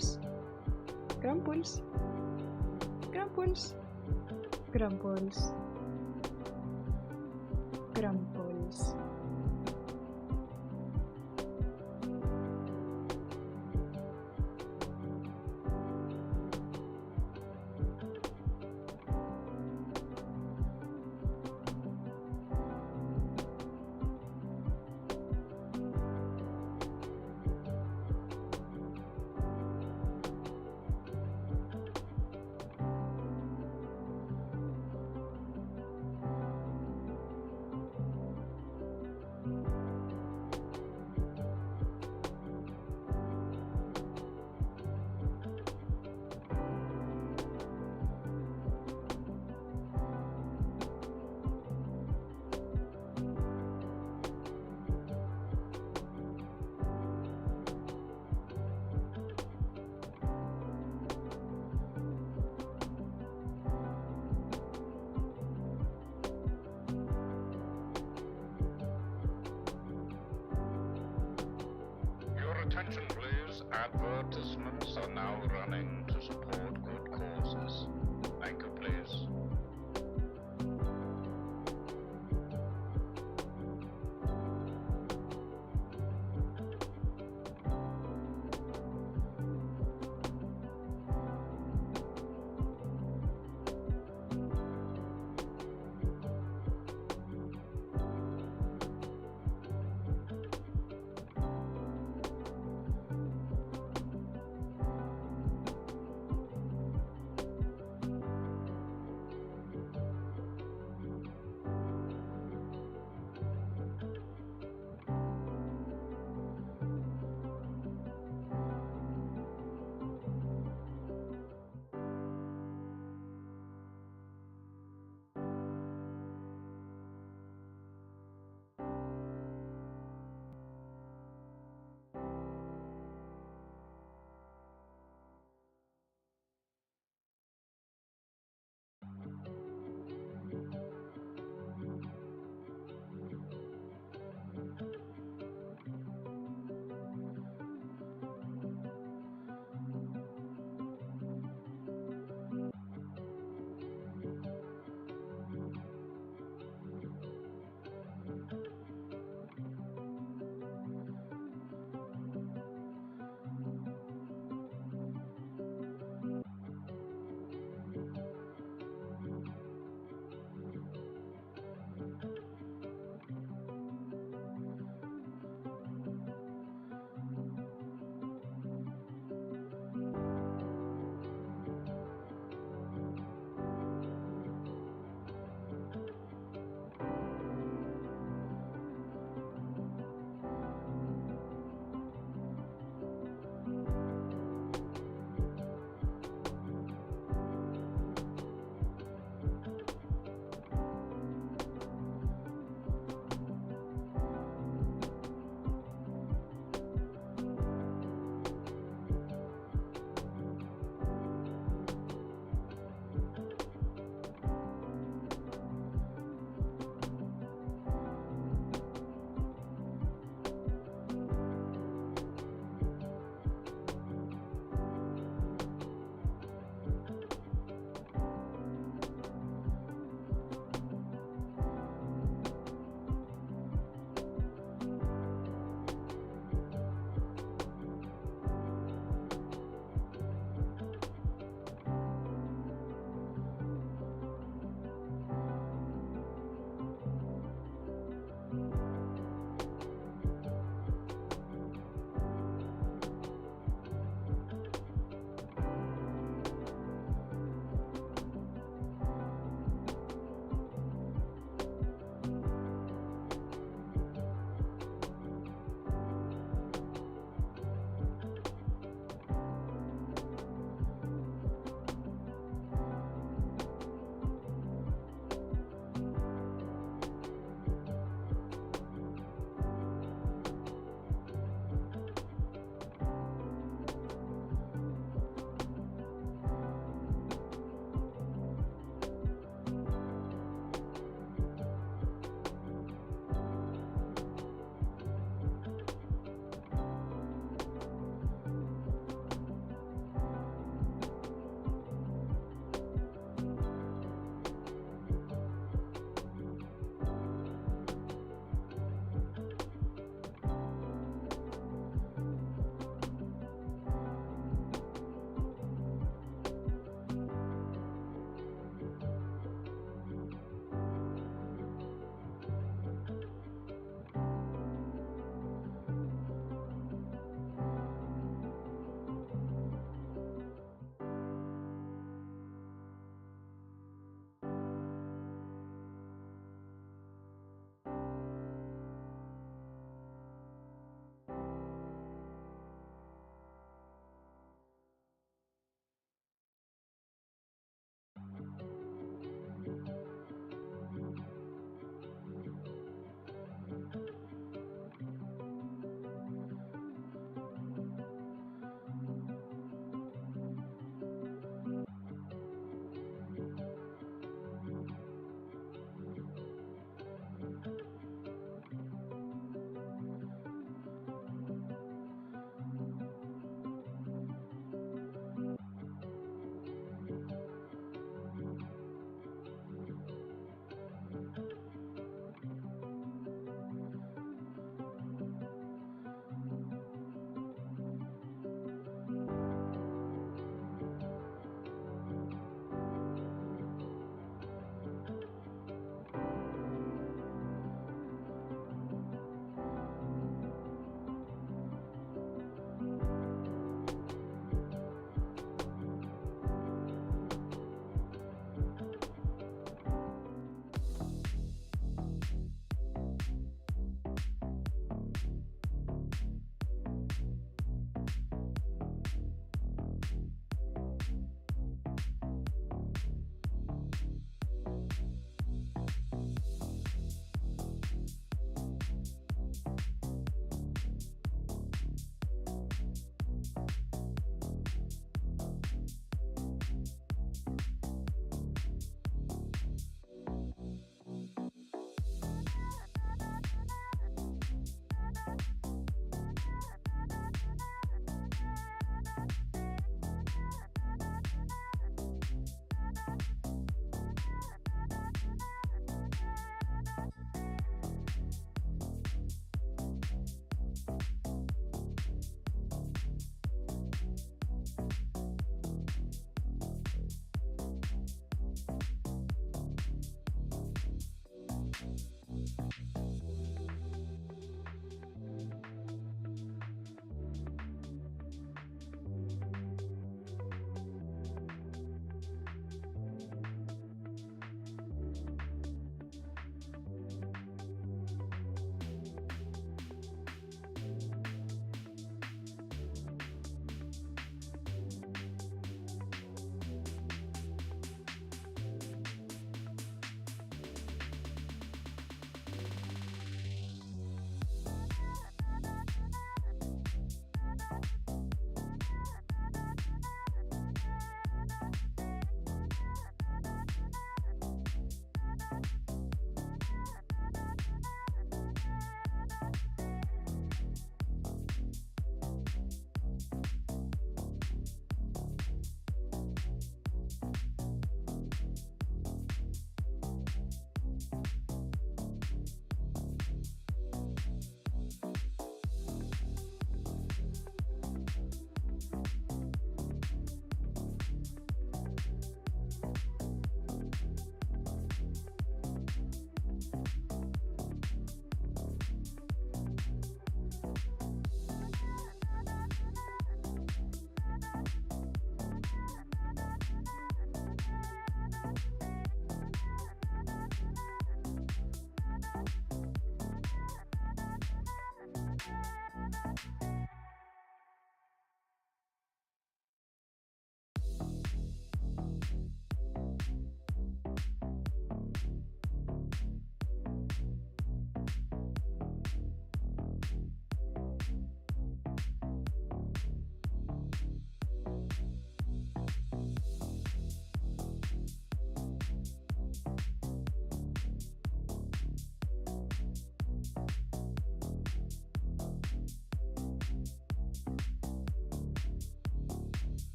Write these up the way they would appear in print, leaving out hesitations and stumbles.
Grumpuls. Grumpuls. Grumpuls. Grumpuls. Grumpuls. Attention please, advertisements are now running to support good causes. Thank you please.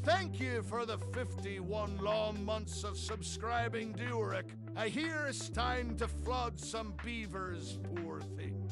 Thank you for the 51 long months of subscribing, Durik. I hear it's time to flood some beavers, poor thing.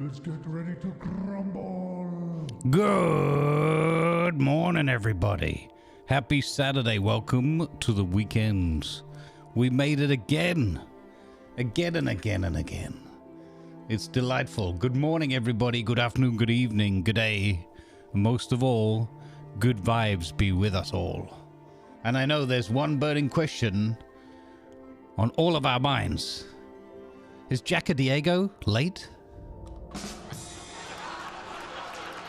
Let's get ready to crumble. Good morning, everybody. Happy Saturday. Welcome to the weekend. We made it again. Again and again and again. It's delightful. Good morning, everybody. Good afternoon, good evening, good day. And most of all, good vibes be with us all. And I know there's one burning question on all of our minds. Is Jacka Diego late?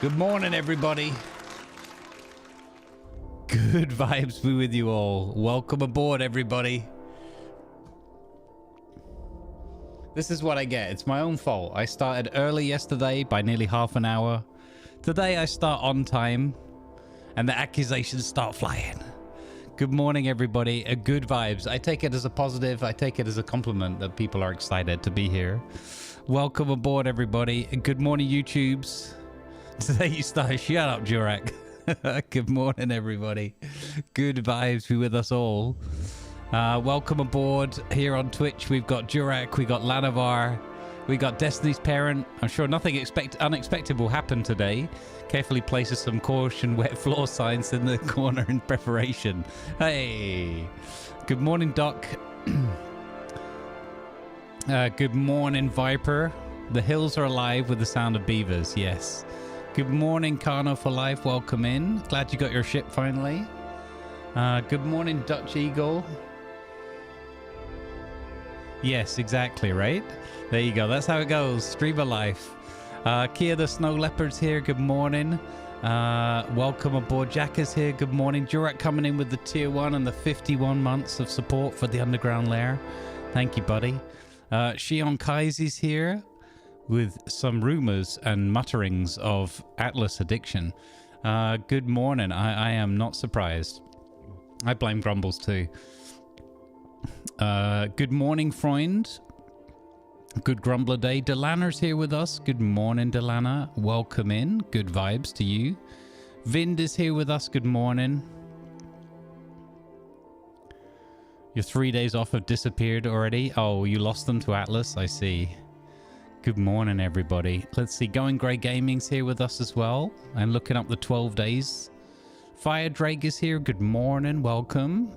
Good morning, everybody. Good vibes be with you all. Welcome aboard, everybody. This is what I get. It's my own fault. I started early yesterday by nearly half an hour. Today I start on time, and the accusations start flying. Good morning, everybody. Good vibes. I take it as a positive. I take it as a compliment that people are excited to be here. Welcome aboard, everybody. Good morning, YouTubes. Today you start. Shut up, Jurak. Good morning, everybody. Good vibes be with us all. Welcome aboard here on Twitch. We've got Jurak. We got Lanavar. We got Destiny's Parent. I'm sure nothing unexpected will happen today. Carefully places some caution wet floor signs in the corner in preparation. Hey. Good morning, Doc. Good morning, Viper. The hills are alive with the sound of beavers. Yes. Good morning, Carno for Life. Welcome in. Glad you got your ship finally. Good morning, Dutch Eagle. Yes, exactly, right? There you go. That's how it goes. Stream of life. Kia the Snow Leopard's here. Good morning. Welcome aboard. Jack is here. Good morning. Jurak coming in with the tier 1 and the 51 months of support for the underground lair. Thank you, buddy. Shion Kai's here with some rumors and mutterings of Atlas addiction. Good morning. I am not surprised. I blame Grumbles too. Good morning, Freund. Good Grumbler Day. Delana's here with us. Good morning, Delana. Welcome in. Good vibes to you. Vind is here with us. Good morning. Your 3 days off have disappeared already. Oh, you lost them to Atlas. I see. Good morning, everybody. Let's see. Going Grey Gaming's here with us as well. And looking up the 12 days. Fire Drake is here. Good morning. Welcome.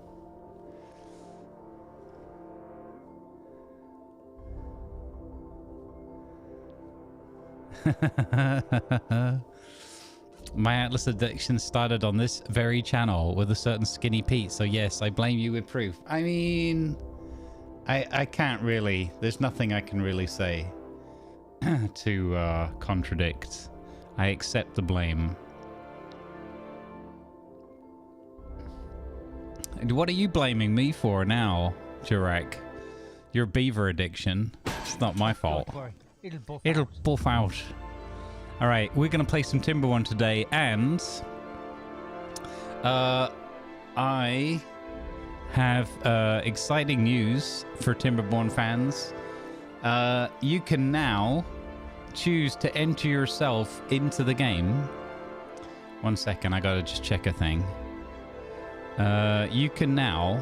My Atlas addiction started on this very channel with a certain Skinny Pete, so yes, I blame you with proof. I mean, I can't really, there's nothing I can really say to contradict. I accept the blame. And what are you blaming me for now, Jurak? Your beaver addiction. It's not my fault. It'll buff out. All right, we're going to play some Timberborn today, and I have exciting news for Timberborn fans. You can now choose to enter yourself into the game. 1 second, I got to just check a thing. You can now...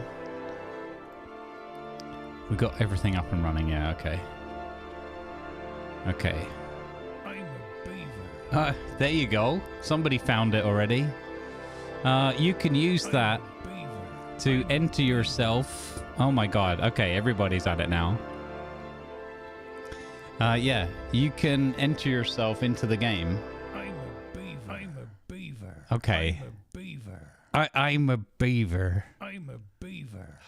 We got everything up and running, yeah, okay. Okay. I'm a beaver. There you go. Somebody found it already. You can use that to enter yourself. Oh my god. Okay, everybody's at it now. Yeah, you can enter yourself into the game. I'm a beaver. I'm a beaver. Okay. I'm a beaver. I'm a beaver. I'm a beaver.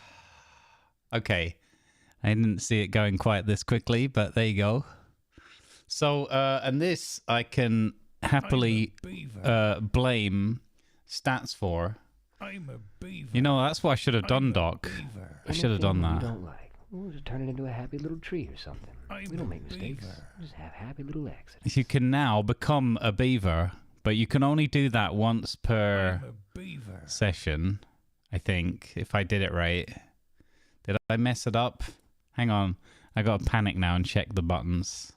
Okay. I didn't see it going quite this quickly, but there you go. So, and this I can happily blame stats for. I'm a beaver. You know, that's what I should have done, Doc. I should have done Anything that. You don't like. We'll just turn it into a happy little tree or something. We don't make mistakes. We just have happy little accidents. You can now become a beaver, but you can only do that once per session, I think, if I did it right. Did I mess it up? Hang on. I got to panic now and check the buttons.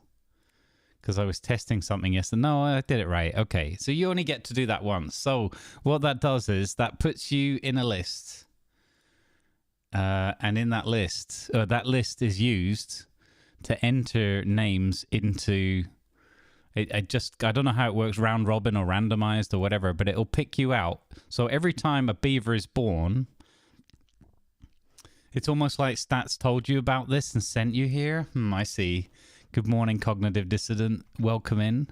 Because I was testing something yesterday. No, I did it right. Okay, so you only get to do that once. So what that does is that puts you in a list. And in that list is used to enter names into... I don't know how it works, round robin or randomized or whatever, but it'll pick you out. So every time a beaver is born... It's almost like Stats told you about this and sent you here. I see. Good morning, Cognitive Dissident. Welcome in.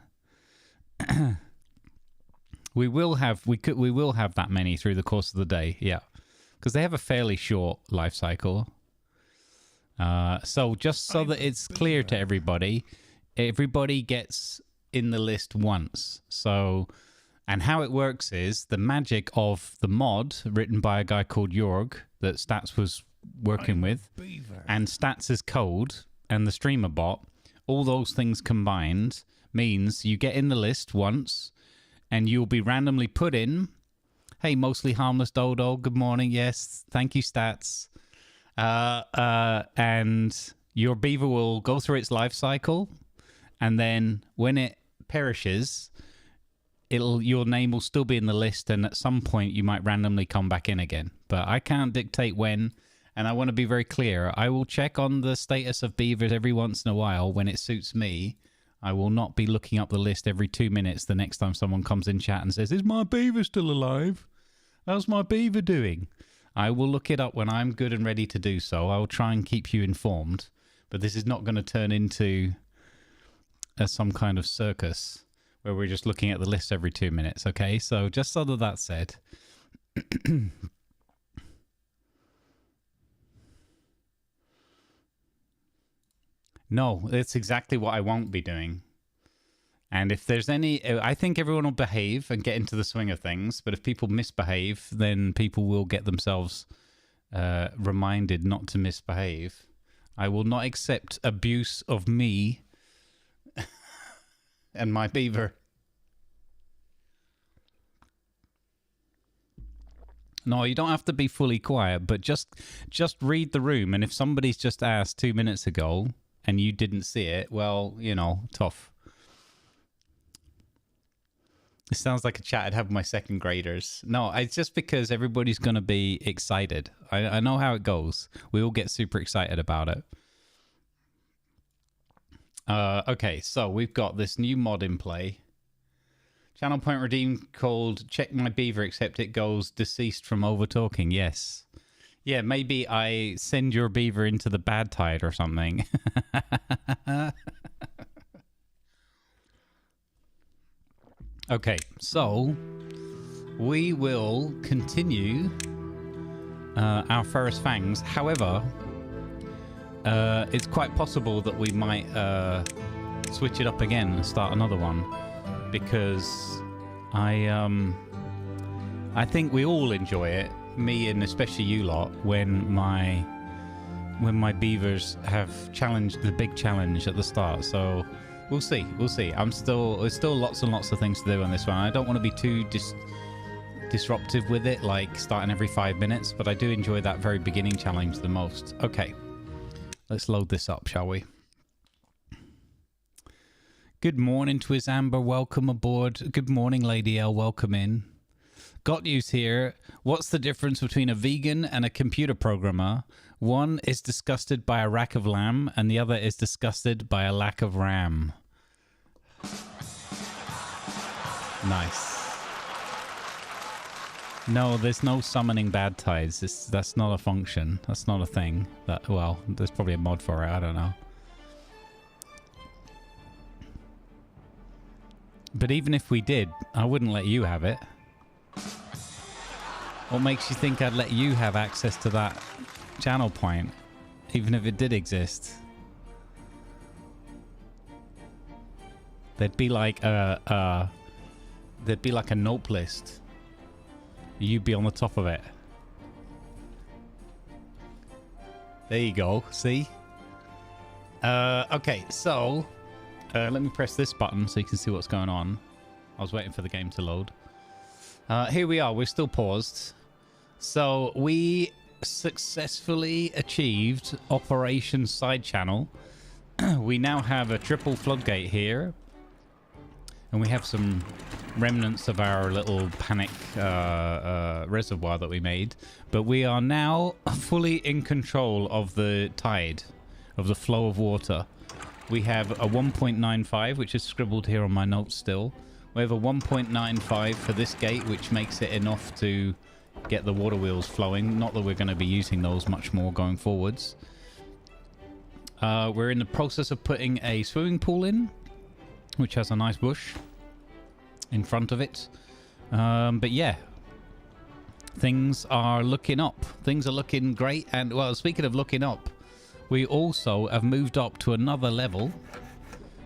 we will have that many through the course of the day. Yeah, because they have a fairly short life cycle. So just so that it's clear to everybody gets in the list once. So, and how it works is the magic of the mod written by a guy called Jorg that Stats was working with, and Stats' code and the streamer bot, all those things combined means you get in the list once and you'll be randomly put in. Hey, mostly harmless Dodo, good morning. Yes, thank you, Stats. And your beaver will go through its life cycle, and then when it perishes, your name will still be in the list, and at some point you might randomly come back in again. But I can't dictate when. And I want to be very clear. I will check on the status of beavers every once in a while when it suits me. I will not be looking up the list every 2 minutes the next time someone comes in chat and says, is my beaver still alive? How's my beaver doing? I will look it up when I'm good and ready to do so. I will try and keep you informed. But this is not going to turn into some kind of circus where we're just looking at the list every 2 minutes, okay? So just so that that's said... No, it's exactly what I won't be doing. And if there's any... I think everyone will behave and get into the swing of things, but if people misbehave, then people will get themselves reminded not to misbehave. I will not accept abuse of me and my beaver. No, you don't have to be fully quiet, but just read the room. And if somebody's just asked 2 minutes ago... and you didn't see it, well, you know, tough. It sounds like a chat I'd have with my second graders. No, it's just because everybody's going to be excited. I know how it goes. We all get super excited about it. Okay, so we've got this new mod in play. Channel point redeemed called Check My Beaver, except it goes deceased from over-talking. Yes. Yeah, maybe I send your beaver into the bad tide or something. Okay, so we will continue our Ferrous Fangs. However, it's quite possible that we might switch it up again and start another one, because I think we all enjoy it. Me and especially you lot, when my beavers have challenged the big challenge at the start. So we'll see. There's still lots and lots of things to do on this one. I don't want to be too disruptive with it, like starting every 5 minutes, but I do enjoy that very beginning challenge the most. Okay, let's load this up, shall we? Good morning, Twiz Amber, welcome aboard. Good morning, Lady L, welcome in. Got news here. What's the difference between a vegan and a computer programmer? One is disgusted by a rack of lamb, and the other is disgusted by a lack of RAM. Nice. No, there's no summoning bad tides. That's not a function. That's not a thing. Well, there's probably a mod for it. I don't know. But even if we did, I wouldn't let you have it. What makes you think I'd let you have access to that channel point? even if it did exist. There'd be like a note list. You'd be on the top of it. There you go. See? Okay, so let me press this button so you can see what's going on. I was waiting for the game to load. Here we are. We're still paused. So we successfully achieved Operation Side Channel. We now have a triple floodgate here. And we have some remnants of our little panic reservoir that we made. But we are now fully in control of the tide, of the flow of water. We have a 1.95, which is scribbled here on my notes still. We have a 1.95 for this gate, which makes it enough to get the water wheels flowing. Not that we're going to be using those much more going forwards. We're in the process of putting a swimming pool in, which has a nice bush in front of it. But yeah, things are looking up. Things are looking great. And well, speaking of looking up, we also have moved up to another level.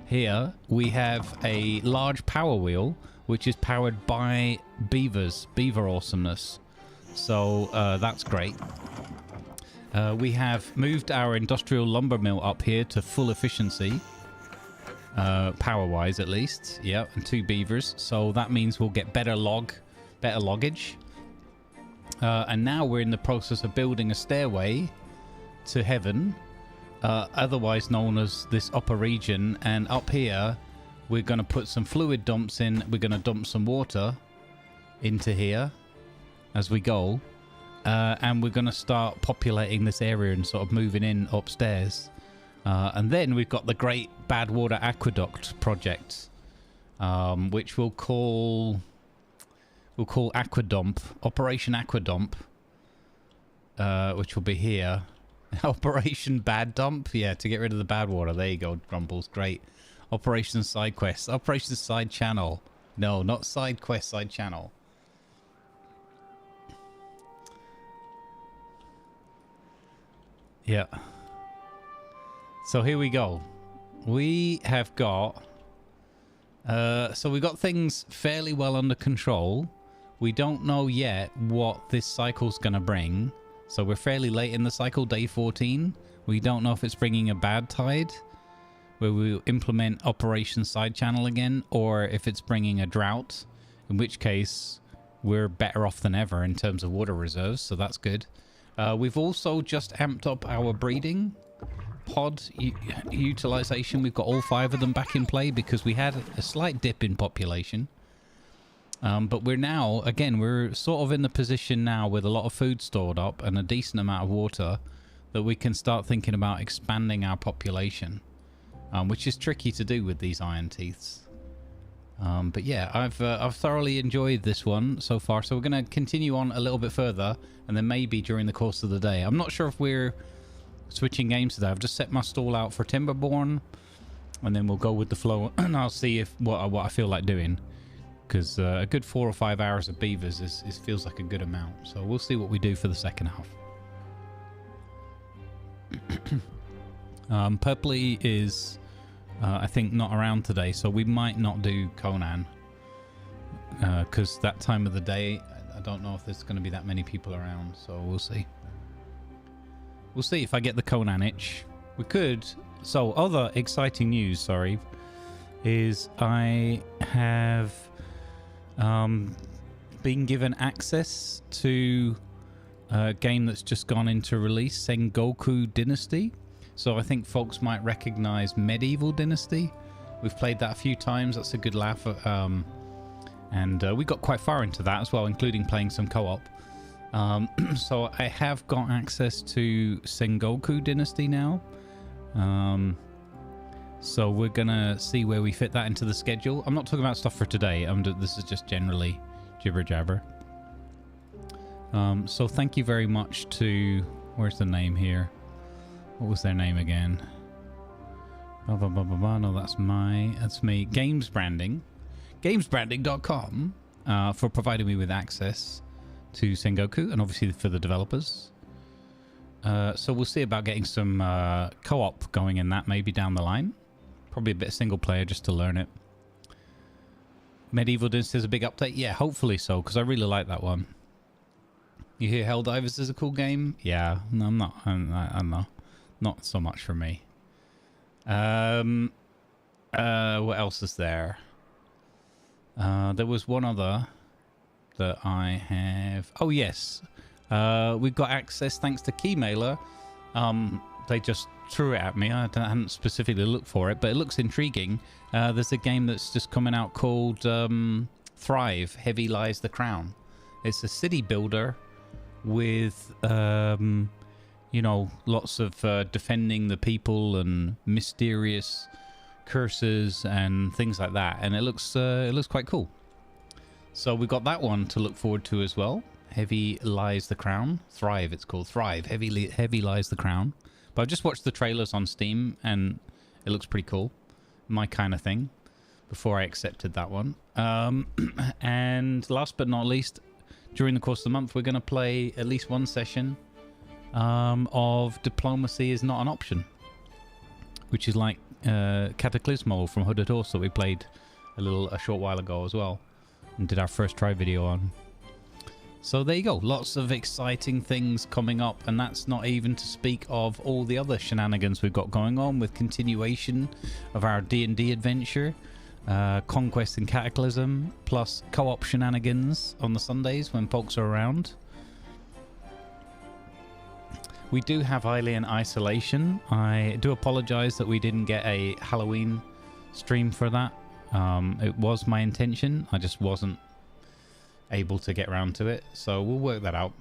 Here we have a large power wheel, which is powered by beavers, beaver awesomeness. So that's great. We have moved our industrial lumber mill up here to full efficiency. Power-wise, at least. Yeah, and 2 beavers. So that means we'll get better loggage. And now we're in the process of building a stairway to heaven, otherwise known as this upper region. And up here, we're going to put some fluid dumps in. We're going to dump some water into here as we go. And we're going to start populating this area and sort of moving in upstairs. And then we've got the Great Badwater Aqueduct project, which we'll call Aquadump, Operation Aquadump, which will be here. Operation Bad Dump, yeah, to get rid of the bad water. There you go, Grumbles, great. Operation Side Quest, Operation Side Channel. No, not Side Quest, Side Channel. Yeah. So here we go. We have got... so we got things fairly well under control. We don't know yet what this cycle's going to bring. So we're fairly late in the cycle, day 14. We don't know if it's bringing a bad tide, where we'll implement Operation Side Channel again, or if it's bringing a drought, in which case we're better off than ever in terms of water reserves, so that's good. We've also just amped up our breeding pod utilization. We've got all 5 of them back in play because we had a slight dip in population. But we're now, again, we're sort of in the position now with a lot of food stored up and a decent amount of water that we can start thinking about expanding our population, which is tricky to do with these iron teeths. But yeah, I've thoroughly enjoyed this one so far, so we're going to continue on a little bit further, and then maybe during the course of the day. I'm not sure if we're switching games today. I've just set my stall out for Timberborn, and then we'll go with the flow, and I'll see if what I feel like doing. Because a good 4 or 5 hours of beavers feels like a good amount. So we'll see what we do for the second half. Purpley is, I think, not around today. So we might not do Conan. Because that time of the day, I don't know if there's going to be that many people around. So we'll see. We'll see if I get the Conan itch. We could. So other exciting news, sorry, is I have... being given access to a game that's just gone into release, Sengoku Dynasty. So I think folks might recognize Medieval Dynasty. We've played that a few times. That's a good laugh. And we got quite far into that as well, including playing some co-op. So I have got access to Sengoku Dynasty now. So we're going to see where we fit that into the schedule. I'm not talking about stuff for today. This is just generally jibber-jabber. So thank you very much to... Where's the name here? What was their name again? No, that's me. Games Branding. Gamesbranding.com for providing me with access to Sengoku, and obviously for the developers. So we'll see about getting some co-op going in that maybe down the line. Probably a bit of single player just to learn it. Medieval Dynasty is a big update? Yeah, hopefully so, because I really like that one. You hear Helldivers is a cool game? Yeah, no, I'm not. I'm not so much for me. What else is there? There was one other that I have. Oh, yes. We've got access thanks to Keymailer. They just threw it at me. I hadn't specifically looked for it, but it looks intriguing. There's a game that's just coming out called Thrive, Heavy Lies the Crown. It's a city builder with, you know, lots of defending the people and mysterious curses and things like that. And it looks quite cool. So we've got that one to look forward to as well. Heavy Lies the Crown. Thrive, it's called. Thrive, Heavy Lies the Crown. But I've just watched the trailers on Steam, and it looks pretty cool. My kind of thing. Before I accepted that one. And last but not least, during the course of the month, we're going to play at least one session of Diplomacy is Not an Option. Which is like Cataclysmo from Hooded Horse that we played a short while ago as well. And did our first try video on. So there you go, lots of exciting things coming up, and that's not even to speak of all the other shenanigans we've got going on with continuation of our D&D adventure, Conquest and Cataclysm, plus co-op shenanigans on the Sundays when folks are around. We do have Alien Isolation. I do apologize that we didn't get a Halloween stream for that. It was my intention, I just wasn't able to get around to it, so we'll work that out.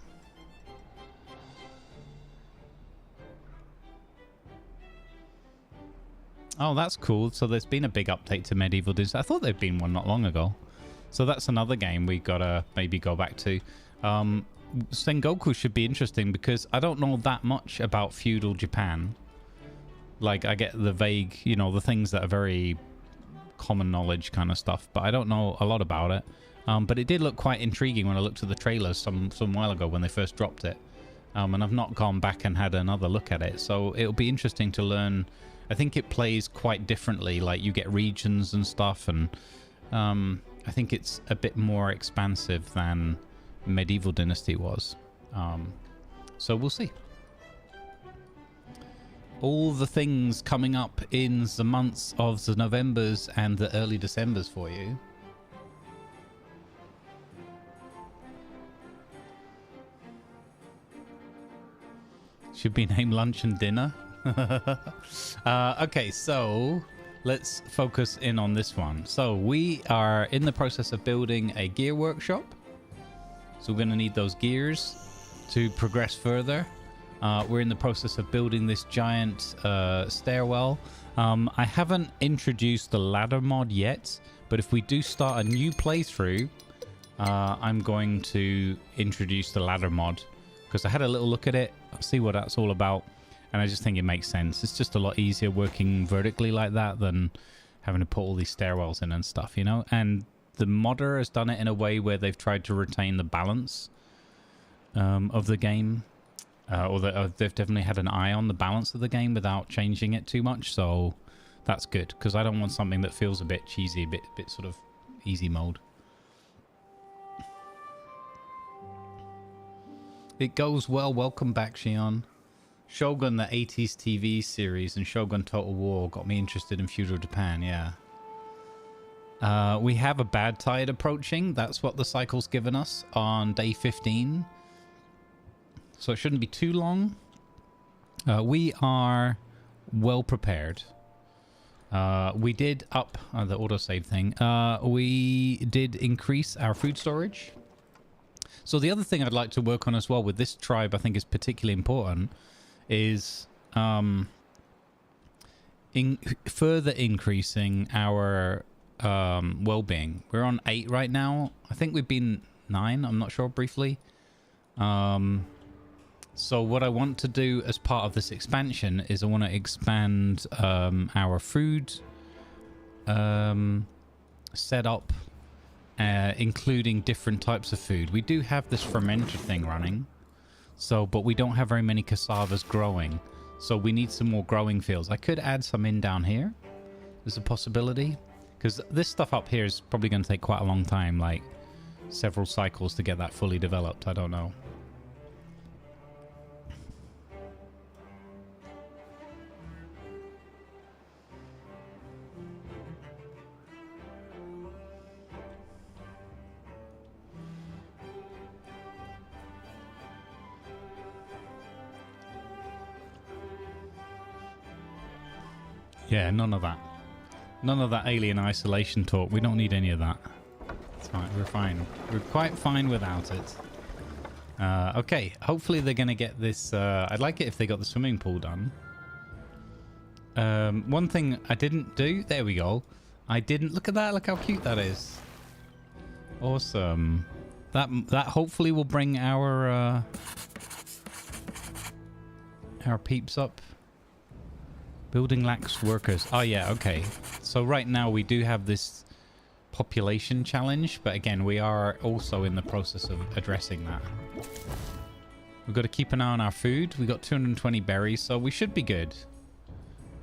Oh, that's cool. So there's been a big update to Medieval Dynasty. I thought there'd been one not long ago. So that's another game we gotta maybe go back to. Sengoku should be interesting because I don't know that much about feudal Japan. Like, I get the vague, you know, the things that are very common knowledge kind of stuff, but I don't know a lot about it. But it did look quite intriguing when I looked at the trailers some while ago when they first dropped it. And I've not gone back and had another look at it. So it'll be interesting to learn. I think it plays quite differently. Like, you get regions and stuff. And I think it's a bit more expansive than Medieval Dynasty was. So we'll see. All the things coming up in the months of the Novembers and the early Decembers for you. Should be named Lunch and Dinner. Okay, so let's focus in on this one. So we are in the process of building a gear workshop. So we're going to need those gears to progress further. We're in the process of building this giant stairwell. I haven't introduced the ladder mod yet, but if we do start a new playthrough, I'm going to introduce the ladder mod. Because I had a little look at it, see what that's all about, and I just think it makes sense. It's just a lot easier working vertically like that than having to put all these stairwells in and stuff, you know? And the modder has done it in a way where they've tried to retain the balance of the game. Or they've definitely had an eye on the balance of the game without changing it too much, so that's good. Because I don't want something that feels a bit cheesy, a bit sort of easy mode. It goes well. Welcome back, Shion. Shogun, the 80s TV series, and Shogun Total War got me interested in feudal Japan, yeah. We have a bad tide approaching. That's what the cycle's given us on day 15. So it shouldn't be too long. We are well prepared. We did up the autosave thing. We did increase our food storage. So the other thing I'd like to work on as well with this tribe, I think is particularly important, is further increasing our well-being. We're on 8 right now. I think we've been 9. I'm not sure, briefly. So what I want to do as part of this expansion is I want to expand our food setup. Including different types of food. We do have this fermenter thing running, So, but we don't have very many cassavas growing. So we need some more growing fields. I could add some in down here. There's a possibility. Because this stuff up here is probably going to take quite a long time. Like several cycles to get that fully developed. I don't know. Yeah, none of that. None of that alien isolation talk. We don't need any of that. It's fine. We're fine. We're quite fine without it. Okay. Hopefully they're going to get this... I'd like it if they got the swimming pool done. One thing I didn't do... There we go. I didn't... Look at that. Look how cute that is. Awesome. That hopefully will bring our peeps up. Building lacks workers. Oh, yeah, okay. So right now we do have this population challenge, but again, we are also in the process of addressing that. We've got to keep an eye on our food. We got 220 berries, so we should be good.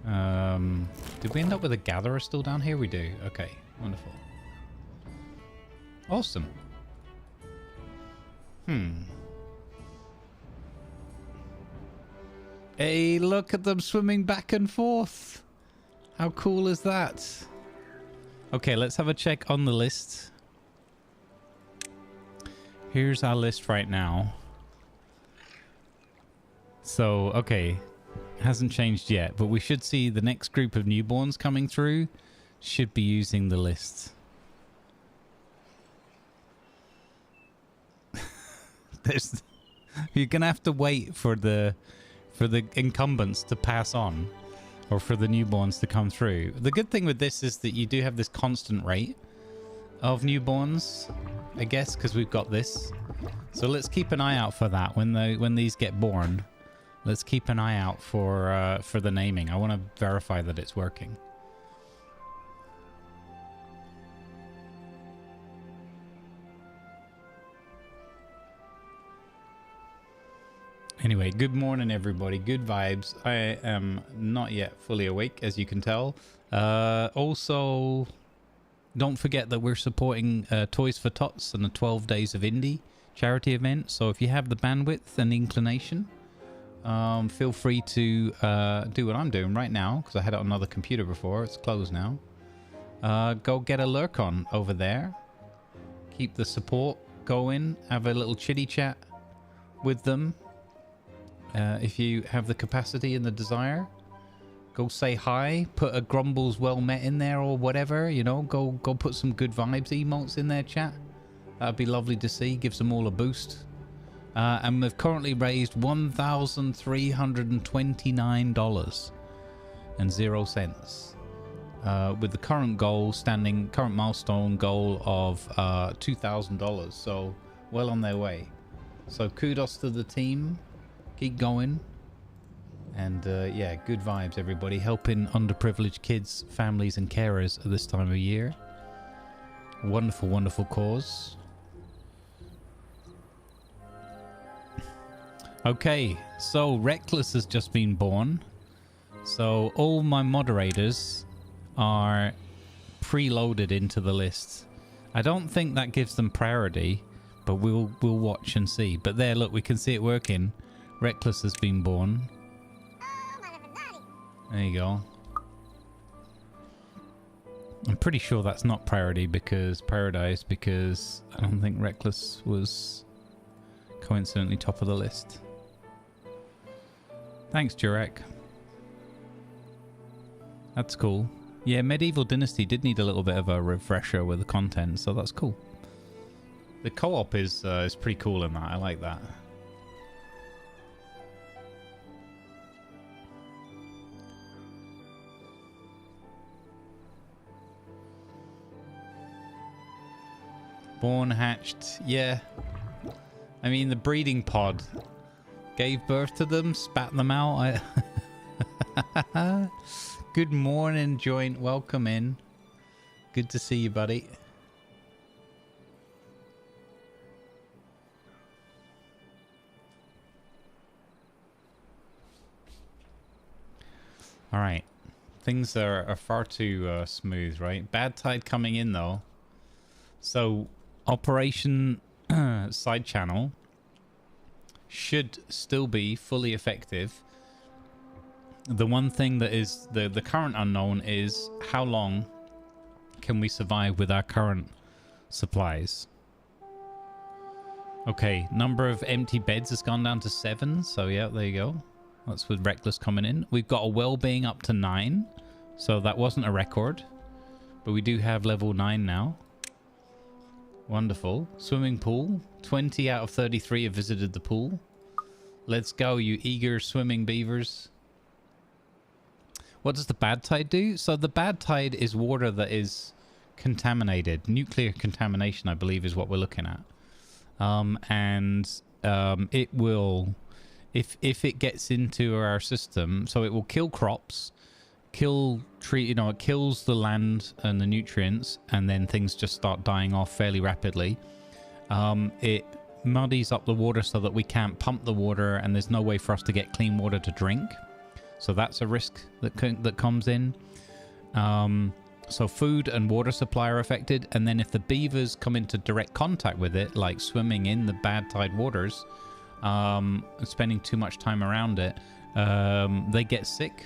Did we end up with a gatherer still down here? We do. Okay, wonderful. Awesome. Hey, look at them swimming back and forth. How cool is that? Okay, let's have a check on the list. Here's our list right now. So, okay. Hasn't changed yet, but we should see the next group of newborns coming through should be using the list. You're gonna have to wait for the incumbents to pass on, or for the newborns to come through. The good thing with this is that you do have this constant rate of newborns, I guess, because we've got this. So let's keep an eye out for that when these get born. Let's keep an eye out for the naming. I want to verify that it's working. Anyway, good morning, everybody. Good vibes. I am not yet fully awake, as you can tell. Also, don't forget that we're supporting Toys for Tots and the 12 Days of Indie charity event. So if you have the bandwidth and the inclination, feel free to do what I'm doing right now, because I had it on another computer before. It's closed now. Go get a lurk on over there. Keep the support going. Have a little chitty chat with them. If you have the capacity and the desire, go say hi, put a Grumbles well met in there or whatever, you know, go put some good vibes emotes in their chat. That'd be lovely to see. Gives them all a boost. And we've currently raised $1,329.00 with the current milestone goal of $2,000. So well on their way. So kudos to the team. Keep going. And yeah, good vibes, everybody. Helping underprivileged kids, families and carers at this time of year. Wonderful, wonderful cause. Okay, so Reckless has just been born. So all my moderators are preloaded into the list. I don't think that gives them priority, but we'll watch and see. But there, look, we can see it working. Reckless has been born. There you go. I'm pretty sure that's not priority because I don't think Reckless was coincidentally top of the list. Thanks, Jurek. That's cool. Yeah, Medieval Dynasty did need a little bit of a refresher with the content, so that's cool. The co-op is pretty cool in that. I like that. Born, hatched, yeah. I mean, the breeding pod gave birth to them, spat them out. Good morning, Joint. Welcome in. Good to see you, buddy. All right. Things are far too smooth, right? Bad tide coming in, though. So, Operation Side Channel should still be fully effective. The one thing that is the current unknown is how long can we survive with our current supplies. Okay, number of empty beds has gone down to 7. So yeah, there you go. That's with Reckless coming in. We've got a well-being up to 9. So that wasn't a record. But we do have level 9 now. Wonderful. Swimming pool. 20 out of 33 have visited the pool. Let's go, you eager swimming beavers. What does the bad tide do? So the bad tide is water that is contaminated. Nuclear contamination, I believe, is what we're looking at. It will, if it gets into our system, so it will kill crops, kill tree, you know, it kills the land and the nutrients, and then things just start dying off fairly rapidly. It muddies up the water so that we can't pump the water, and there's no way for us to get clean water to drink. So that's a risk that comes in. So food and water supply are affected, and then if the beavers come into direct contact with it, like swimming in the bad tide waters, spending too much time around it, they get sick.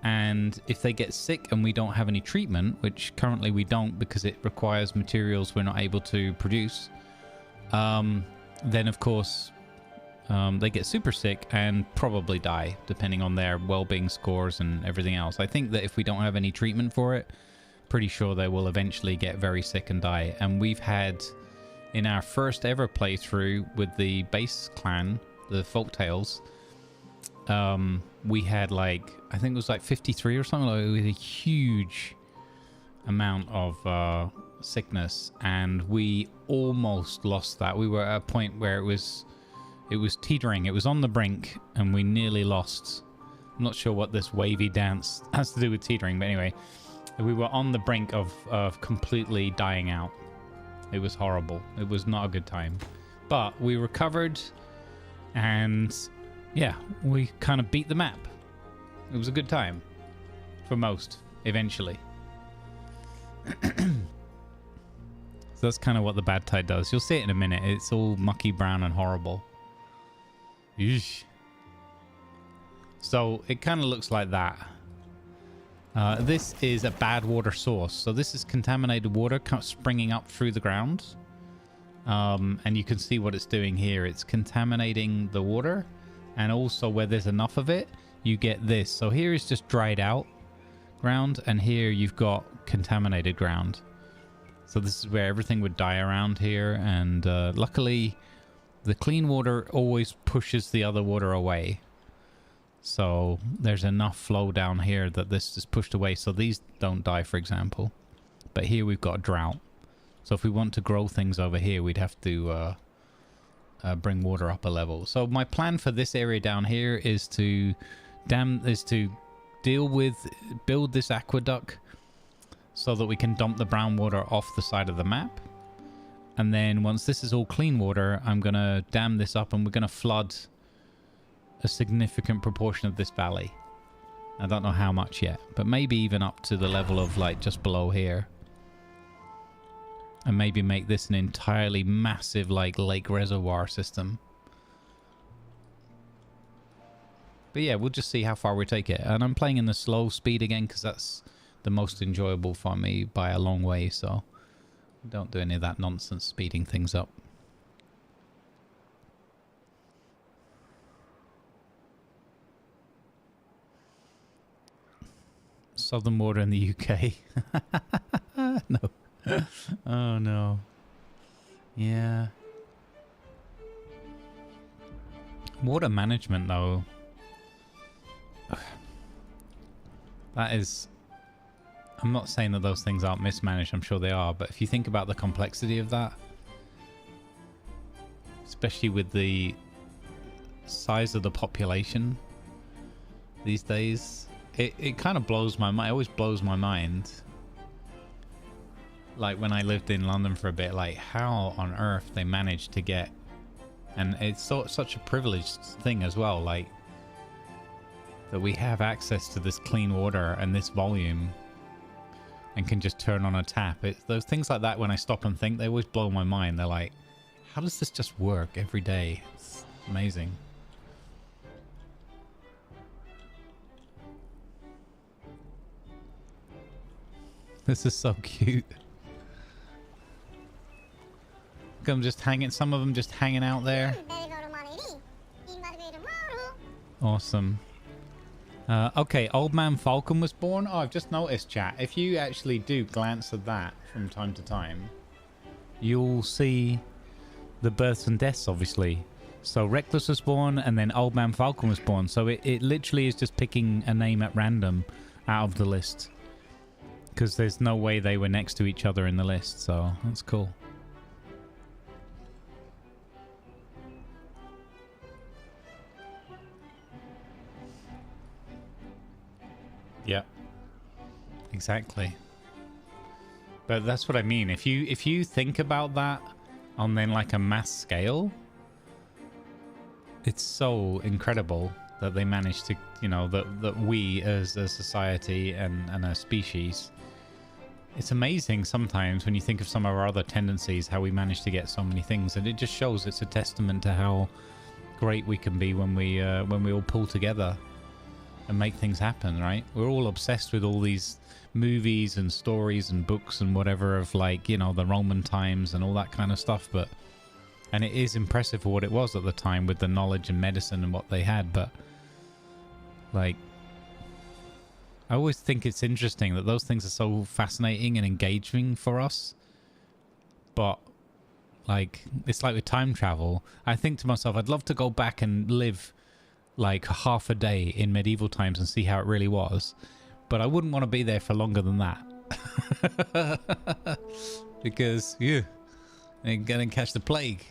And if they get sick and we don't have any treatment, which currently we don't because it requires materials we're not able to produce, then of course they get super sick and probably die, depending on their well-being scores and everything else. I think that if we don't have any treatment for it, pretty sure they will eventually get very sick and die. And we've had, in our first ever playthrough with the base clan, the Folktales, we had like, I think it was like 53 or something. Like, we had a huge amount of sickness, and we almost lost that. We were at a point where it was teetering. It was on the brink, and we nearly lost. I'm not sure what this wavy dance has to do with teetering, but anyway, we were on the brink of completely dying out. It was horrible. It was not a good time. But we recovered, and yeah, we kind of beat the map. It was a good time. For most, eventually. So that's kind of what the bad tide does. You'll see it in a minute. It's all mucky brown and horrible. Eesh. So it kind of looks like that. This is a bad water source. So this is contaminated water springing up through the ground. And you can see what it's doing here. It's contaminating the water. And also where there's enough of it, you get this. So here is just dried out ground. And here you've got contaminated ground. So this is where everything would die around here. And luckily, the clean water always pushes the other water away. So there's enough flow down here that this is pushed away. So these don't die, for example. But here we've got a drought. So if we want to grow things over here, we'd have to bring water up a level. So my plan for this area down here is to build this aqueduct so that we can dump the brown water off the side of the map. And then once this is all clean water, I'm going to dam this up and we're going to flood a significant proportion of this valley. I don't know how much yet, but maybe even up to the level of like just below here. And maybe make this an entirely massive like lake reservoir system. But yeah, we'll just see how far we take it. And I'm playing in the slow speed again because that's the most enjoyable for me by a long way. So don't do any of that nonsense speeding things up. Southern water in the UK. No. Oh no. Yeah. Water management though. That is... I'm not saying that those things aren't mismanaged, I'm sure they are, but if you think about the complexity of that, especially with the size of the population these days, it kind of blows my mind. It always blows my mind. Like when I lived in London for a bit, like how on earth they managed to get, and it's such a privileged thing as well, like that we have access to this clean water and this volume and can just turn on a tap. Those things like that, when I stop and think, they always blow my mind. They're like, how does this just work every day? It's amazing. This is so cute. Look, I'm just hanging, some of them just hanging out there. Awesome. Okay, Old Man Falcon was born. Oh, I've just noticed, chat. If you actually do glance at that from time to time, you'll see the births and deaths, obviously. So Reckless was born, and then Old Man Falcon was born. So it literally is just picking a name at random out of the list. Because there's no way they were next to each other in the list, so that's cool. Yeah, exactly. But that's what I mean. If you think about that on then like a mass scale, it's so incredible that they managed to, you know, that we as a society and a species. It's amazing sometimes when you think of some of our other tendencies, how we manage to get so many things, and it just shows it's a testament to how great we can be when we all pull together and make things happen, right? We're all obsessed with all these movies and stories and books and whatever of, like, you know, the Roman times and all that kind of stuff, and it is impressive for what it was at the time with the knowledge and medicine and what they had, but like, I always think it's interesting that those things are so fascinating and engaging for us, but like, it's like with time travel. I think to myself, I'd love to go back and live like half a day in medieval times and see how it really was, but I wouldn't want to be there for longer than that. Because yeah, I'm gonna catch the plague.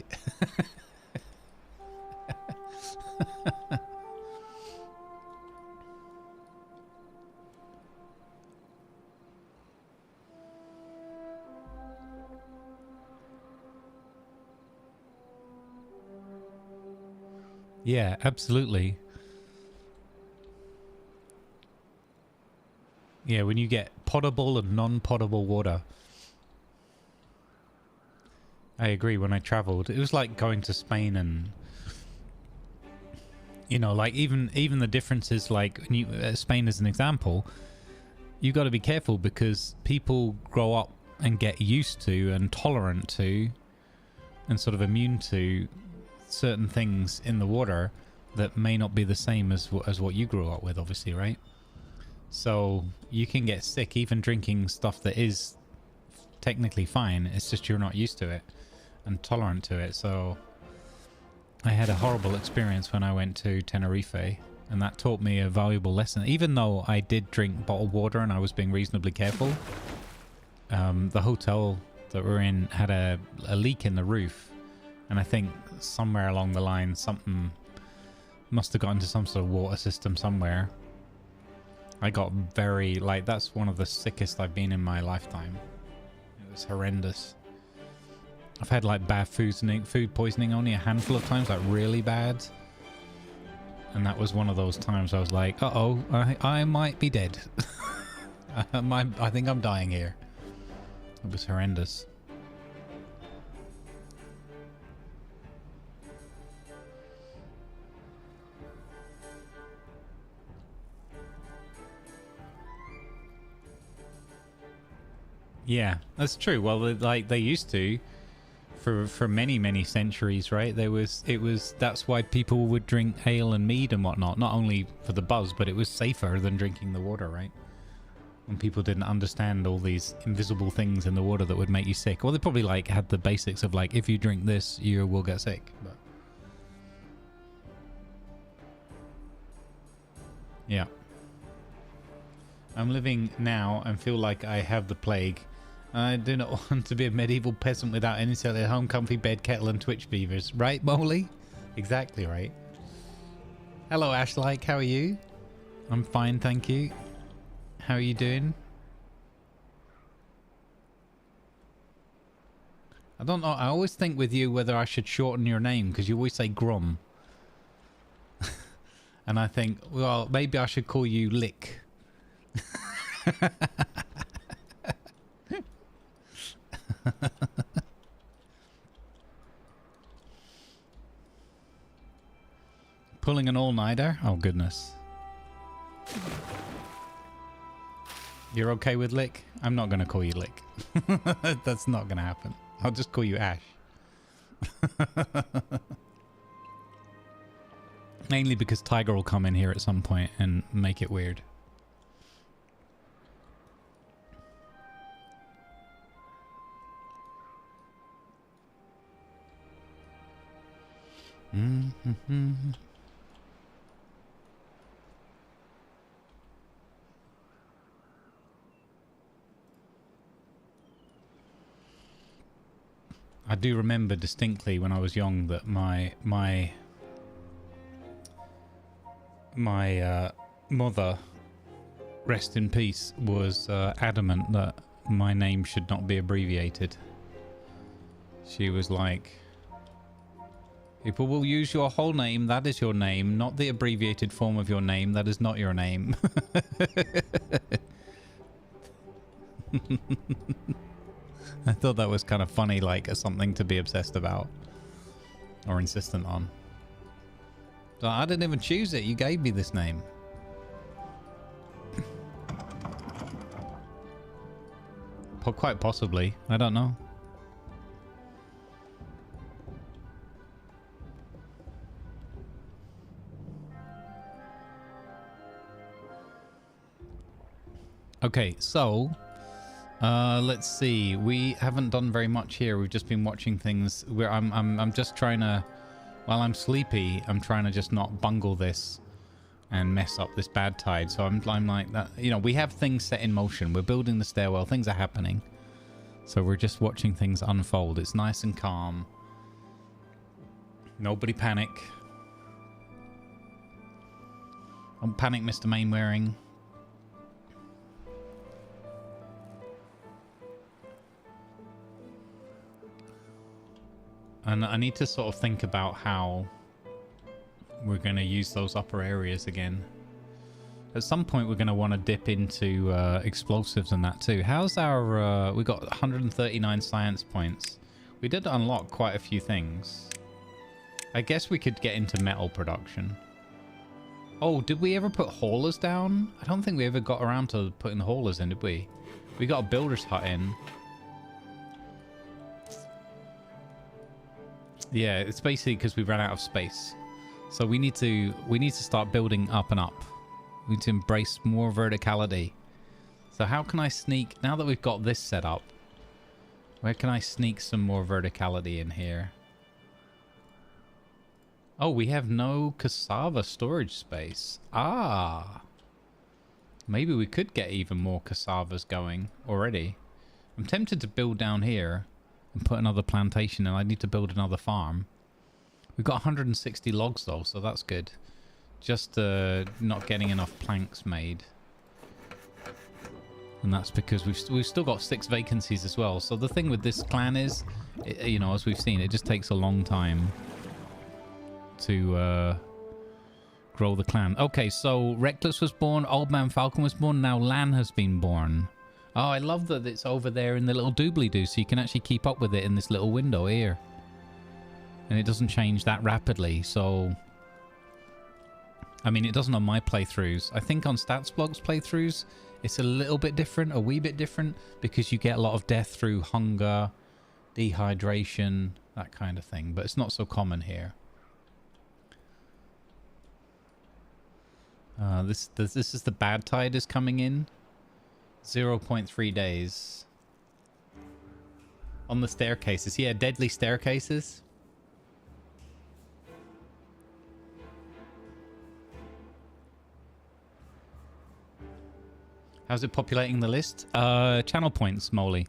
Yeah, absolutely. Yeah, when you get potable and non-potable water. I agree, when I traveled, it was like going to Spain, and you know, like even the differences, like when you, Spain as an example, you got to be careful because people grow up and get used to and tolerant to and sort of immune to certain things in the water that may not be the same as what you grew up with, obviously, right? So you can get sick even drinking stuff that is technically fine. It's just you're not used to it and tolerant to it. So I had a horrible experience when I went to Tenerife, and that taught me a valuable lesson. Even though I did drink bottled water and I was being reasonably careful, the hotel that we're in had a leak in the roof, and I think somewhere along the line something must have got into some sort of water system somewhere. I got very, like, that's one of the sickest I've been in my lifetime. It was horrendous. I've had like bad food poisoning only a handful of times, like really bad. And that was one of those times I was like, uh-oh, I might be dead. I think I'm dying here. It was horrendous. Yeah, that's true. Well, like they used to, for many centuries, right? That's why people would drink ale and mead and whatnot, not only for the buzz, but it was safer than drinking the water, right? When people didn't understand all these invisible things in the water that would make you sick. Well, they probably like had the basics of like, if you drink this, you will get sick. But yeah. I'm living now and feel like I have the plague. I do not want to be a medieval peasant without any sort of home, comfy bed, kettle, and Twitch beavers. Right, Molly? Exactly right. Hello, Ashlike. How are you? I'm fine, thank you. How are you doing? I don't know. I always think with you whether I should shorten your name because you always say Grum. And I think, well, maybe I should call you Lick. Pulling an all-nighter? Oh, goodness. You're okay with Lick? I'm not going to call you Lick. That's not going to happen. I'll just call you Ash. Mainly because Tiger will come in here at some point and make it weird. I do remember distinctly when I was young that my mother, rest in peace, was adamant that my name should not be abbreviated. She was like, people will use your whole name, that is your name, not the abbreviated form of your name, that is not your name. I thought that was kind of funny, like something to be obsessed about or insistent on. So I didn't even choose it. You gave me this name. Quite possibly. I don't know. Okay, so let's see. We haven't done very much here. We've just been watching things. Where I'm just trying to, while I'm sleepy, I'm trying to just not bungle this and mess up this bad tide. So I'm like that. You know, we have things set in motion. We're building the stairwell. Things are happening. So we're just watching things unfold. It's nice and calm. Nobody panic. Don't panic, Mr. Mainwaring. And I need to sort of think about how we're going to use those upper areas again. At some point, we're going to want to dip into explosives and that too. How's our... we got 139 science points. We did unlock quite a few things. I guess we could get into metal production. Oh, did we ever put haulers down? I don't think we ever got around to putting the haulers in, did we? We got a builder's hut in. Yeah, it's basically because we ran out of space. So we need to start building up and up. We need to embrace more verticality. So how can I sneak, now that we've got this set up, where can I sneak some more verticality in here? Oh, we have no cassava storage space. Ah. Maybe we could get even more cassavas going already. I'm tempted to build down here and put another plantation, and I need to build another farm. We've got 160 logs though, so that's good. Just not getting enough planks made. And that's because we've still got 6 vacancies as well. So the thing with this clan is, you know, as we've seen, it just takes a long time to grow the clan. Okay, so Reckless was born, Old Man Falcon was born, now Lan has been born. Oh, I love that it's over there in the little doobly-doo, so you can actually keep up with it in this little window here. And it doesn't change that rapidly, so... I mean, it doesn't on my playthroughs. I think on StatsBlog's playthroughs, it's a little bit different, a wee bit different, because you get a lot of death through hunger, dehydration, that kind of thing. But it's not so common here. This is the bad tide is coming in. 0.3 days. On the staircases. Yeah, deadly staircases. How's it populating the list? Channel points, Molly.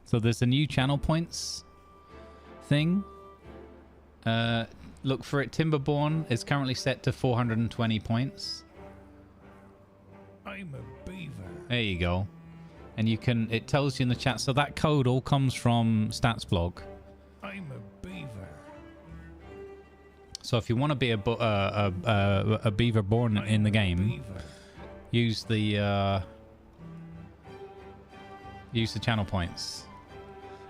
So there's a new channel points thing. Look for it. Timberborn is currently set to 420 points. I'm a beaver. There you go. And you can, it tells you in the chat. So that code all comes from StatsBlog. I'm a beaver. So if you want to be a beaver born in the game, use the channel points.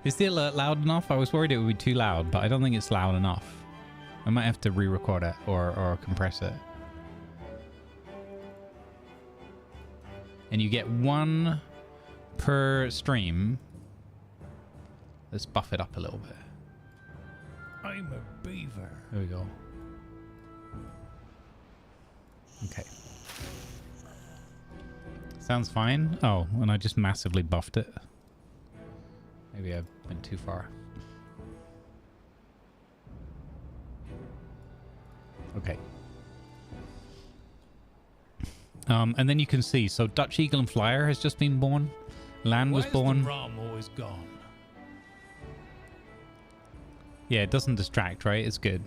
Is the alert loud enough? I was worried it would be too loud, but I don't think it's loud enough. I might have to re-record it or compress it. And you get 1 per stream. Let's buff it up a little bit. I'm a beaver. There we go. Okay. Sounds fine. Oh, and I just massively buffed it. Maybe I went too far. Okay. And then you can see, so Dutch Eagle and Flyer has just been born. Land was born. The rum always gone? Yeah, it doesn't distract, right? It's good.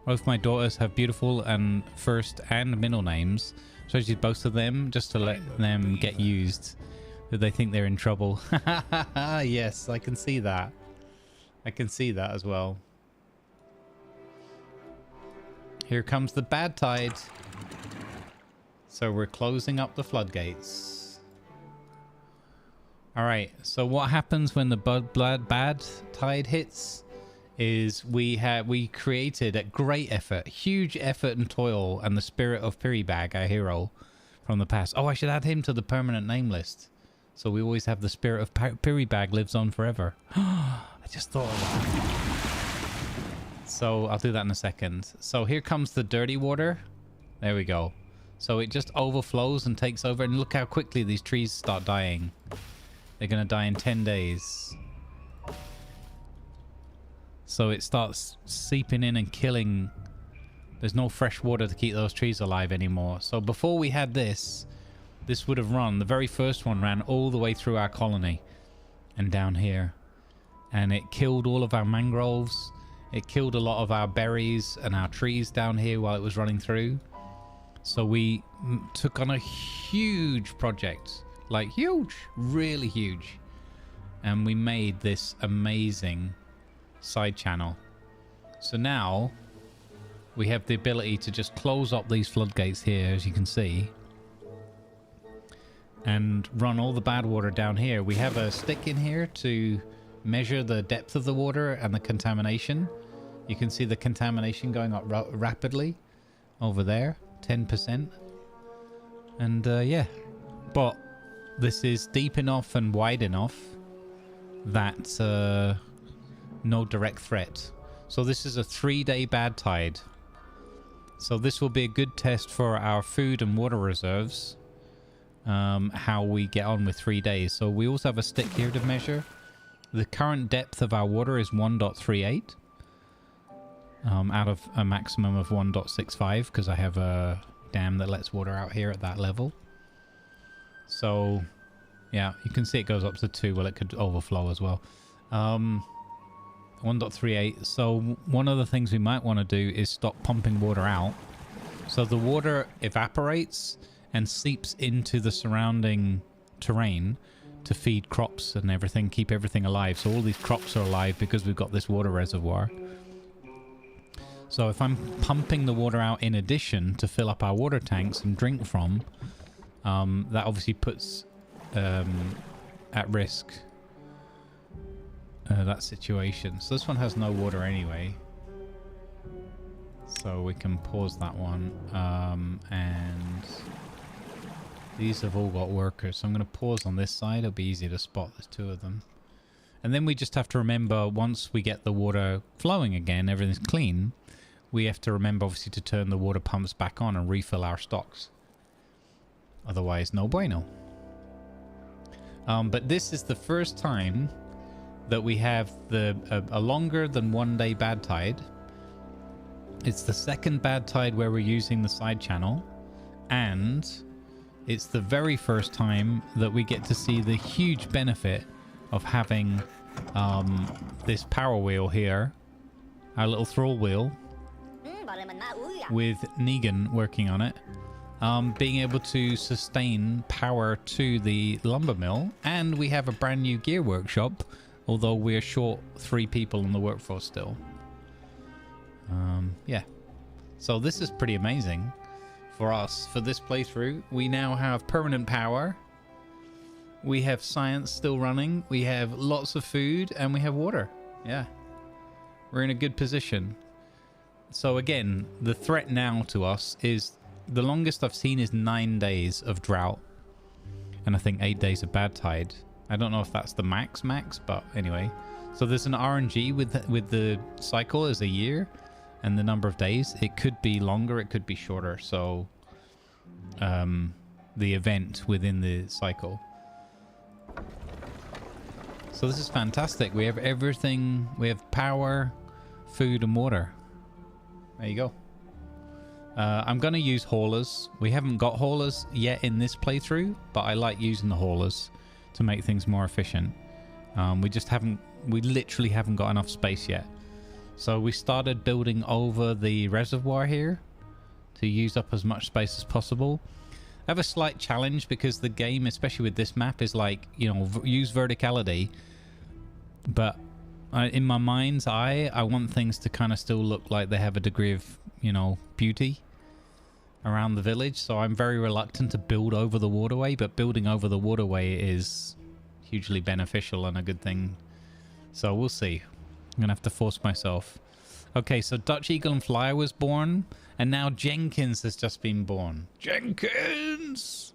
Both my daughters have beautiful and first and middle names. So I used both of them just to let them get used. If they think they're in trouble. Yes, I can see that. I can see that as well. Here comes the bad tide. So we're closing up the floodgates. All right. So what happens when the bad tide hits is we created at great effort, huge effort and toil, and the spirit of Piribag, our hero from the past. Oh, I should add him to the permanent name list. So we always have the spirit of Piribag lives on forever. I just thought of that. So I'll do that in a second. So here comes the dirty water. There we go. So it just overflows and takes over. And look how quickly these trees start dying. They're going to die in 10 days. So it starts seeping in and killing. There's no fresh water to keep those trees alive anymore. So before we had this would have run. The very first one ran all the way through our colony and down here. And it killed all of our mangroves. It killed a lot of our berries and our trees down here while it was running through. So we took on a huge project. Like huge. Really huge. And we made this amazing side channel. So now we have the ability to just close up these floodgates here, as you can see, and run all the bad water down here. We have a stick in here to measure the depth of the water and the contamination. You can see the contamination going up rapidly over there, 10%. And yeah, but this is deep enough and wide enough that no direct threat. So this is a 3-day bad tide. So this will be a good test for our food and water reserves. How we get on with 3 days. So we also have a stick here to measure. The current depth of our water is 1.38. Out of a maximum of 1.65 because I have a dam that lets water out here at that level. So yeah, you can see it goes up to 2. Well, it could overflow as well. 1.38. So one of the things we might want to do is stop pumping water out. So the water evaporates and seeps into the surrounding terrain to feed crops and everything, keep everything alive. So all these crops are alive because we've got this water reservoir. So if I'm pumping the water out in addition to fill up our water tanks and drink from, that obviously puts at risk that situation. So this one has no water anyway. So we can pause that one. And these have all got workers. So I'm going to pause on this side. It'll be easy to spot. There's 2 of them. And then we just have to remember, once we get the water flowing again, everything's clean, we have to remember obviously to turn the water pumps back on and refill our stocks. Otherwise, no bueno. But this is the first time that we have a longer than 1 day bad tide. It's the second bad tide where we're using the side channel, and it's the very first time that we get to see the huge benefit of having this power wheel here, our little thrall wheel with Negan working on it, being able to sustain power to the lumber mill. And we have a brand new gear workshop, although we're short 3 people in the workforce still. Yeah. So this is pretty amazing for us. For this playthrough, we now have permanent power. We have science still running. We have lots of food and we have water. Yeah. We're in a good position. So again, the threat now to us is the longest I've seen is 9 days of drought. And I think 8 days of bad tide. I don't know if that's the max, but anyway. So there's an RNG with the cycle as a year and the number of days. It could be longer, it could be shorter. So the event within the cycle. So this is fantastic. We have everything. We have power, food, and water. There you go. I'm going to use haulers. We haven't got haulers yet in this playthrough, but I like using the haulers to make things more efficient. We literally haven't got enough space yet. So we started building over the reservoir here to use up as much space as possible. I have a slight challenge because the game, especially with this map, is like, you know, use verticality. But in my mind's eye, I want things to kind of still look like they have a degree of, you know, beauty around the village. So I'm very reluctant to build over the waterway, but building over the waterway is hugely beneficial and a good thing. So we'll see. I'm gonna have to force myself. Okay, so Dutch Eagle and Flyer was born, and now Jenkins has just been born. Jenkins!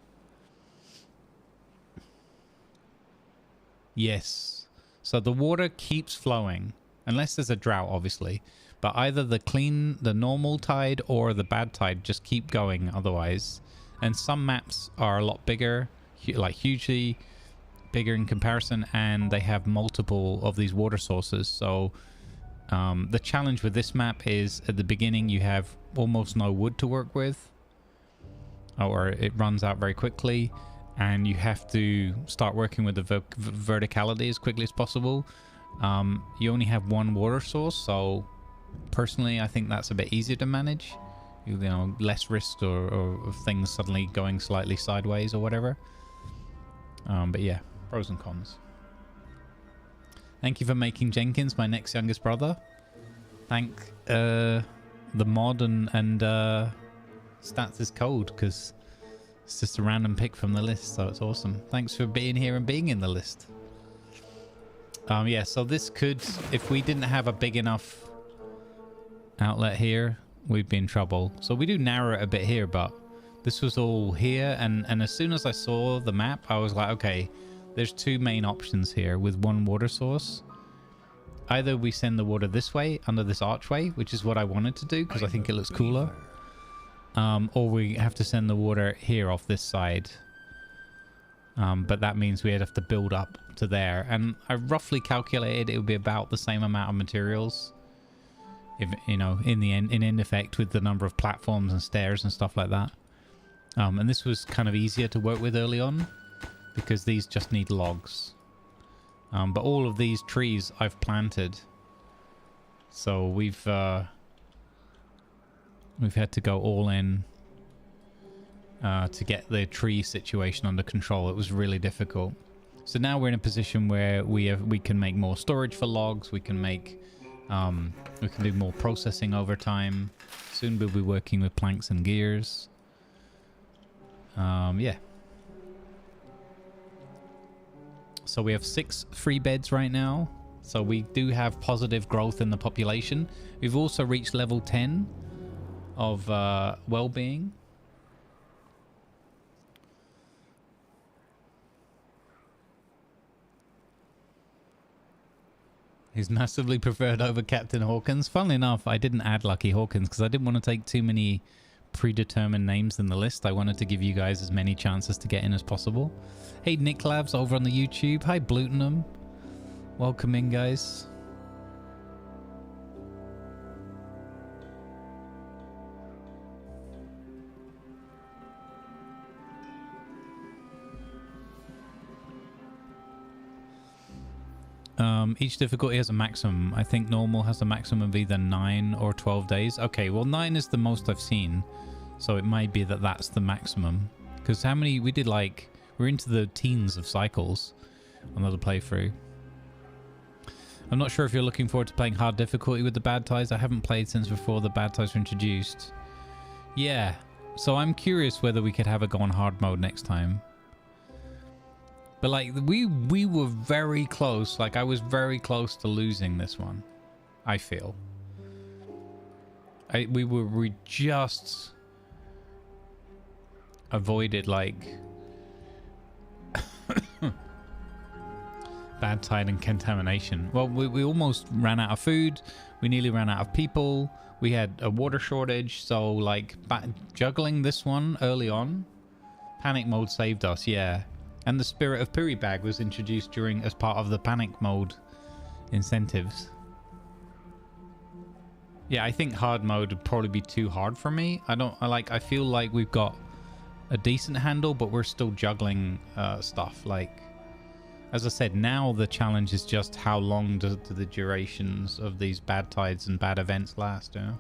Yes. So the water keeps flowing, unless there's a drought, obviously. But either the normal tide or the bad tide just keep going otherwise. And some maps are a lot bigger, like hugely bigger in comparison, and they have multiple of these water sources. So the challenge with this map is at the beginning you have almost no wood to work with, or it runs out very quickly, and you have to start working with the verticality as quickly as possible. You only have one water source, so personally I think that's a bit easier to manage. You know, less risk or things suddenly going slightly sideways or whatever. But yeah, pros and cons. Thank you for making Jenkins my next youngest brother. Thank the mod and Stats is Cold, because it's just a random pick from the list, so it's awesome. Thanks for being here and being in the list. Yeah, so this could, if we didn't have a big enough outlet here, we'd be in trouble. So we do narrow it a bit here, but this was all here, and as soon as I saw the map, I was like, okay, there's two main options here with one water source. Either we send the water this way under this archway, which is what I wanted to do because I think it looks cooler, or we have to send the water here off this side. But that means we'd have to build up to there, and I roughly calculated it would be about the same amount of materials, if you know, in the end, in end effect, with the number of platforms and stairs and stuff like that. And this was kind of easier to work with early on because these just need logs. But all of these trees I've planted, so we've had to go all in to get the tree situation under control. It was really difficult. So now we're in a position where we can make more storage for logs. We can make we can do more processing over time. Soon we'll be working with planks and gears. Yeah. So we have 6 free beds right now. So we do have positive growth in the population. We've also reached level 10 of well-being. He's massively preferred over Captain Hawkins. Funnily enough, I didn't add Lucky Hawkins because I didn't want to take too many predetermined names in the list. I wanted to give you guys as many chances to get in as possible. Hey, Nick Labs over on the YouTube. Hi, Blutenham. Welcome in, guys. Each difficulty has a maximum. I think normal has a maximum of either 9 or 12 days. Okay, well 9 is the most I've seen, so it might be that that's the maximum. Because how many we did, like, we're into the teens of cycles. Another playthrough. I'm not sure if you're looking forward to playing hard difficulty with the bad ties. I haven't played since before the bad ties were introduced. Yeah, so I'm curious whether we could have a go on hard mode next time. But like we were very close. Like I was very close to losing this one. I feel. We just avoided like bad tide and contamination. Well, we almost ran out of food. We nearly ran out of people. We had a water shortage. So like juggling this one early on, panic mode saved us. Yeah. And the Spirit of Puri bag was introduced as part of the panic mode incentives. Yeah, I think hard mode would probably be too hard for me. I feel like we've got a decent handle, but we're still juggling stuff. Like, as I said, now the challenge is just how long do the durations of these bad tides and bad events last, you know?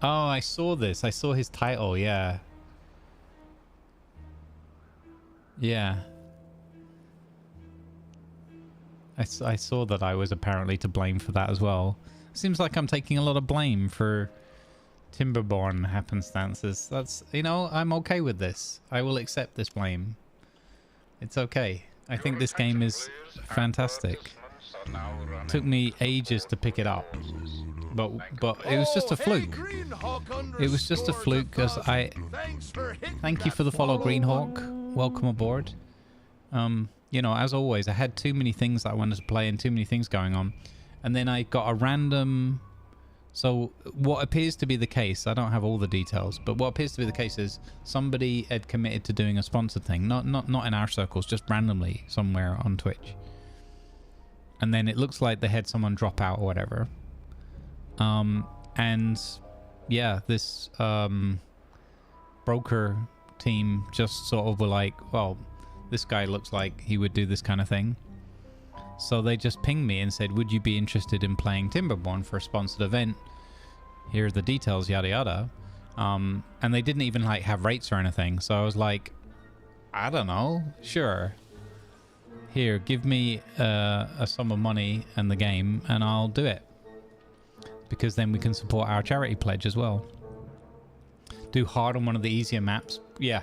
Oh, I saw this. I saw his title, yeah. Yeah. I saw that I was apparently to blame for that as well. Seems like I'm taking a lot of blame for Timberborn happenstances. That's, you know, I'm okay with this. I will accept this blame. It's okay. I think this game is fantastic. Took me ages to pick it up. But it was just a fluke. It was just a fluke because thank you for the follow, Greenhawk. Welcome aboard. You know, as always, I had too many things that I wanted to play and too many things going on. And then I got a random... So what appears to be the case, I don't have all the details, but what appears to be the case is somebody had committed to doing a sponsored thing. Not in our circles, just randomly somewhere on Twitch. And then it looks like they had someone drop out or whatever. And yeah, this broker team just sort of were like, well, this guy looks like he would do this kind of thing. So they just pinged me and said, would you be interested in playing Timberborn for a sponsored event? Here are the details, yada yada. And they didn't even like have rates or anything. So I was like, I don't know, sure. Here, give me a sum of money and the game and I'll do it. Because then we can support our charity pledge as well. Do hard on one of the easier maps. Yeah,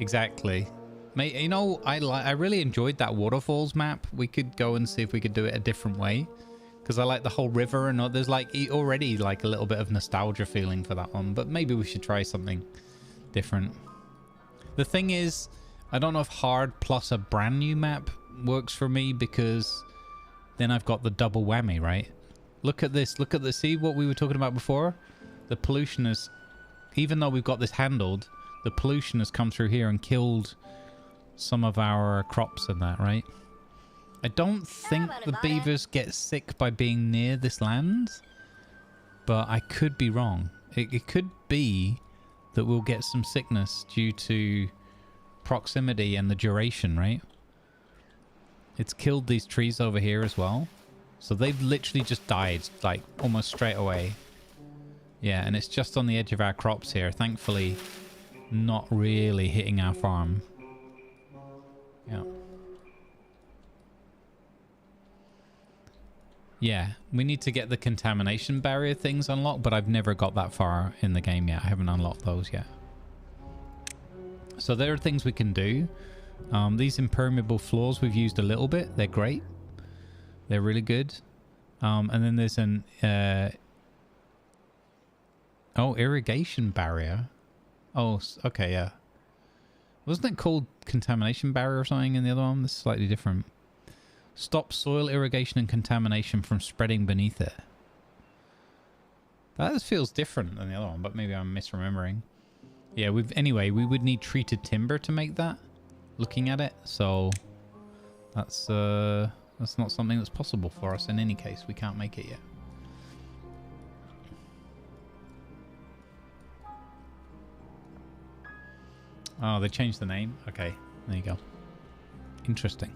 exactly. Mate, you know, I really enjoyed that waterfalls map. We could go and see if we could do it a different way. Because I like the whole river and there's like already like a little bit of nostalgia feeling for that one. But maybe we should try something different. The thing is, I don't know if hard plus a brand new map works for me because then I've got the double whammy, right? Look at this. Look at this. See what we were talking about before? The pollution is... Even though we've got this handled, the pollution has come through here and killed some of our crops and that, right? I don't think the beavers get sick by being near this land, but I could be wrong. It could be that we'll get some sickness due to proximity and the duration, right? It's killed these trees over here as well. So they've literally just died, like, almost straight away. Yeah, and it's just on the edge of our crops here. Thankfully, not really hitting our farm. Yeah. Yeah, we need to get the contamination barrier things unlocked, but I've never got that far in the game yet. I haven't unlocked those yet. So there are things we can do. These impermeable floors we've used a little bit. They're great. They're really good. And then there's an... irrigation barrier. Oh, okay, yeah. Wasn't it called contamination barrier or something in the other one? This is slightly different. Stop soil irrigation and contamination from spreading beneath it. That feels different than the other one, but maybe I'm misremembering. Yeah, anyway, we would need treated timber to make that. Looking at it, so that's not something that's possible for us in any case. We can't make it yet. Oh, they changed the name? Okay, there you go. Interesting.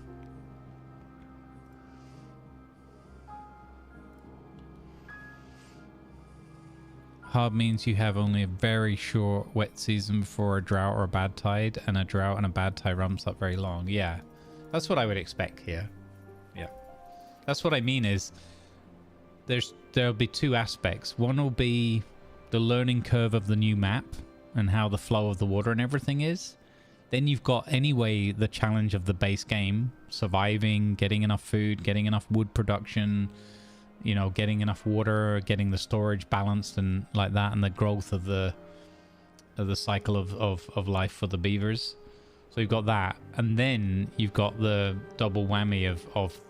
Hard means you have only a very short wet season before a drought or a bad tide, and a drought and a bad tide ramps up very long. Yeah, that's what I would expect here. Yeah, that's what I mean is there'll be two aspects. One will be the learning curve of the new map and how the flow of the water and everything is. Then you've got anyway the challenge of the base game, surviving, getting enough food, getting enough wood production, you know, getting enough water, getting the storage balanced and like that, and the growth of the cycle of life for the beavers. So you've got that, and then you've got the double whammy of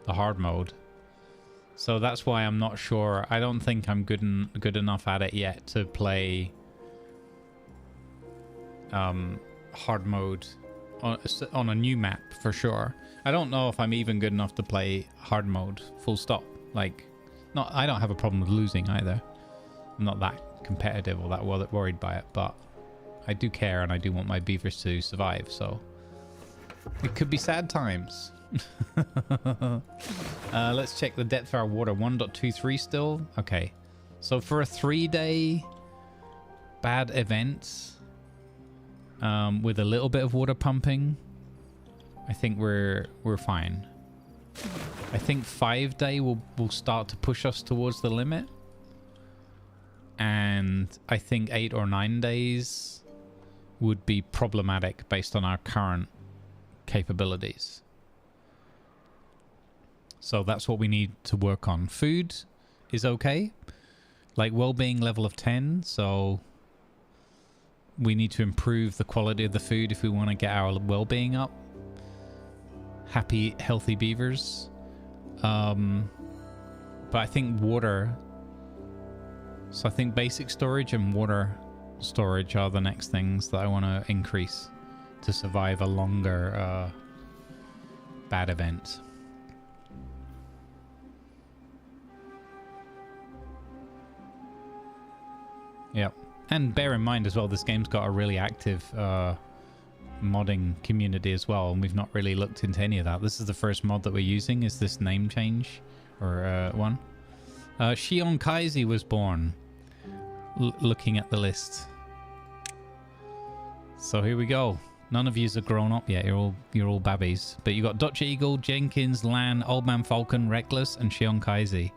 the hard mode. So that's why I'm not sure. I don't think I'm good enough at it yet to play hard mode on a new map for sure. I don't know if I'm even good enough to play hard mode full stop. Like, I don't have a problem with losing either. I'm not that competitive or that worried by it, but I do care and I do want my beavers to survive, so it could be sad times. Let's check the depth of our water. 1.23 still. Okay, so for a 3-day bad event with a little bit of water pumping, I think we're fine. I think 5-day will start to push us towards the limit, and I think 8 or 9 days would be problematic based on our current capabilities. So that's what we need to work on. Food is okay, like well-being level of 10, so we need to improve the quality of the food if we want to get our well-being up. Happy, healthy beavers. But I think water, so I think basic storage and water storage are the next things that I want to increase to survive a longer bad event. Yep. And bear in mind as well, this game's got a really active modding community as well, and we've not really looked into any of that. This is the first mod that we're using, is this name change or one. Shion Kaizi was born. Looking at the list. So here we go. None of yous are grown up yet. You're all babbies. But you got Dutch Eagle, Jenkins, Lan, Old Man Falcon, Reckless, and Shion Kaizi.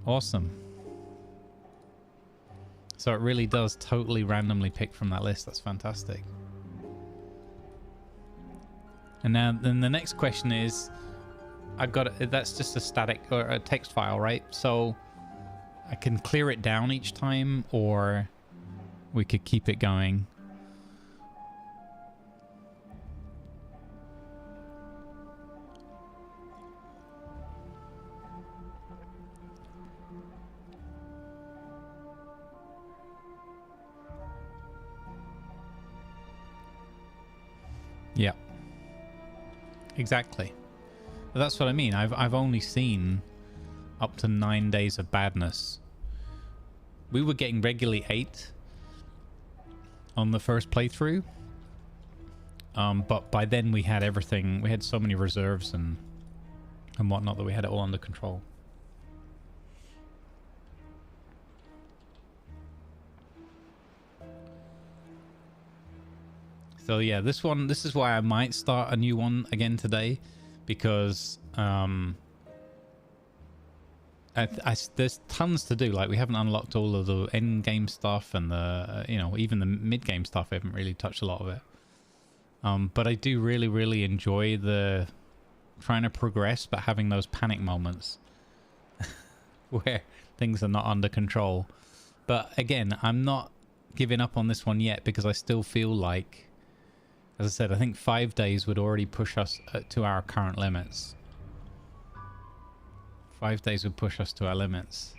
Awesome. So it really does totally randomly pick from that list. That's fantastic. And now then the next question is, that's just a static or a text file, right? So I can clear it down each time, or we could keep it going. Yeah, exactly. That's what I mean. I've only seen up to 9 days of badness. We were getting regularly 8 on the first playthrough, but by then we had everything. We had so many reserves and whatnot that we had it all under control. So yeah, this is why I might start a new one again today, because there's tons to do. Like, we haven't unlocked all of the end game stuff, and the even the mid game stuff. I haven't really touched a lot of it. But I do really enjoy the trying to progress, but having those panic moments where things are not under control. But again, I'm not giving up on this one yet, because I still feel like, as I said, I think 5 days would already push us to our current limits. 5 days would push us to our limits.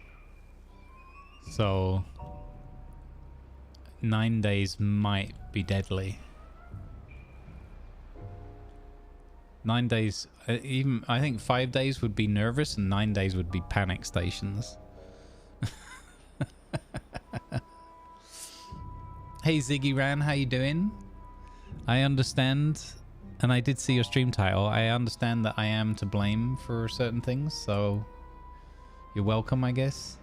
So 9 days might be deadly. 9 days, even I think 5 days would be nervous, and 9 days would be panic stations. Hey Ziggy Ran, how you doing? I understand, and I did see your stream title. I understand that I am to blame for certain things, so you're welcome, I guess.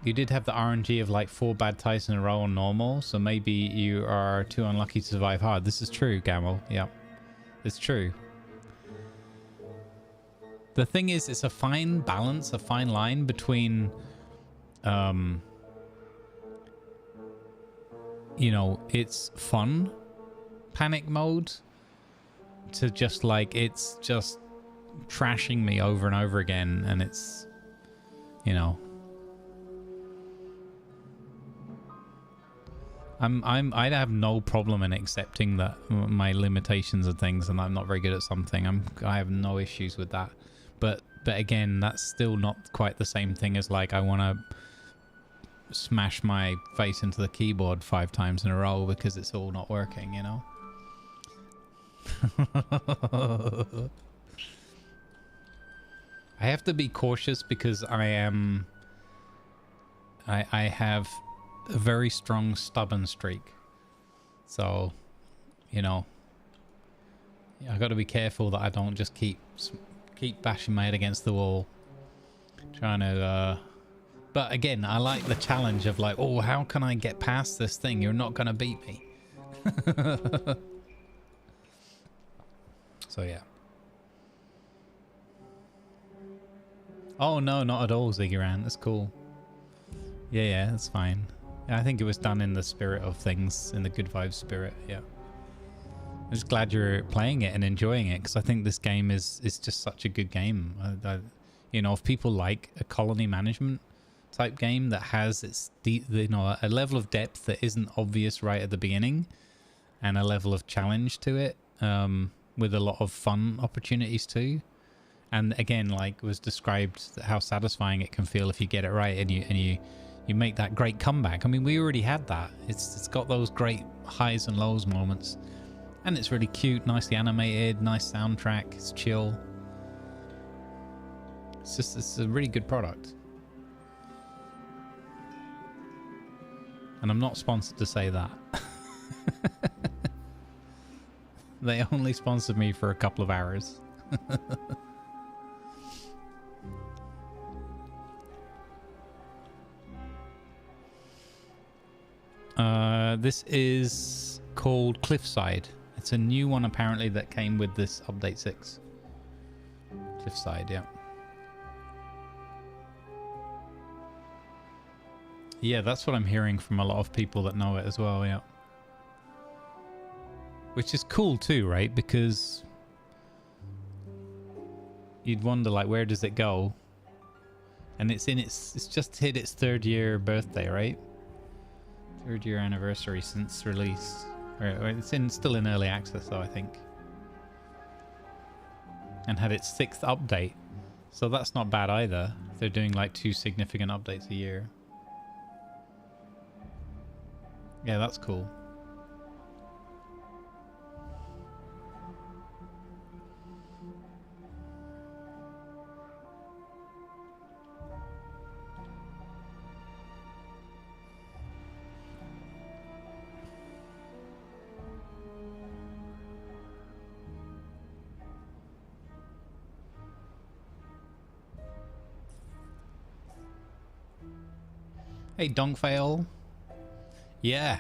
You did have the RNG of like 4 bad ties in a row on normal, so maybe you are too unlucky to survive hard. This is true, Gamel. Yeah, it's true. The thing is, it's a fine balance, a fine line between, you know, it's fun panic mode to just like, it's just trashing me over and over again, and it's, you know, I'd have no problem in accepting that my limitations and things, and I'm not very good at something. I have no issues with that. But again, that's still not quite the same thing as like I want to smash my face into the keyboard 5 times in a row because it's all not working, you know? I have to be cautious because I have a very strong stubborn streak, so you know, I got to be careful that I don't just keep bashing my head against the wall trying to but again, I like the challenge of like, oh, how can I get past this thing? You're not gonna beat me. So yeah. Oh no, not at all, Ziggurat. That's cool. Yeah, that's fine. I think it was done in the spirit of things, in the good vibes spirit. Yeah, I'm just glad you're playing it and enjoying it, because I think this game is just such a good game. You know, if people like a colony management type game that has its you know, a level of depth that isn't obvious right at the beginning, and a level of challenge to it, with a lot of fun opportunities too. And again, like was described, how satisfying it can feel if you get it right and you make that great comeback. I mean, we already had that. It's got those great highs and lows moments, and it's really cute, nicely animated, nice soundtrack. It's chill. It's a really good product. And I'm not sponsored to say that. They only sponsored me for a couple of hours. This is called Cliffside. It's a new one apparently that came with this update 6. Cliffside, yeah. Yeah, that's what I'm hearing from a lot of people that know it as well, yeah. Which is cool too, right? Because you'd wonder, like, where does it go? And it's just hit its 3rd year birthday, right? 3rd year anniversary since release. Or it's still in early access though, I think. And had its 6th update. So that's not bad either. They're doing like 2 significant updates a year. Yeah, that's cool. Hey, Donkfail. Yeah,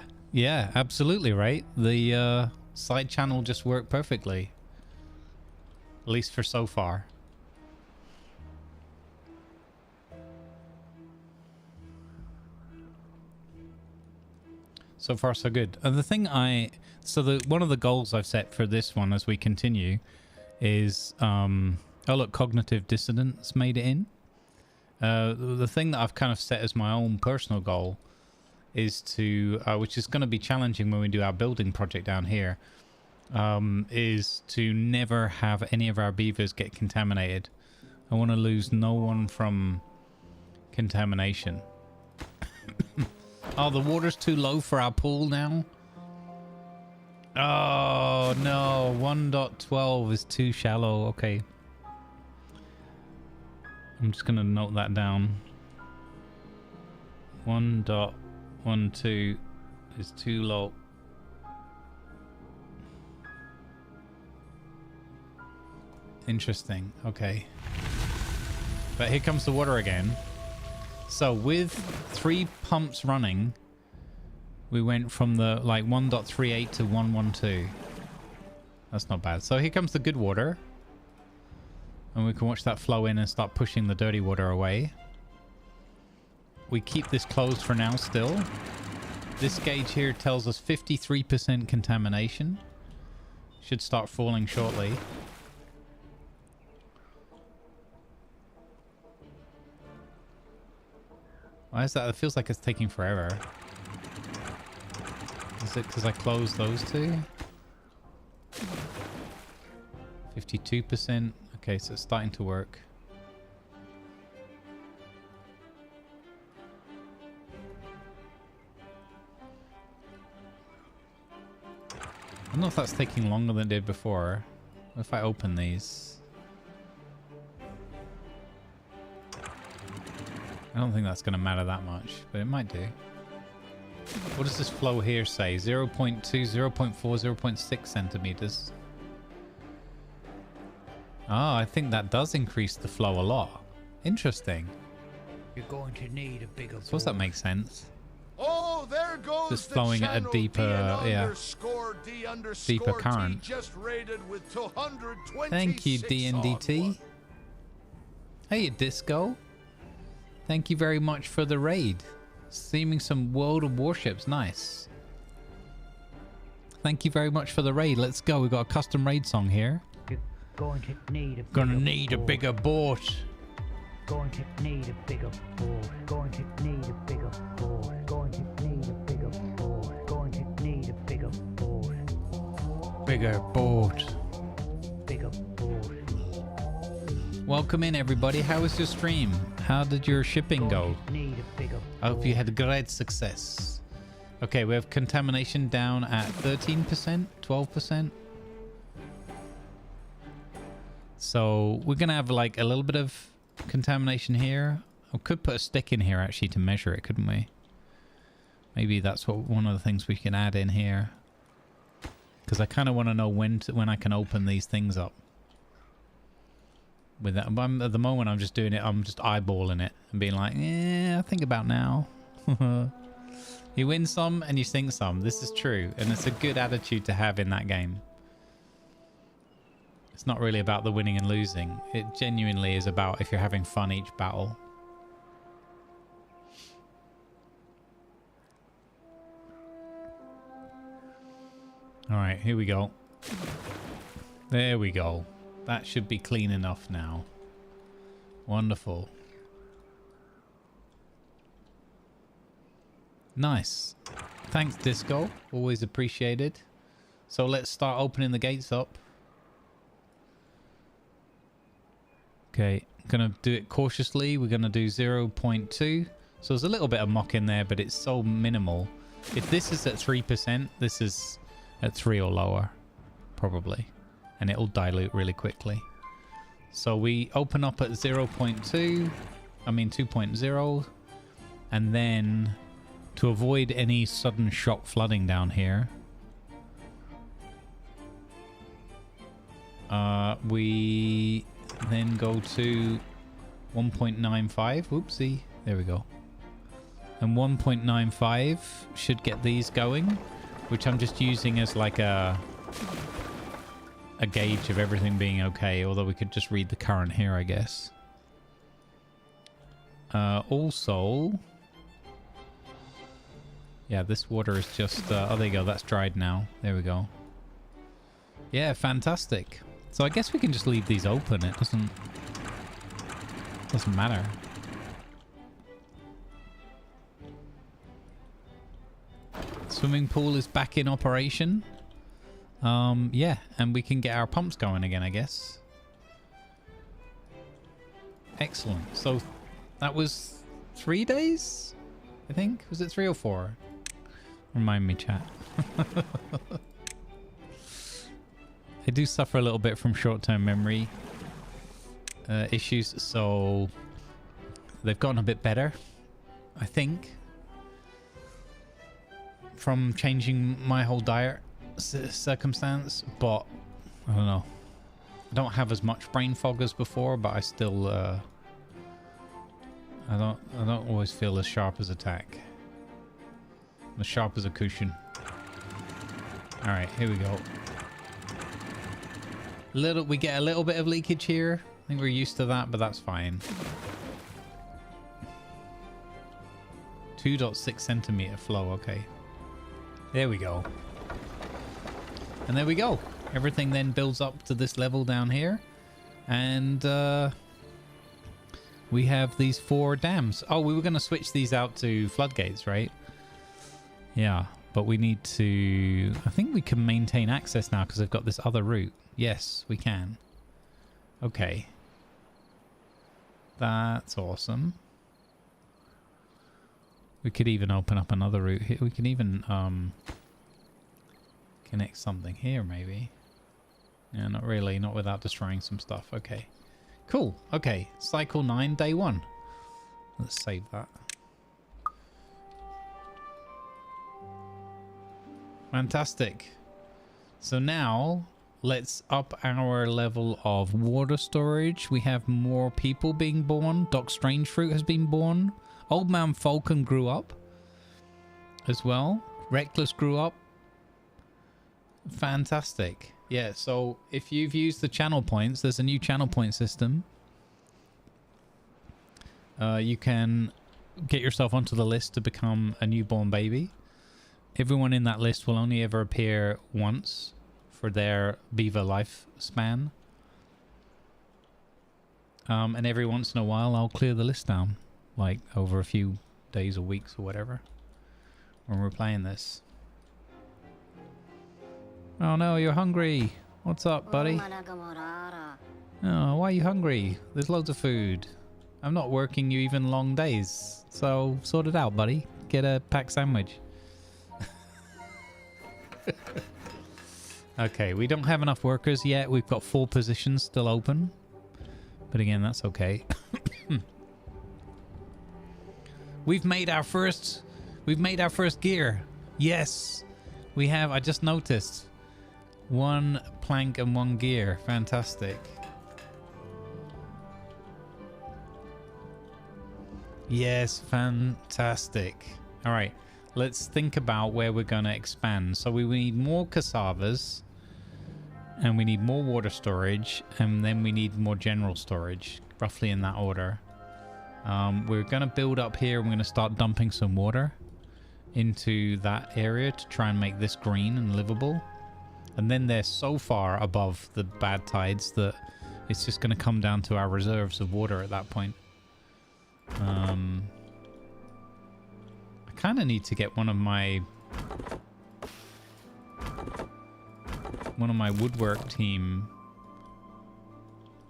absolutely right. The side channel just worked perfectly. At least for so far. So far, so good. And the thing one of the goals I've set for this one as we continue is, oh look, cognitive dissonance made it in. The thing that I've kind of set as my own personal goal is to, which is going to be challenging when we do our building project down here, is to never have any of our beavers get contaminated. I want to lose no one from contamination. Oh, the water's too low for our pool now? Oh, no. 1.12 is too shallow. Okay. I'm just going to note that down. 1.12 is too low. Interesting. Okay. But here comes the water again. So with 3 pumps running, we went from the like 1.38 to 112. That's not bad. So here comes the good water. And we can watch that flow in and start pushing the dirty water away. We keep this closed for now still. This gauge here tells us 53% contamination. Should start falling shortly. Why is that? It feels like it's taking forever. Is it because I closed those two? 52%. Okay, so it's starting to work. I don't know if that's taking longer than it did before. What if I open these? I don't think that's going to matter that much, but it might do. What does this flow here say? 0.2, 0.4, 0.6 centimeters. Oh, I think that does increase the flow a lot. Interesting. You're going to need a bigger. Suppose that makes sense. Oh, there goes Just the flowing at a channel deeper, deeper current. Just rated with 226 Thank you, DNDT. Hey, Disco. Thank you very much for the raid. Seeming some World of Warships. Nice. Thank you very much for the raid. Let's go. We've got a custom raid song here. You're going to need a bigger boat. Going to need a bigger boat. Going to need a bigger boat. Going to need a bigger boat. Going to need a bigger boat. Bigger boat. Bigger boat. Welcome in, everybody. How was your stream? How did your shipping go? Need a bigger I hope you had great success. Okay, we have contamination down at 13%, 12%. So we're going to have like a little bit of contamination here. I could put a stick in here actually to measure it, couldn't we? Maybe that's what one of the things we can add in here. Because I kind of want to know when I can open these things up. With that, but at the moment I'm just doing it. I'm just eyeballing it and being like, "Yeah, think about now." You win some and you sink some. This is true, and it's a good attitude to have in that game. It's not really about the winning and losing. It genuinely is about if you're having fun each battle. All right, here we go. There we go. That should be clean enough now. Wonderful. Nice. Thanks, Disco. Always appreciated. So let's start opening the gates up. Okay, gonna do it cautiously. We're gonna do 0.2. So there's a little bit of mock in there, but it's so minimal. If this is at 3%, this is at 3 or lower, probably. And it'll dilute really quickly. So we open up at 2.0, and then to avoid any sudden shock flooding down here, we then go to 1.95. Whoopsie, there we go. And 1.95 should get these going, which I'm just using as like a gauge of everything being okay, although we could just read the current here, I guess. Also, yeah, this water is just oh, there you go, that's dried now. There we go. Yeah, fantastic. So I guess we can just leave these open. It doesn't matter. Swimming pool is back in operation. Yeah, and we can get our pumps going again, I guess. Excellent. So that was 3 days, I think. Was it 3 or 4? Remind me, chat. I do suffer a little bit from short-term memory issues, so they've gotten a bit better, I think, from changing my whole diet circumstance. But I don't know, I don't have as much brain fog as before, but I still I don't always feel as sharp as attack. I'm as sharp as a cushion. Alright, here we go. We get a little bit of leakage here. I think we're used to that, but that's fine. 2.6 centimeter flow, okay. There we go. And there we go. Everything then builds up to this level down here. And we have these 4 dams. Oh, we were going to switch these out to floodgates, right? Yeah, but we need to... I think we can maintain access now because I've got this other route. Yes, we can. Okay. That's awesome. We could even open up another route here. We can even connect something here, maybe. Yeah, not really. Not without destroying some stuff. Okay. Cool. Okay. Cycle 9, day 1. Let's save that. Fantastic. So now, let's up our level of water storage. We have more people being born. Doc Strange Fruit has been born. Old Man Falcon grew up as well. Reckless grew up. Fantastic. Yeah, so if you've used the channel points, there's a new channel point system. You can get yourself onto the list to become a newborn baby. Everyone in that list will only ever appear once for their beaver lifespan. And every once in a while, I'll clear the list down. Like over a few days or weeks or whatever. When we're playing this. Oh no, you're hungry. What's up, buddy? Oh, why are you hungry? There's loads of food. I'm not working you even long days. So sort it out, buddy. Get a packed sandwich. Okay, we don't have enough workers yet. We've got 4 positions still open. But again, that's okay. We've made our first gear. Yes. We have. I just noticed. 1 plank and 1 gear. Fantastic. Yes, fantastic. All right. Let's think about where we're going to expand. So we need more cassavas. And we need more water storage. And then we need more general storage. Roughly in that order. We're going to build up here. We're going to start dumping some water into that area to try and make this green and livable. And then they're so far above the bad tides that it's just going to come down to our reserves of water at that point. I kind of need to get one of my woodwork team.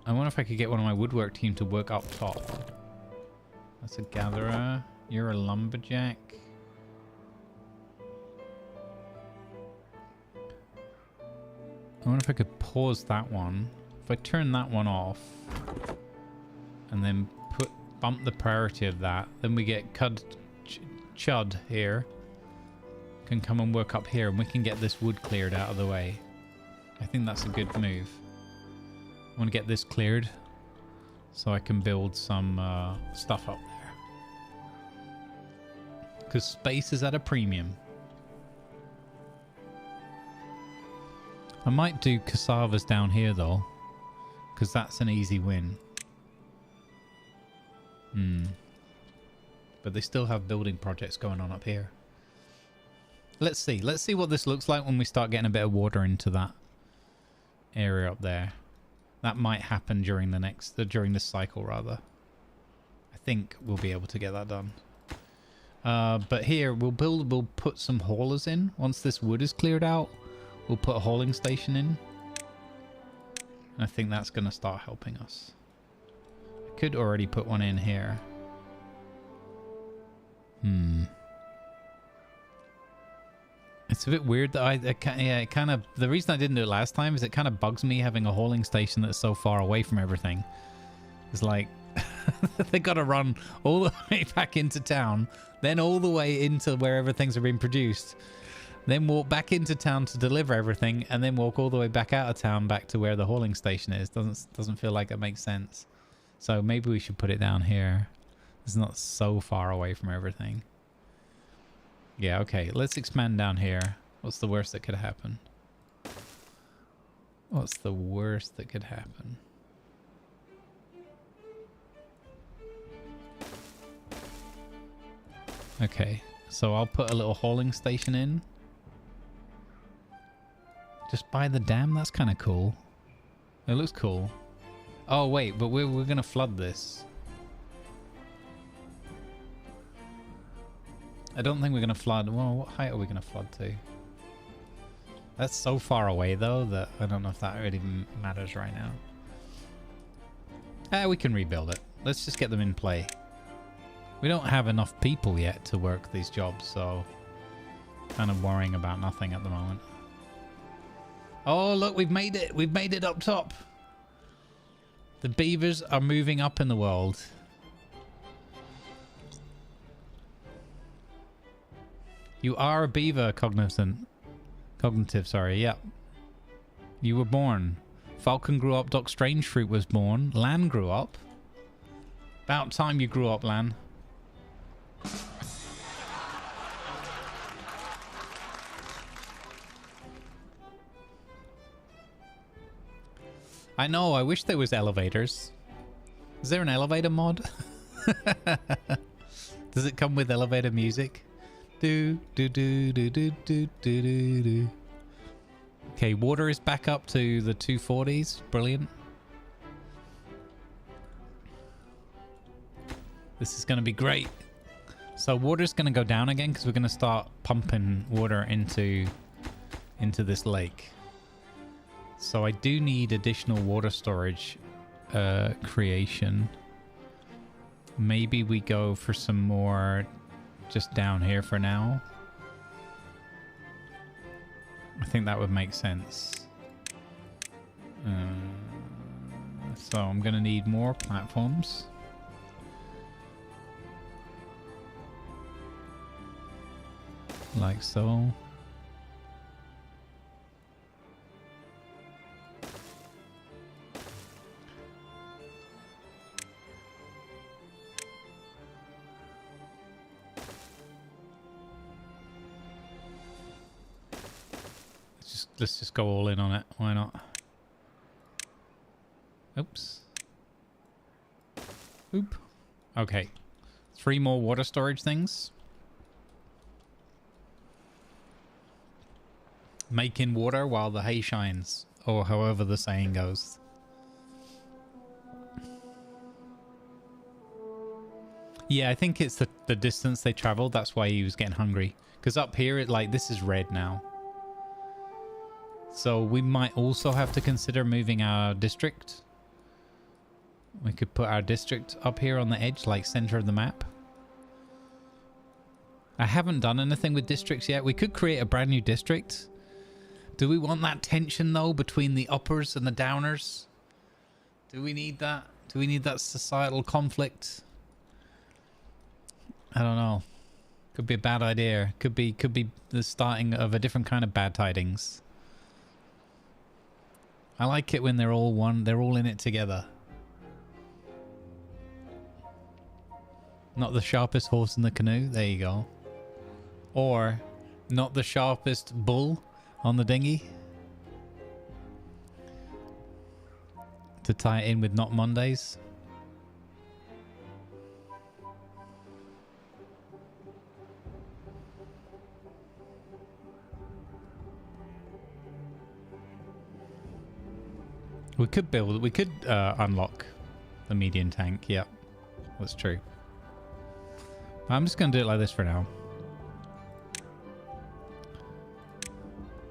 I wonder if I could get one of my woodwork team to work up top. That's a gatherer. You're a lumberjack. I wonder if I could pause that one. If I turn that one off and then bump the priority of that, then we get Chud here can come and work up here and we can get this wood cleared out of the way. I think that's a good move. I want to get this cleared so I can build some stuff up there. Because space is at a premium. I might do cassavas down here though, because that's an easy win. But they still have building projects going on up here. Let's see what this looks like when we start getting a bit of water into that area up there. That might happen during during this cycle rather. I think we'll be able to get that done. But here we'll put some haulers in. Once this wood is cleared out, we'll put a hauling station in. And I think that's going to start helping us. I could already put one in here. It's a bit weird that the reason I didn't do it last time is it kind of bugs me having a hauling station that's so far away from everything. It's like they got to run all the way back into town, then all the way into where everything's been produced, then walk back into town to deliver everything, and then walk all the way back out of town back to where the hauling station is. Doesn't feel like it makes sense. So maybe we should put it down here. It's not so far away from everything. Yeah, okay. Let's expand down here. What's the worst that could happen? What's the worst that could happen? Okay, so I'll put a little hauling station in. Just by the dam? That's kind of cool. It looks cool. Oh, wait, but we're going to flood this. I don't think we're going to flood. Well, what height are we going to flood to? That's so far away, though, that I don't know if that really matters right now. We can rebuild it. Let's just get them in play. We don't have enough people yet to work these jobs, so kind of worrying about nothing at the moment. Oh, look, we've made it. We've made it up top. The beavers are moving up in the world. You are a beaver, cognitive, sorry, yep. You were born. Falcon grew up, Doc Strangefruit was born. Lan grew up. About time you grew up, Lan. I know, I wish there was elevators. Is there an elevator mod? Does it come with elevator music? Do do do do do do do do do. Okay, water is back up to the 240s. Brilliant. This is going to be great. So water's going to go down again because we're going to start pumping water into this lake. So I do need additional water storage creation. Maybe we go for some more just down here for now. I think that would make sense. So I'm going to need more platforms. Like so. Let's just go all in on it. Why not? Oops. Oop. Okay. 3 more water storage things. Making water while the hay shines. Or however the saying goes. Yeah, I think it's the distance they traveled. That's why he was getting hungry. Because up here, this is red now. So we might also have to consider moving our district. We could put our district up here on the edge, like center of the map. I haven't done anything with districts yet. We could create a brand new district. Do we want that tension though between the uppers and the downers? Do we need that? Do we need that societal conflict? I don't know. Could be a bad idea. Could be the starting of a different kind of bad tidings. I like it when they're all one. They're all in it together. Not the sharpest horse in the canoe. There you go. Or not the sharpest bull on the dinghy. To tie it in with Not Mondays. We could unlock the medium tank. Yep, that's true. I'm just going to do it like this for now.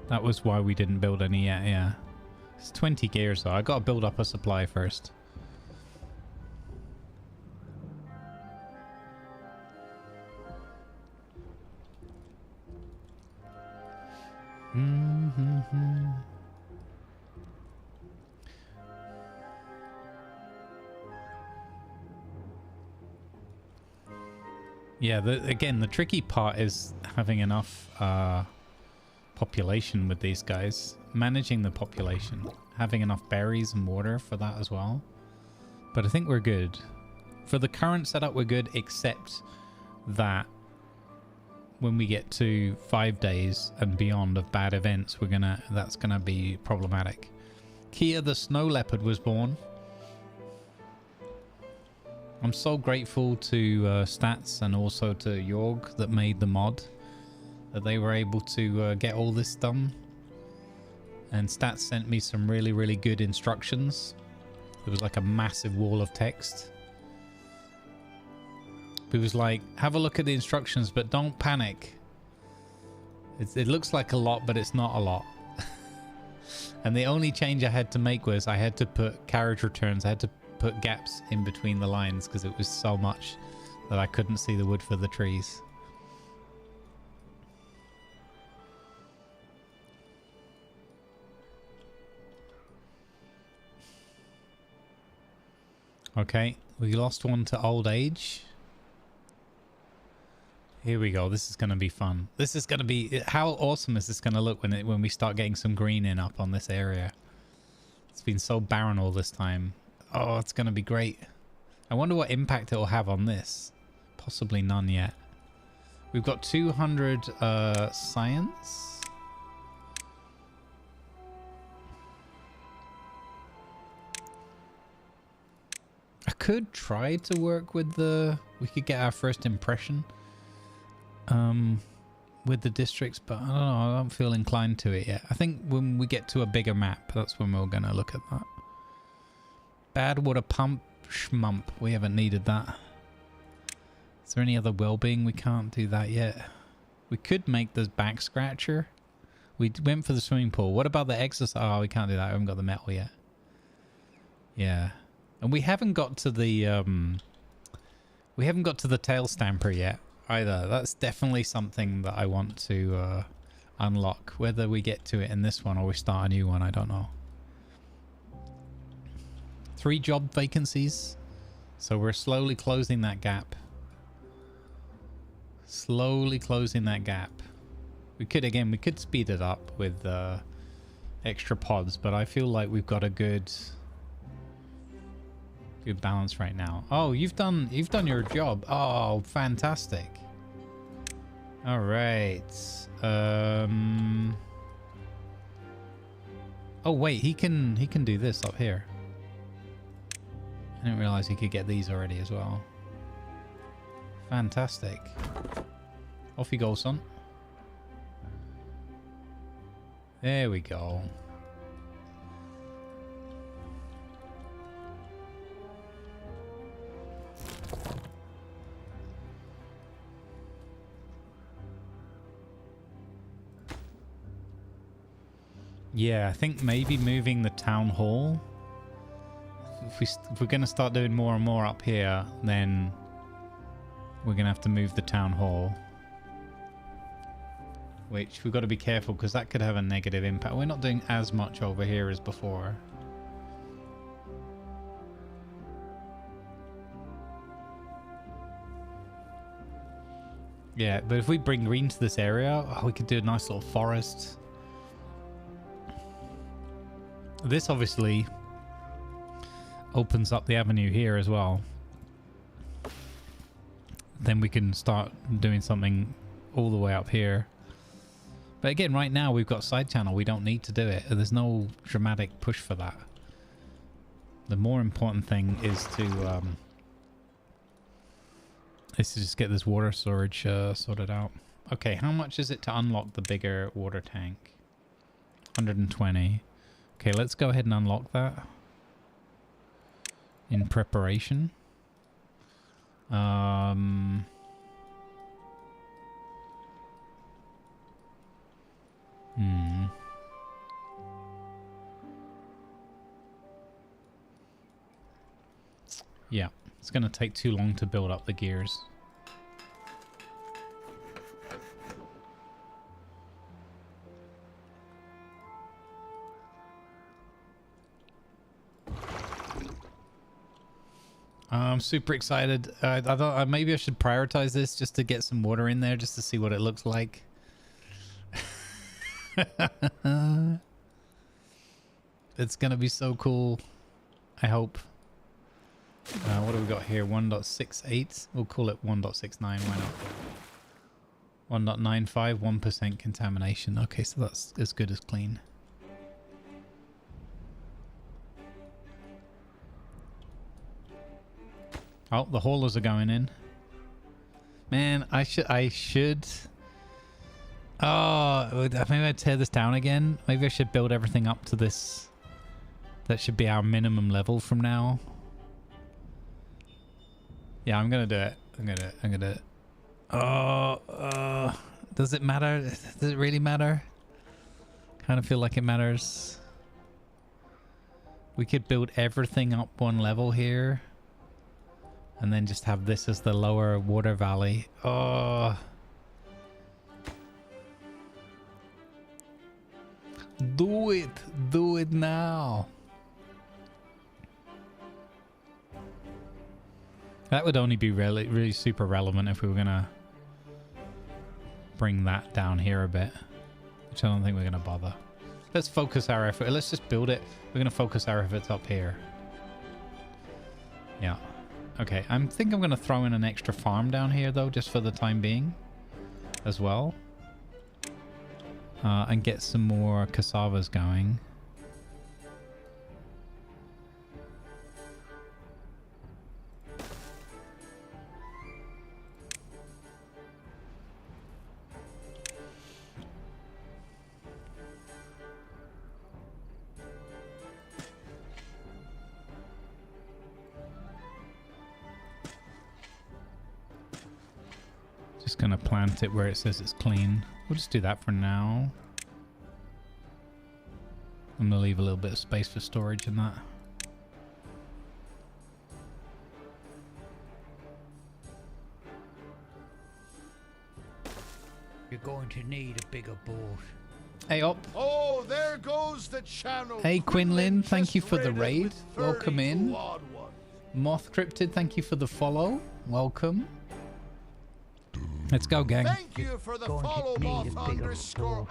That was why we didn't build any yet, yeah. It's 20 gears though. I got to build up a supply first. Yeah, again, the tricky part is having enough population with these guys. Managing the population. Having enough berries and water for that as well. But I think we're good. For the current setup, we're good, except that when we get to 5 days and beyond of bad events, that's gonna be problematic. Kia the snow leopard was born. I'm so grateful to Stats and also to Jorg that made the mod, that they were able to get all this done. And Stats sent me some really, really good instructions. It was like a massive wall of text. It was like, have a look at the instructions, but don't panic. It looks like a lot, but it's not a lot. And the only change I had to make was I had to put carriage returns. I had to put gaps in between the lines because it was so much that I couldn't see the wood for the trees. Okay, we lost one to old age. Here we go. This is going to be fun. This is going to be... How awesome is this going to look when we start getting some green in up on this area? It's been so barren all this time. Oh, it's going to be great. I wonder what impact it will have on this. Possibly none yet. We've got 200 science. I could try to work with the... We could get our first impression with the districts, but I don't know. I don't feel inclined to it yet. I think when we get to a bigger map, that's when we're going to look at that. Bad water pump schmump. We haven't needed that. Is there any other well-being? We can't do that yet. We could make the back scratcher. We went for the swimming pool. What about the exercise? Oh, we can't do that. I haven't got the metal yet. Yeah. And we haven't got to the tail stamper yet either. That's definitely something that I want to unlock. Whether we get to it in this one or we start a new one, I don't know. 3 job vacancies. So we're slowly closing that gap. Slowly closing that gap. We could speed it up with extra pods, but I feel like we've got a good balance right now. Oh, you've done your job. Oh, fantastic. All right. Oh wait, he can do this up here. I didn't realize he could get these already as well. Fantastic. Off you go, son. There we go. Yeah, I think maybe moving the town hall. If we're going to start doing more and more up here, then we're going to have to move the town hall. Which we've got to be careful because that could have a negative impact. We're not doing as much over here as before. Yeah, but if we bring green to this area, we could do a nice little forest. This obviously opens up the avenue here as well. Then we can start doing something all the way up here. But again, right now we've got side channel. We don't need to do it. There's no dramatic push for that. The more important thing is to just get this water storage sorted out. Okay, how much is it to unlock the bigger water tank? 120. Okay, let's go ahead and unlock that. In preparation. Yeah, it's going to take too long to build up the gears. I'm super excited. I thought maybe I should prioritize this just to get some water in there, just to see what it looks like. It's gonna be so cool. I hope. What do we got here? 1.68. We'll call it 1.69. Why not? 1.95. 1% contamination. Okay, so that's as good as clean. Oh, the haulers are going in. Man, I should. Oh, maybe I'd tear this down again. Maybe I should build everything up to this. That should be our minimum level from now. Yeah, I'm gonna do it. I'm gonna do it. Oh, does it matter? Does it really matter? Kind of feel like it matters. We could build everything up one level here. And then just have this as the lower water valley. Oh. Do it. Do it now. That would only be really super relevant if we were going to bring that down here a bit. Which I don't think we're going to bother. Let's focus our effort. Let's just build it. We're going to focus our efforts up here. Yeah. Okay, I think I'm going to throw in an extra farm down here, though, just for the time being, as well. And get some more cassavas going. Just gonna plant it where it says it's clean. We'll just do that for now. I'm gonna leave a little bit of space for storage in that. You're going to need a bigger boat. Hey, Op. Oh, there goes the channel. Hey, Quinlan, thank you for the Just raid. raided with Welcome 32 in. odd ones. Moth Cryptid, thank you for the follow. Welcome. Let's go, gang. Thank you for the Going to follow, need moth a bigger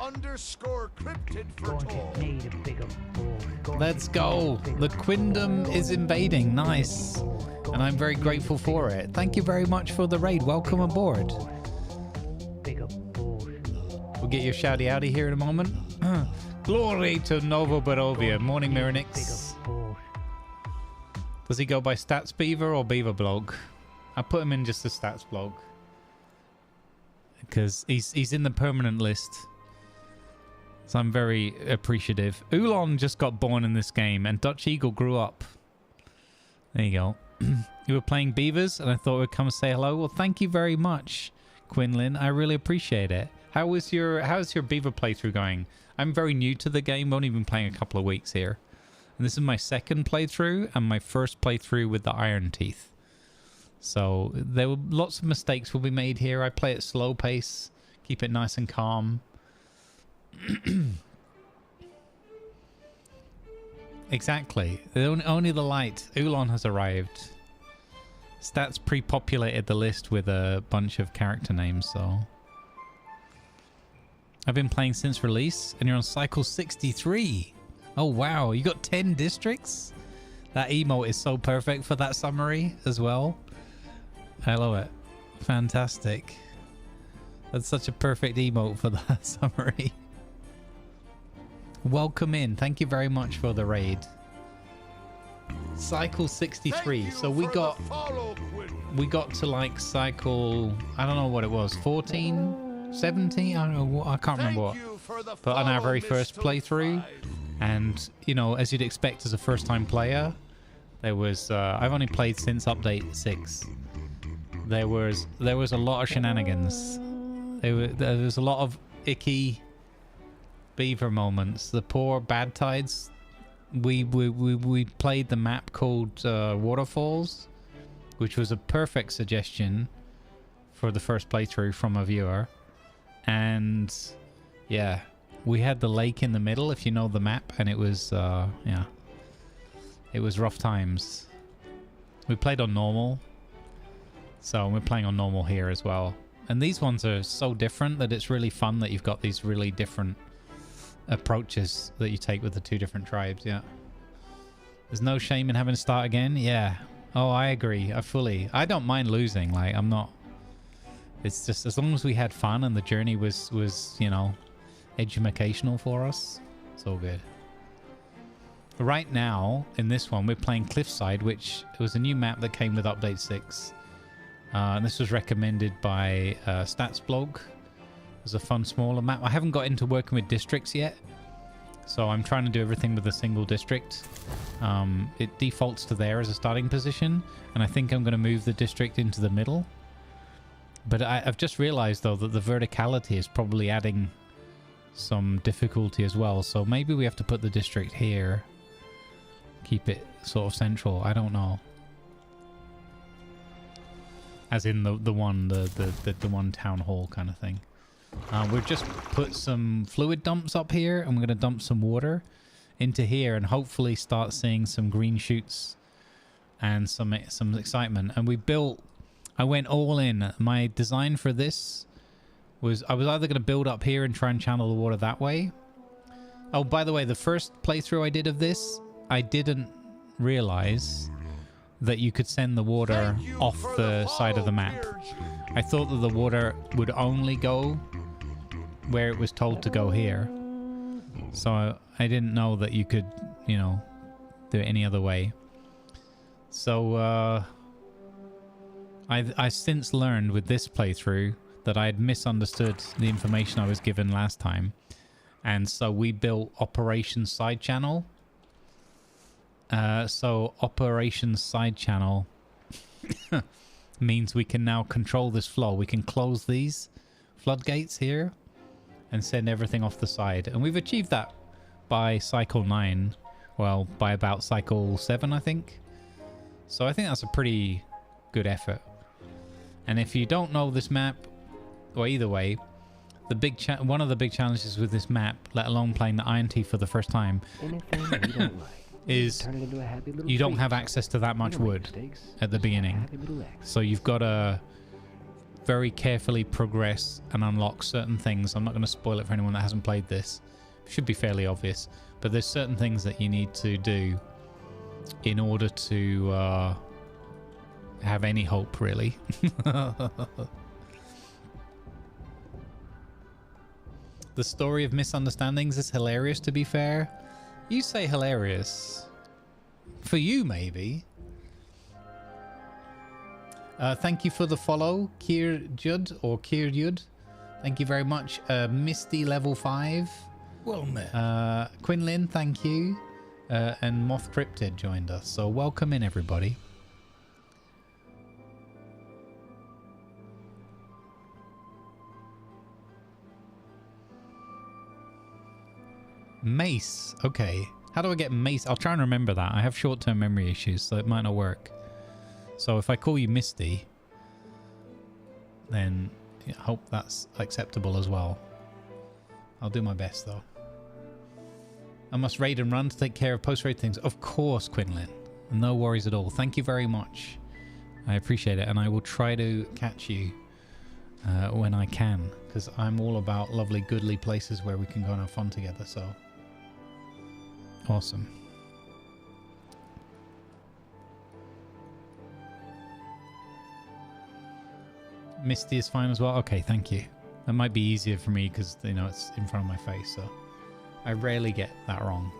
underscore cryptid for Going tour. to need a bigger boat. Going Let's to go. need a The bigger Quindom boat. is invading. Nice. And I'm very grateful for it. Thank you very much for the raid. Welcome aboard. Bigger boat. We'll get your shouty outy here in a moment. Glory to Novo Barovia. Morning, Miranix. Bigger boat. Does he go by Stats Beaver or Beaver Blog? I put him in just the Stats Blog. Because he's in the permanent list. So I'm very appreciative. Oolong just got born in this game and Dutch Eagle grew up. There you go. You were playing beavers and I thought we'd come say hello. Well, thank you very much, Quinlan. I really appreciate it. How's your beaver playthrough going? I'm very new to the game. I've only been playing a couple of weeks here. And this is my second playthrough and my first playthrough with the Iron Teeth. So there were lots of mistakes will be made here. I play at slow pace, keep it nice and calm. Exactly. Only the light. Oolong has arrived. Stats pre-populated the list with a bunch of character names, so... I've been playing since release, and you're on cycle 63. Oh, wow. You got 10 districts? That emote is so perfect for that summary as well. I love it. Fantastic. That's such a perfect emote for that summary. Welcome in. Thank you very much for the raid. Cycle 63. So we got to like cycle, I don't know what it was, 14, 17, I don't know, I can't remember what. But on our very first playthrough, and you know, as you'd expect as a first time player, there was I've only played since update 6. There was a lot of shenanigans. There was a lot of icky beaver moments. The poor bad tides. We played the map called Waterfalls, which was a perfect suggestion for the first playthrough from a viewer. And yeah, we had the lake in the middle, if you know the map, and it was yeah, it was rough times. We played on normal. So we're playing on normal here as well. And these ones are so different that it's really fun that you've got these really different approaches that you take with the two different tribes, yeah. There's no shame in having to start again. Yeah, Oh, I agree. I don't mind losing. Like, I'm not... It's just as long as we had fun and the journey was you know, educational for us, it's all good. Right now, in this one, we're playing Cliffside, which was a new map that came with Update 6. And this was recommended by Stats Blog. It was a fun, smaller map. I haven't got into working with districts yet, so I'm trying to do everything with a single district. It defaults to there as a starting position, and I think I'm going to move the district into the middle. But I've just realized, though, that the verticality is probably adding some difficulty as well. So maybe we have to put the district here. Keep it sort of central. I don't know. As in the one town hall kind of thing. We've just put some fluid dumps up here, and we're going to dump some water into here and hopefully start seeing some green shoots and some excitement. And we built... I went all in. My design for this was I was either going to build up here and try and channel the water that way. Oh, by the way, the first playthrough I did of this, I didn't realize that you could send the water off the side of the map. I thought that the water would only go where it was told to go here. So I didn't know that you could, you know, do it any other way. So, I since learned with this playthrough that I had misunderstood the information I was given last time. And so we built Operation Side Channel. So Operation Side Channel means we can now control this flow. We can close these floodgates here and send everything off the side. And we've achieved that by cycle 9. Well, by about cycle 7, I think. So I think that's a pretty good effort. And if you don't know this map, or either way, one of the big challenges with this map, let alone playing the INT for the first time, is you don't have access to that much wood at the beginning. So you've got to very carefully progress and unlock certain things. I'm not going to spoil it for anyone that hasn't played this. It should be fairly obvious. But there's certain things that you need to do in order to have any hope, really. The story of misunderstandings is hilarious, to be fair. You say hilarious. For you, maybe. Thank you for the follow, Kier Jud, or Kier Jud. Thank you very much. Misty level 5. Well met. Quinlin, thank you. And Moth Cryptid joined us. So welcome in, everybody. Mace. Okay. How do I get Mace? I'll try and remember that. I have short-term memory issues, so it might not work. So if I call you Misty, then I hope that's acceptable as well. I'll do my best, though. I must raid and run to take care of post-raid things. Of course, Quinlan. No worries at all. Thank you very much. I appreciate it, and I will try to catch you when I can, because I'm all about lovely, goodly places where we can go and have fun together, so... Awesome. Misty is fine as well. Okay, thank you. That might be easier for me because, you know, it's in front of my face, so I rarely get that wrong.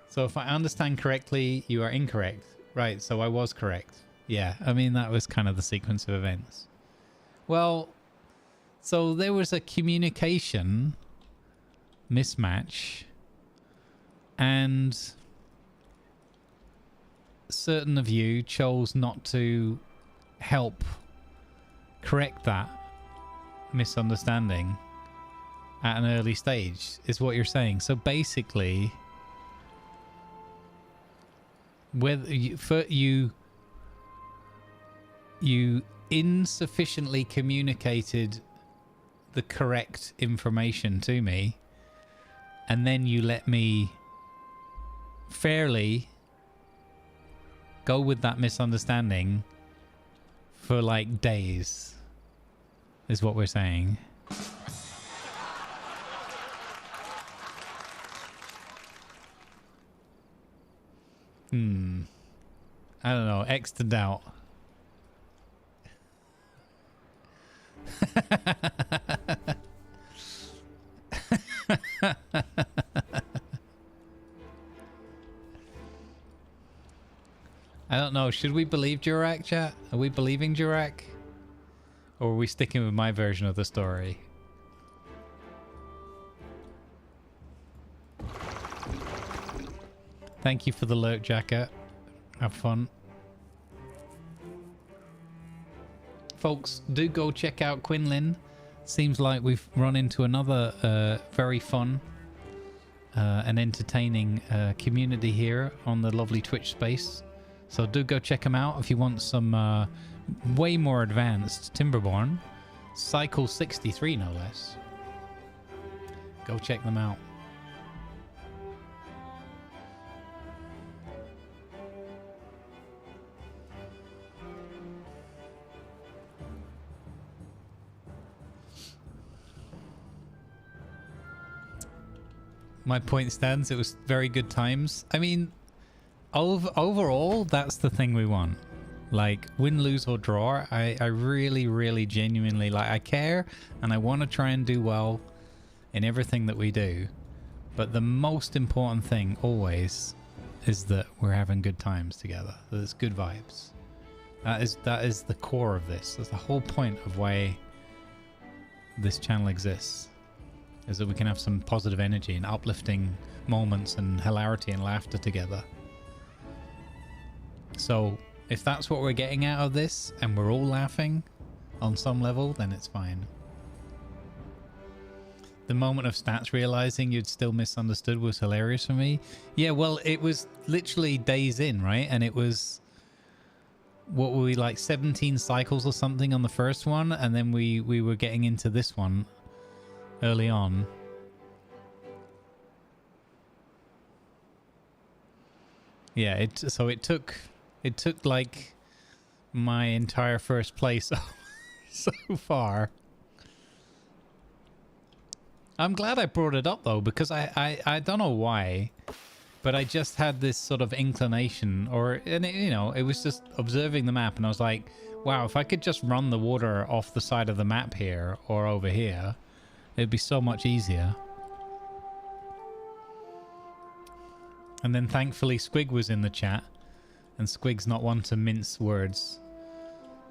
So if I understand correctly, you are incorrect. Right, so I was correct. Yeah, I mean, that was kind of the sequence of events. Well... So there was a communication mismatch, and certain of you chose not to help correct that misunderstanding at an early stage, is what you're saying. So basically, whether you insufficiently communicated the correct information to me, and then you let me fairly go with that misunderstanding for like days, is what we're saying. I don't know. X to doubt. I don't know. Should we believe Jurak, chat? Are we believing Jurak? Or are we sticking with my version of the story? Thank you for the lurk, jacket. Have fun. Folks, do go check out Quinlan. Seems like we've run into another very fun and entertaining community here on the lovely Twitch space. So do go check them out if you want some way more advanced Timberborn. Cycle 63, no less. Go check them out. My point stands. It was very good times. I mean, overall, that's the thing we want. Like, win, lose, or draw. I really, really genuinely, like, I care and I want to try and do well in everything that we do. But the most important thing always is that we're having good times together. That it's good vibes. That is the core of this. That's the whole point of why this channel exists. Is that we can have some positive energy and uplifting moments and hilarity and laughter together. So if that's what we're getting out of this and we're all laughing on some level, then it's fine. The moment of Stats realizing you'd still misunderstood was hilarious for me. Yeah, well, it was literally days in, right? And it was, what were we, like 17 cycles or something on the first one, and then we were getting into this one early on. Yeah, so it took like my entire first place so far. I'm glad I brought it up though, because I don't know why, but I just had this sort of inclination, and it, you know, it was just observing the map, and I was like, wow, if I could just run the water off the side of the map here or over here, it'd be so much easier. And then thankfully Squig was in the chat, and Squig's not one to mince words,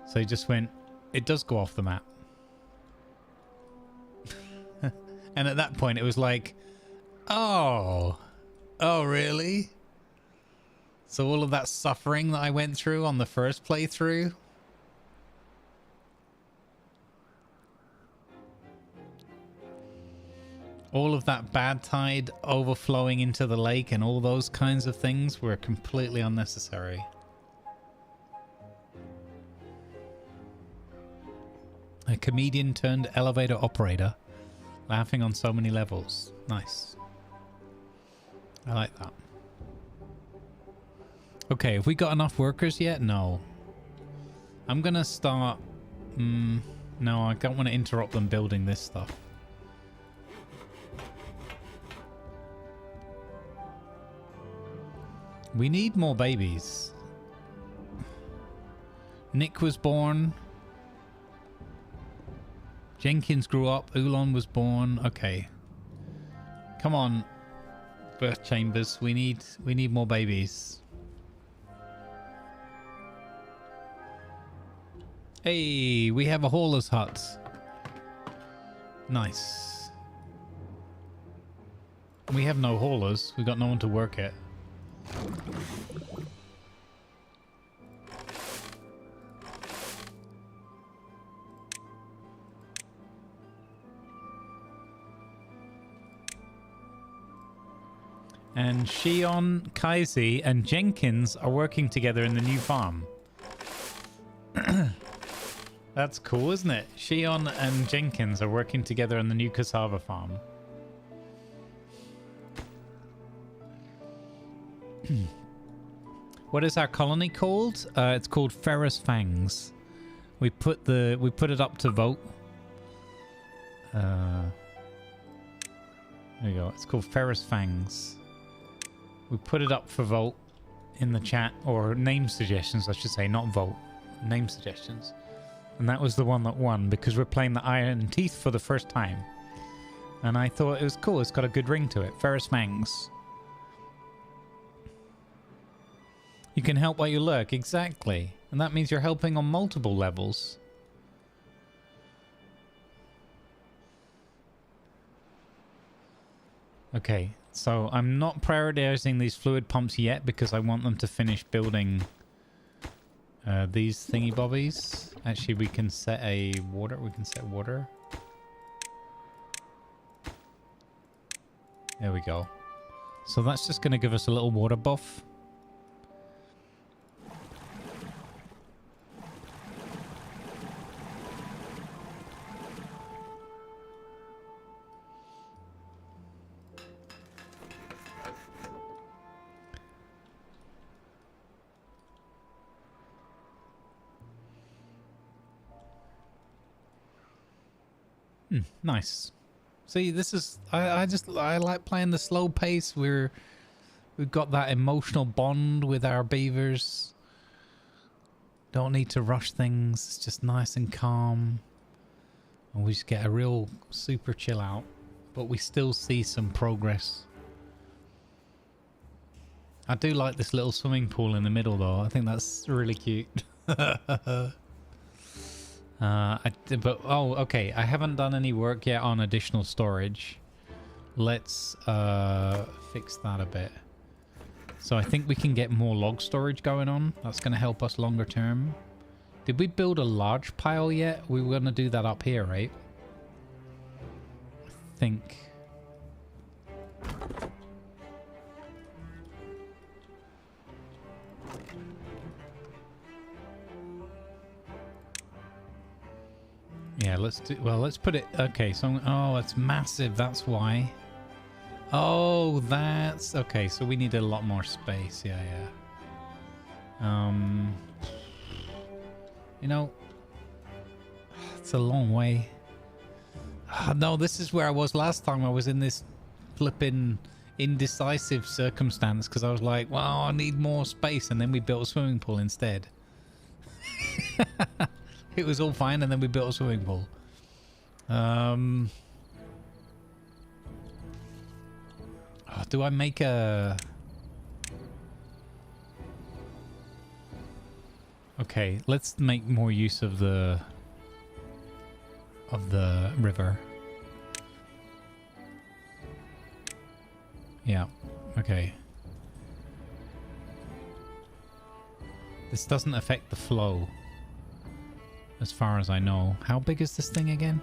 so he just went, it does go off the map. And at that point it was like, oh really? So all of that suffering that I went through on the first playthrough, all of that bad tide overflowing into the lake and all those kinds of things were completely unnecessary. A comedian turned elevator operator, laughing on so many levels. Nice. I like that. Okay, have we got enough workers yet? No. I'm gonna start... no, I don't want to interrupt them building this stuff. We need more babies. Nick was born. Jenkins grew up. Ulon was born. Okay. Come on, birth chambers. We need more babies. Hey, we have a hauler's hut. Nice. We have no haulers. We got no one to work it. And Shion, Kaisi, and Jenkins are working together in the new farm. That's cool, isn't it? Shion and Jenkins are working together in the new cassava farm. What is our colony called? It's called Ferrous Fangs. We put it up to vote. There you go. It's called Ferrous Fangs. We put it up for vote in the chat, or name suggestions, I should say, not vote. Name suggestions. And that was the one that won because we're playing the Iron Teeth for the first time. And I thought it was cool. It's got a good ring to it. Ferrous Fangs. You can help while you lurk. Exactly. And that means you're helping on multiple levels. Okay, so I'm not prioritizing these fluid pumps yet because I want them to finish building these thingy bobbies. Actually, we can set a water. We can set water. There we go. So that's just going to give us a little water buff. Nice. See, this is I like playing the slow pace. We've got that emotional bond with our beavers. Don't need to rush things. It's just nice and calm. And we just get a real super chill out. But we still see some progress. I do like this little swimming pool in the middle though. I think that's really cute. Okay. I haven't done any work yet on additional storage. Let's fix that a bit. So I think we can get more log storage going on. That's going to help us longer term. Did we build a large pile yet? We were going to do that up here, right? I think. Yeah, let's put it, okay, so, oh, it's massive, that's why. Oh, that's, okay, so we need a lot more space, yeah. You know, it's a long way. No, this is where I was last time. I was in this flipping indecisive circumstance because I was like, well, I need more space, and then we built a swimming pool instead. It was all fine, and then we built a swimming pool. Do I make a... Okay, let's make more use of the river. Yeah, okay. This doesn't affect the flow. As far as I know. How big is this thing again?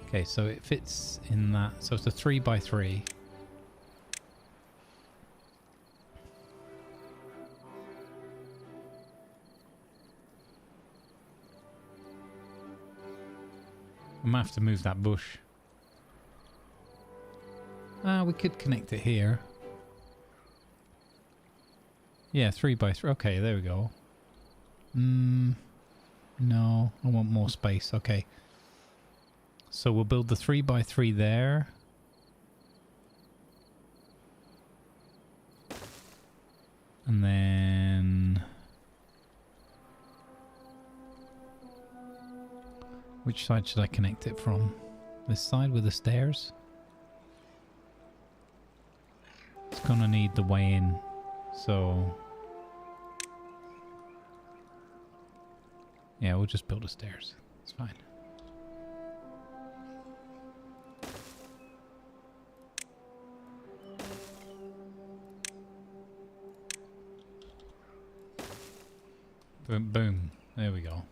Okay, so it fits in that. So it's a 3x3. I might have to move that bush. We could connect it here. Yeah, 3x3. Okay, there we go. No, I want more space. Okay. So we'll build the 3x3 there. And then... Which side should I connect it from? This side with the stairs? It's gonna need the way in. So... Yeah, we'll just build the stairs. It's fine. Boom, boom. There we go.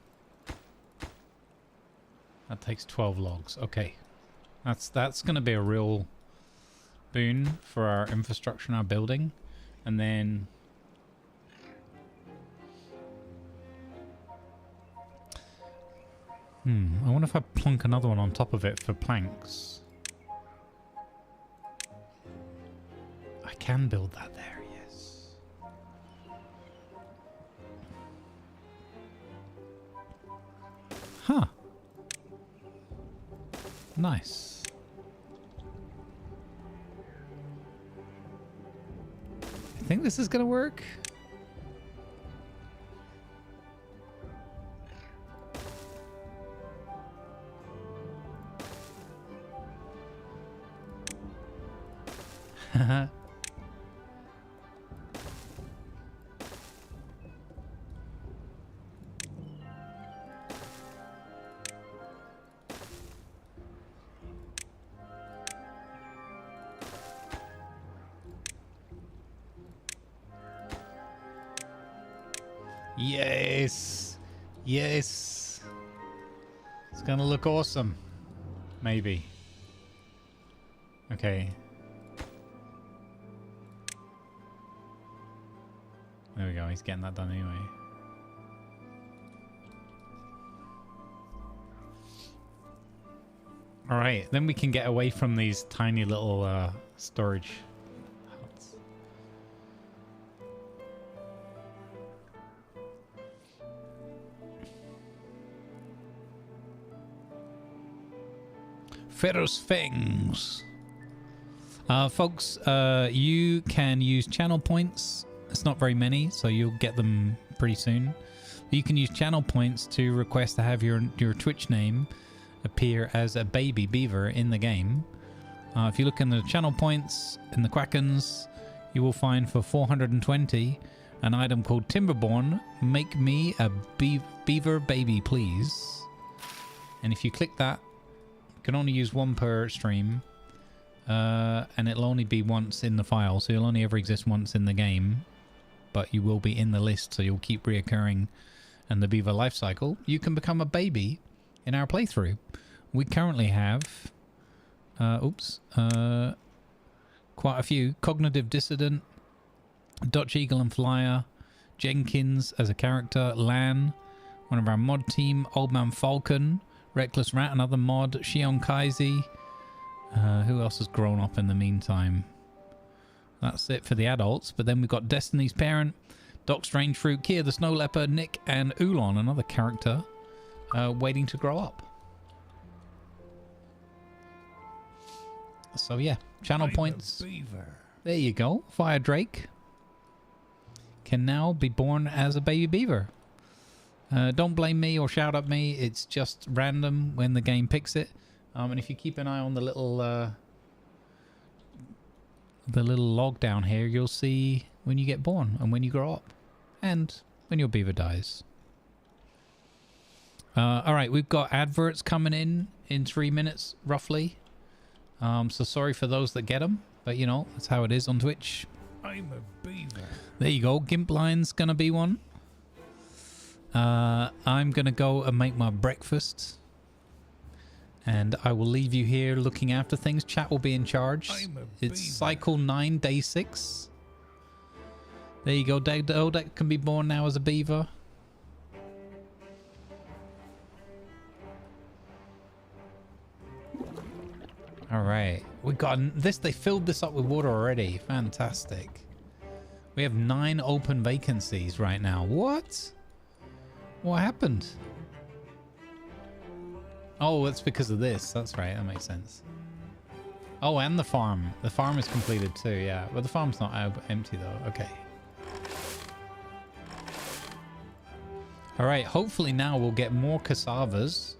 That takes 12 logs. Okay. That's going to be a real boon for our infrastructure and our building. And then... I wonder if I plunk another one on top of it for planks. I can build that there, yes. Huh. Nice. I think this is gonna work. Yes. Yes. It's gonna look awesome. Maybe. Okay. There we go. He's getting that done anyway. All right. Then we can get away from these tiny little storage huts. Ferrous Fangs. Folks, you can use channel points. It's not very many, so you'll get them pretty soon. You can use channel points to request to have your Twitch name appear as a baby beaver in the game. If you look in the channel points in the Quackens, you will find for 420 an item called Timberborn. Make me a beaver baby, please. And if you click that, you can only use one per stream. And it'll only be once in the file, so you'll only ever exist once in the game. But you will be in the list, so you'll keep reoccurring in the beaver life cycle. You can become a baby in our playthrough. We currently have quite a few. Cognitive Dissident, Dutch Eagle and Flyer, Jenkins as a character, Lan, one of our mod team, Old Man Falcon, Reckless Rat, another mod, Shion Kaisi. Who else has grown up in the meantime? That's it for the adults. But then we've got Destiny's Parent, Doc Strange Fruit, Kia the Snow Leopard, Nick, and Oolon, another character, waiting to grow up. So yeah, channel points. There you go. Fire Drake can now be born as a baby beaver. Don't blame me or shout at me. It's just random when the game picks it. And if you keep an eye on the little log down here, you'll see when you get born and when you grow up and when your beaver dies. All right, we've got adverts coming in 3 minutes roughly. So sorry for those that get them, but you know, that's how it is on Twitch. I'm a beaver. There you go. Gimp Line's gonna be one. I'm gonna go and make my breakfast. And I will leave you here looking after things. Chat will be in charge. It's cycle 9, day 6. There you go. Odek can be born now as a beaver. All right. We got this. They filled this up with water already. Fantastic. We have 9 open vacancies right now. What? What happened? Oh, that's because of this. That's right. That makes sense. Oh, and the farm. The farm is completed too, yeah. But the farm's not empty though. Okay. All right. Hopefully now we'll get more cassavas.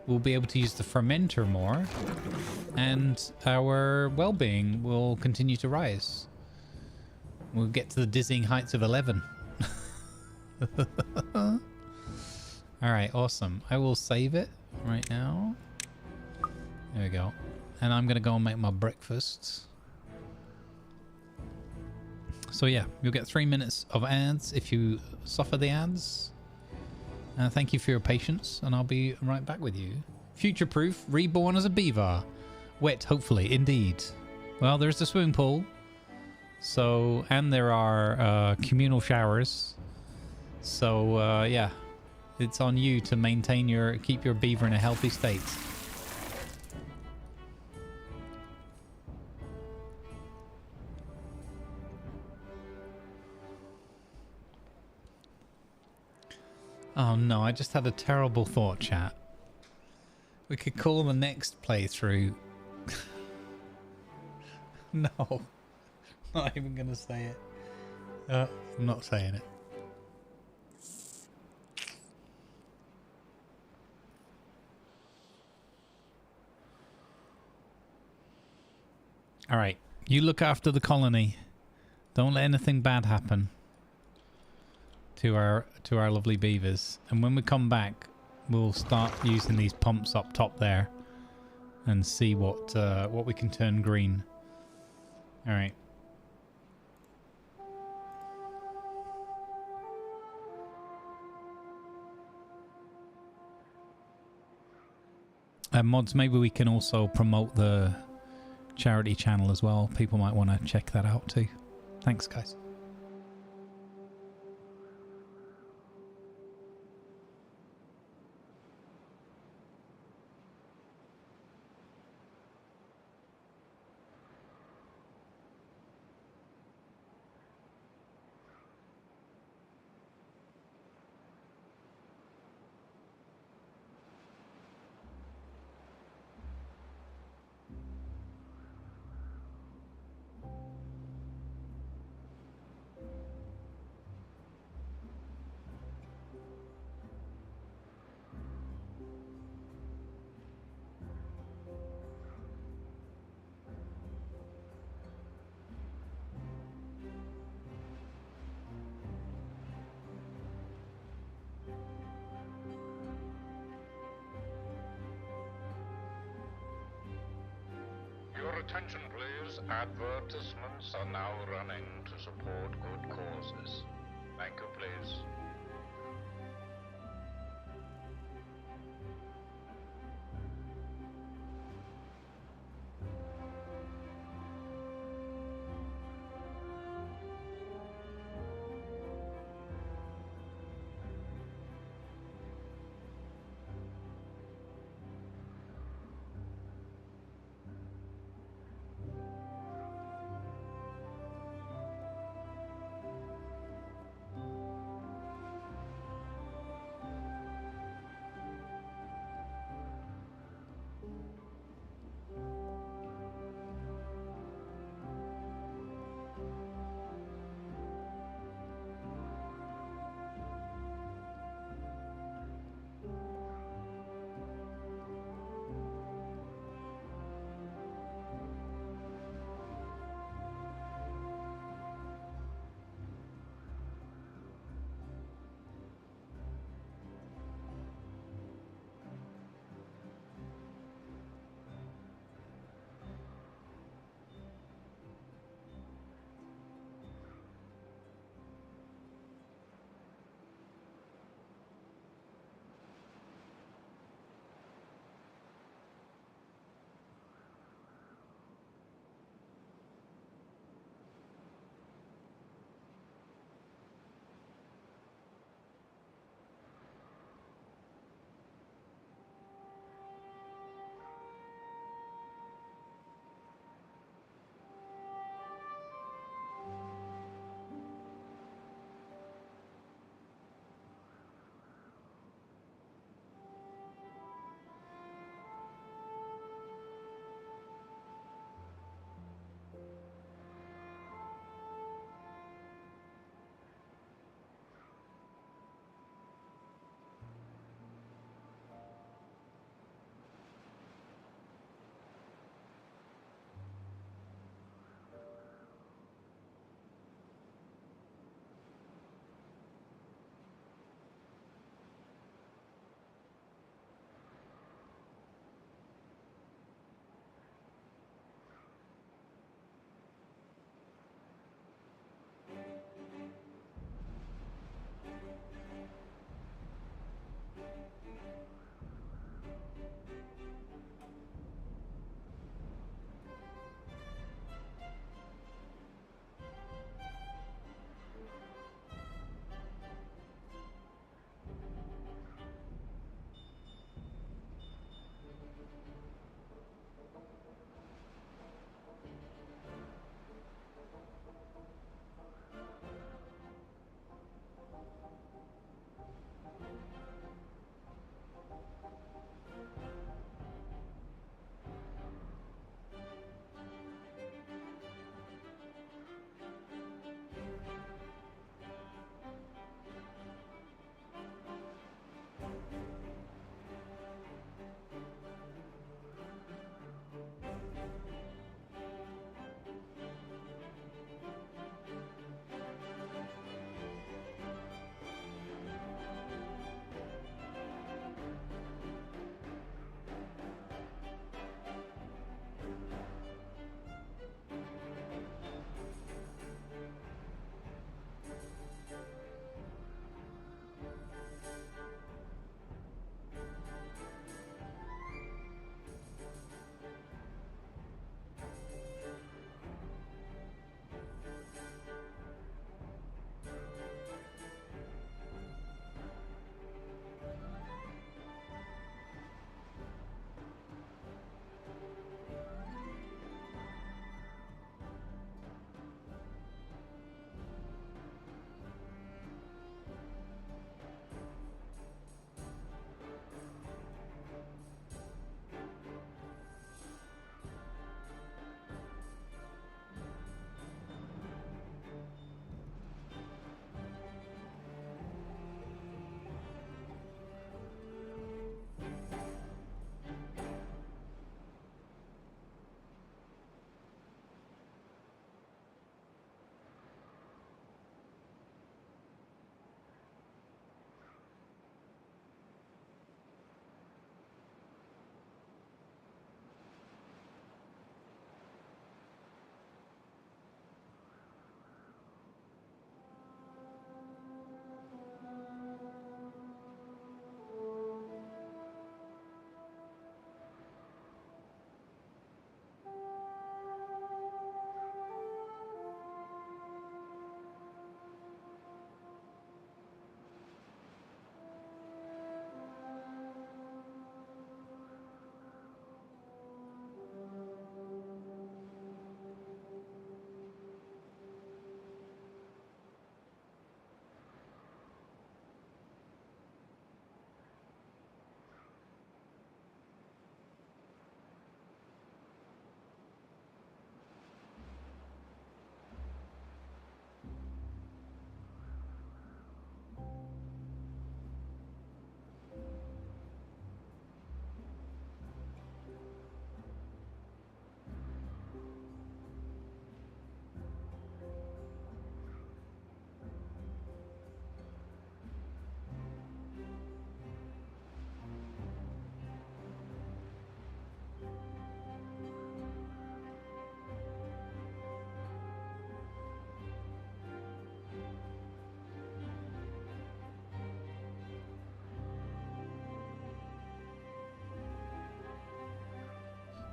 We'll be able to use the fermenter more. And our well-being will continue to rise. We'll get to the dizzying heights of 11. All right. Awesome. I will save it right now. There we go. And I'm gonna go and make my breakfast. So yeah, you'll get 3 minutes of ads if you suffer the ads. Thank you for your patience, and I'll be right back with you. Future proof, reborn as a beaver. Wet, hopefully, indeed. Well, there's the swimming pool. So, and there are communal showers. So yeah. It's on you to keep your beaver in a healthy state. Oh no, I just had a terrible thought, chat. We could call the next playthrough. No, not even gonna say it. I'm not saying it. All right, you look after the colony. Don't let anything bad happen to our lovely beavers. And when we come back, we'll start using these pumps up top there and see what we can turn green. All right. Mods, maybe we can also promote the charity channel as well. People might want to check that out too. Thanks, guys. Your attention, please. Advertisements are now running to support good causes. Thank you, please.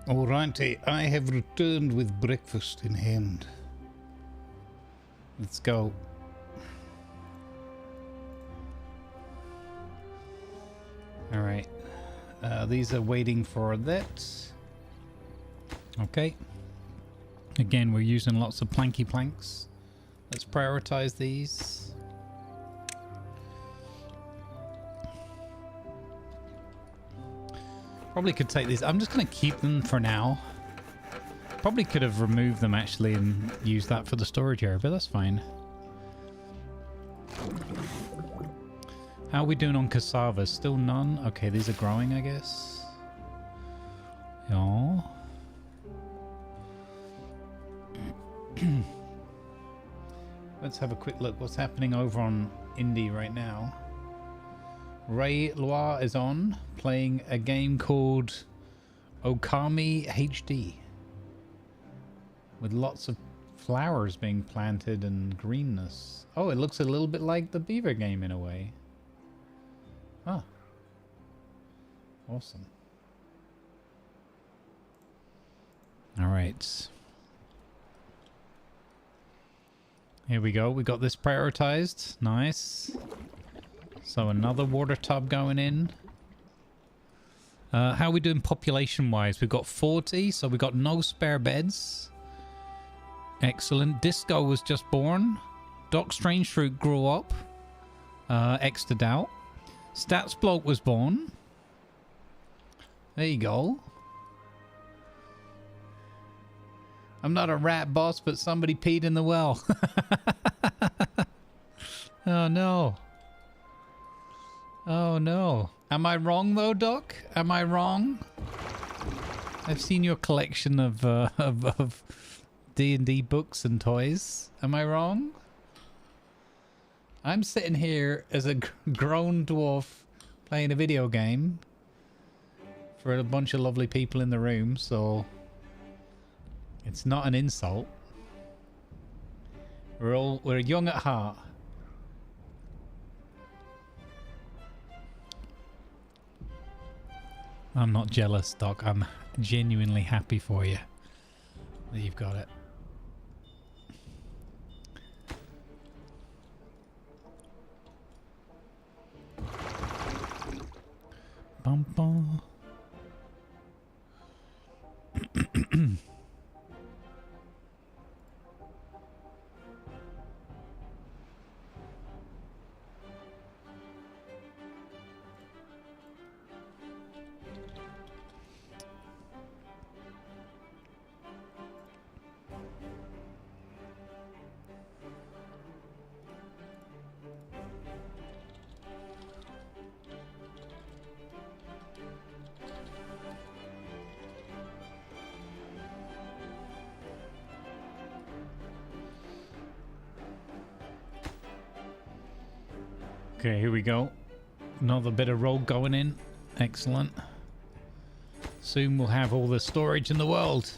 Alrighty, I have returned with breakfast in hand. Let's go. Alright. These are waiting for that. Okay. Again, we're using lots of planky planks. Let's prioritize these. Probably could take these. I'm just going to keep them for now. Probably could have removed them actually and used that for the storage area, but that's fine. How are we doing on cassava? Still none? Okay, these are growing, I guess. Yeah. Let's have a quick look. What's happening over on Indie right now? Ray Loire is on, playing a game called Okami HD. With lots of flowers being planted and greenness. Oh, it looks a little bit like the Beaver game in a way. Huh. Awesome. Alright. Here we go. We got this prioritized. Nice. So another water tub going in. How are we doing population-wise? We've got 40, so we've got no spare beds. Excellent. Disco was just born. Doc Strange Fruit grew up. Extra doubt. Stats Bloke was born. There you go. I'm not a rat boss, but somebody peed in the well. Oh no. Oh no. Am I wrong though, Doc? Am I wrong? I've seen your collection of D&D books and toys. Am I wrong? I'm sitting here as a grown dwarf playing a video game for a bunch of lovely people in the room, so it's not an insult. We're young at heart. I'm not jealous, Doc. I'm genuinely happy for you that you've got it. Bum bum. Okay, here we go. Another bit of road going in. Excellent. Soon we'll have all the storage in the world.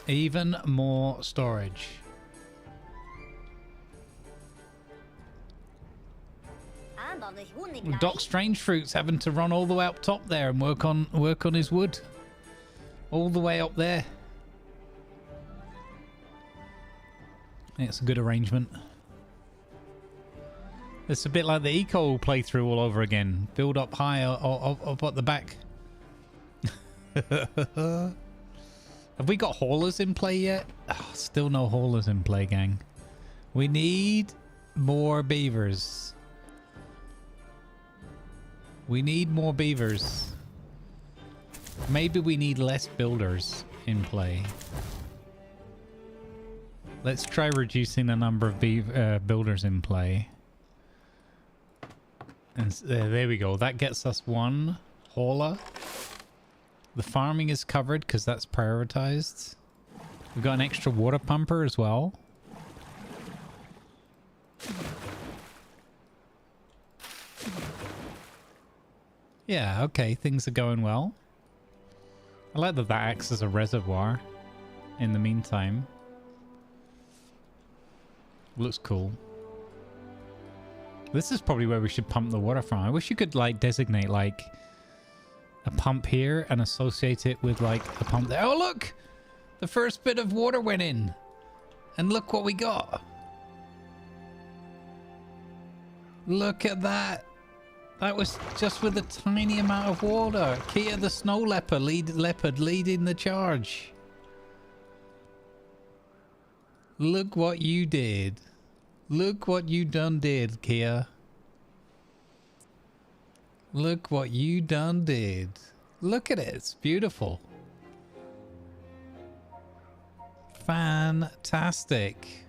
Even more storage. Doc Strange Fruit's having to run all the way up top there and work on his wood. All the way up there. I think it's a good arrangement. It's a bit like the eco playthrough all over again. Build up high up at the back. Have we got haulers in play yet? Oh, still no haulers in play, gang. We need more beavers. We need more beavers. Maybe we need less builders in play. Let's try reducing the number of builders in play. And there we go. That gets us one hauler. The farming is covered because that's prioritized. We've got an extra water pumper as well. Yeah, okay. Things are going well. I like that that acts as a reservoir in the meantime. Looks cool. This is probably where we should pump the water from. I wish you could like designate like a pump here and associate it with like a pump there. Oh, look! The first bit of water went in. And look what we got. Look at that. That was just with a tiny amount of water. Kia the snow leopard leading the charge. Look what you did. Look what you done did, Kia. Look what you done did. Look at it. It's beautiful. Fantastic.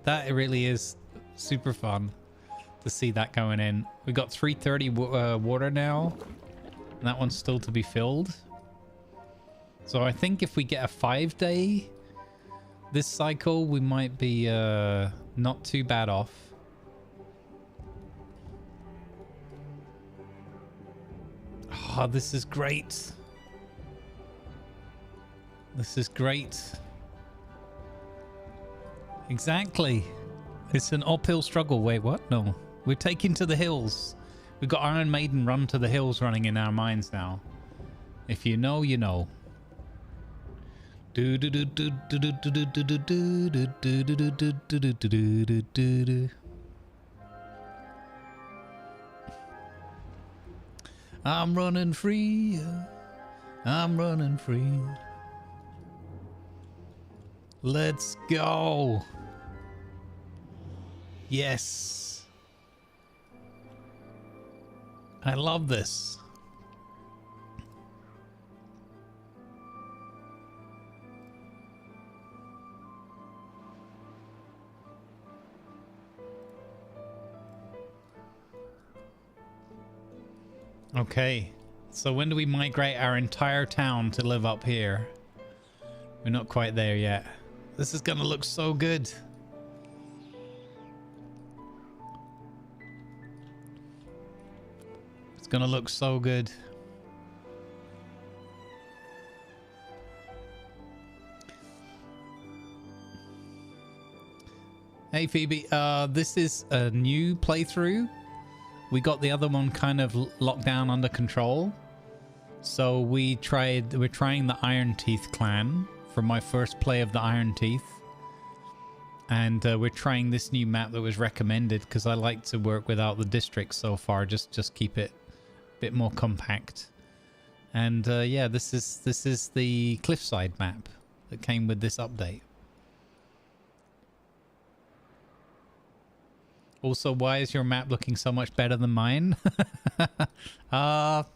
That really is super fun to see that going in. We got 330 water now. And that one's still to be filled. So I think if we get a 5-day this cycle, we might be not too bad off. Oh, this is great. This is great. Exactly. It's an uphill struggle. Wait, what? No. We're taking to the hills. We've got Iron Maiden Run to the Hills running in our minds now. If you know, you know. I'm running free. I'm running free. Let's go. Yes. I love this. Okay, so when do we migrate our entire town to live up here? We're not quite there yet. This is gonna look so good. It's gonna look so good. Hey Phoebe, this is a new playthrough. We got the other one kind of locked down under control. So we're trying the Iron Teeth clan for my first play of the Iron Teeth. And we're trying this new map that was recommended because I like to work without the districts so far. Just keep it a bit more compact. And yeah, this is the cliffside map that came with this update. Also, why is your map looking so much better than mine? It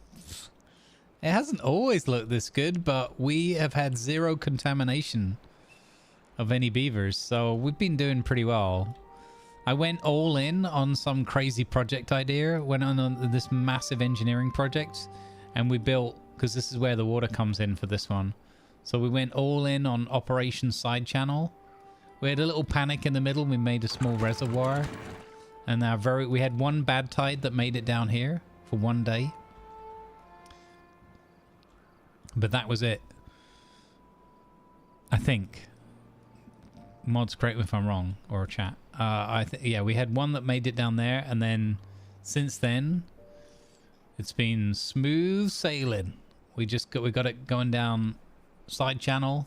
hasn't always looked this good, but we have had 0 contamination of any beavers, so we've been doing pretty well. I went all in on some crazy project idea, went on this massive engineering project, and we built, because this is where the water comes in for this one. So we went all in on Operation Side Channel. We had a little panic in the middle, we made a small reservoir. And we had one bad tide that made it down here for 1 day. But that was it. I think. Mods, correct me if I'm wrong, or chat. Yeah, we had one that made it down there, and then since then, it's been smooth sailing. We got it going down side channel,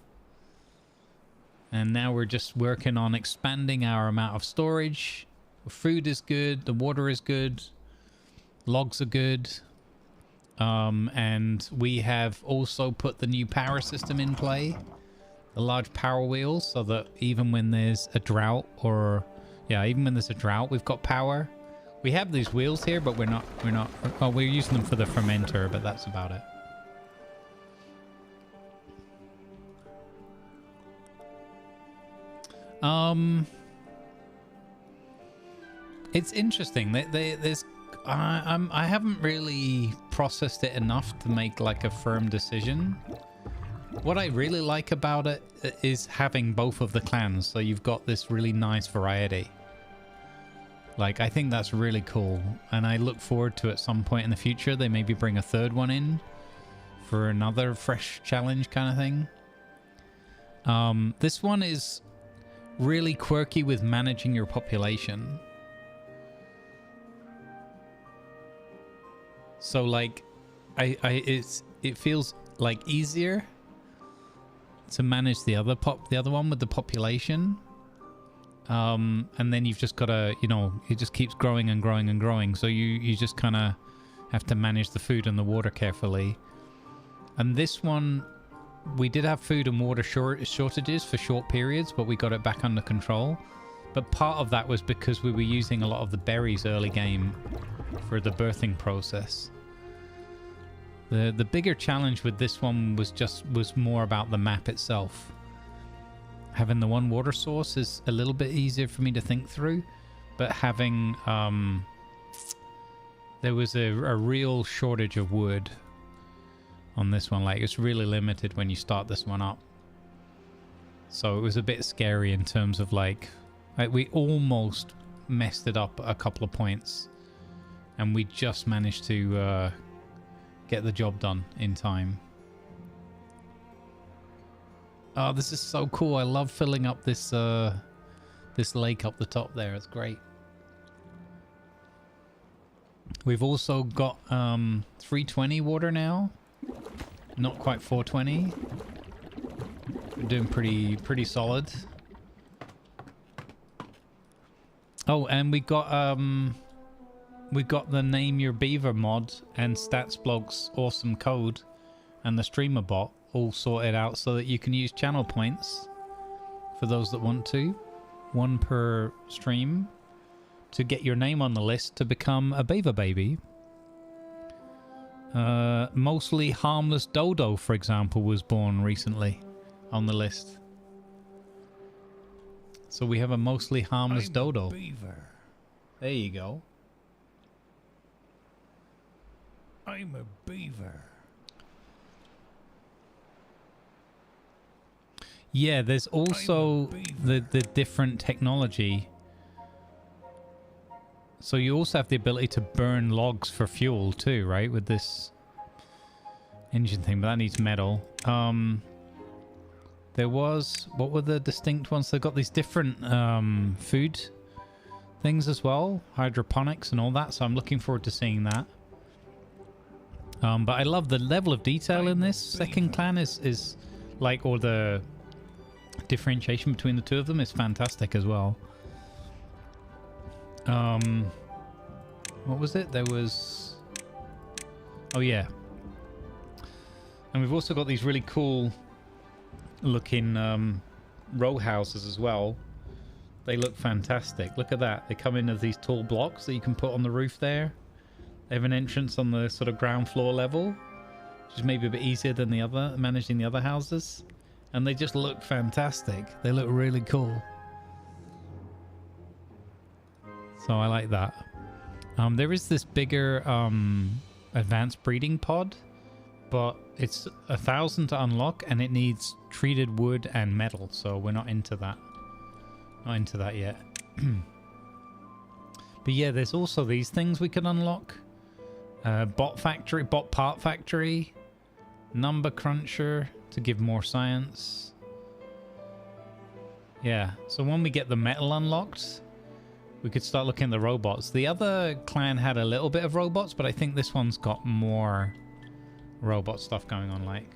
and now we're just working on expanding our amount of storage. Food is good, the water is good, logs are good, and we have also put the new power system in play, the large power wheels, so that even when there's a drought, even when there's a drought, we've got power. We have these wheels here, but we're using them for the fermenter, but that's about it. It's interesting. I haven't really processed it enough to make like a firm decision. What I really like about it is having both of the clans, so you've got this really nice variety. Like, I think that's really cool, and I look forward to at some point in the future they maybe bring a third one in for another fresh challenge kind of thing. This one is really quirky with managing your population. So like it feels like easier to manage the other one with the population. And then you've just got to, you know, it just keeps growing and growing and growing. So you just kind of have to manage the food and the water carefully. And this one, we did have food and water shortages for short periods, but we got it back under control. But part of that was because we were using a lot of the berries early game for the birthing process. The bigger challenge with this one was more about the map itself. Having the one water source is a little bit easier for me to think through, but having there was a real shortage of wood on this one. Like, it's really limited when you start this one up, so it was a bit scary in terms of like we almost messed it up a couple of points, and we just managed to get the job done in time. Oh, this is so cool. I love filling up this this lake up the top there. It's great. We've also got 320 water now. Not quite 420. We're doing pretty solid. Oh, and we got the Name Your Beaver mod and Stats Blog's awesome code and the streamer bot all sorted out so that you can use channel points for those that want to, 1 per stream, to get your name on the list to become a beaver baby. Mostly Harmless Dodo, for example, was born recently on the list. So we have a Mostly Harmless Dodo. Beaver. There you go. I'm a beaver. Yeah, there's also the different technology. So you also have the ability to burn logs for fuel too, right? With this engine thing, but that needs metal. There was, what were the distinct ones? They got these different food things as well, hydroponics and all that. So I'm looking forward to seeing that. But I love the level of detail in this. Second clan is like, or the differentiation between the two of them is fantastic as well. What was it? There was, oh yeah, and we've also got these really cool looking row houses as well. They look fantastic. Look at that. They come in as these tall blocks that you can put on the roof there. They have an entrance on the sort of ground floor level, which is maybe a bit easier than the other, managing the other houses. And they just look fantastic. They look really cool. So I like that. There is this bigger advanced breeding pod, but it's 1,000 to unlock, and it needs treated wood and metal. So we're not into that. Not into that yet. But yeah, there's also these things we can unlock. Bot part factory, number cruncher to give more science. Yeah, so when we get the metal unlocked, we could start looking at the robots. The other clan had a little bit of robots, but I think this one's got more robot stuff going on. Like,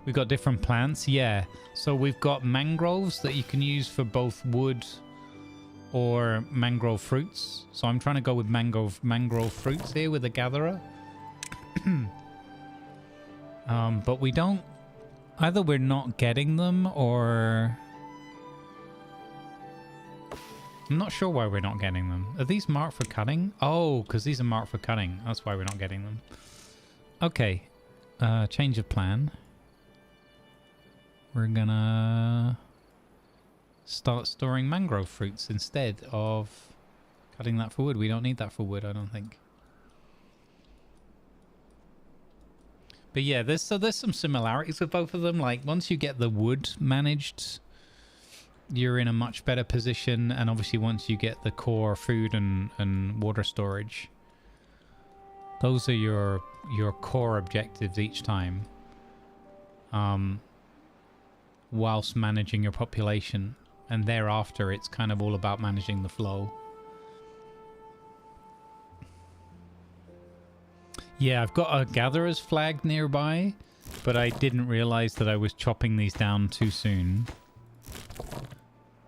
we've got different plants. Yeah, so we've got mangroves that you can use for both wood or mangrove fruits. So I'm trying to go with mangrove fruits here with the gatherer. But we don't, either we're not getting them, or I'm not sure why we're not getting them. Are these marked for cutting? Oh, because these are marked for cutting. That's why we're not getting them. Okay. Change of plan. We're gonna start storing mangrove fruits instead of cutting that for wood. We don't need that for wood, I don't think. But yeah, there's some similarities with both of them. Like, once you get the wood managed, you're in a much better position, and obviously once you get the core food and water storage, those are your core objectives each time, whilst managing your population, and thereafter it's kind of all about managing the flow. Yeah, I've got a gatherer's flag nearby, but I didn't realize that I was chopping these down too soon.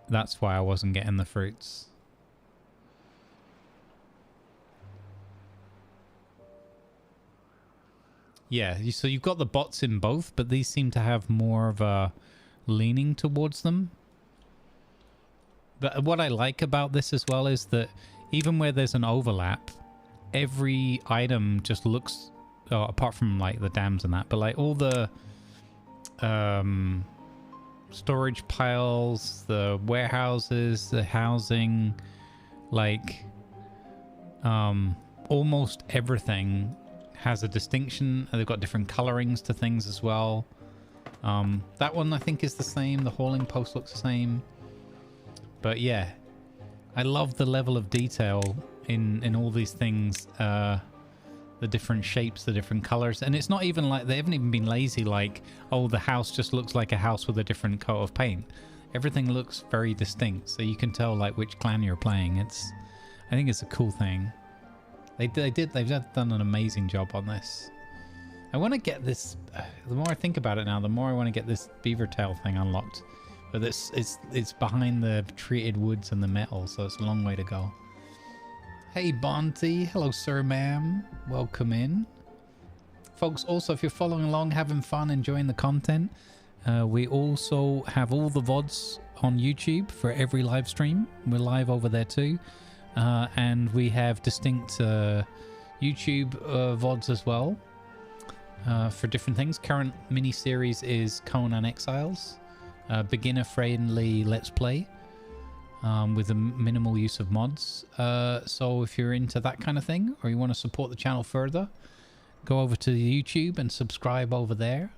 That's why I wasn't getting the fruits. Yeah, so you've got the bots in both, but these seem to have more of a leaning towards them. But what I like about this as well is that even where there's an overlap, every item just looks, apart from like the dams and that, but like all the storage piles, the warehouses, the housing, like almost everything has a distinction. They've got different colorings to things as well. That one I think is the same. The hauling post looks the same. But yeah, I love the level of detail in all these things. The different shapes, the different colors. And it's not even like, they haven't even been lazy like, oh, the house just looks like a house with a different coat of paint. Everything looks very distinct, so you can tell like which clan you're playing. I think it's a cool thing. They've done an amazing job on this. I want to get this, the more I think about it now, the more I want to get this beaver tail thing unlocked. But it's behind the treated woods and the metal, so it's a long way to go. Hey Bonty, hello sir ma'am, welcome in. Folks, also if you're following along, having fun, enjoying the content, we also have all the VODs on YouTube for every live stream. We're live over there too. And we have distinct YouTube VODs as well for different things. Current mini-series is Conan Exiles, beginner-friendly Let's Play with a minimal use of mods. So if you're into that kind of thing, or you want to support the channel further, go over to YouTube and subscribe over there.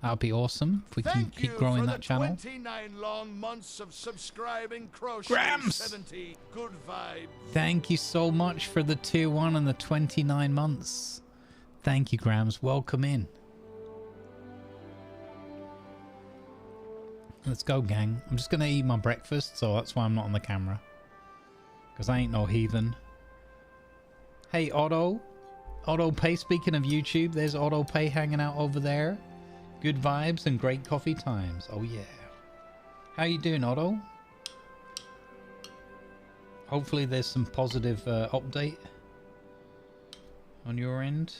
That would be awesome if we can keep growing that channel. 29 long months of subscribing, Grams! 70. Good vibes. Thank you so much for the tier 1 and the 29 months. Thank you, Grams. Welcome in. Let's go, gang. I'm just going to eat my breakfast, so that's why I'm not on the camera. Because I ain't no heathen. Hey, Otto. Otto Pay, speaking of YouTube, there's Otto Pay hanging out over there. Good vibes and great coffee times. Oh yeah. How you doing, Otto? Hopefully there's some positive update on your end.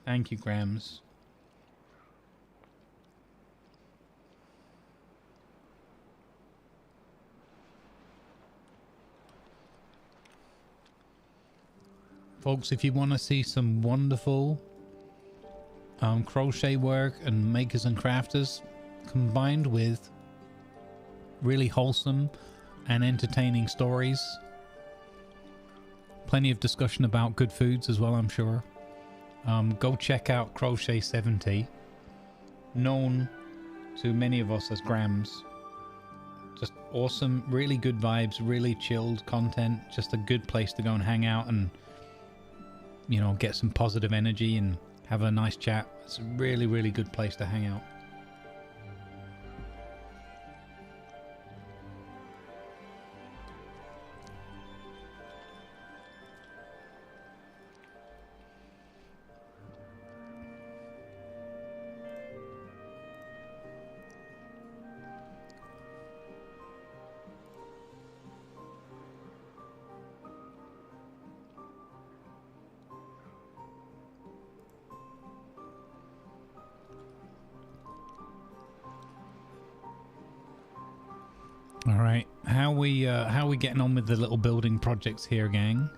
Thank you, Grams. Folks, if you want to see some wonderful crochet work and makers and crafters combined with really wholesome and entertaining stories, plenty of discussion about good foods as well, I'm sure, go check out Crochet 70, known to many of us as Grams. Just awesome, really good vibes, really chilled content, just a good place to go and hang out and, you know, get some positive energy and have a nice chat. It's a really, really good place to hang out. Alright, how we getting on with the little building projects here, gang?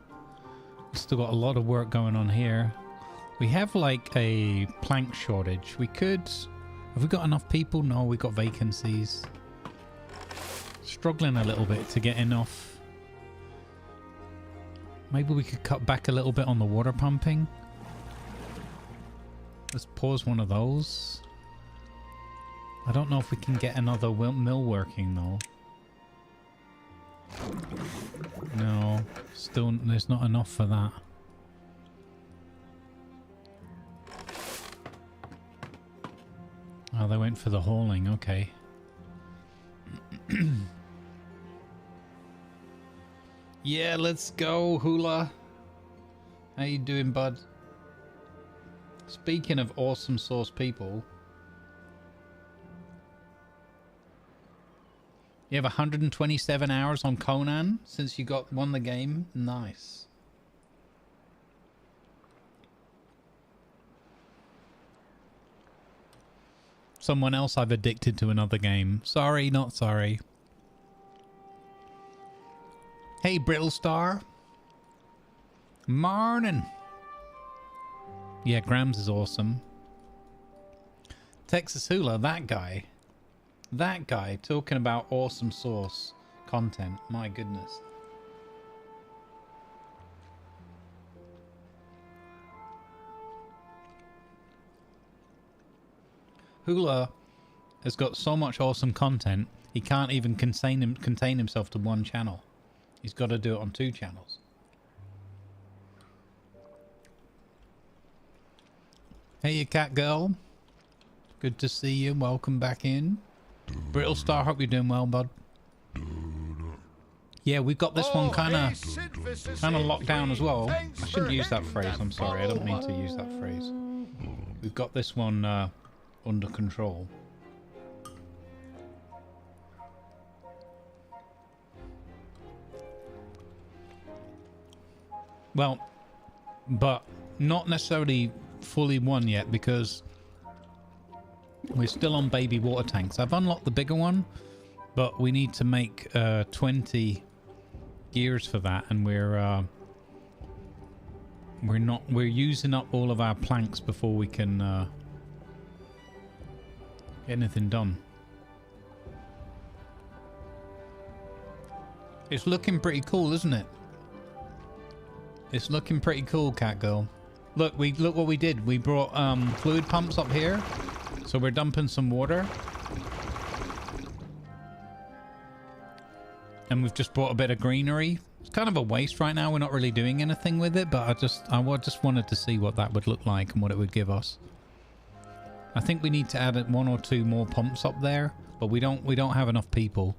We've still got a lot of work going on here. We have like a plank shortage. We could... Have we got enough people? No, we got vacancies. Struggling a little bit to get enough. Maybe we could cut back a little bit on the water pumping. Let's pause one of those. I don't know if we can get another mill working though. No, still there's not enough for that. Oh, they went for the hauling, okay. Yeah, let's go, Hula. How you doing, bud? Speaking of awesome source people, you have 127 hours on Conan since you won the game. Nice. Someone else I've addicted to another game. Sorry, not sorry. Hey, Brittlestar. Morning. Yeah, Grams is awesome. Texas Hula, that guy. That guy talking about awesome source content. My goodness. Hula has got so much awesome content, he can't even contain himself to one channel. He's got to do it on 2 channels. Hey, you cat girl. Good to see you. Welcome back in. Brittlestar, hope you're doing well, bud. Yeah, we've got this one kind of locked down as well. I shouldn't use that phrase. I'm sorry. I don't mean to use that phrase. We've got this one under control. Well, but not necessarily fully won yet because we're still on baby water tanks. I've unlocked the bigger one, but we need to make 20 gears for that, and we're using up all of our planks before we can get anything done. It's looking pretty cool, isn't it? It's looking pretty cool, cat girl. Look what we did. We brought fluid pumps up here, so we're dumping some water, and we've just brought a bit of greenery. It's kind of a waste right now. We're not really doing anything with it, but I just wanted to see what that would look like and what it would give us. I think we need to add 1 or 2 more pumps up there, but we don't have enough people.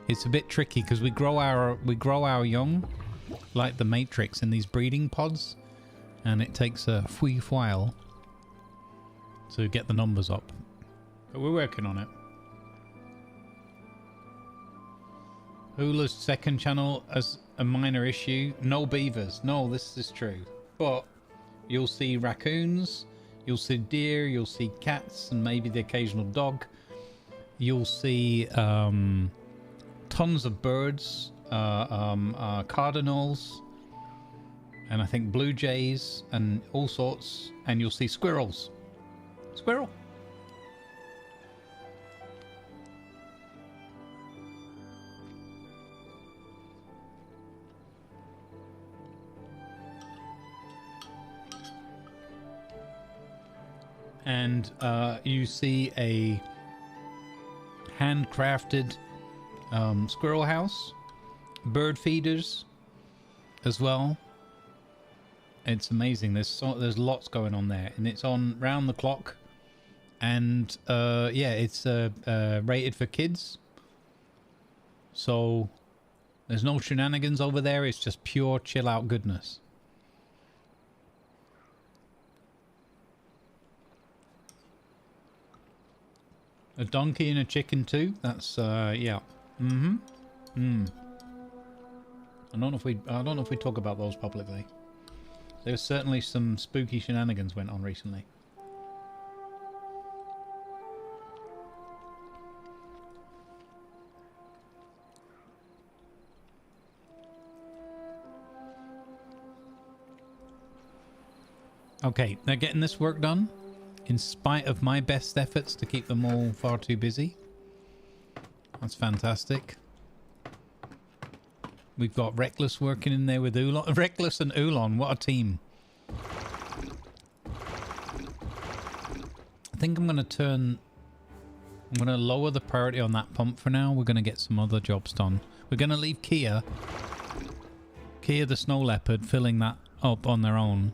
It's a bit tricky because we grow our young like the Matrix in these breeding pods, and it takes a wee while to get the numbers up. But we're working on it. Hula's second channel as a minor issue. No beavers. No, this is true. But you'll see raccoons, you'll see deer, you'll see cats, and maybe the occasional dog. You'll see tons of birds, cardinals, and I think blue jays, and all sorts. And you'll see squirrels. Squirrel. And you see a handcrafted squirrel house, bird feeders as well. It's amazing. There's lots going on there, and it's on round the clock. And yeah, it's rated for kids, so there's no shenanigans over there. It's just pure chill out goodness. A donkey and a chicken too. That's yeah. I don't know if we talk about those publicly. There's certainly some spooky shenanigans went on recently. Okay, they're getting this work done in spite of my best efforts to keep them all far too busy. That's fantastic. We've got Reckless working in there with Oolon. Reckless and Oolon, what a team. I think I'm going to lower the priority on that pump for now. We're going to get some other jobs done. We're going to leave Kia the snow leopard, filling that up on their own.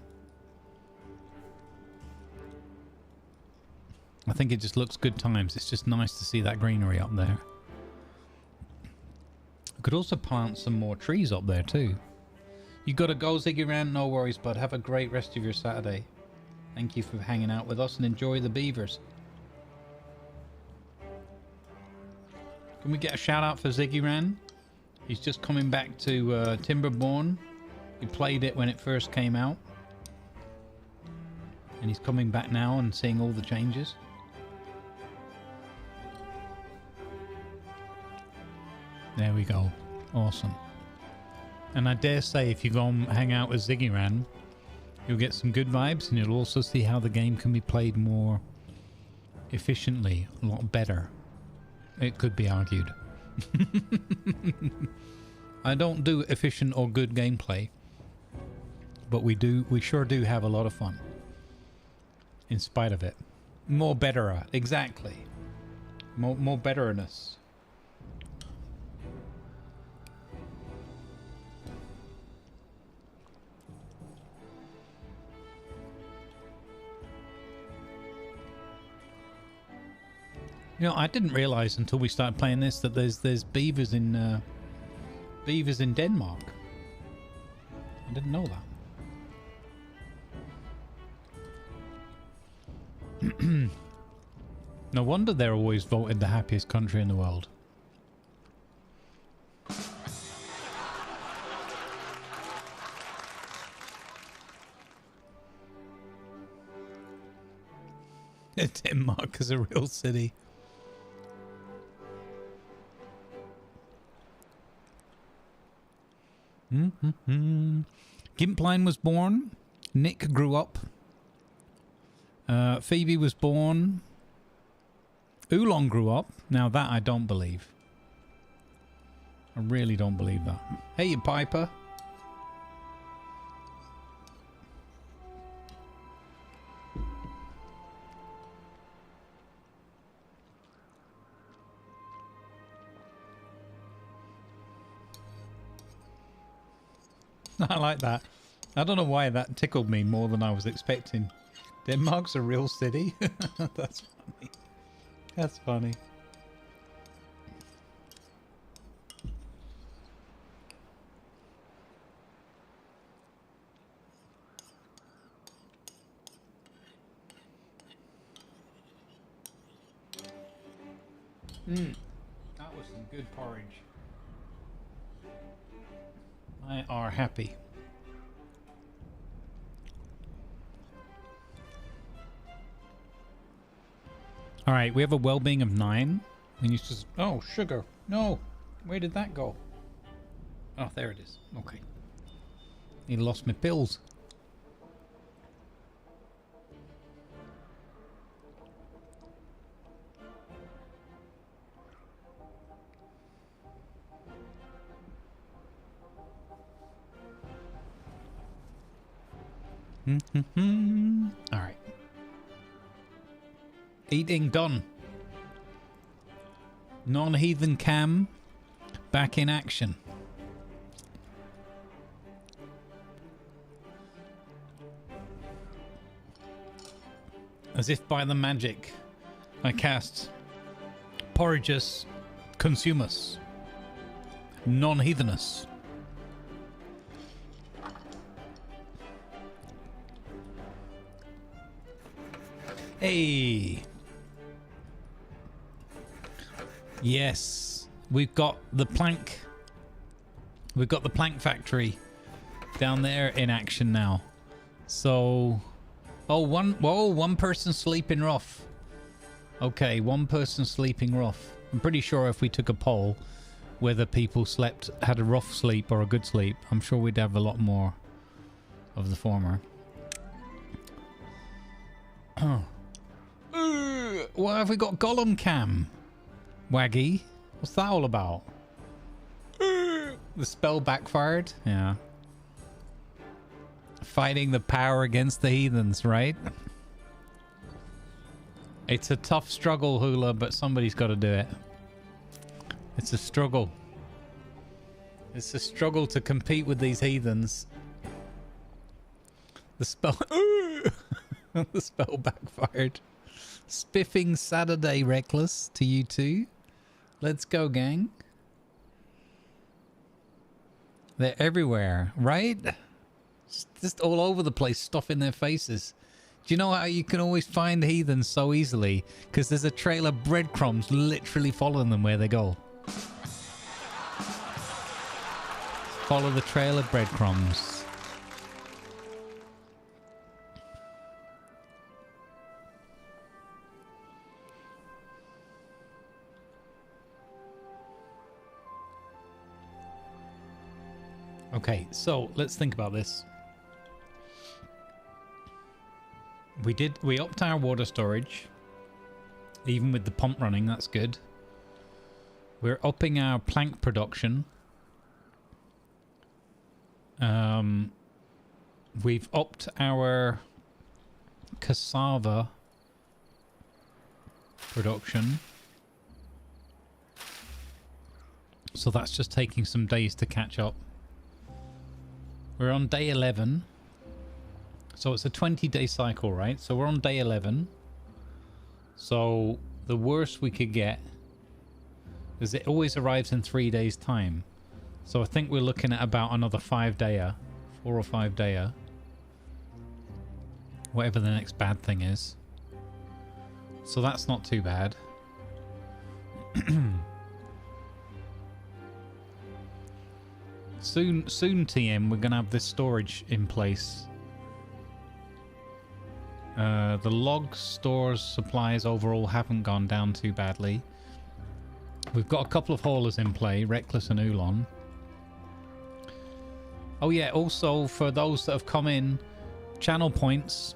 I think it just looks good times. It's just nice to see that greenery up there. We could also plant some more trees up there too. You gotta go, Ziggy Rand. No worries, bud. Have a great rest of your Saturday. Thank you for hanging out with us and enjoy the beavers. Can we get a shout out for Ziggy Rand? He's just coming back to Timberborn. He played it when it first came out. And he's coming back now and seeing all the changes. There we go. Awesome. And I dare say if you go and hang out with Ziggy Rand, you'll get some good vibes, and you'll also see how the game can be played more efficiently, a lot better. It could be argued. I don't do efficient or good gameplay, but we sure do have a lot of fun. In spite of it. More better, exactly. More betterness. You know, I didn't realize until we started playing this that there's beavers in Denmark. I didn't know that. No wonder they're always voted the happiest country in the world. Denmark is a real city. Gimpline was born. Nick grew up. Phoebe was born. Oolong grew up. Now that I don't believe. I really don't believe that. Hey, Piper. I like that. I don't know why that tickled me more than I was expecting. Denmark's a real city? That's funny. That's funny. That was some good porridge. I are happy. All right, we have a well-being of 9. We need to... Oh, sugar. No. Where did that go? Oh, there it is. Okay. He lost my pills. All right. Eating done. Non-heathen cam back in action. As if by the magic, I cast Porridus Consumus. Non-heathenus. Hey. Yes, we've got the plank. We've got the plank factory down there in action now. So, one person sleeping rough. Okay, one person sleeping rough. I'm pretty sure if we took a poll whether people had a rough sleep or a good sleep, I'm sure we'd have a lot more of the former. What have we got? Gollum cam. Waggy. What's that all about? The spell backfired? Yeah. Fighting the power against the heathens, right? It's a tough struggle, Hula, but somebody's got to do it. It's a struggle. It's a struggle to compete with these heathens. The spell... The spell backfired. Spiffing Saturday, Reckless, to you too. Let's go, gang. They're everywhere, right? Just all over the place, stuff in their faces. Do you know how you can always find heathens so easily? Because there's a trail of breadcrumbs literally following them where they go. Follow the trail of breadcrumbs. Okay, so let's think about this. We upped our water storage. Even with the pump running, that's good. We're upping our plank production. We've upped our cassava production. So that's just taking some days to catch up. We're on day 11. So it's a 20-day cycle, right? So we're on day 11. So the worst we could get is it always arrives in 3 days' time. So I think we're looking at about another 5-dayer. 4 or 5-dayer. Whatever the next bad thing is. So that's not too bad. Soon, TM, we're going to have this storage in place. The log stores supplies overall haven't gone down too badly. We've got a couple of haulers in play, Reckless and Ulon. Oh yeah, also for those that have come in, channel points.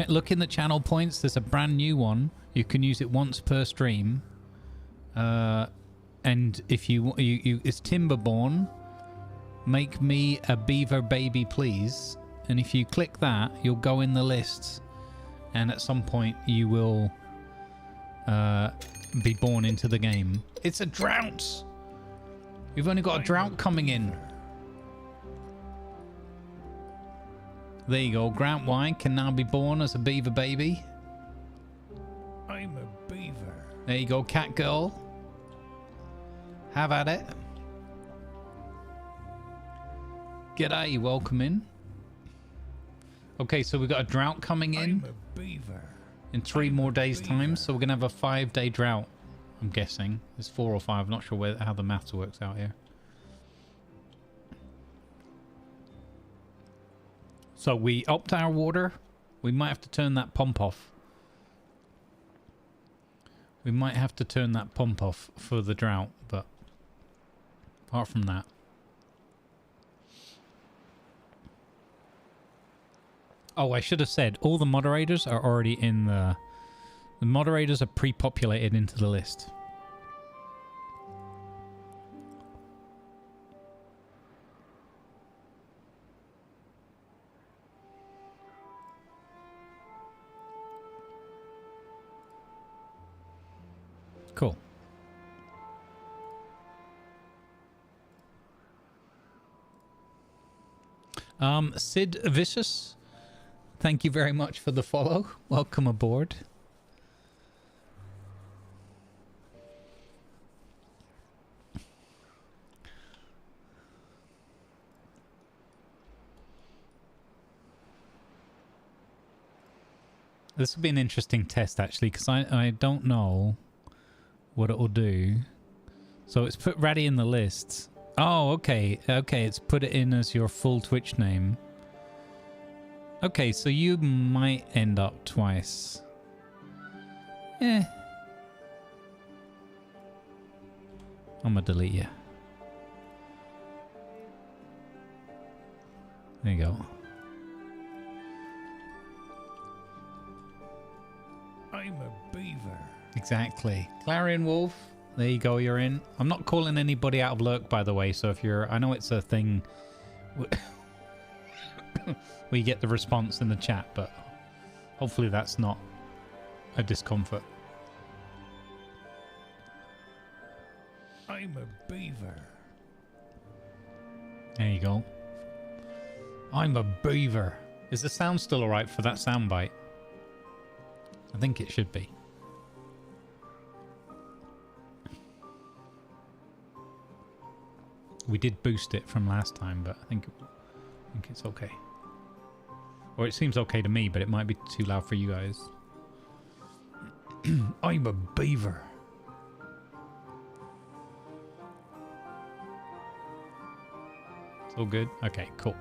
Look in the channel points, there's a brand new one. You can use it once per stream. And if it's Timberborn, make me a beaver baby please. And if you click that, you'll go in the lists, and at some point you will be born into the game. It's a drought. We've only got a drought coming in. There you go. Grant White can now be born as a beaver baby. I'm a beaver. There you go, cat girl. Have at it. G'day, welcome in. Okay, so we've got a drought coming in. I'm a beaver. In 3 more days' time, so we're going to have a 5-day drought, I'm guessing. It's 4 or 5, I'm not sure how the maths works out here. So we upped our water. We might have to turn that pump off. We might have to turn that pump off for the drought, but apart from that. Oh, I should have said, all the moderators are already in the moderators are pre-populated into the list. Cool. Sid Vicious, thank you very much for the follow. Welcome aboard. This will be an interesting test, actually, because I don't know what it will do. So it's put Ratty in the list. Oh, okay. Okay, it's put it in as your full Twitch name. Okay, so you might end up twice. Eh. I'm gonna delete you. There you go. I'm a beaver. Exactly. Clarion Wolf. There you go, you're in. I'm not calling anybody out of lurk, by the way, so if you're... I know it's a thing where you get the response in the chat, but hopefully that's not a discomfort. I'm a beaver. There you go. I'm a beaver. Is the sound still alright for that soundbite? I think it should be. We did boost it from last time, but I think it's okay. Or it seems okay to me, but it might be too loud for you guys. I'm a beaver. It's all good? Okay, cool.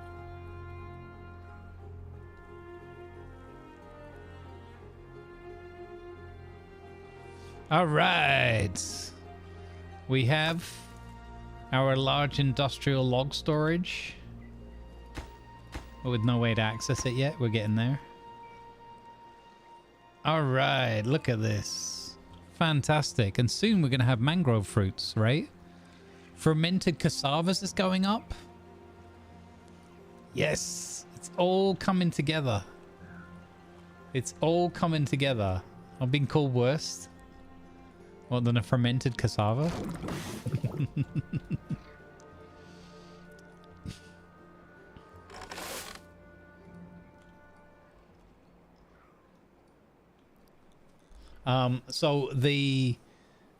All right. We have our large industrial log storage. But with no way to access it yet. We're getting there. All right. Look at this. Fantastic. And soon we're going to have mangrove fruits, right? Fermented cassavas is going up. Yes. It's all coming together. It's all coming together. I've been called worse. What, than a fermented cassava? So the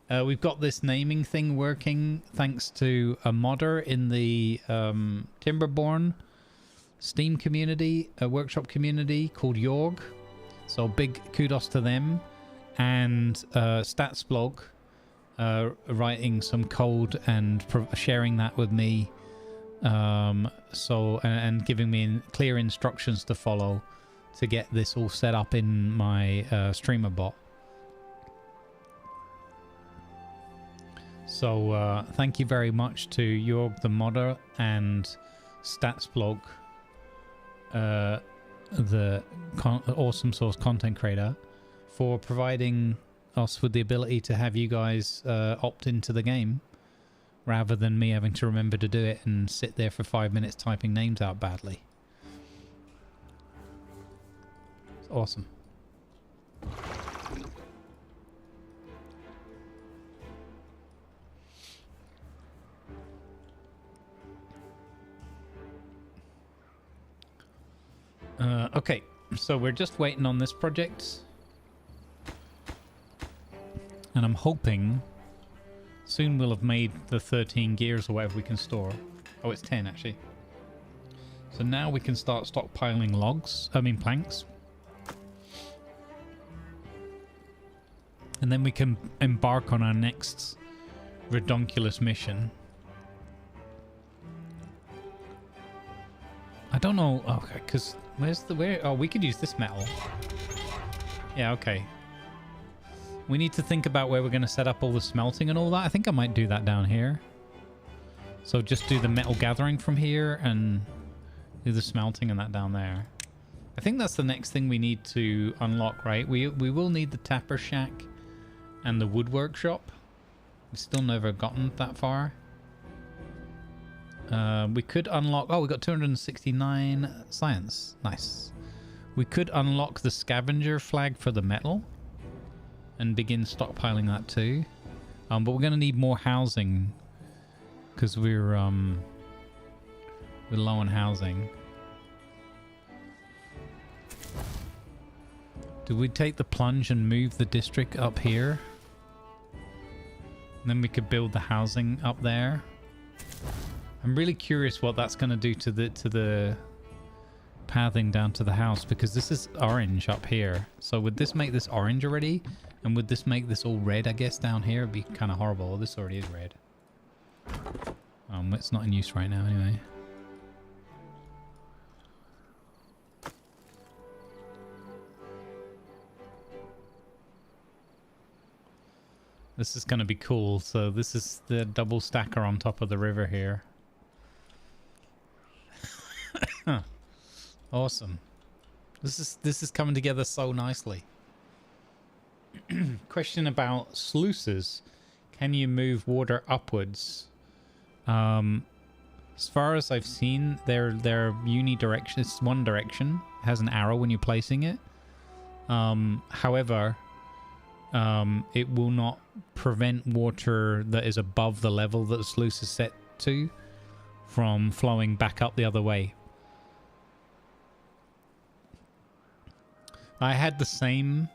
we've got this naming thing working thanks to a modder in the Timberborn Steam community, a workshop community called Yorg. So big kudos to them. And Statsblog writing some code and sharing that with me, and giving me clear instructions to follow to get this all set up in my streamer bot. So thank you very much to Jorg the modder and Statsblog, the awesome source content creator, for providing us with the ability to have you guys opt into the game rather than me having to remember to do it and sit there for 5 minutes typing names out badly. It's awesome. Okay, so we're just waiting on this project. And I'm hoping soon we'll have made the 13 gears or whatever we can store. Oh, it's 10 actually. So now we can start stockpiling planks. And then we can embark on our next redonkulous mission. I don't know. Okay, because where? Oh, we could use this metal. Yeah, okay. We need to think about where we're going to set up all the smelting and all that. I think I might do that down here. So just do the metal gathering from here and do the smelting and that down there. I think that's the next thing we need to unlock, right? We will need the tapper shack and the wood workshop. We've still never gotten that far. We could unlock... Oh, we got 269 science. Nice. We could unlock the scavenger flag for the metal and begin stockpiling that too. But we're going to need more housing because we're low on housing. Do we take the plunge and move the district up here? And then we could build the housing up there. I'm really curious what that's going to do to the pathing down to the house, because this is orange up here. So would this make this orange already? And would this make this all red, I guess, down here? It'd be kind of horrible. This already is red. It's not in use right now anyway. This is going to be cool. So this is the double stacker on top of the river here. Awesome. This is coming together so nicely. Question about sluices. Can you move water upwards? As far as I've seen, they're unidirectional. It's one direction. It has an arrow when you're placing it. However, it will not prevent water that is above the level that the sluice is set to from flowing back up the other way. I had the same...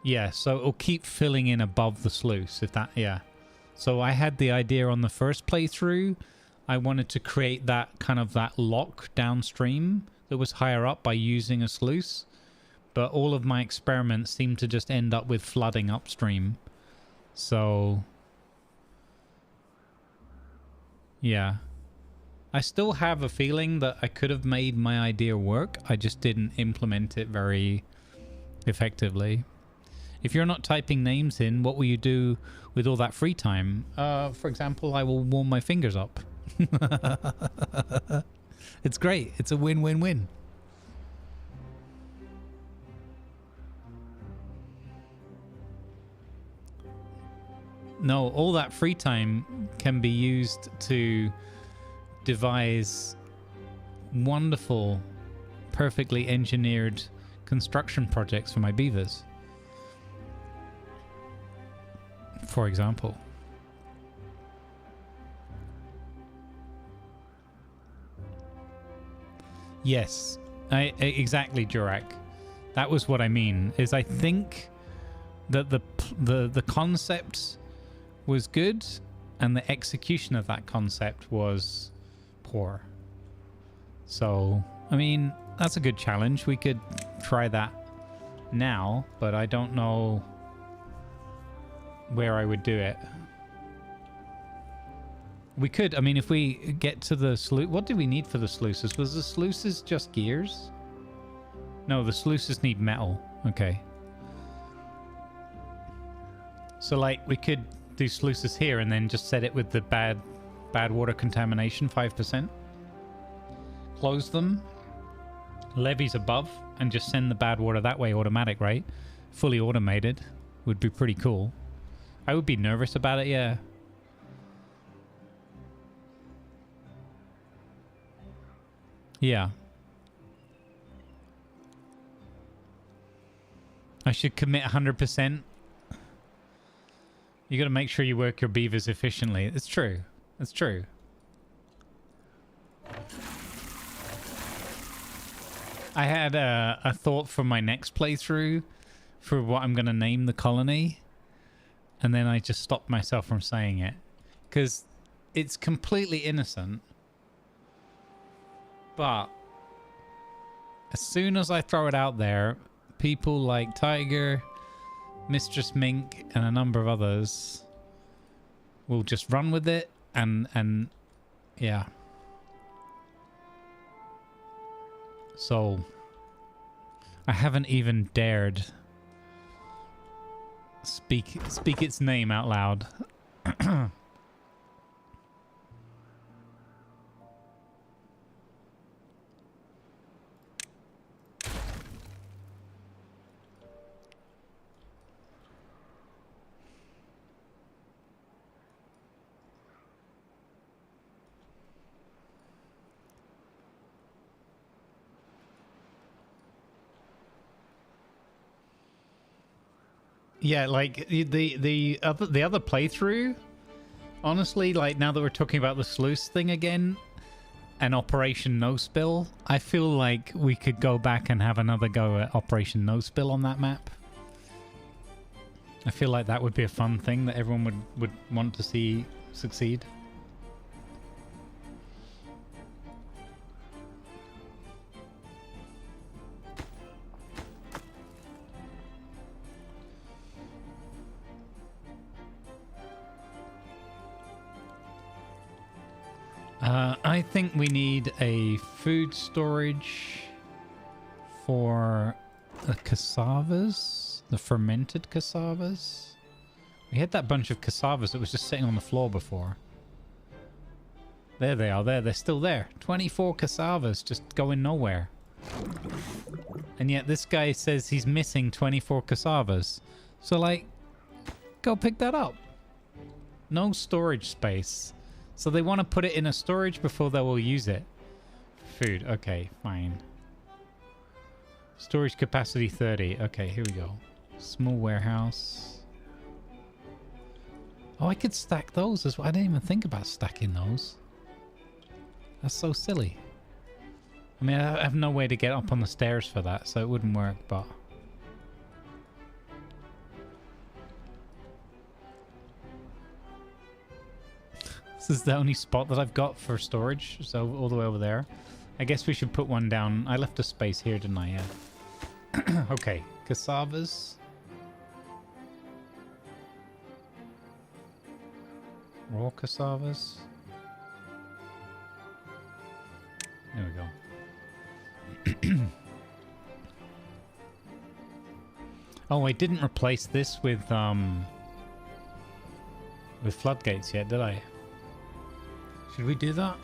Yeah, so it'll keep filling in above the sluice, if that... Yeah. So I had the idea on the first playthrough. I wanted to create that kind of that lock downstream that was higher up by using a sluice. But all of my experiments seem to just end up with flooding upstream. So, yeah. I still have a feeling that I could have made my idea work. I just didn't implement it very effectively. If you're not typing names in, what will you do with all that free time? For example, I will warm my fingers up. It's great. It's a win-win-win. No, all that free time can be used to devise wonderful, perfectly engineered construction projects for my beavers. For example. Yes, exactly, Jurak. That was what I mean. Is I think that the concept was good, and the execution of that concept was poor. So, I mean, that's a good challenge. We could try that now, but I don't know where I would do it. We could, I mean, if we get to the sluice... What do we need for the sluices? Was the sluices just gears? No, the sluices need metal. Okay. So, like, we could do sluices here and then just set it with the bad water contamination, 5%. Close them. Levees above and just send the bad water that way, automatic, right? Fully automated would be pretty cool. I would be nervous about it, yeah. Yeah. I should commit 100%. You got to make sure you work your beavers efficiently. It's true. It's true. I had a thought for my next playthrough for what I'm going to name the colony. And then I just stopped myself from saying it. Because it's completely innocent. But as soon as I throw it out there, people like Tiger, Mistress Mink, and a number of others will just run with it, and yeah. So I haven't even dared speak its name out loud. Yeah, like the other playthrough, honestly, like now that we're talking about the sluice thing again and Operation No Spill, I feel like we could go back and have another go at Operation No Spill on that map. I feel like that would be a fun thing that everyone would want to see succeed. I think we need a food storage for the cassavas, the fermented cassavas. We had that bunch of cassavas that was just sitting on the floor before. There they are, they're still there. 24 cassavas just going nowhere. And yet this guy says he's missing 24 cassavas. So like, go pick that up. No storage space. So they want to put it in a storage before they will use it. Food. Okay, fine. Storage capacity 30. Okay, here we go. Small warehouse. Oh, I could stack those as well. I didn't even think about stacking those. That's so silly. I mean, I have no way to get up on the stairs for that, so it wouldn't work, but... This is the only spot that I've got for storage, so all the way over there. I guess we should put one down. I left a space here, didn't I? Yeah. Okay, cassavas. Raw cassavas. There we go. Oh, I didn't replace this with floodgates yet, did I? Should we do that?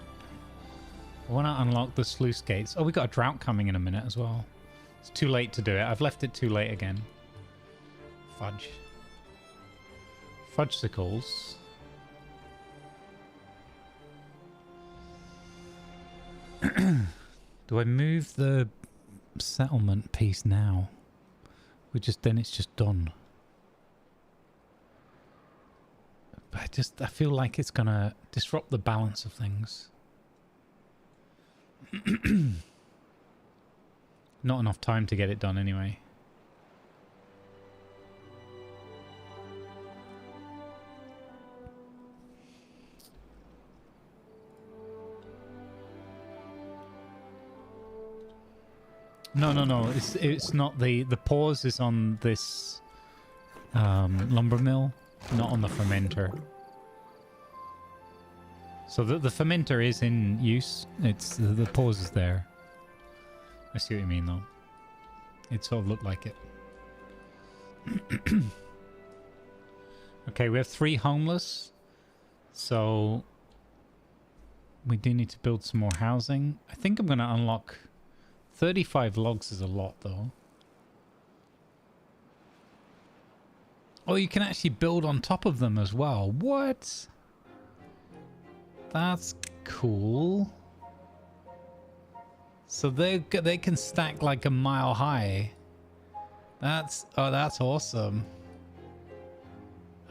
I want to unlock the sluice gates. Oh, we got a drought coming in a minute as well. It's too late to do it. I've left it too late again. Fudge. Fudgesicles. Do I move the settlement piece now? Then it's just done. But I feel like it's gonna disrupt the balance of things. Not enough time to get it done anyway. No. It's not the pause is on this lumber mill, not on the fermenter. So the fermenter is in use. It's the pause is there. I see what you mean though. It sort of looked like it. Okay, we have 3 homeless. So we do need to build some more housing. I think I'm going to unlock 35 logs is a lot though. Oh, you can actually build on top of them as well. What? That's cool. So they can stack like a mile high. That's awesome.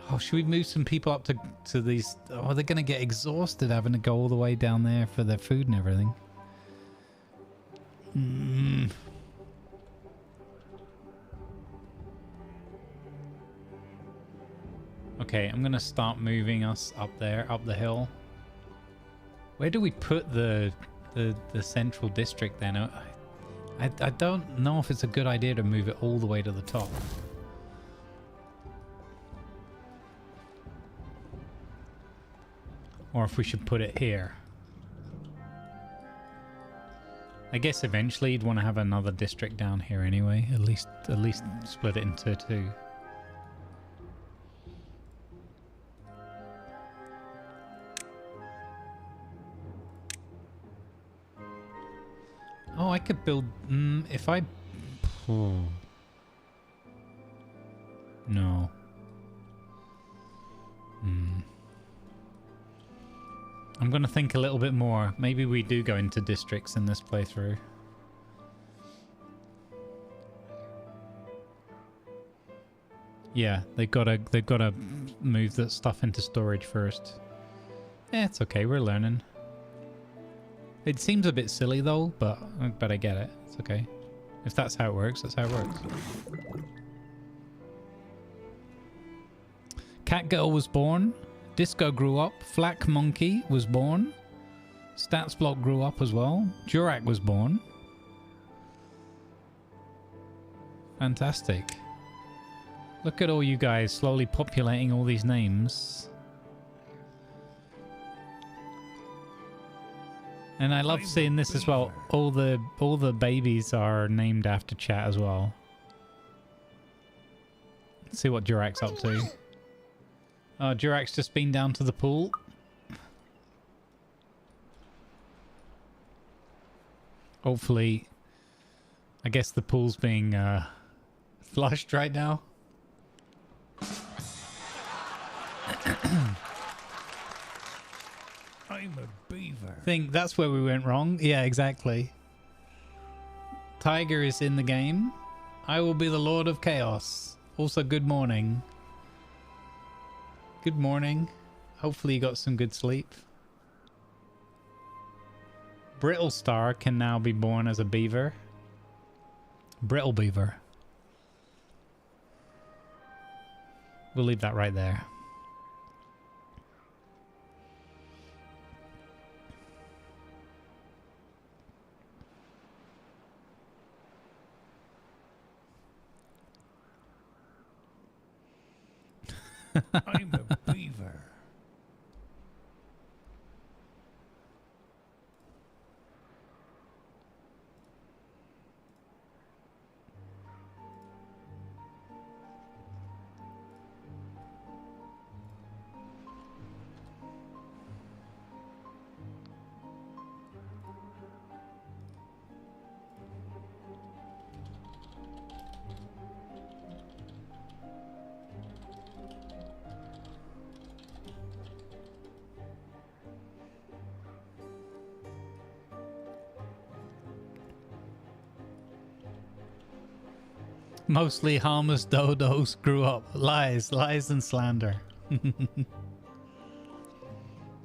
Oh, should we move some people up to these? Oh, they're gonna get exhausted having to go all the way down there for their food and everything. Okay, I'm gonna start moving us up there, up the hill. Where do we put the central district then? I don't know if it's a good idea to move it all the way to the top. Or if we should put it here. I guess eventually you'd want to have another district down here anyway. At least split it into 2. Oh, I could build... if I... Oh. No. I'm going to think a little bit more. Maybe we do go into districts in this playthrough. Yeah, they've got to move that stuff into storage first. Yeah, it's okay. We're learning. It seems a bit silly though, but I get it. It's okay. If that's how it works, that's how it works. Catgirl was born. Disco grew up. Flack Monkey was born. Statsblock grew up as well. Durak was born. Fantastic. Look at all you guys slowly populating all these names. And I love seeing this as well. All the babies are named after chat as well. Let's see what Durak's up to. Oh, Durak's just been down to the pool. Hopefully, I guess the pool's being flushed right now. I'm a beaver. I think that's where we went wrong. Yeah, exactly. Tiger is in the game. I will be the Lord of Chaos. Also, good morning. Good morning. Hopefully you got some good sleep. Brittle Star can now be born as a beaver. Brittle beaver. We'll leave that right there. I'm a beaver. Mostly harmless dodos grew up. Lies, lies and slander.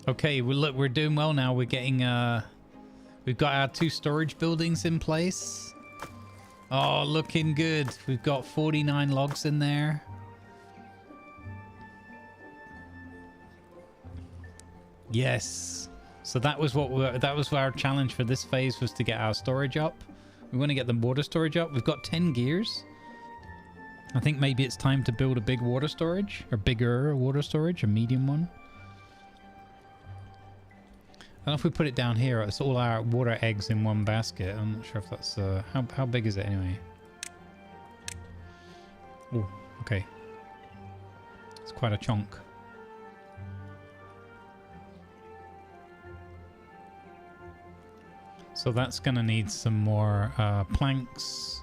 Okay, well, look, we're doing well now. We're getting, we've got our 2 storage buildings in place. Oh, looking good. We've got 49 logs in there. Yes. So that was that was our challenge for this phase, was to get our storage up. We want to get the water storage up. We've got 10 gears. I think maybe it's time to build a big water storage, or bigger water storage, a medium one. I don't know if we put it down here. It's all our water eggs in one basket. I'm not sure if that's how big is it anyway. Oh, okay. It's quite a chunk. So that's gonna need some more planks.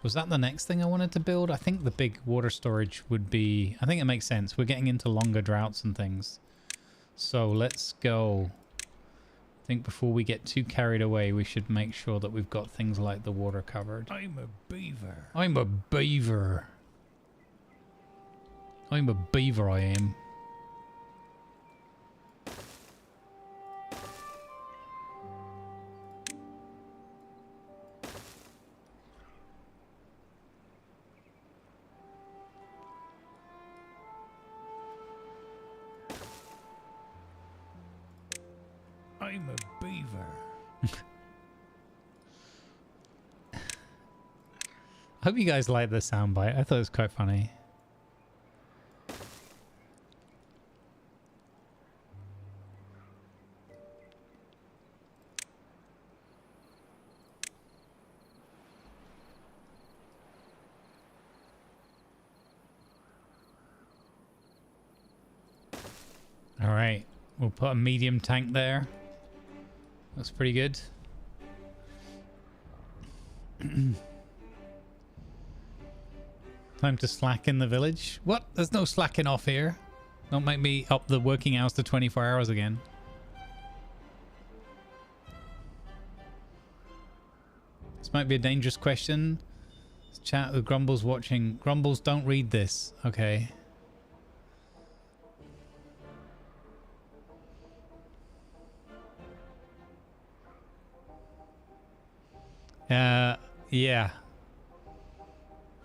Was that the next thing I wanted to build? I think the big water storage would be... I think it makes sense. We're getting into longer droughts and things. So let's go. I think before we get too carried away, we should make sure that we've got things like the water covered. I'm a beaver. I'm a beaver. I'm a beaver, I am. I'm a beaver. I hope you guys like the soundbite. I thought it was quite funny. All right, we'll put a medium tank there. That's pretty good. Time to slack in the village. What? There's no slacking off here. Don't make me up the working hours to 24 hours again. This might be a dangerous question. Chat with Grumbles watching. Grumbles, don't read this. Okay. Yeah.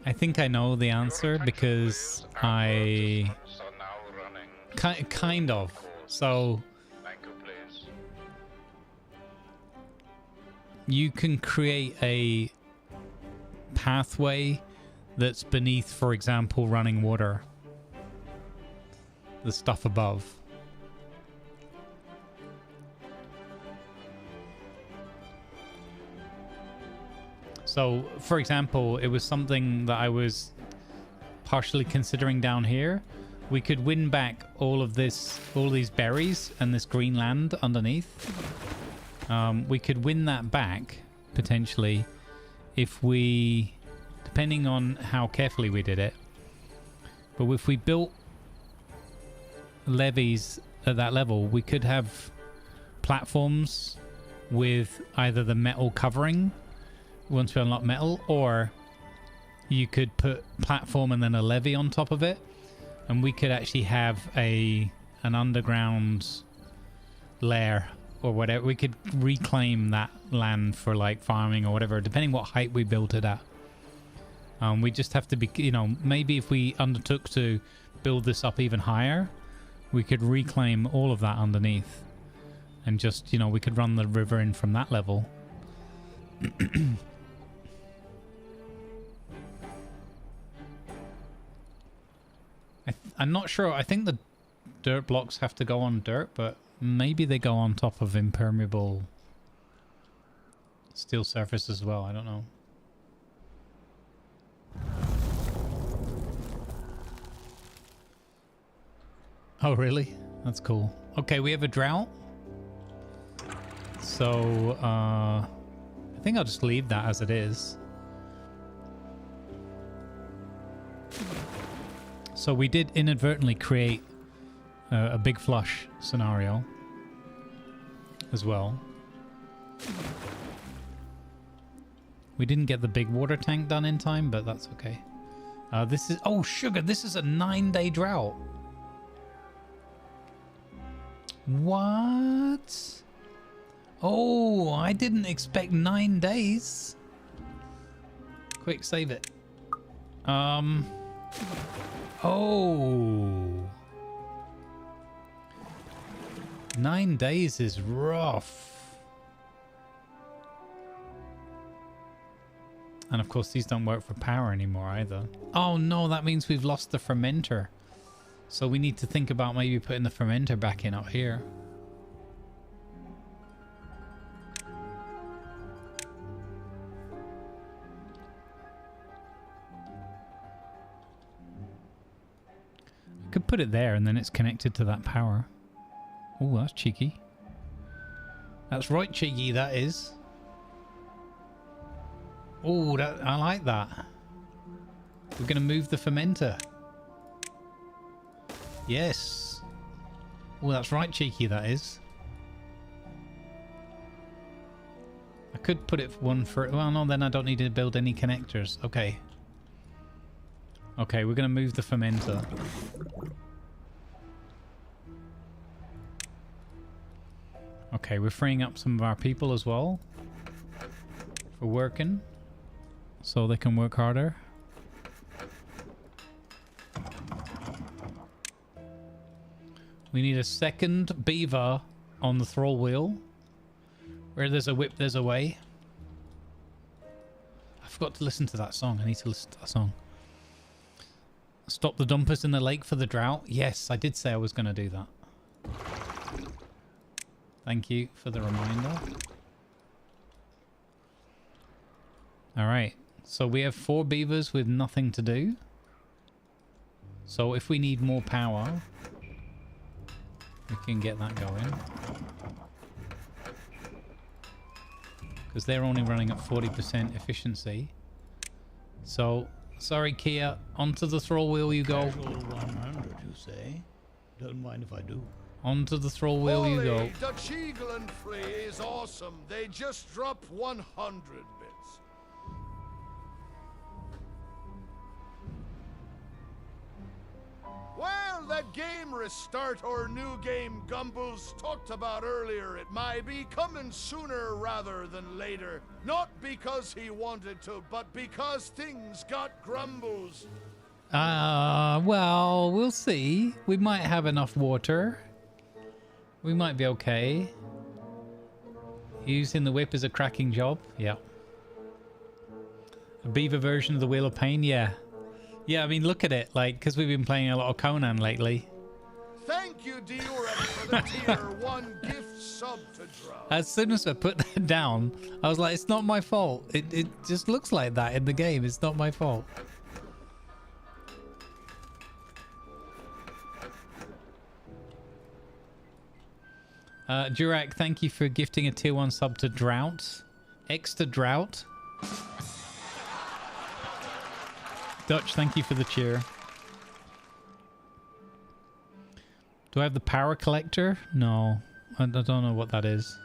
I think I know the answer because I... Kind of. So... You can create a pathway that's beneath, for example, running water. The stuff above. So, for example, it was something that I was partially considering down here. We could win back all these berries and this green land underneath. We could win that back, potentially, if we, depending on how carefully we did it. But if we built levees at that level, we could have platforms with either the metal covering once we unlock metal, or you could put platform and then a levee on top of it, and we could actually have an underground lair or whatever. We could reclaim that land for like farming or whatever, depending what height we built it at. We just have to be, you know, maybe if we undertook to build this up even higher, we could reclaim all of that underneath and just, you know, we could run the river in from that level. I'm not sure. I think the dirt blocks have to go on dirt, but maybe they go on top of impermeable steel surface as well. I don't know. Oh, really? That's cool. Okay, we have a drought. So, I think I'll just leave that as it is. So we did inadvertently create a big flush scenario as well. We didn't get the big water tank done in time, but that's okay. This is... Oh, sugar! This is a 9-day drought. What? Oh, I didn't expect 9 days. Quick, save it. Oh. 9 days is rough. And of course, these don't work for power anymore either. Oh no, that means we've lost the fermenter. So we need to think about maybe putting the fermenter back in out here. I could put it there and then it's connected to that power. Oh, that's cheeky. That's right cheeky, that is. Oh, I like that. We're going to move the fermenter. Yes. Oh, that's right cheeky, that is. I could put it one for... Well, no, then I don't need to build any connectors. Okay. Okay, we're going to move the fermenter. Okay, we're freeing up some of our people as well for working, so they can work harder. We need a second beaver on the thrall wheel. Where there's a whip, there's a way. I forgot to listen to that song. I need to listen to that song. Stop the dumpers in the lake for the drought. Yes, I did say I was going to do that. Thank you for the reminder. Alright, so we have 4 beavers with nothing to do. So if we need more power, we can get that going. Because they're only running at 40% efficiency. So, sorry Kia, onto the thrall wheel you go. Casual 100, you say? Don't mind if I do. Onto the thrall wheel you go. Holy, Dutch Eagle and Flea is awesome. They just dropped 100 bits. Well, that game restart or new game Gumbles talked about earlier, it might be coming sooner rather than later. Not because he wanted to, but because things got grumbles. Well, we'll see. We might have enough water. We might be okay. Using the whip is a cracking job. Yeah. A beaver version of the Wheel of Pain? Yeah. Yeah, I mean, look at it. Like, because we've been playing a lot of Conan lately. Thank you, Diorek, for the tier 1 gift sub to draw. As soon as I put that down, I was like, it's not my fault. It just looks like that in the game. It's not my fault. Durak, thank you for gifting a tier 1 sub to Drought. Extra Drought. Dutch, thank you for the cheer. Do I have the power collector? No. I don't know what that is.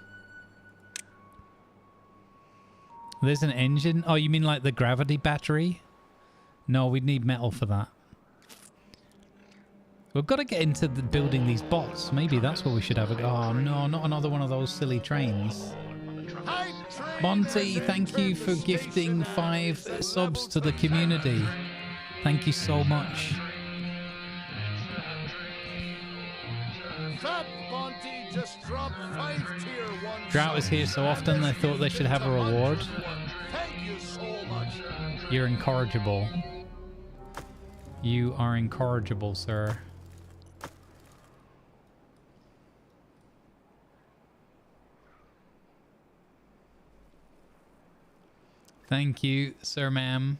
There's an engine. Oh, you mean like the gravity battery? No, we'd need metal for that. We've got to get into the building these bots. Maybe that's what we should have. Oh, no, not another one of those silly trains. Monty, thank you for gifting 5 subs to the community. Thank you so much. Fat Monty just dropped 5 tier 1. Drought is here so often they thought they should have a reward. Thank you so much. You're incorrigible. You are incorrigible, sir. Thank you, sir, ma'am.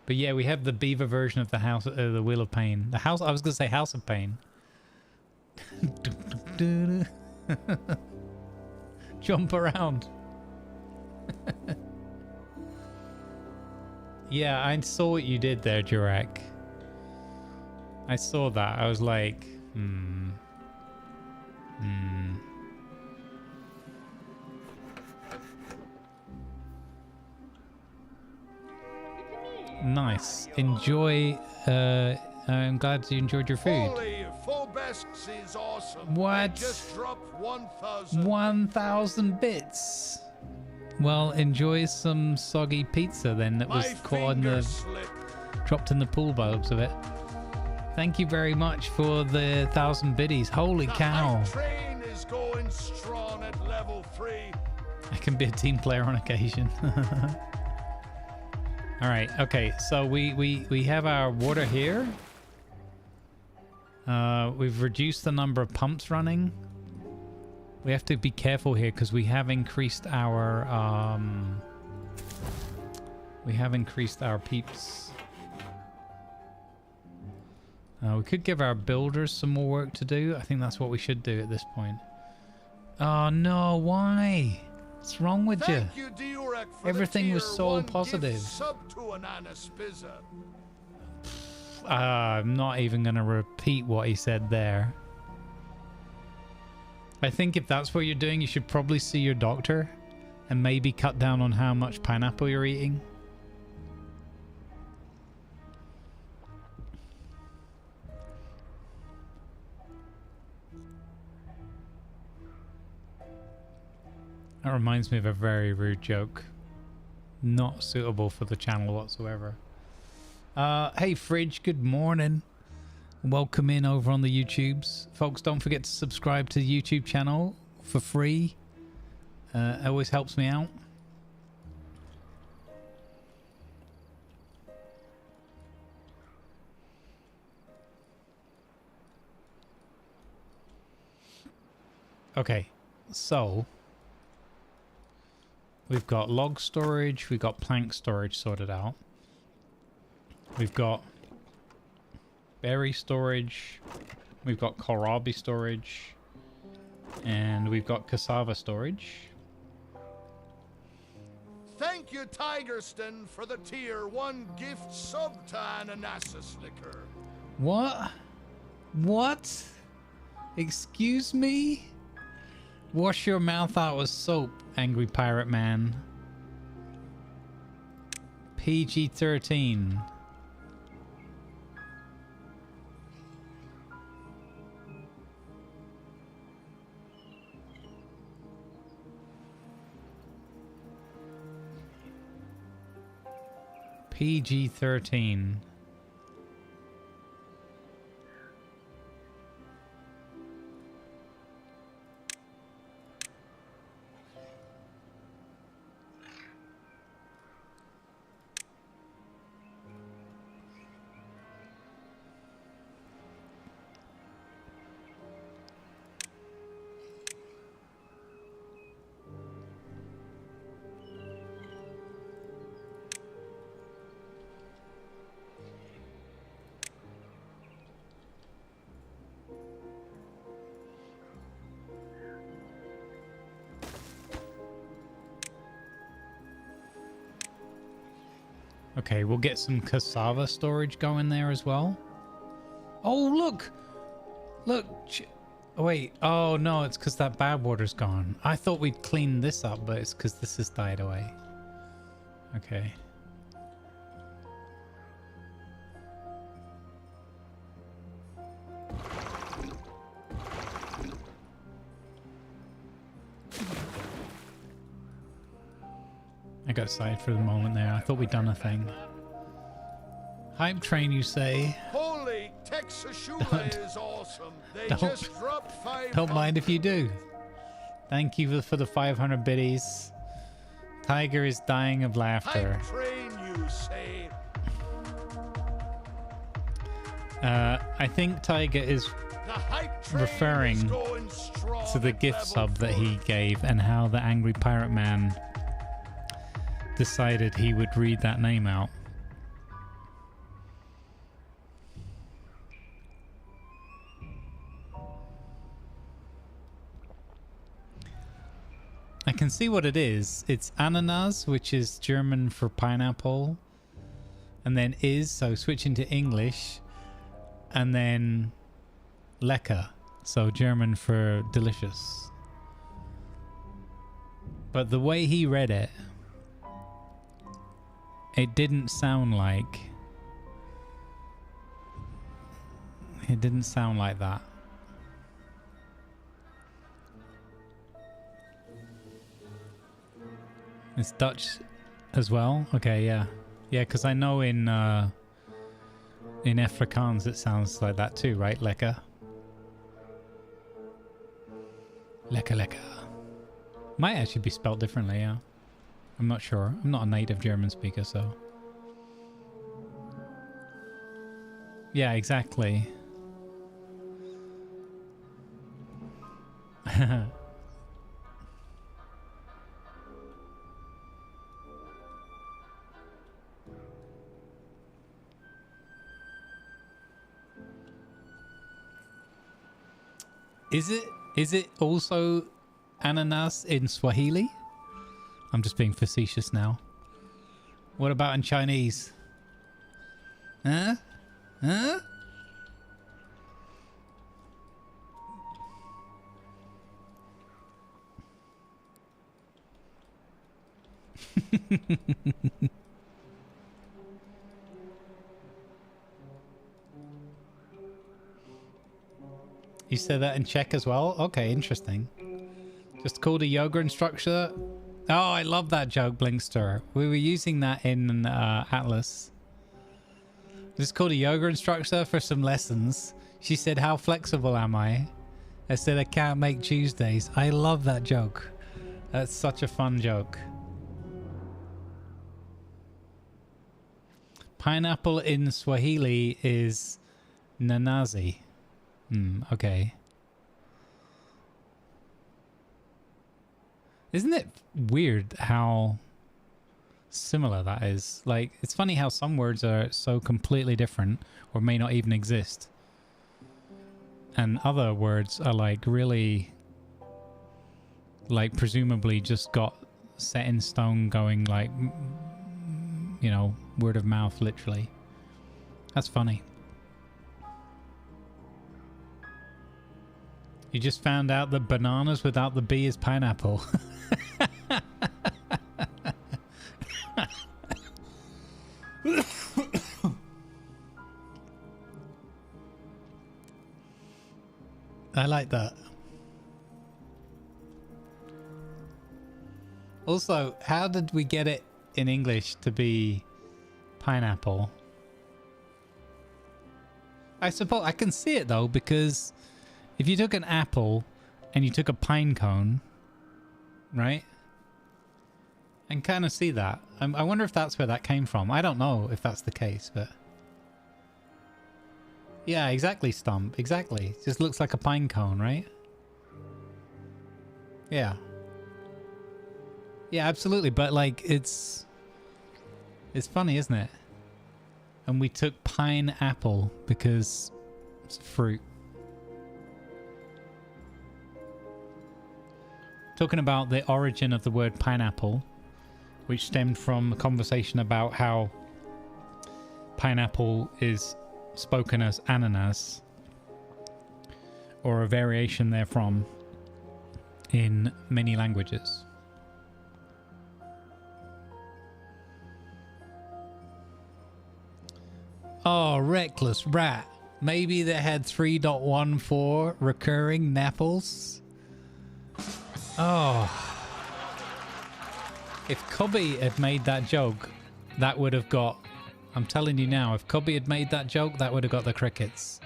But yeah, we have the beaver version of the house, the Wheel of Pain. The house, I was gonna say House of Pain. Jump around. Yeah, I saw what you did there, Jurek. I saw that. I was like, Nice. Enjoy. I'm glad you enjoyed your food. Holy, Phobesks is awesome. What? They just dropped 1,000. 1,000 bits. Well, enjoy some soggy pizza then that was caught in the dropped in the pool by the looks of it. Thank you very much for the 1,000 biddies. Holy cow. The train is going strong at level 3. I can be a team player on occasion. All right. Okay. So we have our water here. We've reduced the number of pumps running. We have to be careful here because we have increased our peeps. We could give our builders some more work to do. I think that's what we should do at this point. Oh no, why? What's wrong with you? Everything was so positive. I'm not even going to repeat what he said there. I think if that's what you're doing, you should probably see your doctor and maybe cut down on how much pineapple you're eating. That reminds me of a very rude joke. Not suitable for the channel whatsoever. Hey Fridge, good morning. Welcome in over on the YouTubes. Folks, don't forget to subscribe to the YouTube channel for free. It always helps me out. Okay, so we've got log storage, we've got plank storage sorted out. We've got berry storage, we've got kohlrabi storage, and we've got cassava storage. Thank you, Tigerston, for the tier 1 gift sub to Ananas Liquor. What? What? Excuse me? Wash your mouth out with soap, Angry Pirate Man. PG-13. PG-13. Okay, we'll get some cassava storage going there as well. Oh, look! Look! Oh, wait. Oh, no, it's because that bad water's gone. I thought we'd clean this up, but it's because this has died away. Okay. I got excited for the moment there. I thought we'd done a thing. Hype train, you say? Holy, Texas Shula is awesome. They just dropped 500. Don't mind if you do. Thank you for the 500 biddies. Tiger is dying of laughter. Hype train, you say? I think Tiger is The hype train referring is going strong to the at gift level sub that he 3. gave and how the Angry Pirate Man decided he would read that name out. I can see what it is. It's ananas, which is German for pineapple, and then is, so switching to English, and then lecker, so German for delicious. But the way he read it, it didn't sound like... It didn't sound like that. It's Dutch as well? Okay, yeah. Yeah, because I know in Afrikaans it sounds like that too, right? Lekker. Lekker, lekker. Might actually be spelled differently, yeah. I'm not sure. I'm not a native German speaker, so... Yeah, exactly. Is it also ananas in Swahili? I'm just being facetious now. What about in Chinese? Huh? Huh? You said that in Czech as well? Okay, interesting. Just called a yoga instructor. Oh, I love that joke, Blinkster. We were using that in Atlas. Just called a yoga instructor for some lessons. She said, how flexible am I? I said, I can't make Tuesdays. I love that joke. That's such a fun joke. Pineapple in Swahili is nanazi. Okay. Isn't it weird how similar that is? Like, it's funny how some words are so completely different or may not even exist. And other words are like really, like presumably just got set in stone going like, you know, word of mouth literally. That's funny. You just found out that bananas without the B is pineapple. I like that. Also, how did we get it in English to be pineapple? I suppose I can see it though, because if you took an apple and you took a pine cone, right? I can kind of see that. I wonder if that's where that came from. I don't know if that's the case, but... Yeah, exactly, Stump. Exactly. It just looks like a pine cone, right? Yeah. Yeah, absolutely. But, like, it's funny, isn't it? And we took pineapple because it's a fruit. Talking about the origin of the word pineapple, which stemmed from a conversation about how pineapple is spoken as ananas, or a variation therefrom, in many languages. Oh, reckless rat. Maybe they had 3.14 recurring napples. Oh. If Cubby had made that joke, that would have got... I'm telling you now, if Cubby had made that joke, that would have got the crickets.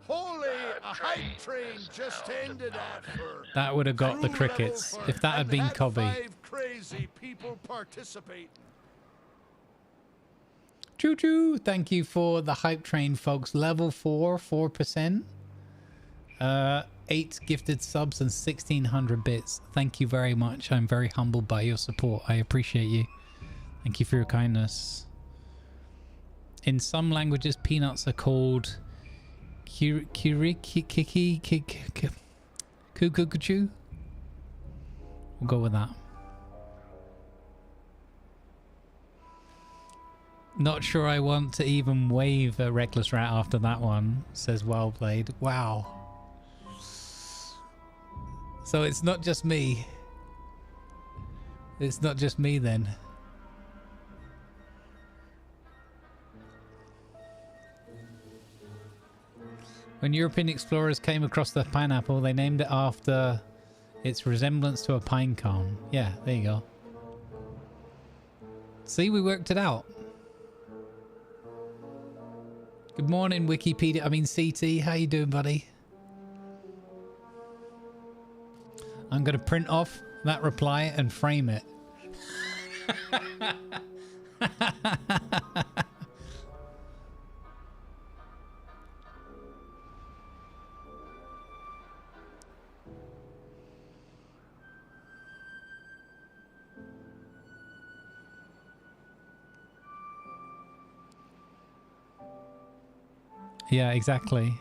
Holy, a hype train just ended after. That would have got the crickets. If that had been Cubby. 5 crazy people participate. Choo choo. Thank you for the hype train, folks. Level 4, 4%. 8 gifted subs and 1600 bits. Thank you very much. I'm very humbled by your support. I appreciate you. Thank you for your kindness. In some languages, peanuts are called kukuchu. We'll go with that. Not sure I want to even wave a reckless rat after that one, says well played. Wow. So it's not just me. It's not just me then. When European explorers came across the pineapple, they named it after its resemblance to a pine cone. Yeah, there you go. See, we worked it out. Good morning, Wikipedia. I mean, CT. How you doing, buddy? I'm going to print off that reply and frame it. Yeah, exactly.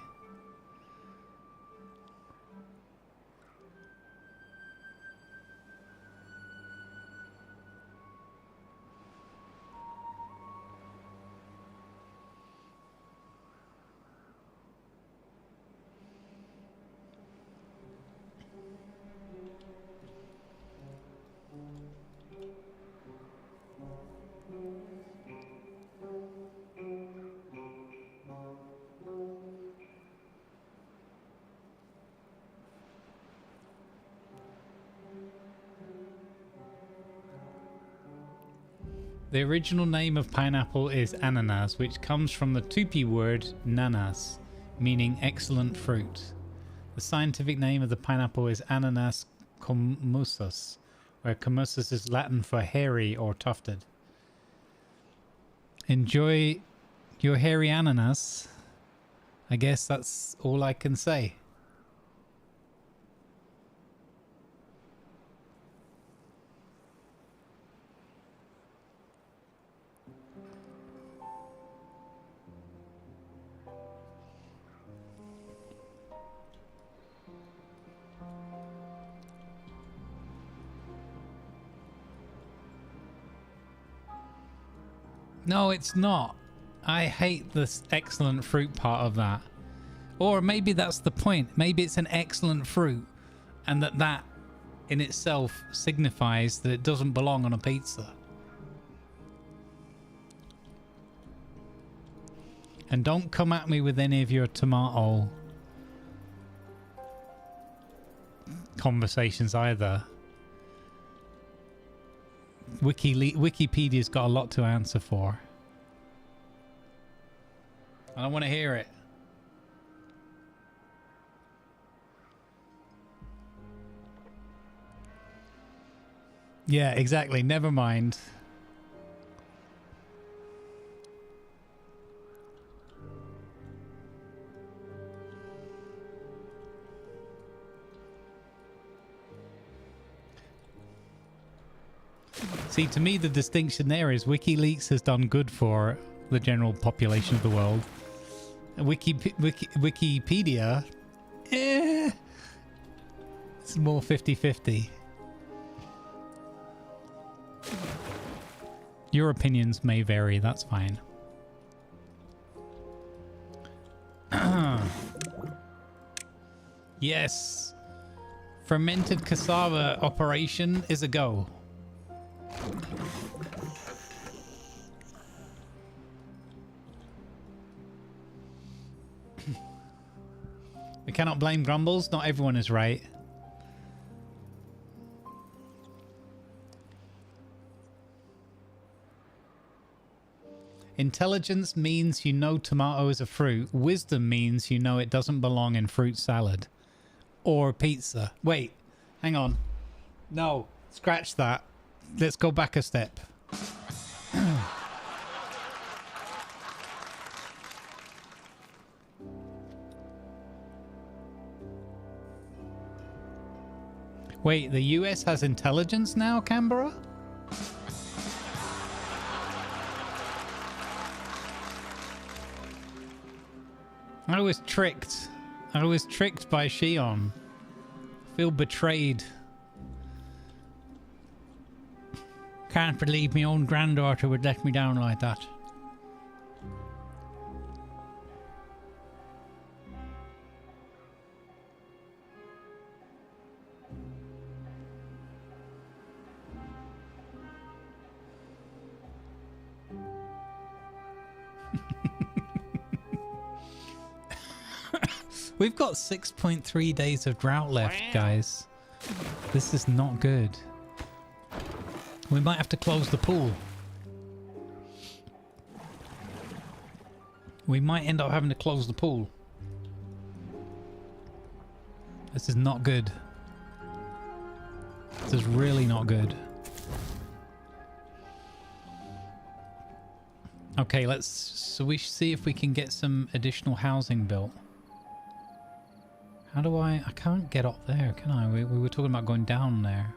The original name of pineapple is ananas, which comes from the Tupi word nanas, meaning excellent fruit. The scientific name of the pineapple is Ananas commusus, where commusus is Latin for hairy or tufted. Enjoy your hairy ananas. I guess that's all I can say. No, it's not. I hate this excellent fruit part of that. Or maybe that's the point. Maybe it's an excellent fruit and that in itself signifies that it doesn't belong on a pizza. And don't come at me with any of your tomato conversations either. Wikipedia's got a lot to answer for. I don't want to hear it. Yeah, exactly. Never mind. See, to me, the distinction there is WikiLeaks has done good for the general population of the world. Wikipedia, it's more 50-50. Your opinions may vary, that's fine. Yes. Fermented cassava operation is a go. We cannot blame Grumbles. Not everyone is right. Intelligence means you know tomato is a fruit. Wisdom means you know it doesn't belong in fruit salad or pizza. Wait, hang on. No, scratch that. Let's go back a step. Wait, the US has intelligence now, Canberra? I was tricked. I was tricked by Shion. Feel betrayed. Can't believe my own granddaughter would let me down like that. We've got 6.3 days of drought left, guys. This is not good. We might have to close the pool. We might end up having to close the pool. This is not good. This is really not good. Okay, so we should see if we can get some additional housing built. How do I can't get up there, can I? We were talking about going down there.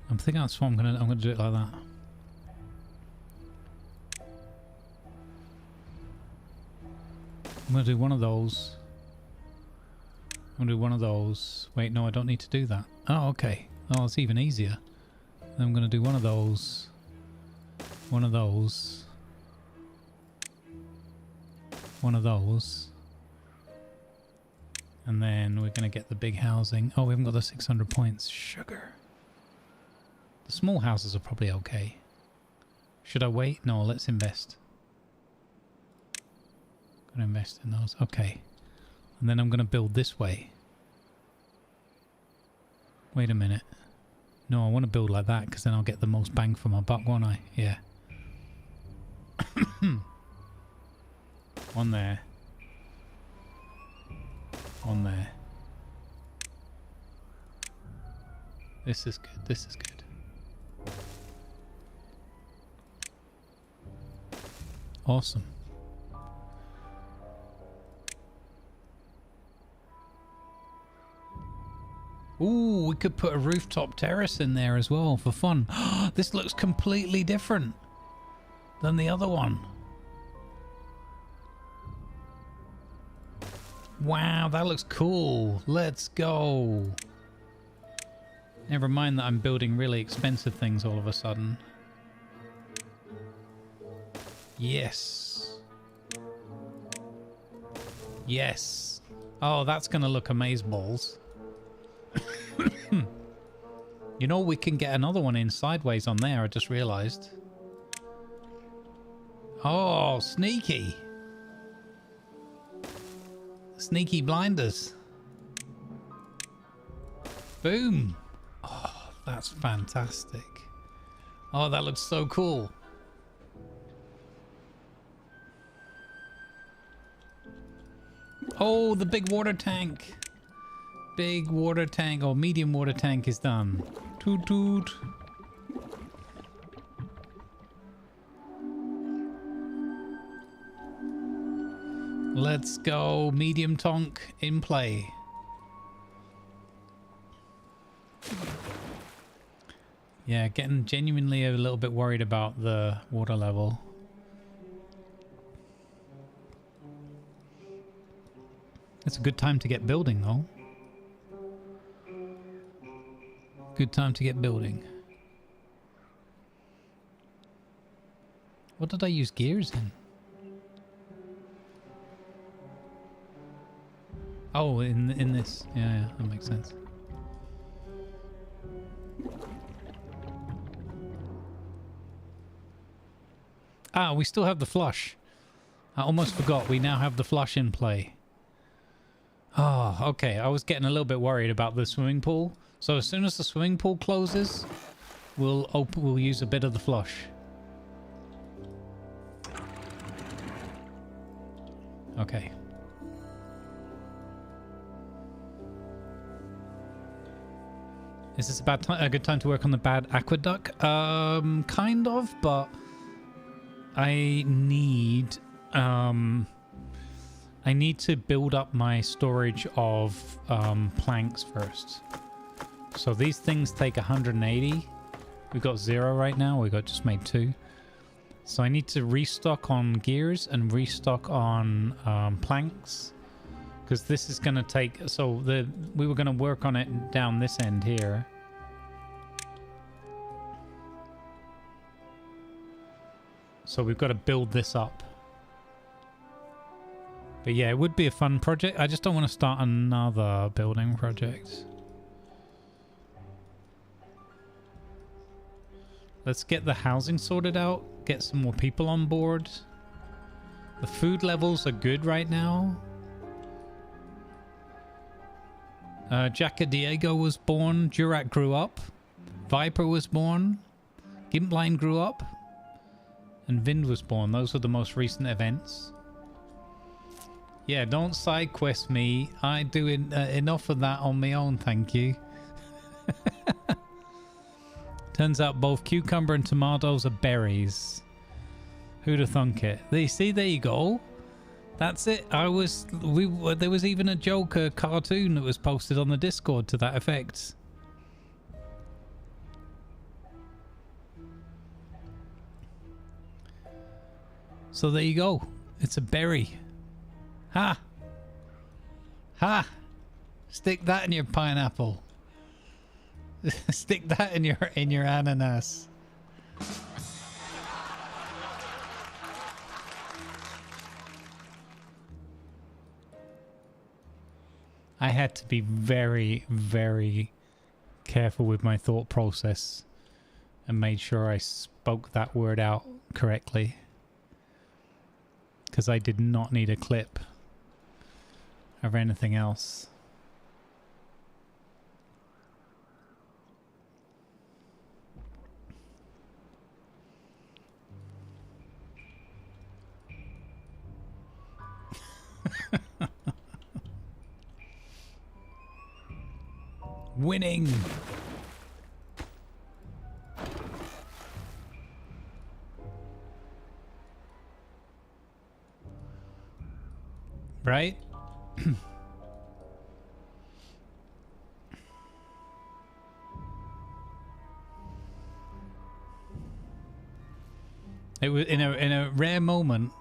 I'm thinking that's what I'm gonna do it like that. I'm gonna do one of those. I'm gonna do one of those. Wait, no, I don't need to do that. Oh, okay. Oh, it's even easier. Then I'm gonna do one of those. One of those. One of those. And then we're gonna get the big housing. Oh, we haven't got the 600 points. Sugar. The small houses are probably okay. Should I wait? No, let's invest. Gonna invest in those. Okay. And then I'm gonna build this way. Wait a minute. No, I want to build like that because then I'll get the most bang for my buck, won't I? Yeah. One there. One there. This is good. This is good. Awesome. Ooh, we could put a rooftop terrace in there as well for fun. This looks completely different than the other one. Wow, that looks cool. Let's go. Never mind that I'm building really expensive things all of a sudden. Yes. Yes. Oh, that's going to look amazeballs. You know, we can get another one in sideways on there, I just realized. Oh, sneaky. Sneaky blinders. Boom. Oh, that's fantastic. Oh, that looks so cool. Oh, the big water tank. Big water tank or medium water tank is done. Toot toot. Let's go. Medium tonk in play. Yeah, getting genuinely a little bit worried about the water level. It's a good time to get building though. Good time to get building. What did I use gears in? Oh, in this. Yeah, that makes sense. Ah, we still have the flush. I almost forgot. We now have the flush in play. Oh, okay. I was getting a little bit worried about the swimming pool. So as soon as the swimming pool closes, we'll use a bit of the flush. Okay. Is this a good time to work on the bad aqueduct? Kind of, but I need to build up my storage of planks first. So these things take 180. We've got 0 right now. We got just made 2. So I need to restock on gears and restock on planks. Because this is going to take... So we were going to work on it down this end here. So we've got to build this up. But yeah, it would be a fun project. I just don't want to start another building project. Let's get the housing sorted out. Get some more people on board. The food levels are good right now. Jacka Diego was born. Durak grew up. Viper was born. Gimpline grew up. And Vind was born. Those are the most recent events. Yeah, don't side quest me. I do enough of that on my own, thank you. Turns out both cucumber and tomatoes are berries. Who'd have thunk it? See, there you go. That's it. There was even a Joker cartoon that was posted on the Discord to that effect. So there you go. It's a berry. Ha! Ha! Stick that in your pineapple. Stick that in your ananas. I had to be very, very careful with my thought process and made sure I spoke that word out correctly. Because I did not need a clip of anything else. Winning. Right? It was in a rare moment,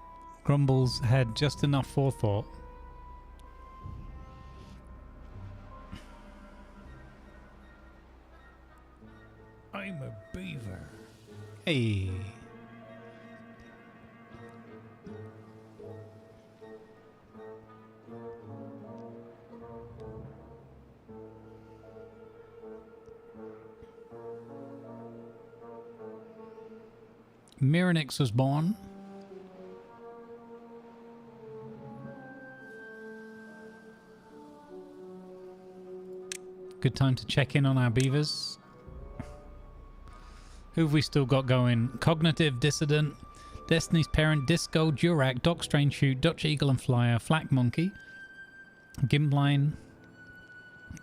Grumbles had just enough forethought. I'm a beaver. Hey. Miranix was born. Good time to check in on our beavers. Who have we still got going? Cognitive Dissident, Destiny's Parent, Disco, Durak, Doc Strange Shoot, Dutch Eagle and Flyer, Flak Monkey, Gimpline,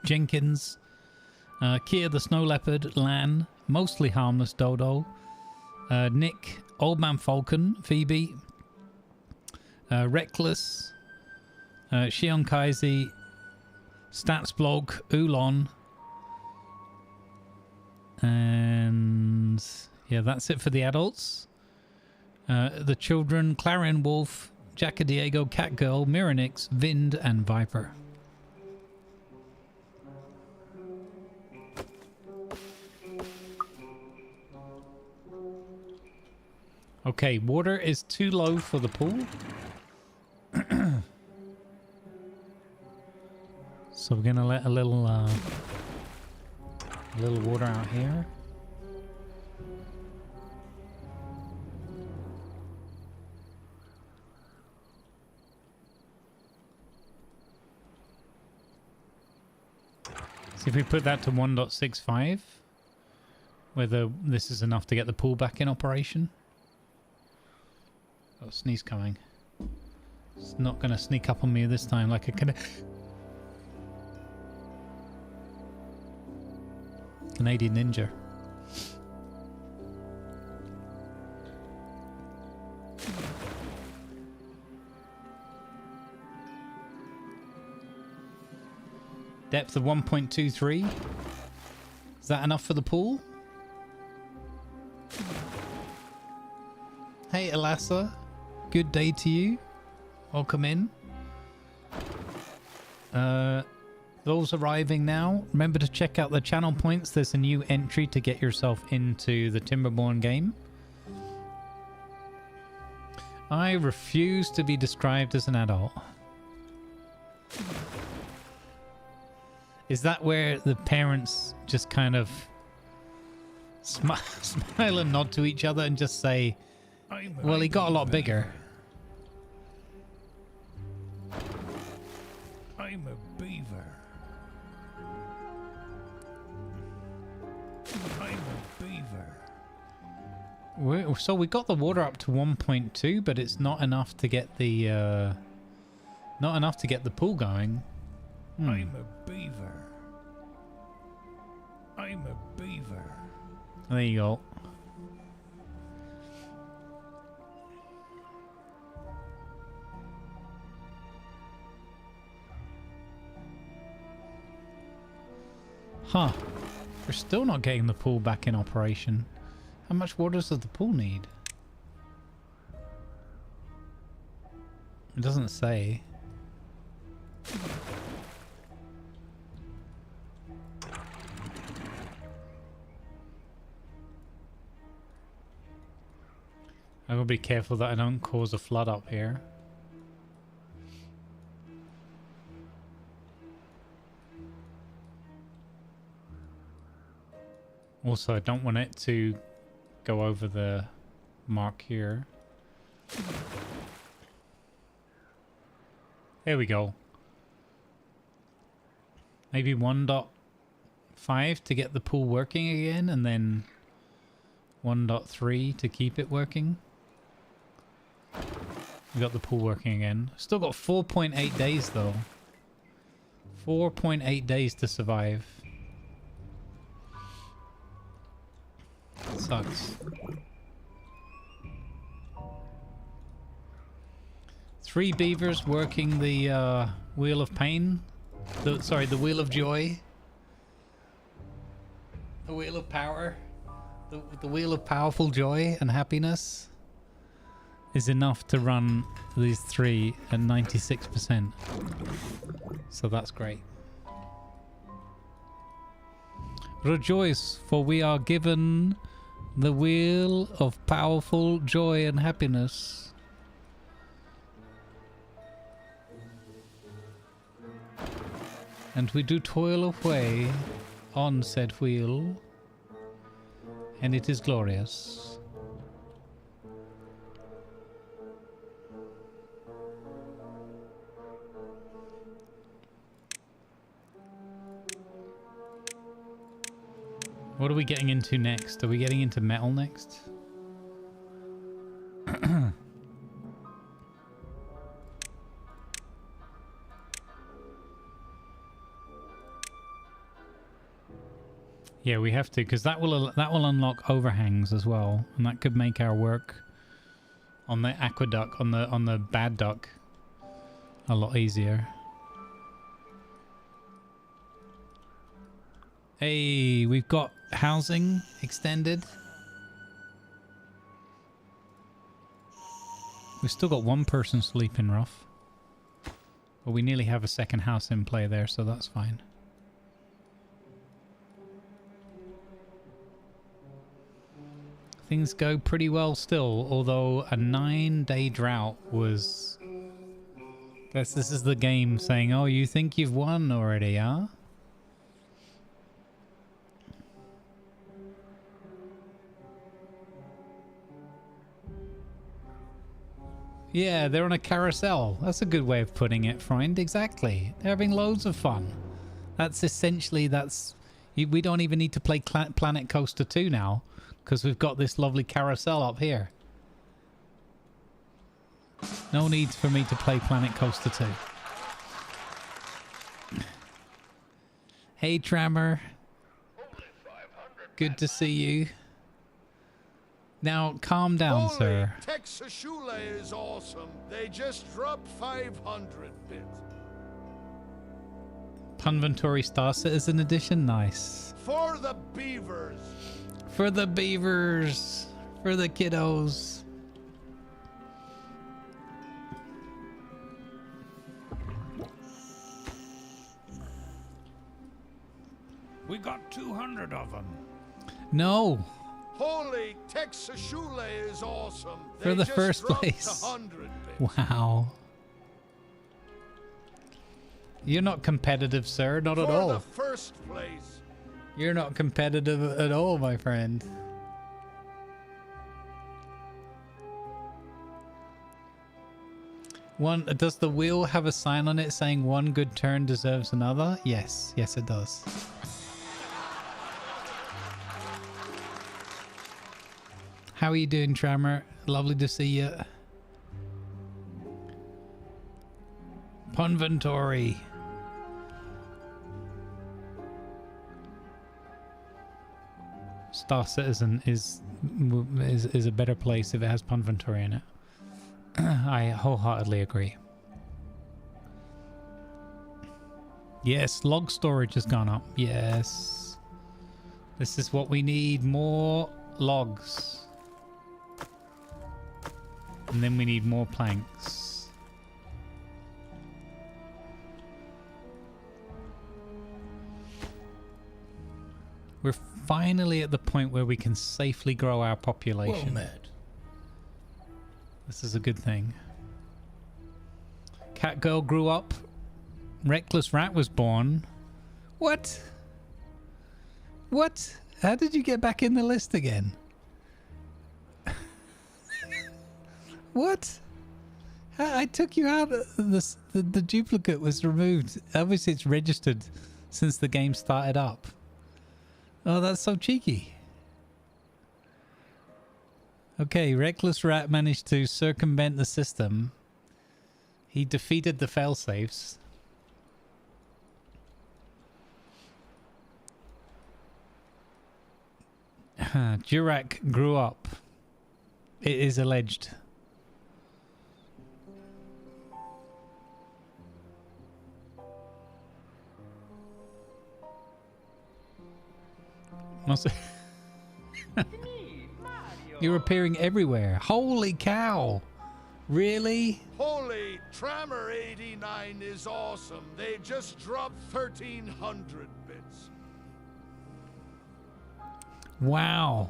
Jenkins, Kia the Snow Leopard, Lan, Mostly Harmless Dodo, Nick, Old Man Falcon, Phoebe, Reckless, Shion Kaisi, Stats Blog, Ulon, and yeah, that's it for the adults. The children, Clarion Wolf, Jacka Diego, Catgirl, Miranix, Vind, and Viper. Okay, water is too low for the pool. So we're gonna let a little water out here. See if we put that to 1.65, whether this is enough to get the pool back in operation. Oh, sneeze coming. It's not going to sneak up on me this time like a Canadian ninja. Depth of 1.23. Is that enough for the pool? Hey, Elassa. Good day to you. Welcome in. Those arriving now, remember to check out the channel points. There's a new entry to get yourself into the Timberborn game. I refuse to be described as an adult. Is that where the parents just kind of smile and nod to each other and just say, well, he got a lot bigger? I'm a beaver. I'm a beaver. So we got the water up to 1.2, but it's not enough to get the pool going. I'm a beaver. I'm a beaver. There you go. Huh. We're still not getting the pool back in operation. How much water does the pool need? It doesn't say. I gotta be careful that I don't cause a flood up here. Also, I don't want it to go over the mark here. There we go. Maybe 1.5 to get the pool working again, and then 1.3 to keep it working. We got the pool working again. Still got 4.8 days though. 4.8 days to survive. Sucks. 3 beavers working the wheel of pain. The wheel of joy. The wheel of power. The wheel of powerful joy and happiness is enough to run these 3 at 96%. So that's great. Rejoice, for we are given the wheel of powerful joy and happiness. And we do toil away on said wheel, and it is glorious. What are we getting into next? Are we getting into metal next? Yeah, we have to, because that will unlock overhangs as well, and that could make our work on the aqueduct, on the bad duck, a lot easier. Hey, we've got housing extended. We've still got 1 person sleeping rough, but we nearly have a second house in play there, so that's fine. Things go pretty well still, although a 9-day drought was... Guess this is the game saying, oh, you think you've won already, huh? Yeah, they're on a carousel. That's a good way of putting it, friend. Exactly. They're having loads of fun. That's essentially, we don't even need to play Planet Coaster 2 now, because we've got this lovely carousel up here. No need for me to play Planet Coaster 2. Hey, Trammer. Good to see you. Now, calm down, Holy sir. Texashula is awesome. They just dropped 500 bits. Punventory Star Citizen Edition? Nice. For the beavers. For the beavers. For the kiddos. We got 200 of them. No. Holy Texashula is awesome. For They the just first dropped place. 100 bits. Wow. You're not competitive, sir. Not at For all. the first place. You're not competitive at all, my friend. Does the wheel have a sign on it saying one good turn deserves another? Yes. Yes, it does. How are you doing, Trammer? Lovely to see you. Punventory. Star Citizen is a better place if it has Punventory in it. I wholeheartedly agree. Yes, log storage has gone up. Yes. This is what we need. More logs. And then we need more planks. We're finally at the point where we can safely grow our population. Well met. This is a good thing. Cat girl grew up. Reckless rat was born. What? What? How did you get back in the list again? What? I took you out. The duplicate was removed. Obviously, it's registered since the game started up. Oh, that's so cheeky. Okay, Reckless Rat managed to circumvent the system. He defeated the failsafes. Durac grew up. It is alleged. Must You're appearing everywhere. Holy cow. Really? Holy Trammer 89 is awesome. They just dropped 1,300 bits. Wow.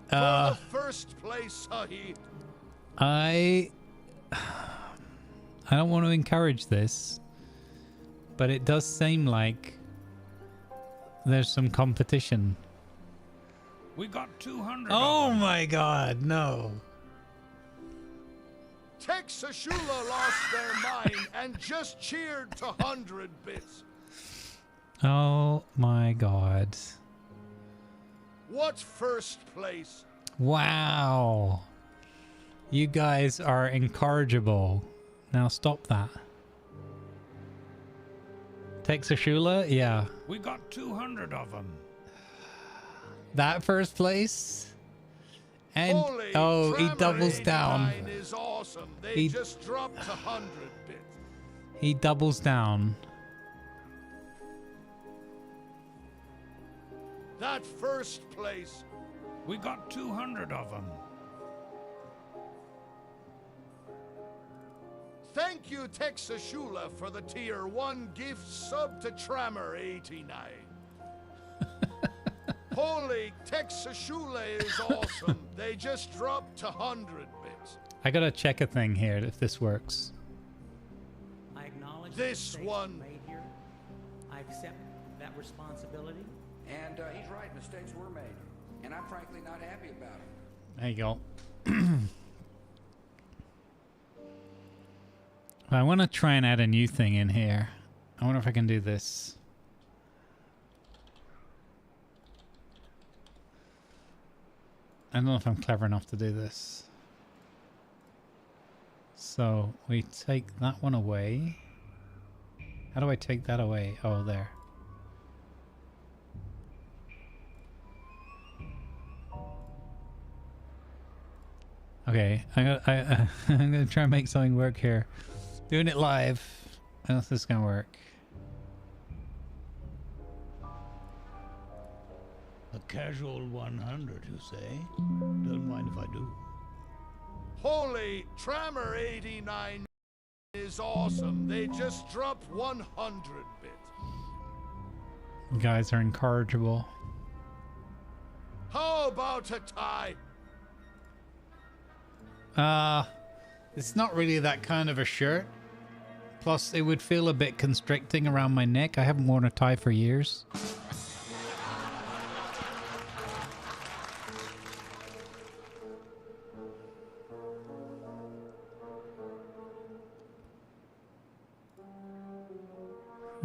For the first place, Sahi. I don't want to encourage this, but it does seem like there's some competition. We got 200 Oh of them. my god, no. Texashula lost their mind and just cheered to 100 bits. Oh my god. What's first place? Wow. You guys are incorrigible. Now stop that. Texashula? Yeah. We got 200 of them. That first place? And Holy oh, he Trammer doubles down. 89 is awesome. They He- just dropped to 100 bits. He doubles down. That first place. We got 200 of them. Thank you, Texashula, for the tier 1 gift sub to Trammer 89. Holy Texashula is awesome. They just dropped to 100 bits. I gotta check a thing here if this works. I acknowledge This the mistakes one. made here. I accept that responsibility. And he's right, mistakes were made. And I'm frankly not happy about it. There you go. I want to try and add a new thing in here. I wonder if I can do this. I don't know if I'm clever enough to do this. So we take that one away. How do I take that away? Oh, there. Okay, I'm gonna try and make something work here. Doing it live. How's this gonna work? A casual 100, you say? Don't mind if I do. Holy Trammer 89 is awesome. They just dropped 100 bit. You guys are incorrigible. How about a tie? It's not really that kind of a shirt. Plus, it would feel a bit constricting around my neck. I haven't worn a tie for years.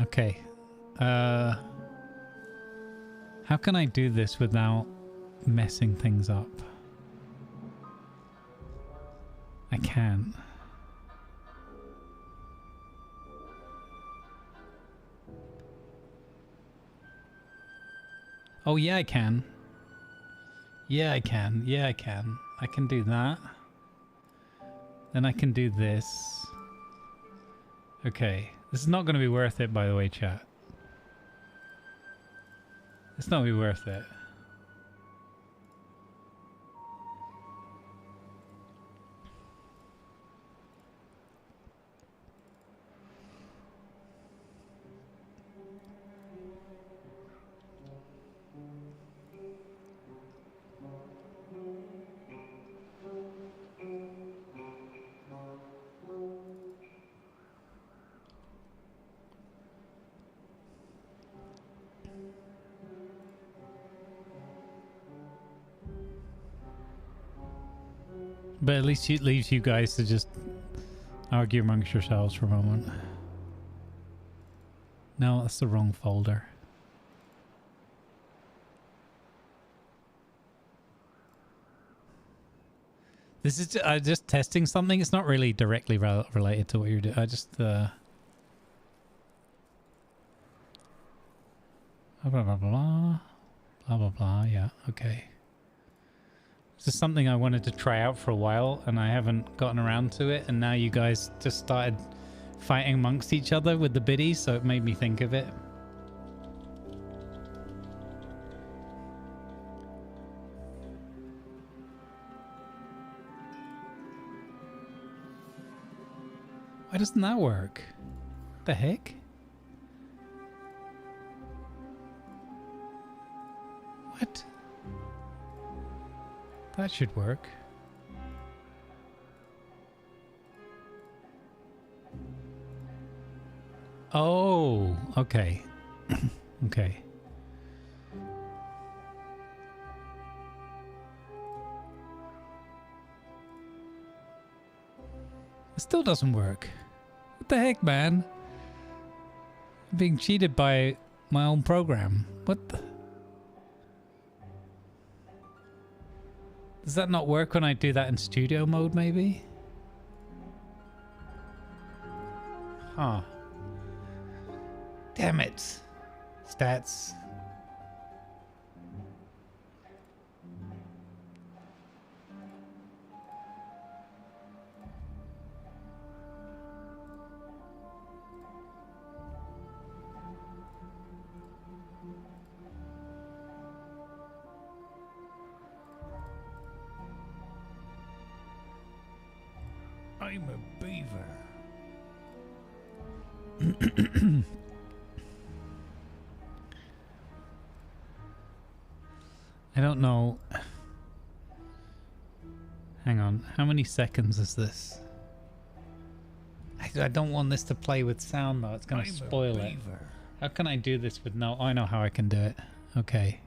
Okay. How can I do this without messing things up? I can't. Oh, yeah, I can. Yeah, I can. Yeah, I can. I can do that. Then I can do this. Okay. This is not going to be worth it, by the way, chat. It's not going to be worth it. But at least it leaves you guys to just argue amongst yourselves for a moment. No, that's the wrong folder. This is just testing something. It's not really directly related to what you're doing. I just blah blah blah blah blah blah blah. Yeah, okay. This is something I wanted to try out for a while and I haven't gotten around to it, and now you guys just started fighting amongst each other with the biddies, so it made me think of it. Why doesn't that work? What the heck? What? That should work. Oh, okay. Okay. It still doesn't work. What the heck, man? I'm being cheated by my own program. What the... Does that not work when I do that in studio mode, maybe? Huh. Damn it. Stats. I'm a beaver. I don't know. Hang on. How many seconds is this? I don't want this to play with sound though. It's going to spoil it. How can I do this with no... Oh, I know how I can do it. Okay.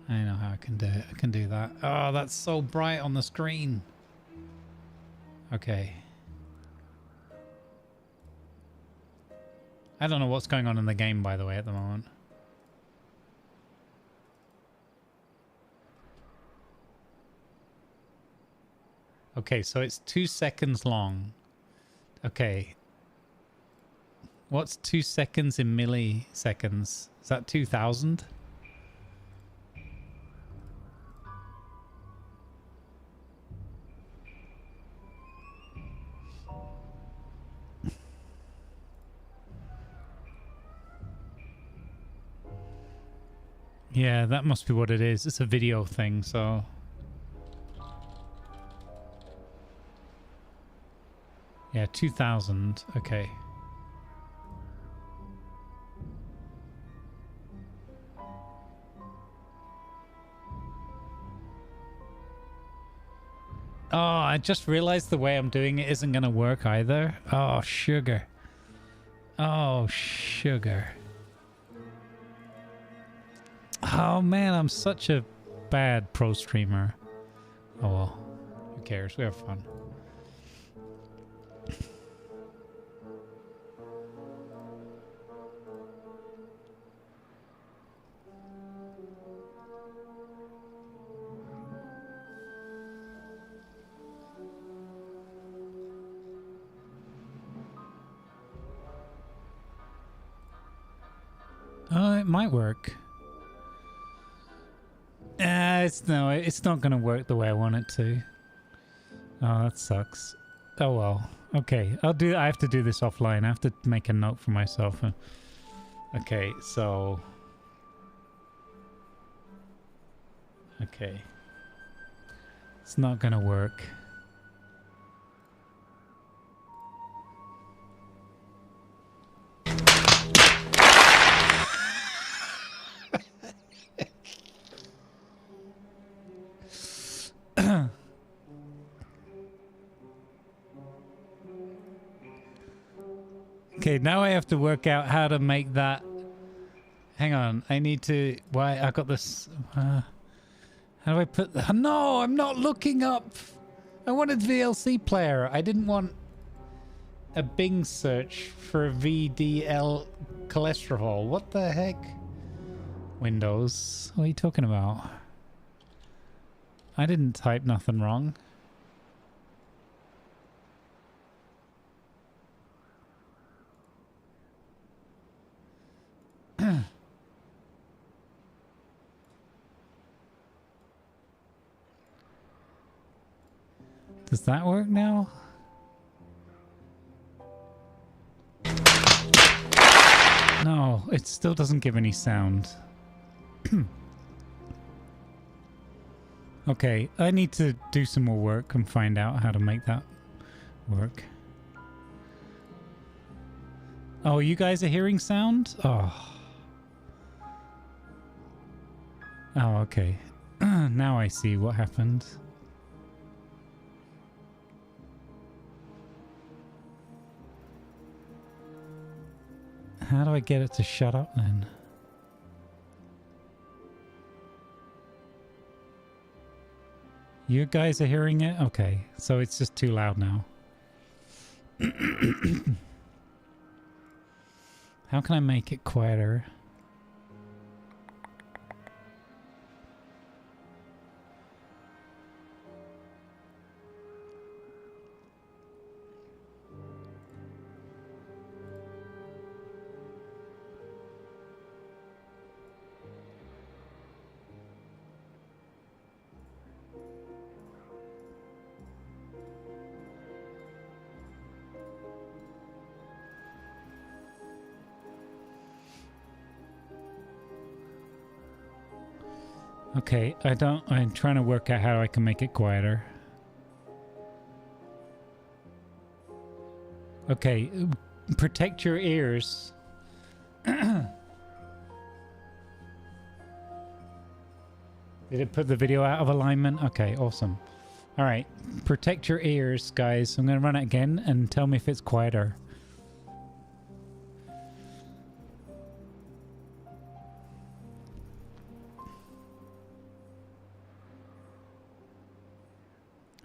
I know how I can do it. I can do that. Oh, that's so bright on the screen. Okay. I don't know what's going on in the game, by the way, at the moment. Okay, so it's 2 seconds long. Okay. What's 2 seconds in milliseconds? Is that 2000? Yeah, that must be what it is. It's a video thing, so... Yeah, 2000. Okay. Oh, I just realized the way I'm doing it isn't going to work either. Oh, sugar. Oh, sugar. Oh, man, I'm such a bad pro streamer. Oh, well. Who cares? We have fun. Oh, it might work. It's not gonna work the way I want it to. Oh, that sucks. Oh well. Okay, I have to do this offline. I have to make a note for myself. Okay, so. Okay. It's not gonna work. Okay, now I have to work out how to make that. Hang on, I need to. Why I got this? How do I put? No, I'm not looking up. I wanted VLC player. I didn't want a Bing search for VDL cholesterol. What the heck? Windows. What are you talking about? I didn't type nothing wrong. Does that work now? No, it still doesn't give any sound. Okay, I need to do some more work and find out how to make that work. Oh, you guys are hearing sound? Oh. Oh, okay. Now I see what happened. How do I get it to shut up then? You guys are hearing it? Okay, so it's just too loud now. How can I make it quieter? Okay, I'm trying to work out how I can make it quieter. Okay, protect your ears. Did it put the video out of alignment? Okay, awesome. All right, protect your ears, guys. I'm going to run it again and tell me if it's quieter.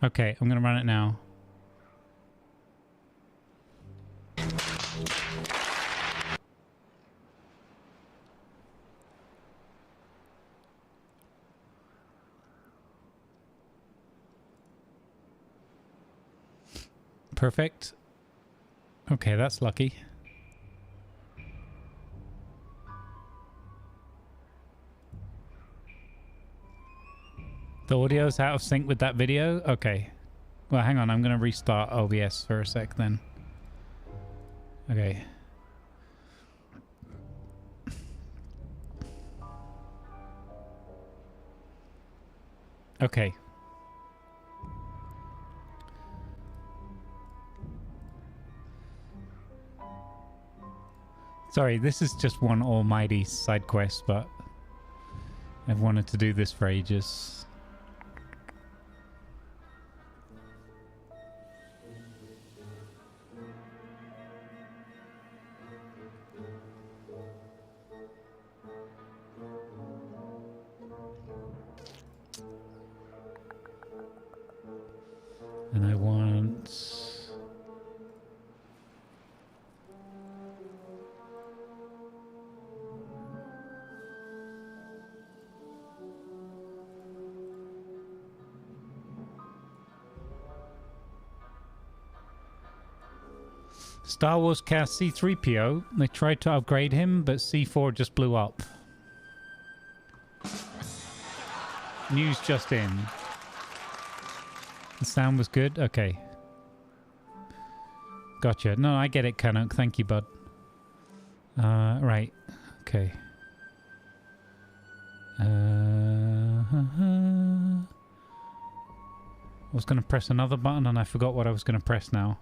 Okay, I'm going to run it now. perfect. Okay, that's lucky. The audio's out of sync with that video? Okay. Well, hang on. I'm going to restart OBS for a sec then. Okay. Okay. Sorry, this is just one almighty side quest, but I've wanted to do this for ages. And I want... Star Wars cast C-3PO. They tried to upgrade him, but C4 just blew up. News just in. The sound was good? Okay. Gotcha. No, I get it, Canuck. Thank you, bud. Right. Okay. I was going to press another button and I forgot what I was going to press now.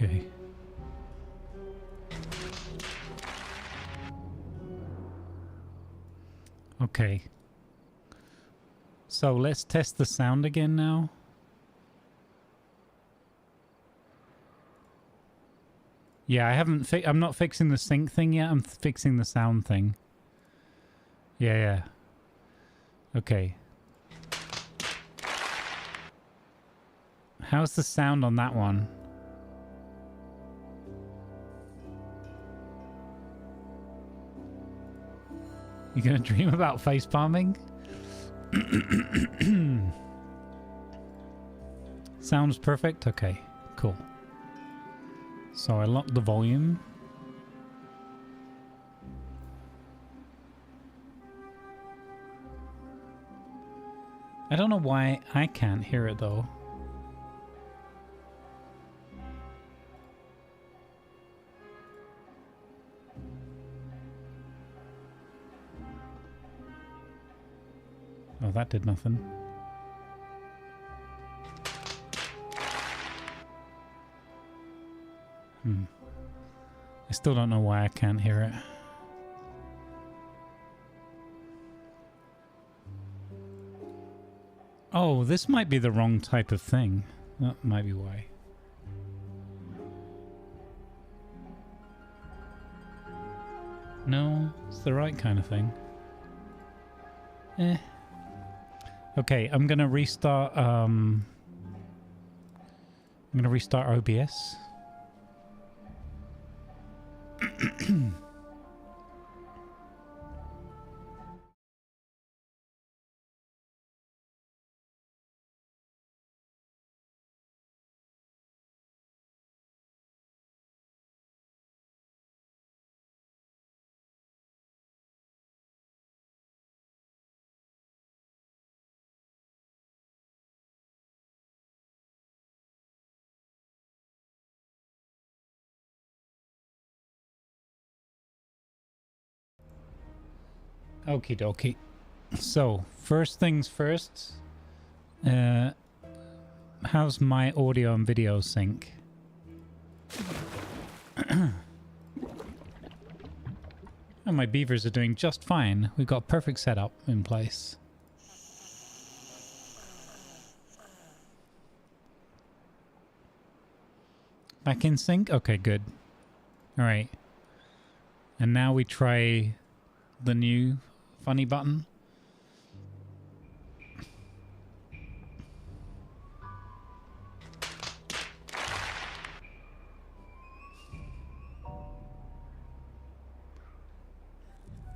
Okay. Okay. So let's test the sound again now. Yeah, I'm not fixing the sync thing yet. I'm fixing the sound thing. Yeah. Okay. How's the sound on that one? You gonna dream about face palming? Sounds perfect? Okay, cool. So I locked the volume. I don't know why I can't hear it though. Oh, that did nothing. I still don't know why I can't hear it. Oh, this might be the wrong type of thing. That might be why. No, it's the right kind of thing. Okay, I'm gonna restart OBS. Okie dokie. So, first things first. How's my audio and video sync? And my beavers are doing just fine. We've got perfect setup in place. Back in sync? Okay, good. Alright. And now we try the new funny button.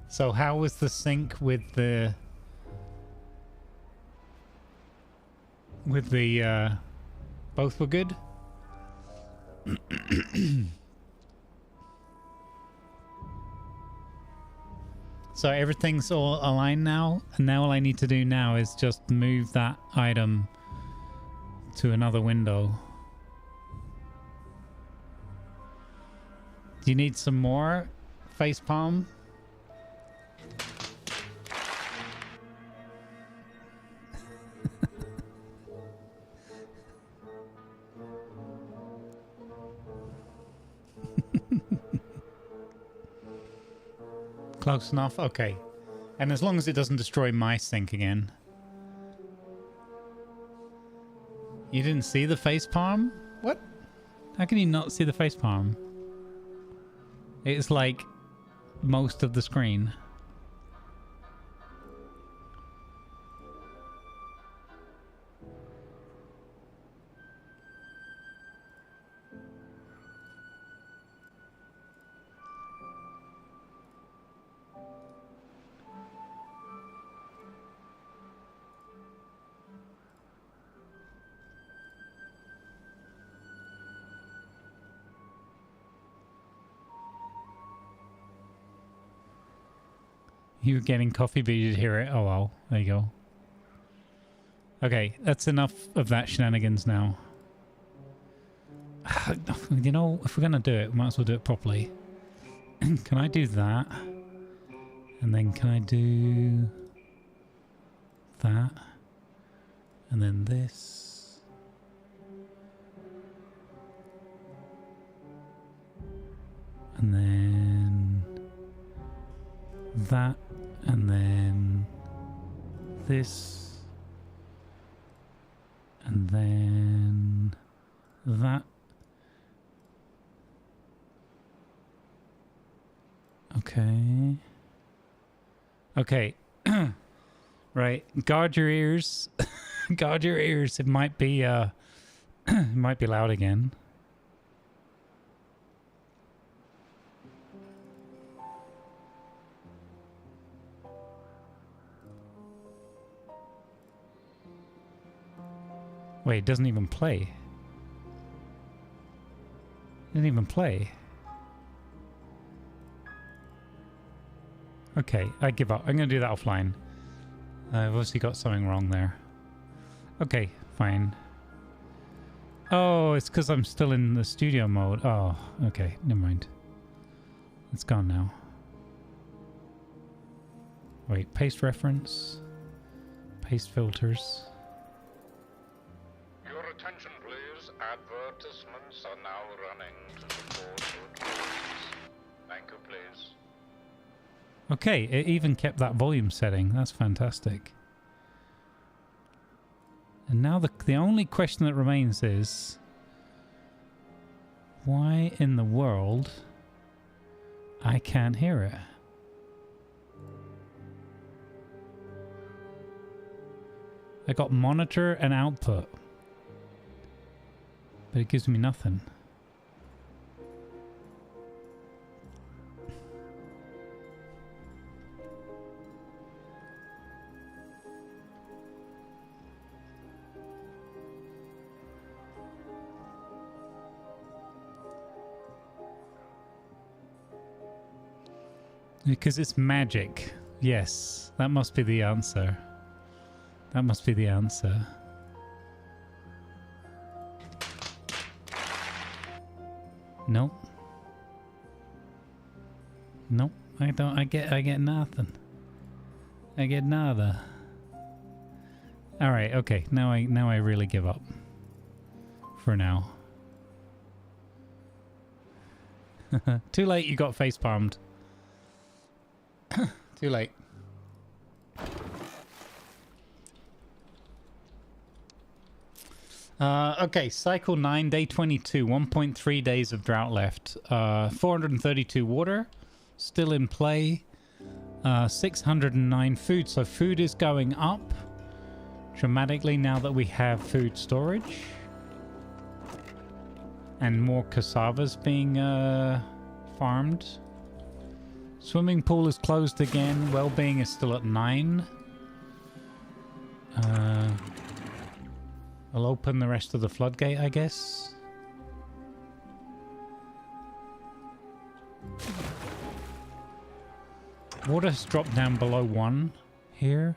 So how was the sync with the both were good? So everything's all aligned now, and now all I need to do now is just move that item to another window. Do you need some more facepalm? Close enough? Okay. And as long as it doesn't destroy my sink again. You didn't see the facepalm? What? How can you not see the facepalm? It's like most of the screen. You were getting coffee, but you did hear it. Oh well, there you go. Okay, that's enough of that shenanigans now. You know, if we're gonna do it, we might as well do it properly. Can I do that? And then can I do that? And then this. And then that. And then this, and then that. Okay. Okay. Right. Guard your ears. Guard your ears. It might be it might be loud again. Wait, it doesn't even play. It didn't even play. Okay, I give up. I'm going to do that offline. I've obviously got something wrong there. Okay, fine. Oh, it's because I'm still in the studio mode. Oh, okay, never mind. It's gone now. Wait, paste reference. Paste filters. Attention please, advertisements are now running to support good causes. Thank you please. Okay, it even kept that volume setting. That's fantastic. And now the only question that remains is, why in the world I can't hear it? I got monitor and output. But it gives me nothing. Because it's magic. Yes, that must be the answer. That must be the answer. Nope. Nope. I don't. I get nothing. I get nada. All right. Okay. Now I really give up. For now. Too late. You got face palmed. Too late. Okay, cycle 9, day 22, 1.3 days of drought left. 432 water, still in play. 609 food. So food is going up dramatically now that we have food storage. And more cassavas being farmed. Swimming pool is closed again. Well-being is still at 9. I'll open the rest of the floodgate, I guess. Water has dropped down below 1 here.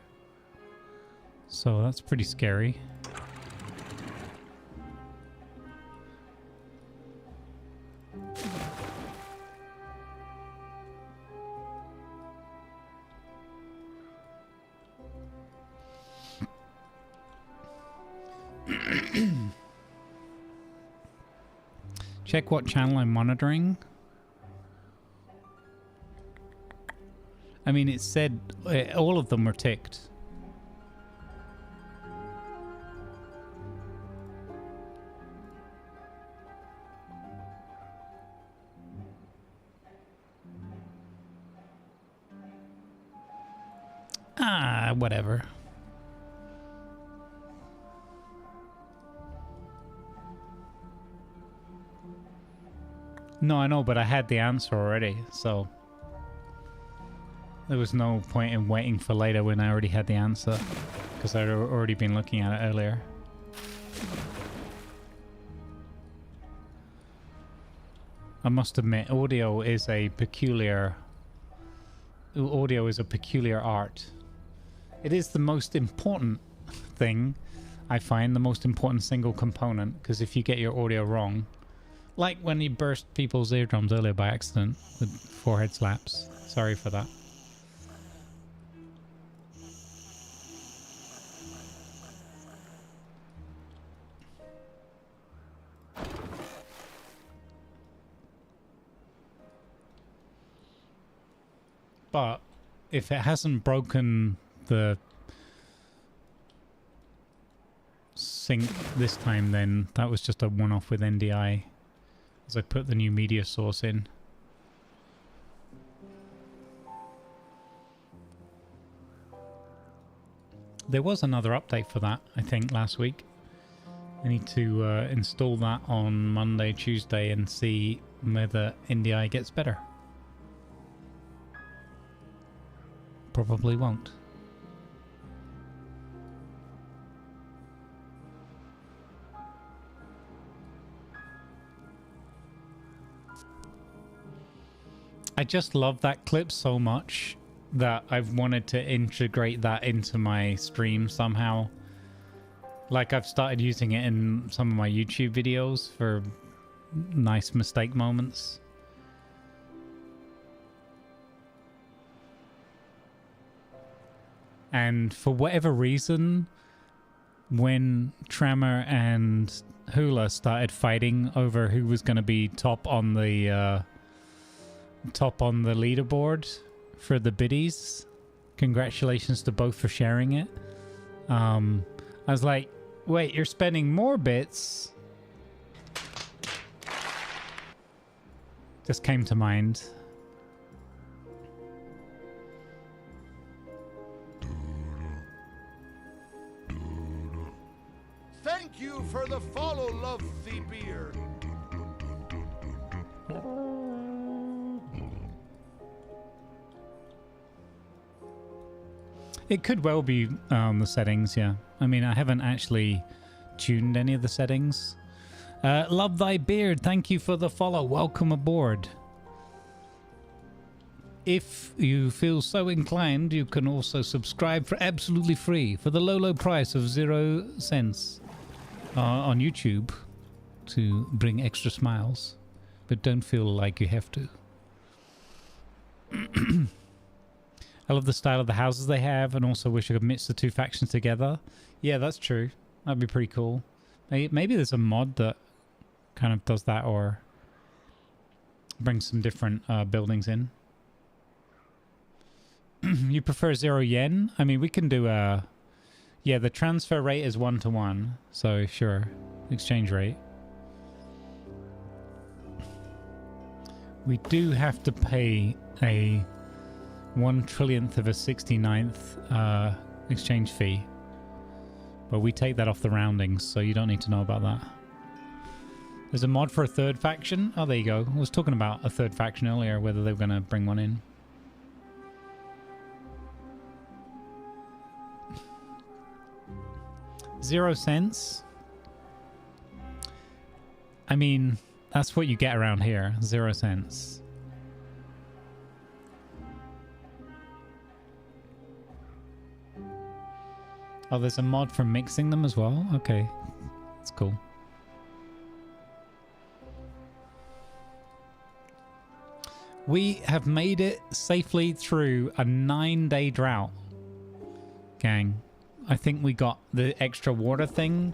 So that's pretty scary. Check what channel I'm monitoring. I mean, it said all of them were ticked. Ah, whatever. No, I know, but I had the answer already, so there was no point in waiting for later when I already had the answer, because I'd already been looking at it earlier. I must admit, audio is a peculiar art. It is the most important thing, I find, the most important single component, because if you get your audio wrong, like when you burst people's eardrums earlier by accident with forehead slaps. Sorry for that. But if it hasn't broken the sync this time, then that was just a one-off with NDI. As I put the new media source in. There was another update for that, I think, last week. I need to install that on Monday, Tuesday, and see whether NDI gets better. Probably won't. I just love that clip so much that I've wanted to integrate that into my stream somehow. Like, I've started using it in some of my YouTube videos for nice mistake moments. And for whatever reason, when Tremor and Hula started fighting over who was going to be top on the leaderboard for the biddies, congratulations to both for sharing it. I was like, wait, you're spending more bits? Just came to mind. Thank you for the follow, love the beer. It could well be the settings, yeah. I mean, I haven't actually tuned any of the settings. Love Thy Beard, thank you for the follow. Welcome aboard. If you feel so inclined, you can also subscribe for absolutely free for the low, low price of 0 cents on YouTube to bring extra smiles. But don't feel like you have to. I love the style of the houses they have, and also wish I could mix the two factions together. Yeah, that's true. That'd be pretty cool. Maybe there's a mod that kind of does that, or brings some different buildings in. You prefer 0 yen? I mean, we can do a... Yeah, the transfer rate is 1-to-1, so sure. Exchange rate. We do have to pay a 1/trillionth of a 69th exchange fee. But we take that off the roundings, so you don't need to know about that. There's a mod for a third faction. Oh, there you go. I was talking about a third faction earlier, whether they were going to bring one in. $0. I mean, that's what you get around here. $0. Oh, there's a mod for mixing them as well? Okay. That's cool. We have made it safely through a 9-day drought, gang. I think we got the extra water thing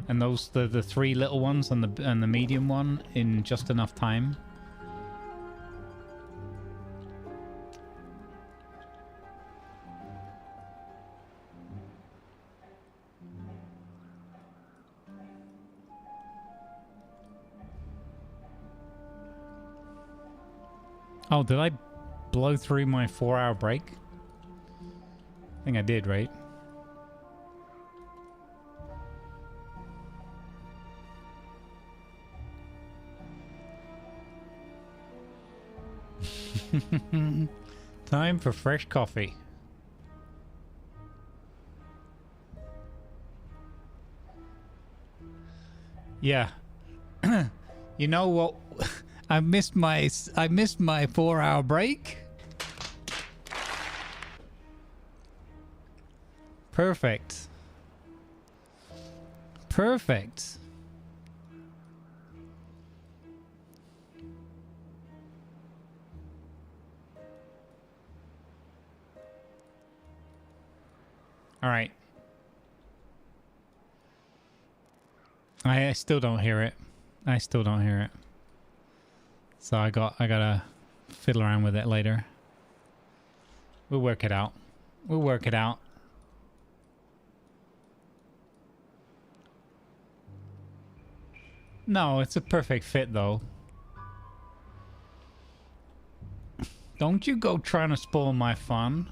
and those the 3 little ones and the medium one in just enough time. Oh, did I blow through my 4-hour break? I think I did, right? Time for fresh coffee. Yeah. You know what? I missed my 4-hour break. Perfect. Perfect. All right. I still don't hear it. I still don't hear it. So I gotta fiddle around with it later. We'll work it out. We'll work it out. No, it's a perfect fit though. Don't you go trying to spoil my fun.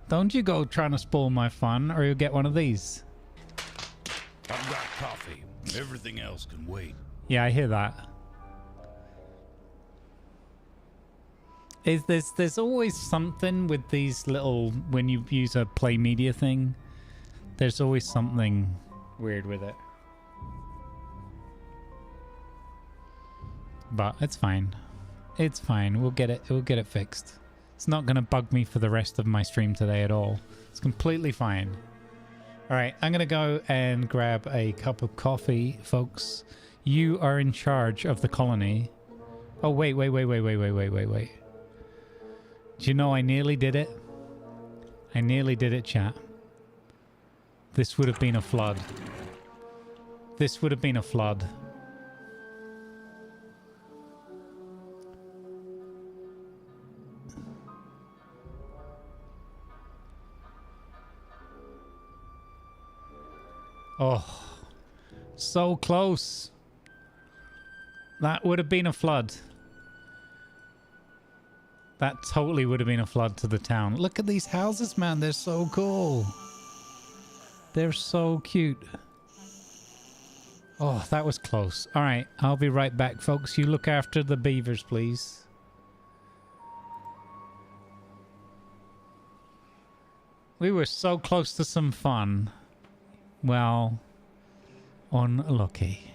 Don't you go trying to spoil my fun, or you'll get one of these. I've got coffee. Everything else can wait. Yeah, I hear that. There's always something with these little, when you use a play media thing, there's always something weird with it. But it's fine. It's fine. We'll get it fixed. It's not going to bug me for the rest of my stream today at all. It's completely fine. All right, I'm going to go and grab a cup of coffee, folks. You are in charge of the colony. Oh, wait. Do you know I nearly did it? I nearly did it, chat. This would have been a flood. This would have been a flood. Oh, so close. That would have been a flood. That totally would have been a flood to the town. Look at these houses, man. They're so cool. They're so cute. Oh, that was close. All right, I'll be right back, folks. You look after the beavers, please. We were so close to some fun. Well, unlucky.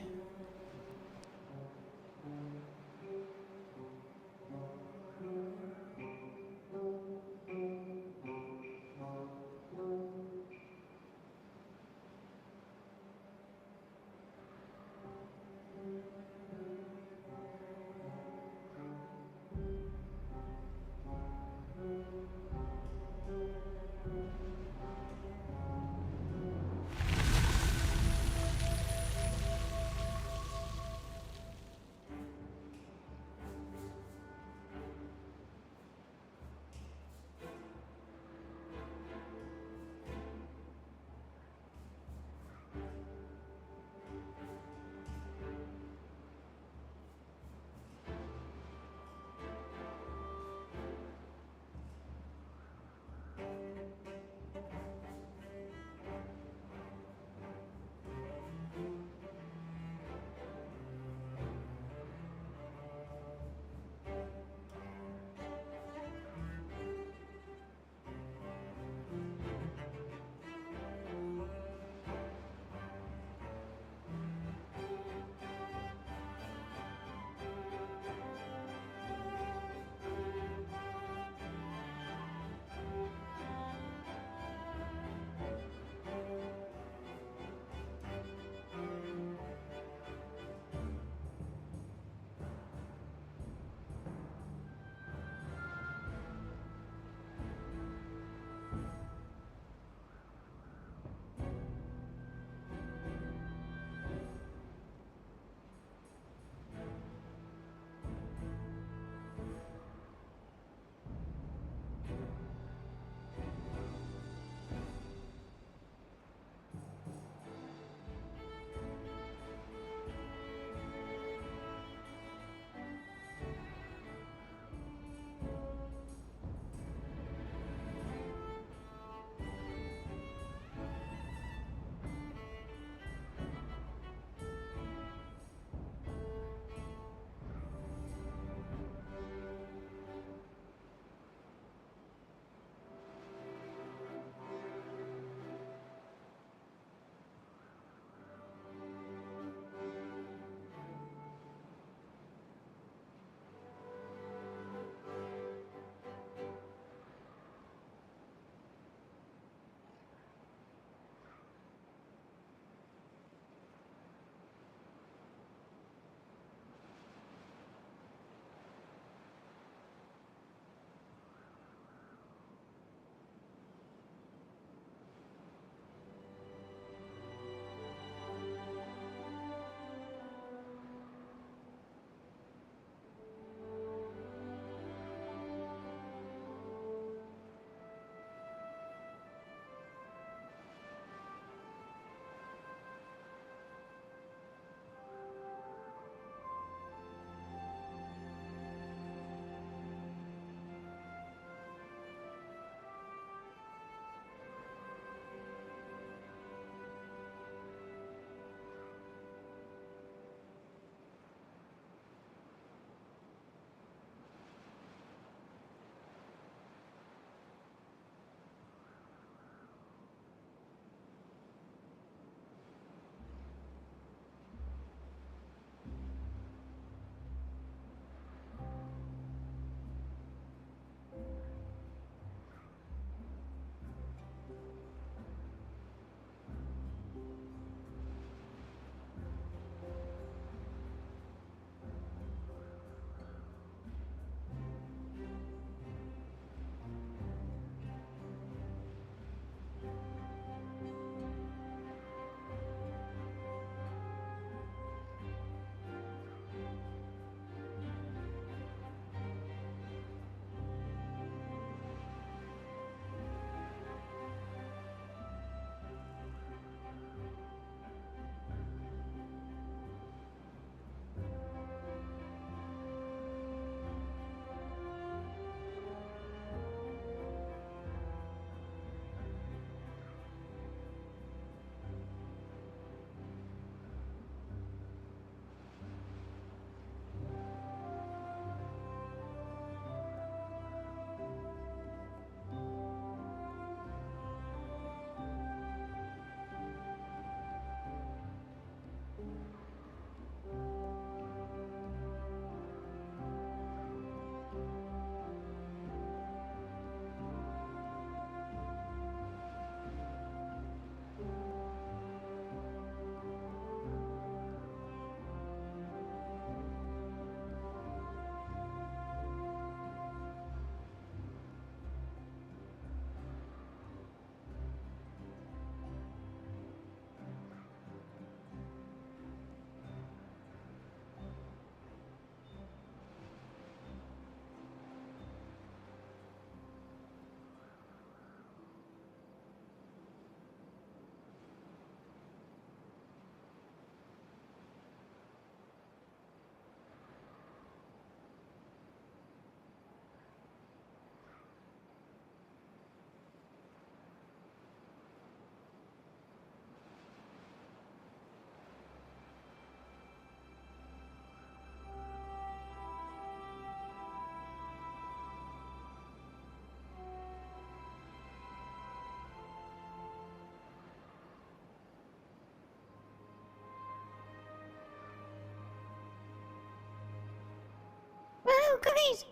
Woo, cookies!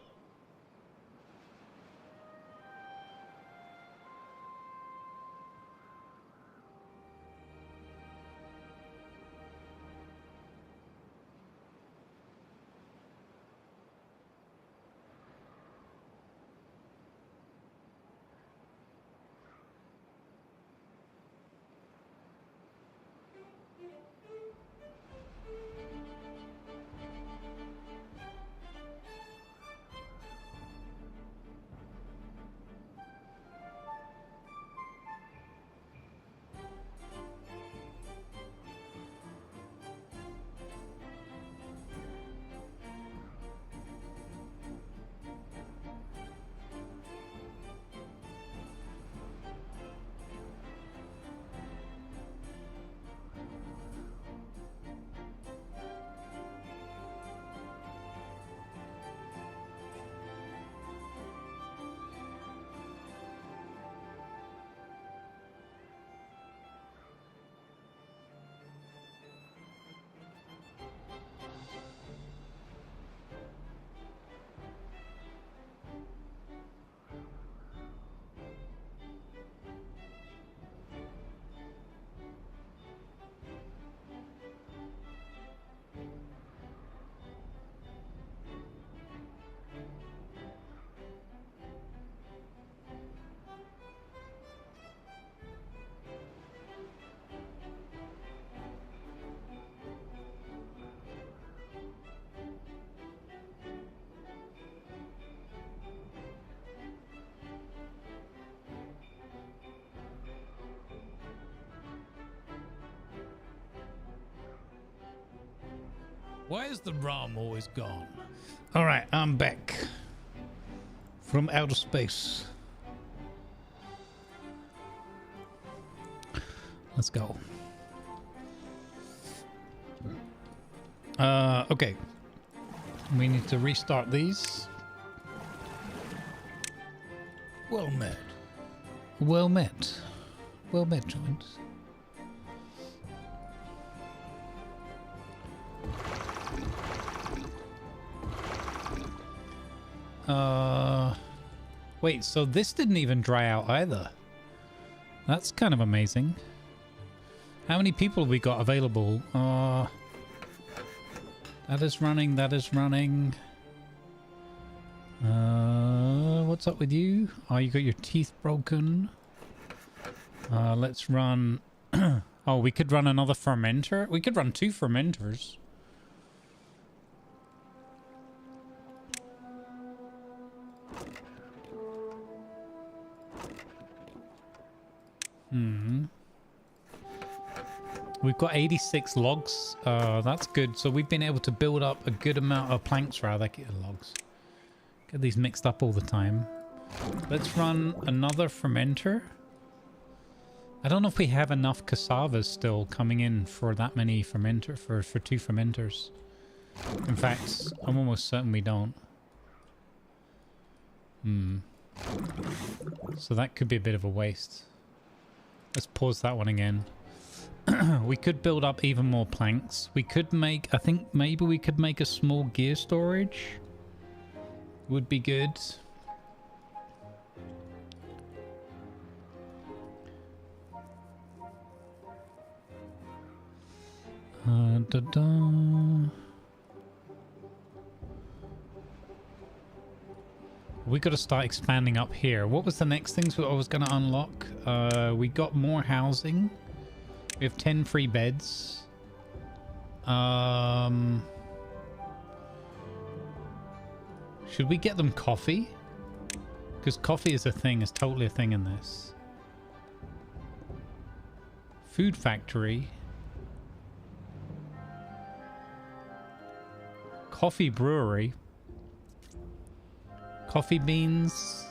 Why is the ROM always gone? All right, I'm back from outer space. Let's go. Okay. We need to restart these. Well met. Well met. Well met, joints. Wait, so this didn't even dry out either. That's kind of amazing. How many people have we got available? That is running, that is running. What's up with you? Oh, you got your teeth broken. Let's run... Oh, we could run another fermenter? We could run 2 fermenters. We've got 86 logs. That's good. So we've been able to build up a good amount of planks, rather. Logs. Get these mixed up all the time. Let's run another fermenter. I don't know if we have enough cassavas still coming in for that many for 2 fermenters. In fact, I'm almost certain we don't. So that could be a bit of a waste. Let's pause that one again. We could build up even more planks. We could make, I think maybe we could make a small gear storage. Would be good. We got to start expanding up here. What was the next things I was going to unlock? We got more housing. We have 10 free beds. Should we get them coffee? Because coffee is a thing, is totally a thing in this. Food factory. Coffee brewery. Coffee beans.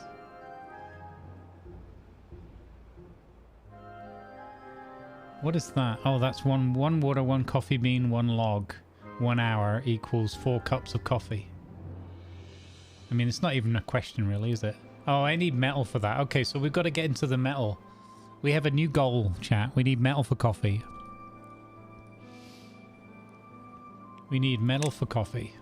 What is that? Oh, that's one water, 1 coffee bean, 1 log. 1 hour equals 4 cups of coffee. I mean, it's not even a question really, is it? Oh, I need metal for that. Okay, so we've got to get into the metal. We have a new goal, chat. We need metal for coffee. We need metal for coffee.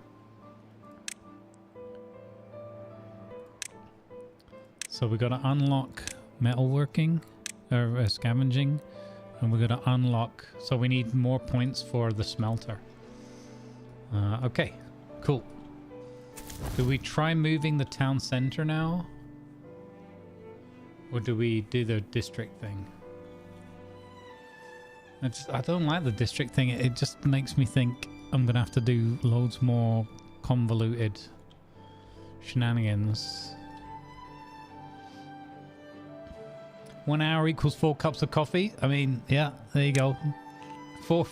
So we got to unlock metalworking or scavenging, and we got to unlock. So we need more points for the smelter. Okay, cool. Do we try moving the town center now, or do we do the district thing? I don't like the district thing. It just makes me think I'm gonna have to do loads more convoluted shenanigans. 1 hour equals 4 cups of coffee. I mean, yeah, there you go. 4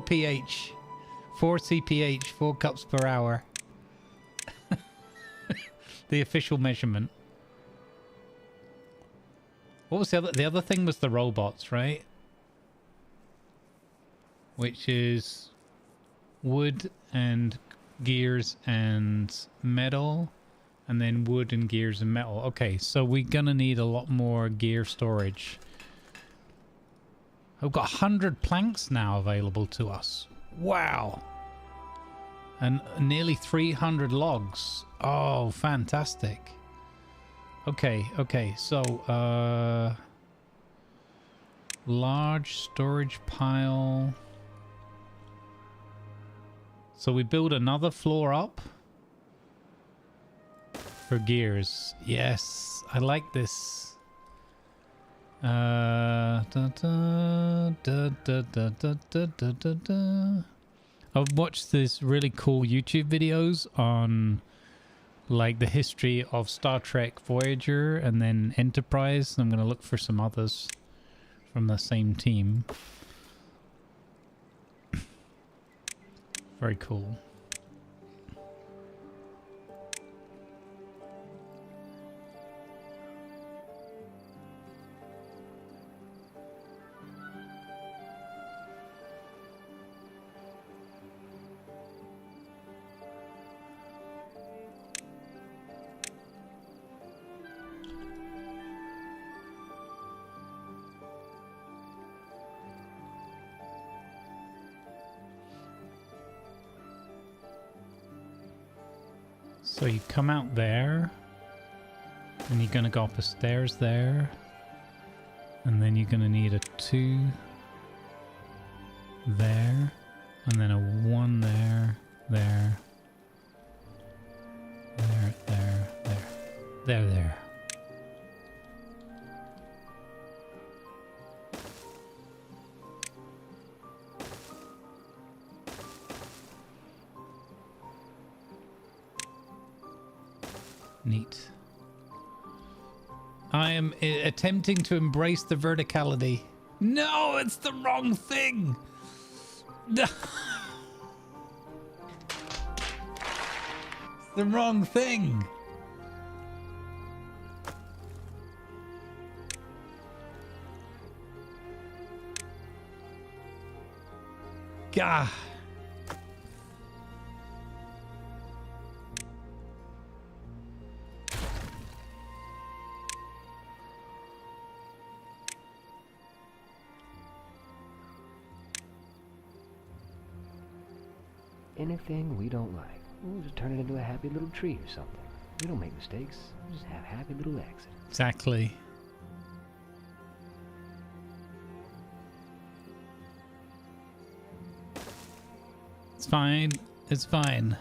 pH, 4 CPH, 4 cups per hour. The official measurement. What was the other thing was the robots, right? Which is wood and gears and metal, and then wood and gears and metal. Okay, so we're gonna need a lot more gear storage. I've got 100 planks now available to us. Wow. And nearly 300 logs. Oh, fantastic. Okay, so large storage pile. So we build another floor up for gears. Yes, I like this. I've watched this really cool YouTube videos on like the history of Star Trek Voyager and then Enterprise. I'm going to look for some others from the same team. Very cool. So you come out there, and you're going to go up the stairs there, and then you're going to need a 2 there, and then a 1 there, there, there. Neat. I am attempting to embrace the verticality. No, it's the wrong thing. No. It's the wrong thing. Gah. Anything we don't like, we'll just turn it into a happy little tree or something. We don't make mistakes. We just have happy little accidents. Exactly. It's fine. It's fine.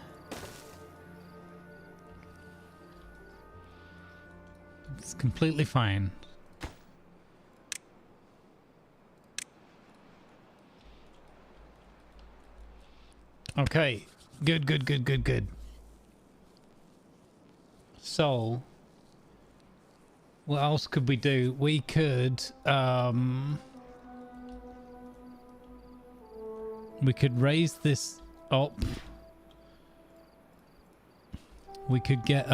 It's completely fine. Okay, good. So, what else could we do? We could raise this up. We could get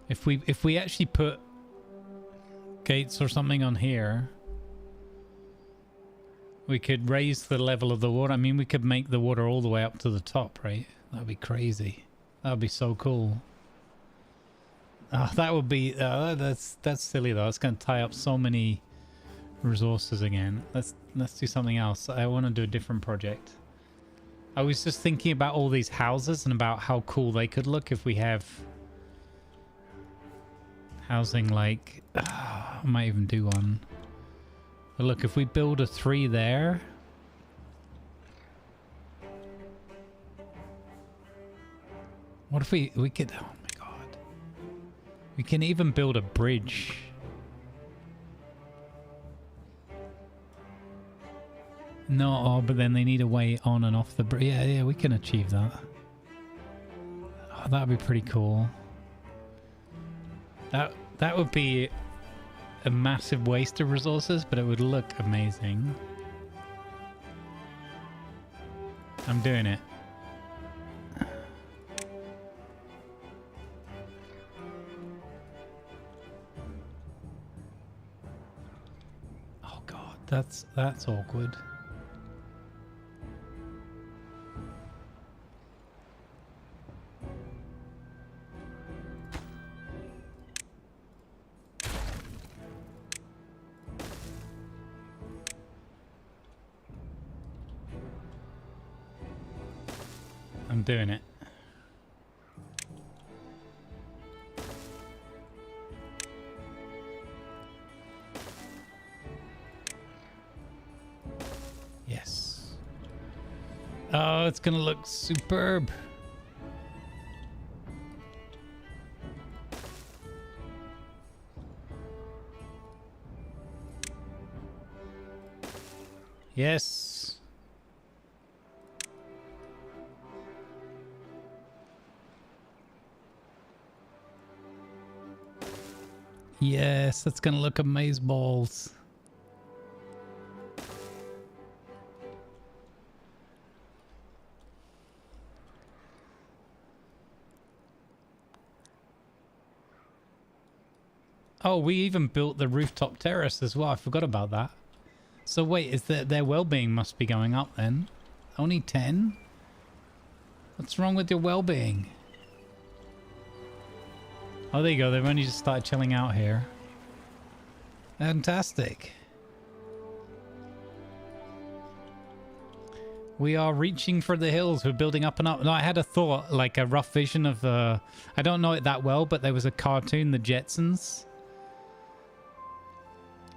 if we actually put gates or something on here, we could raise the level of the water. I mean, we could make the water all the way up to the top, right? That'd be crazy. That'd be so cool. Oh, that would be that's silly though. It's going to tie up so many resources again. Let's do something else. I want to do a different project. I was just thinking about all these houses and about how cool they could look if we have housing like... I might even do one. But look, if we build a 3 there... What if we could... Oh my god. We can even build a bridge. No, oh, but then they need a way on and off the bridge. Yeah, we can achieve that. Oh, that'd be pretty cool. That would be a massive waste of resources, but it would look amazing. I'm doing it. Oh god, that's awkward. I'm doing it. Yes. Oh, it's gonna look superb. Yes. Yes, that's gonna look amazeballs. Oh, we even built the rooftop terrace as well. I forgot about that. So wait, is their well-being must be going up then? Only 10? What's wrong with your well-being? Oh, there you go. They've only just started chilling out here. Fantastic. We are reaching for the hills. We're building up and up. No, I had a thought, like a rough vision of I don't know it that well, but there was a cartoon, The Jetsons.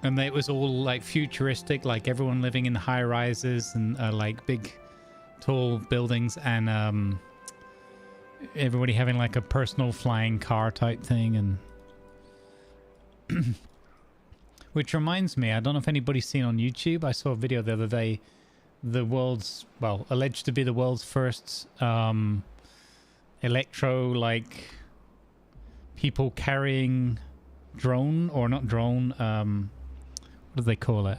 And it was all like futuristic, like everyone living in high rises and like big, tall buildings, and everybody having like a personal flying car type thing. And which reminds me, I don't know if anybody's seen on YouTube, I saw a video the other day, the world's, well, alleged to be the world's first electro, like people carrying drone, or not drone, what do they call it,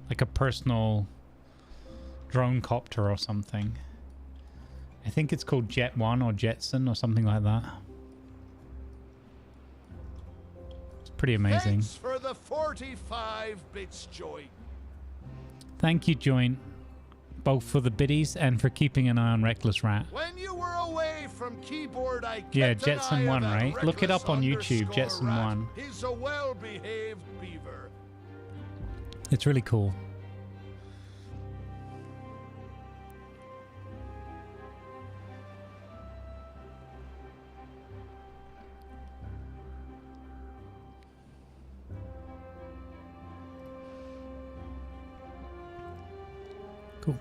like a personal drone copter or something. I think it's called Jet 1 or Jetson or something like that. It's pretty amazing. Thanks for the 45 bits, Joy. Thank you, Joint, both for the biddies and for keeping an eye on Reckless Rat. When you were away from keyboard, I kept Yeah, an Jetson eye 1, on that right? Look it up on YouTube, reckless Jetson rat. 1. He's a well-behaved beaver. It's really cool. Cool.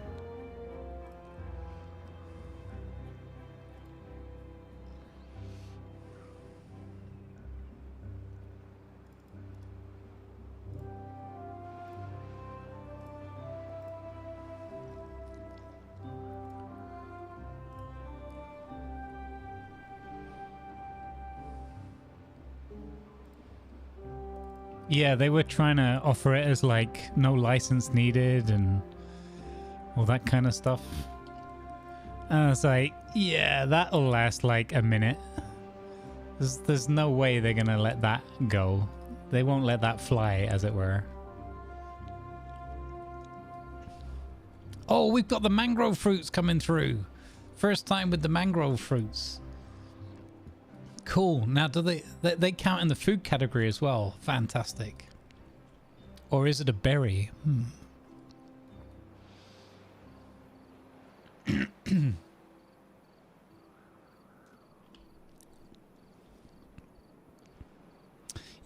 Yeah, they were trying to offer it as like no license needed and all that kind of stuff. And I was like, yeah, that'll last like a minute. There's no way they're gonna let that go. They won't let that fly, as it were. Oh, we've got the mangrove fruits coming through. First time with the mangrove fruits. Cool. Now, do they count in the food category as well? Fantastic. Or is it a berry?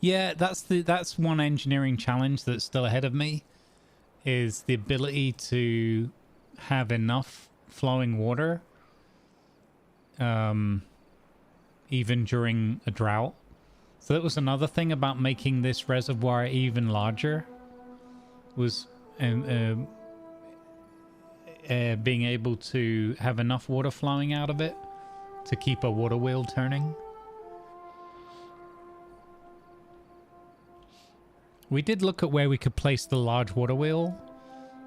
Yeah, that's one engineering challenge that's still ahead of me, is the ability to have enough flowing water even during a drought. So that was another thing about making this reservoir even larger, was being able to have enough water flowing out of it to keep a water wheel turning. We did look at where we could place the large water wheel,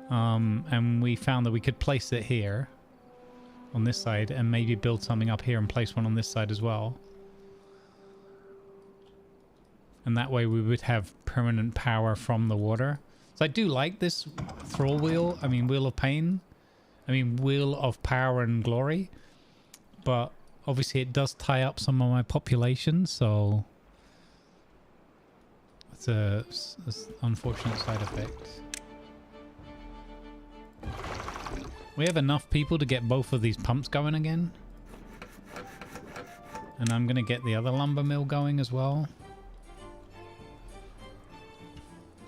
and we found that we could place it here on this side and maybe build something up here and place one on this side as well. And that way we would have permanent power from the water. So I do like this thrall wheel. I mean, Wheel of Pain. I mean, Wheel of Power and Glory. But obviously it does tie up some of my population, so it's a unfortunate side effect. We have enough people to get both of these pumps going again. And I'm going to get the other lumber mill going as well.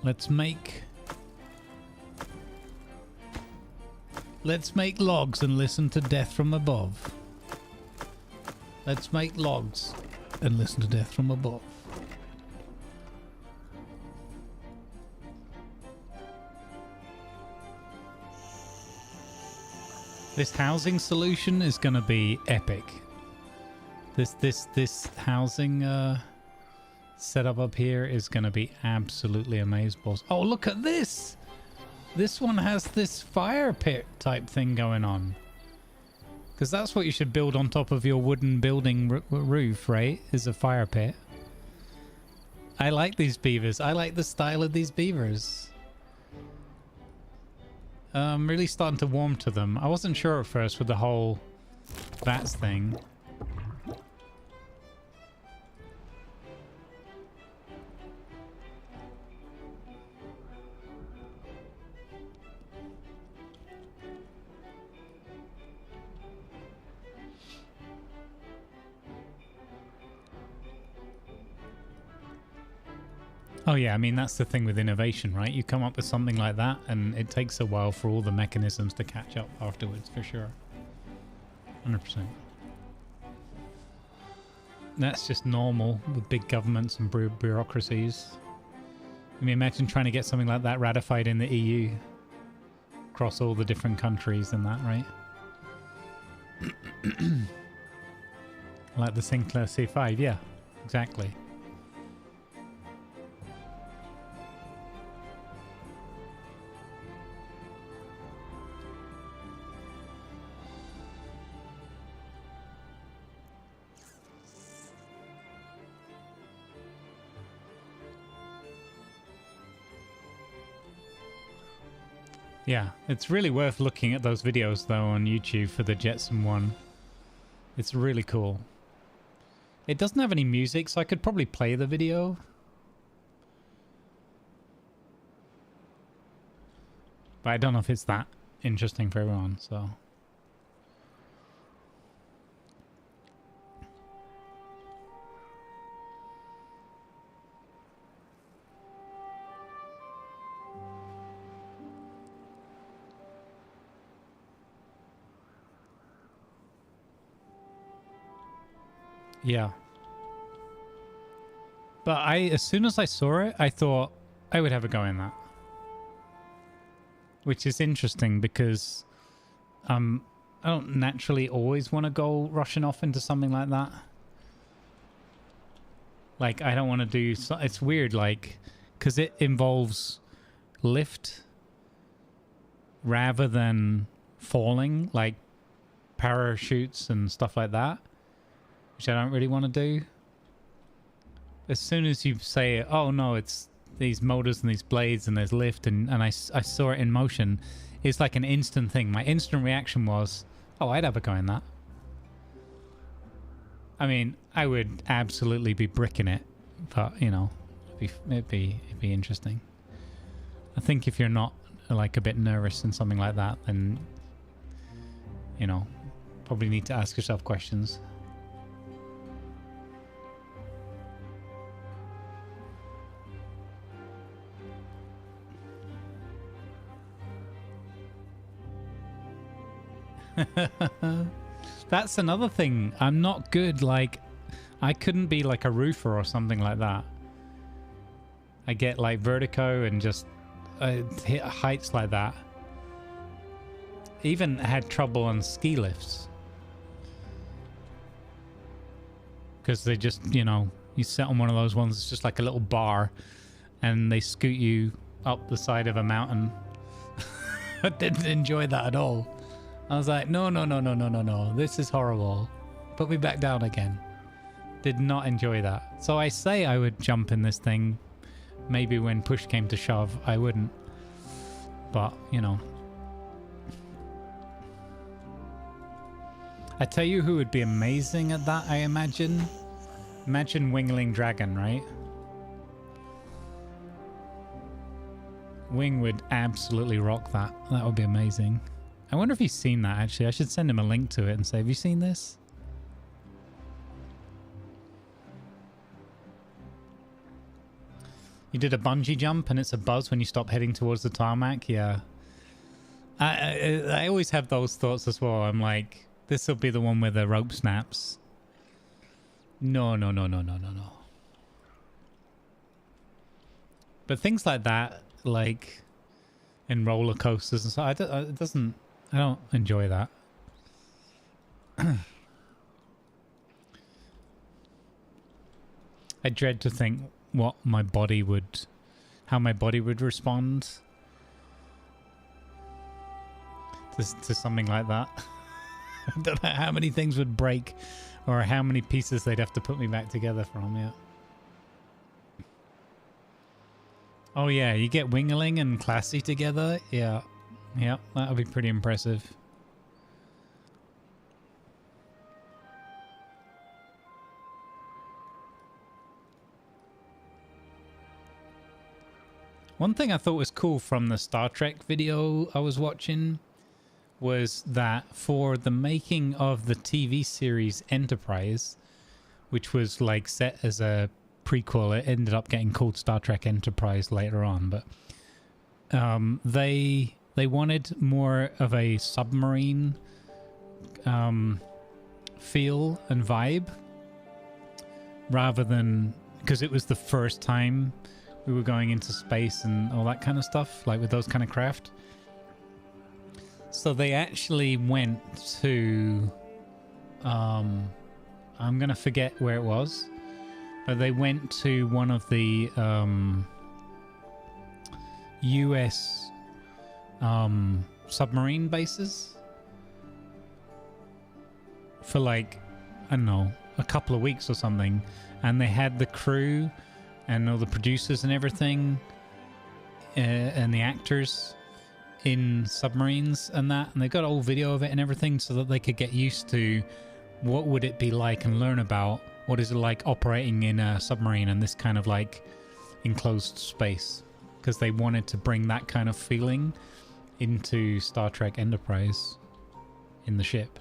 Let's make logs and listen to death from above. Let's make logs and listen to death from above. This housing solution is going to be epic. This housing setup up here is going to be absolutely amazeballs. Oh, look at this! This one has this fire pit type thing going on. Because that's what you should build on top of your wooden building roof, right? Is a fire pit. I like these beavers. I like the style of these beavers. I'm really starting to warm to them. I wasn't sure at first with the whole bats thing. Oh yeah, I mean, that's the thing with innovation, right? You come up with something like that and it takes a while for all the mechanisms to catch up afterwards, for sure. 100%. That's just normal with big governments and bureaucracies. I mean, imagine trying to get something like that ratified in the EU across all the different countries and that, right? Like the Sinclair C5, yeah, exactly. Yeah, it's really worth looking at those videos though on YouTube for the Jetson one. It's really cool. It doesn't have any music, so I could probably play the video. But I don't know if it's that interesting for everyone, so... Yeah. But as soon as I saw it, I thought I would have a go in that. Which is interesting because I don't naturally always want to go rushing off into something like that. Like, I don't want to do... It's weird, like, because it involves lift rather than falling, like parachutes and stuff like that. Which I don't really want to do. As soon as you say, oh no, it's these motors and these blades and there's lift and I saw it in motion, it's like an instant thing. My instant reaction was, oh, I'd have a go in that. I mean, I would absolutely be bricking it, but you know, it'd be interesting. I think if you're not like a bit nervous and something like that, then you know, probably need to ask yourself questions. That's another thing. I'm not good. Like, I couldn't be like a roofer or something like that. I get like vertigo and just hit heights like that. Even had trouble on ski lifts. Because they just, you know, you sit on one of those ones, it's just like a little bar and they scoot you up the side of a mountain. I didn't enjoy that at all. I was like, no, no, no, no, no, no, no. This is horrible. Put me back down again. Did not enjoy that. So I say I would jump in this thing. Maybe when push came to shove, I wouldn't. But, you know. I tell you who would be amazing at that, I imagine. Imagine Wingling Dragon, right? Wing would absolutely rock that. That would be amazing. I wonder if he's seen that, actually. I should send him a link to it and say, have you seen this? You did a bungee jump and it's a buzz when you stop heading towards the tarmac? Yeah. I always have those thoughts as well. I'm like, this will be the one where the rope snaps. No, no, no, no, no, no, no. But things like that, like in roller coasters and stuff, I don't enjoy that. I dread to think how my body would respond to something like that. I don't know how many things would break or how many pieces they'd have to put me back together from, yeah. Oh yeah, you get Wingling and Classy together? Yeah. Yeah, that would be pretty impressive. One thing I thought was cool from the Star Trek video I was watching was that for the making of the TV series Enterprise, which was like set as a prequel, it ended up getting called Star Trek Enterprise later on, but they wanted more of a submarine feel and vibe rather than, because it was the first time we were going into space and all that kind of stuff, like with those kind of craft. So they actually went to, I'm going to forget where it was, but they went to one of the US submarine bases for like, I don't know, a couple of weeks or something, and they had the crew and all the producers and everything and the actors in submarines and that, and they got a whole video of it and everything so that they could get used to what would it be like and learn about what is it like operating in a submarine and this kind of like enclosed space, because they wanted to bring that kind of feeling into Star Trek Enterprise in the ship.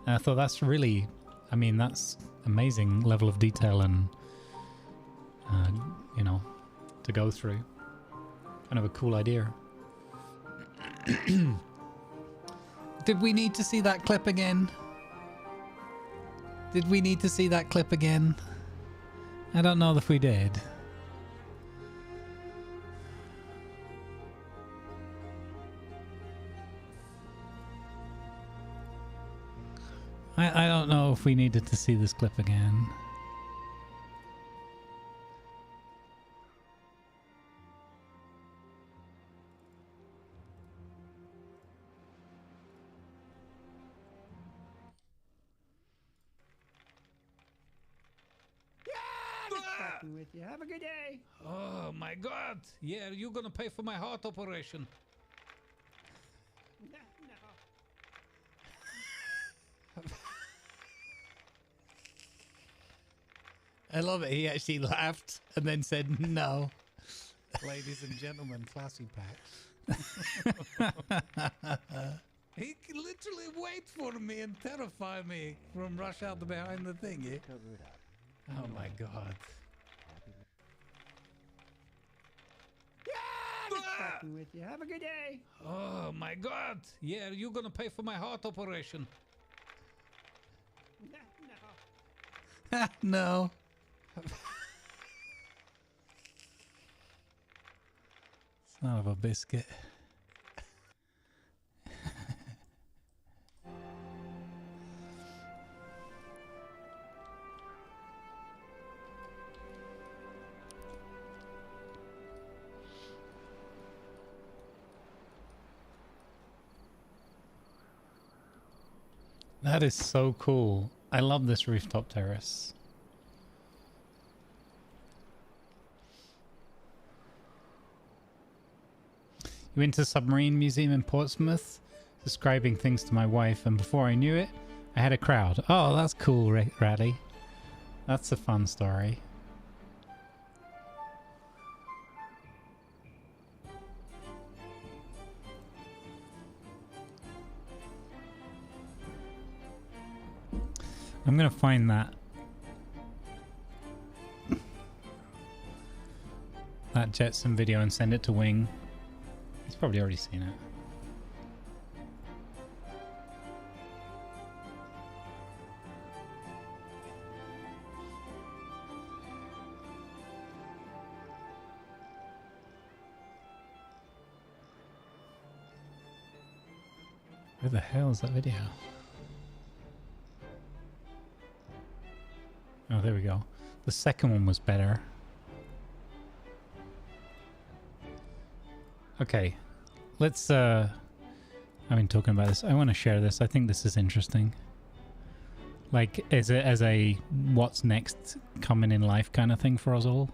And I thought that's really, I mean, that's amazing level of detail and you know, to go through. Kind of a cool idea. Did we need to see that clip again? Did we need to see that clip again? I don't know if we did. I don't know if we needed to see this clip again. With you. Have a good day. Oh my god. Yeah, you're gonna pay for my heart operation. No. I love it. He actually laughed and then said no. Ladies and gentlemen, classy pack. He can literally wait for me and terrify me from rush out the behind the thingy. Cover it up. Oh my god. Happy with you. Have a good day. Oh my god. Yeah, you're gonna pay for my heart operation. No. No. Son of a biscuit. That is so cool. I love this rooftop terrace. You went to the Submarine Museum in Portsmouth, describing things to my wife, and before I knew it, I had a crowd. Oh, that's cool, Ratty. That's a fun story. I'm gonna find that Jetson video and send it to Wing. He's probably already seen it. Where the hell is that video? Oh, there we go. The second one was better. Okay, let's I've been talking about this. I want to share this. I think this is interesting. Like, as a what's next coming in life kind of thing for us all.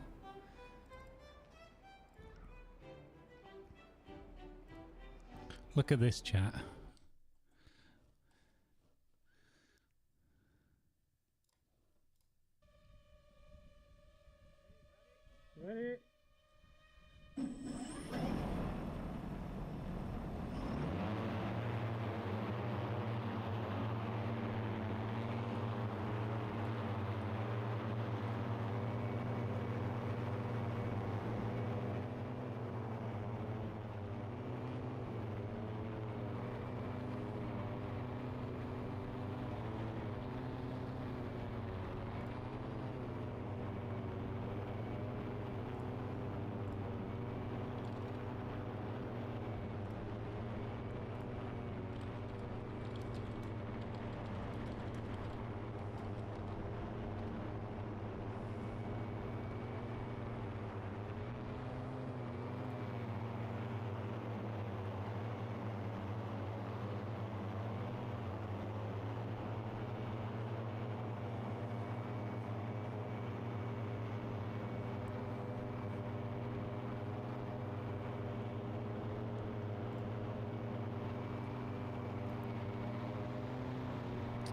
Look at this, chat. Ready?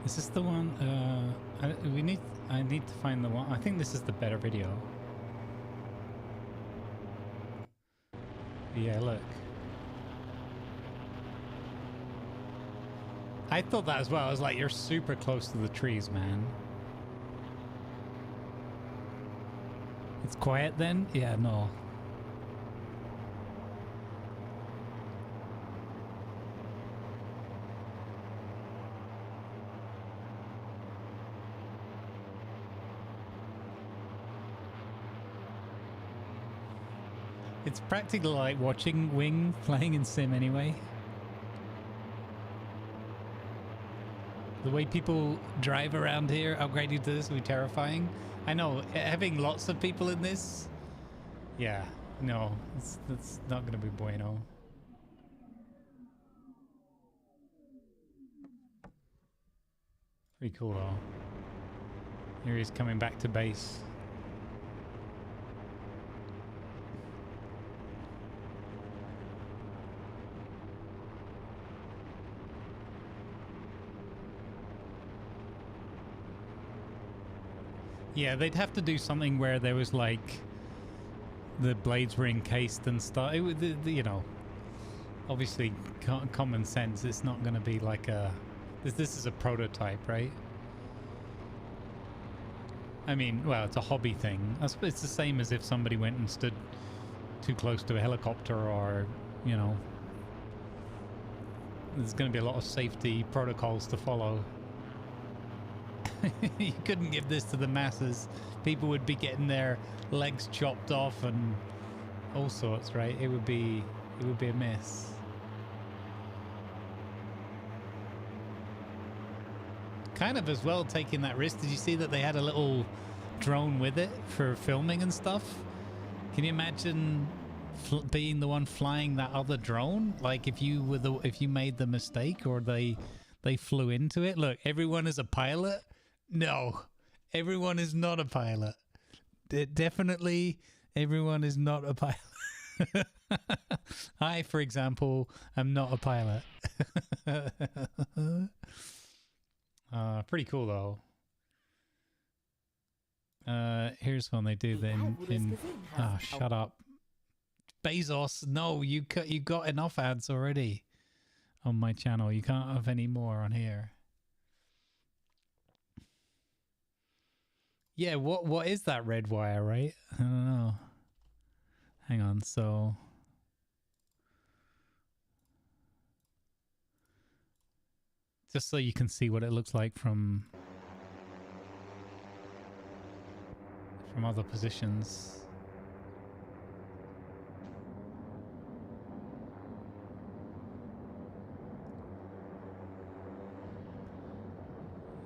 Is this the one? I need to find the one. I think this is the better video. Yeah, look. I thought that as well. I was like, you're super close to the trees, man. It's quiet then? Yeah, no. It's practically like watching Wing playing in Sim anyway. The way people drive around here, upgrading to this, will be terrifying. I know, having lots of people in this, yeah, no, that's not going to be bueno. Pretty cool though. Here he's coming back to base. Yeah, they'd have to do something where there was like the blades were encased and stuff. It was, you know, obviously common sense. It's not going to be like a... This is a prototype, right? I mean, well, it's a hobby thing. I suppose it's the same as if somebody went and stood too close to a helicopter, or, you know, there's going to be a lot of safety protocols to follow. You couldn't give this to the masses. People would be getting their legs chopped off and all sorts, right? It would be a mess. Kind of as well taking that risk. Did you see that they had a little drone with it for filming and stuff? Can you imagine being the one flying that other drone? Like if you made the mistake, or they flew into it. Look, everyone is a pilot. No, everyone is not a pilot. Definitely, everyone is not a pilot. I, for example, am not a pilot. Pretty cool though. Here's one they do then. Oh, shut up, Bezos. No, you got enough ads already on my channel. You can't have any more on here. Yeah, what is that red wire, right? I don't know. Hang on, so just so you can see what it looks like from other positions.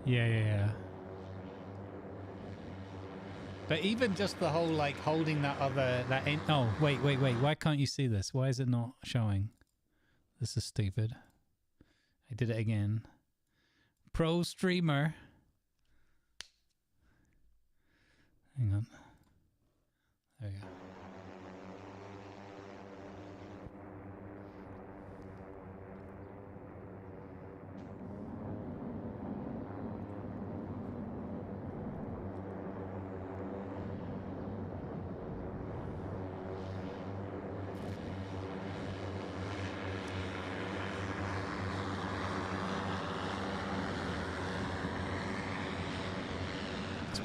Yeah. But even just the whole, like, holding oh, wait. Why can't you see this? Why is it not showing? This is stupid. I did it again. Pro streamer. Hang on. There we go.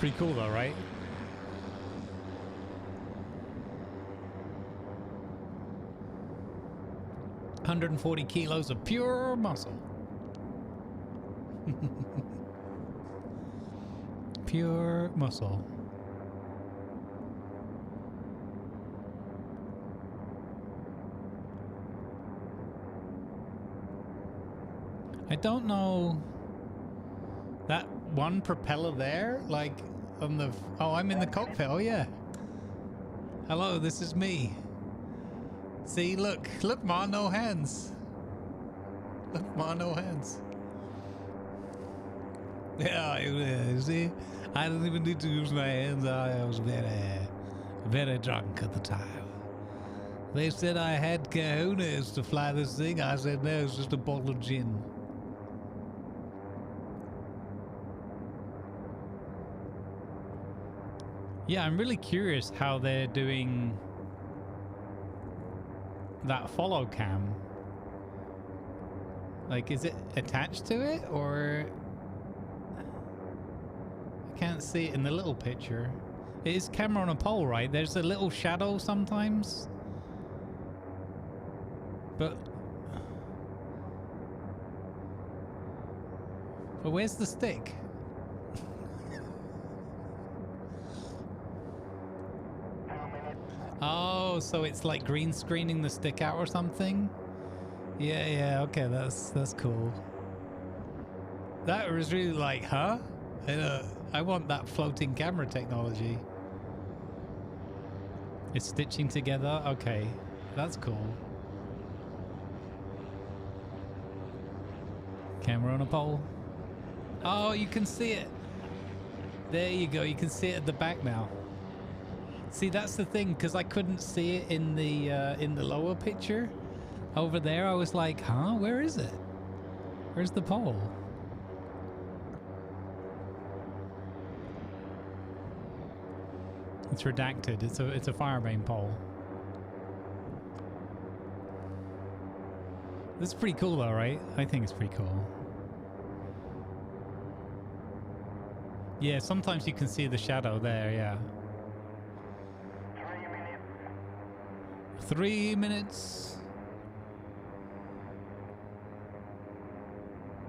Pretty cool though, right? $140 kilos of pure muscle. Pure muscle. I don't know. That one propeller there, like on the... Oh, I'm in the cockpit. Oh, yeah. Hello, this is me. See, look, ma, no hands. Look, ma, no hands. Yeah, you see, I didn't even need to use my hands. I was very, very drunk at the time. They said I had cojones to fly this thing. I said, no, it's just a bottle of gin. Yeah, I'm really curious how they're doing that follow cam. Like, is it attached to it, or... I can't see it in the little picture. It is camera on a pole, right? There's a little shadow sometimes. But where's the stick? Oh, so it's like green screening the stick out or something? Yeah, okay, that's cool. That was really like, huh? I want that floating camera technology. It's stitching together? Okay, that's cool. Camera on a pole. Oh, you can see it. There you go, you can see it at the back now. See, that's the thing, because I couldn't see it in the lower picture. Over there, I was like, huh? Where is it? Where's the pole? It's redacted. It's a Firebane pole. This is pretty cool though, right? I think it's pretty cool. Yeah, sometimes you can see the shadow there, yeah. 3 minutes.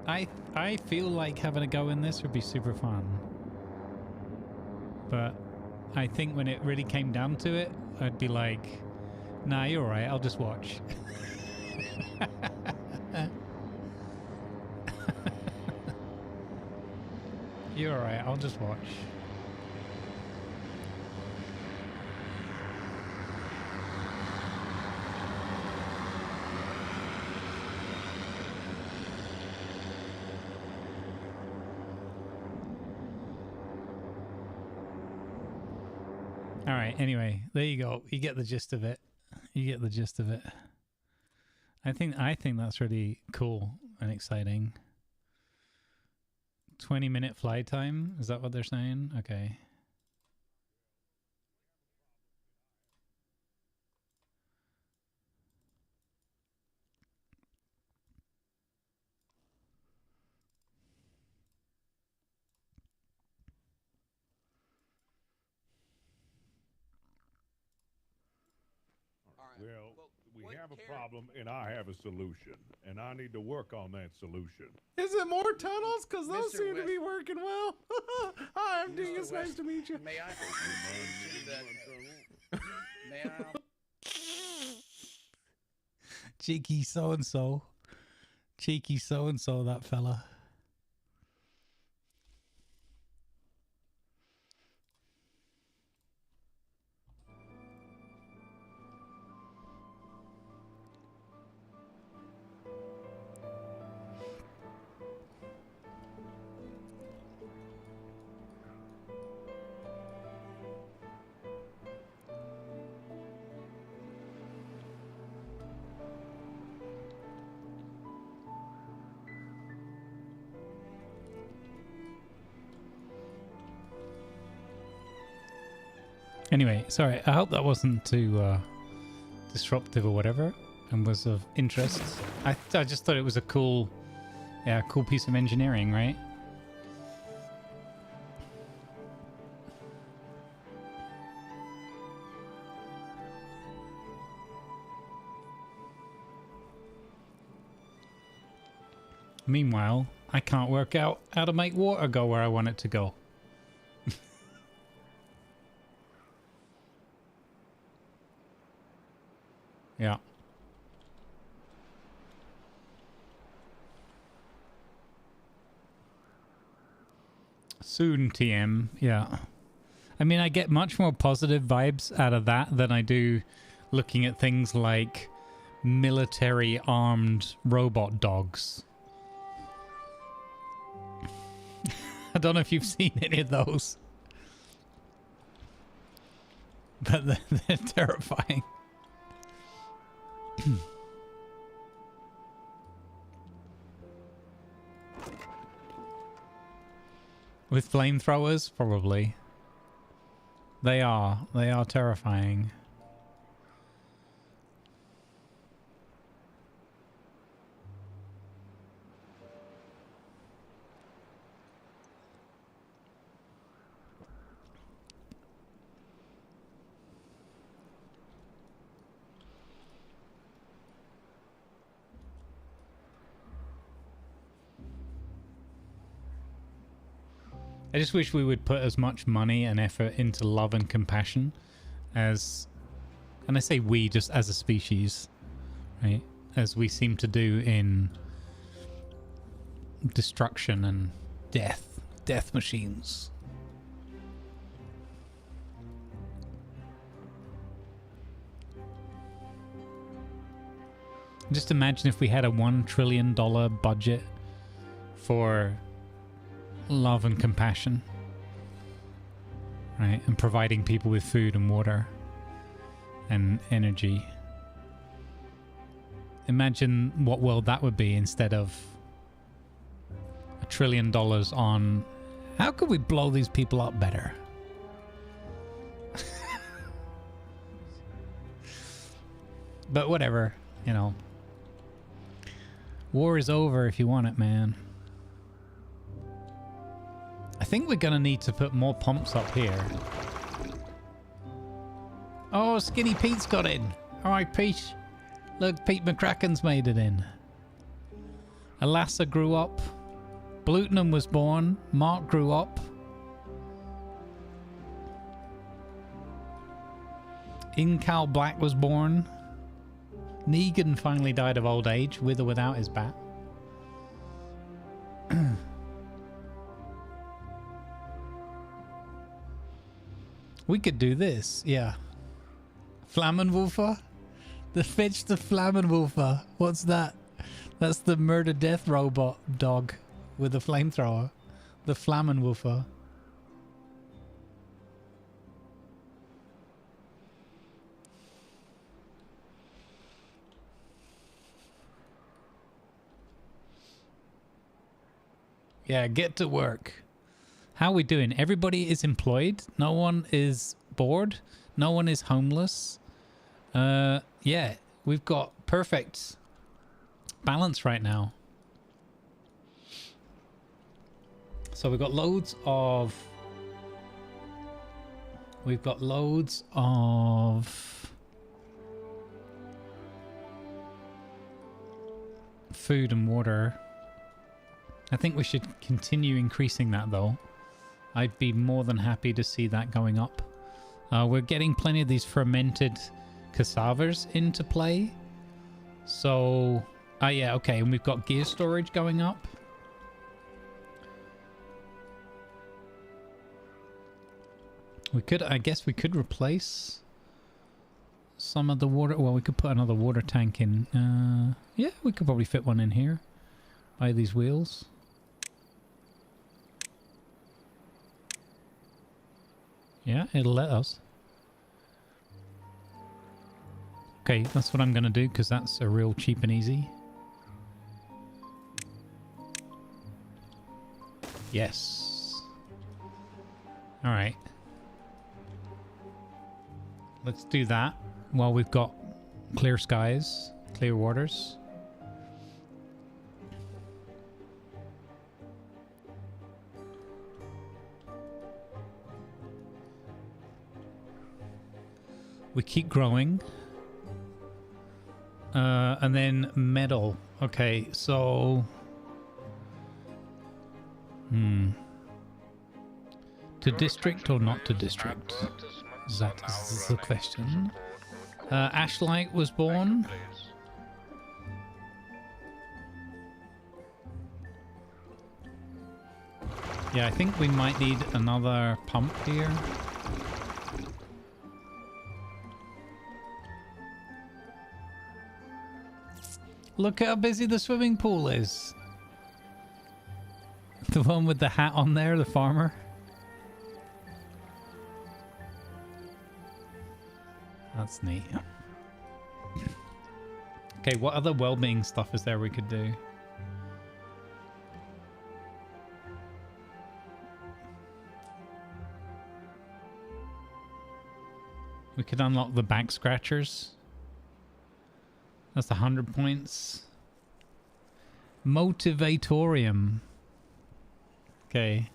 I feel like having a go in this would be super fun. But I think when it really came down to it, I'd be like, nah, you're alright, I'll just watch. You're alright, I'll just watch. Alright, anyway, there you go. You get the gist of it. You get the gist of it. I think that's really cool and exciting. 20-minute fly time? Is that what they're saying? Okay. Well, we have a problem and I have a solution, and I need to work on that solution. Is it more tunnels? Because those seem to be working well. Hi, I'm Dingus. Nice to meet you. May I? May I? Cheeky so-and-so. Cheeky so-and-so, that fella. Anyway, sorry, I hope that wasn't too disruptive or whatever and was of interest. I just thought it was a cool piece of engineering, right? Meanwhile, I can't work out how to make water go where I want it to go. Yeah. Soon, TM. Yeah. I mean, I get much more positive vibes out of that than I do looking at things like military armed robot dogs. I don't know if you've seen any of those. But they're terrifying. With flamethrowers, probably. They are terrifying. I just wish we would put as much money and effort into love and compassion as, and I say we just as a species, right, as we seem to do in destruction and death machines. Just imagine if we had a $1 trillion budget for love and compassion, right, and providing people with food and water and energy. Imagine what world that would be instead of $1 trillion on how could we blow these people up better. But whatever, you know. War is over if you want it, man. I think we're gonna need to put more pumps up here. Oh, Skinny Pete's got in. Alright, Pete. Look, Pete McCracken's made it in. Alassa grew up. Blutenham was born. Mark grew up. Incal Black was born. Negan finally died of old age, with or without his bat. We could do this, yeah. Flammenwolfer? Fetch the Flammenwolfer. What's that? That's the murder death robot dog with a flamethrower. The Flammenwolfer. Yeah, get to work. How are we doing? Everybody is employed. No one is bored. No one is homeless. Yeah, we've got perfect balance right now. So we've got loads of food and water. I think we should continue increasing that though. I'd be more than happy to see that going up. We're getting plenty of these fermented cassavas into play. So, yeah, okay, and we've got gear storage going up. We could, I guess we could replace some of the water. Well, we could put another water tank in. Yeah, we could probably fit one in here by these wheels. Yeah, it'll let us. Okay, that's what I'm going to do because that's a real cheap and easy. Yes. All right. Let's do that while we've got clear skies, clear waters. We keep growing. And then metal. Okay, so... To district or not to district? That is the question. Ashlight was born. Yeah, I think we might need another pump here. Look how busy the swimming pool is. The one with the hat on there, the farmer. That's neat. Okay, what other well-being stuff is there we could do? We could unlock the back scratchers. That's 100 points. Motivatorium. Okay.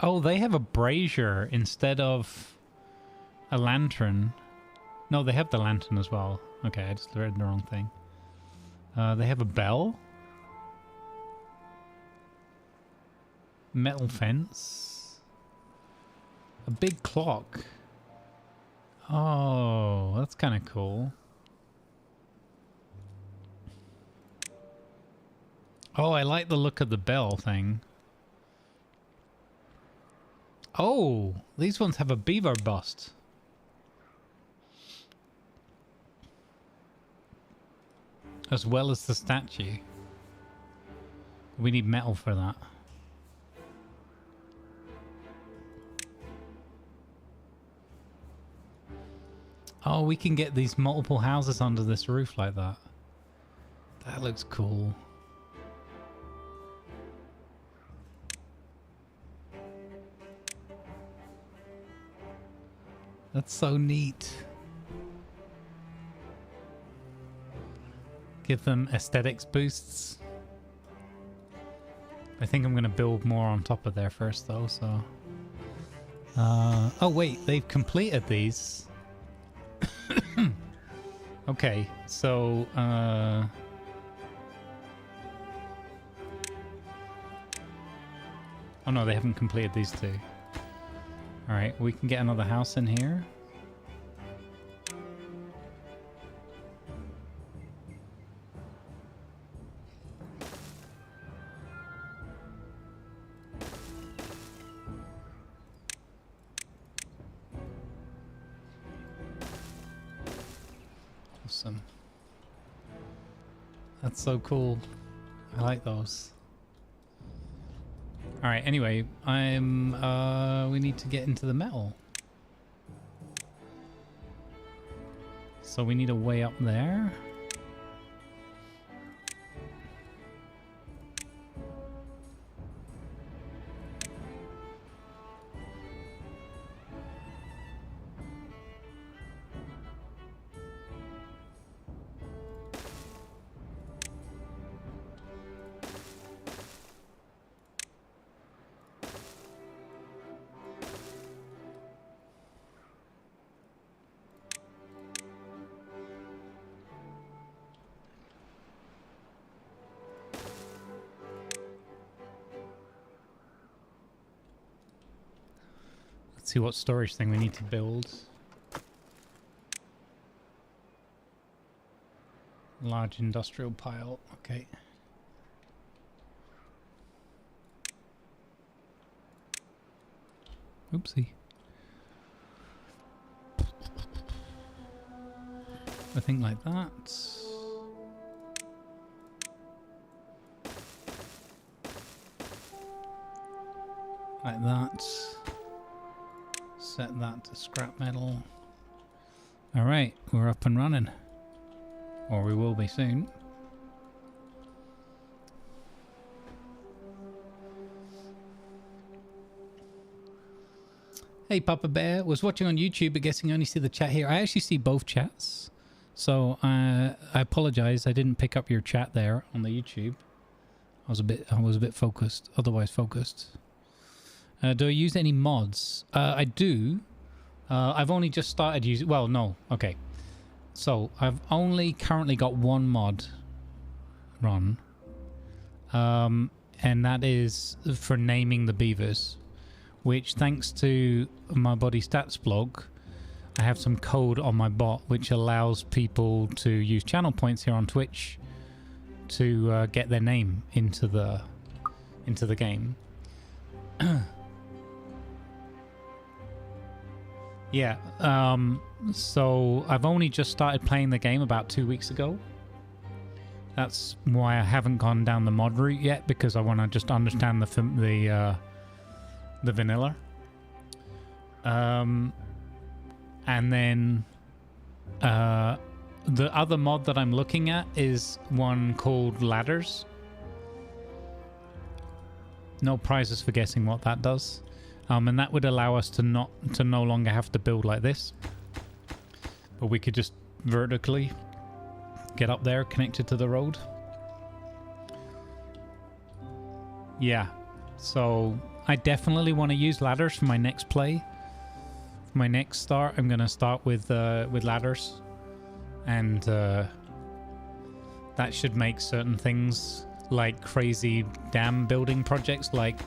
Oh, they have a brazier instead of a lantern. No, they have the lantern as well. Okay, I just read the wrong thing. They have a bell. Metal fence. A big clock. Oh, that's kind of cool. Oh, I like the look of the bell thing. Oh, these ones have a beaver bust. As well as the statue. We need metal for that. Oh, we can get these multiple houses under this roof like that. That looks cool. That's so neat. Give them aesthetics boosts. I think I'm going to build more on top of there first though, so... oh wait, they've completed these. Okay, so... oh no, they haven't completed these two. Alright, we can get another house in here. Awesome. That's so cool. I like those. Alright, anyway, we need to get into the metal. So we need a way up there. See what storage thing we need to build. Large industrial pile, okay. Oopsie. I think like that. Like that. Set that to scrap metal. Alright, we're up and running. Or we will be soon. Hey Papa Bear, was watching on YouTube but guessing I only see the chat here. I actually see both chats. So I apologize, I didn't pick up your chat there on the YouTube. I was a bit focused, otherwise focused. Do I use any mods? I do. I've only just started using... well, no. Okay. So, I've only currently got one mod run. And that is for naming the beavers. Which, thanks to my body stats blog, I have some code on my bot which allows people to use channel points here on Twitch to get their name into the game. Yeah, so I've only just started playing the game about 2 weeks ago. That's why I haven't gone down the mod route yet, because I want to just understand the vanilla. And then the other mod that I'm looking at is one called Ladders. No prizes for guessing what that does. And that would allow us to no longer have to build like this, but we could just vertically get up there connected to the road. Yeah, so I definitely want to use ladders for my next play. For my next start, I'm gonna start with ladders, and that should make certain things like crazy dam building projects like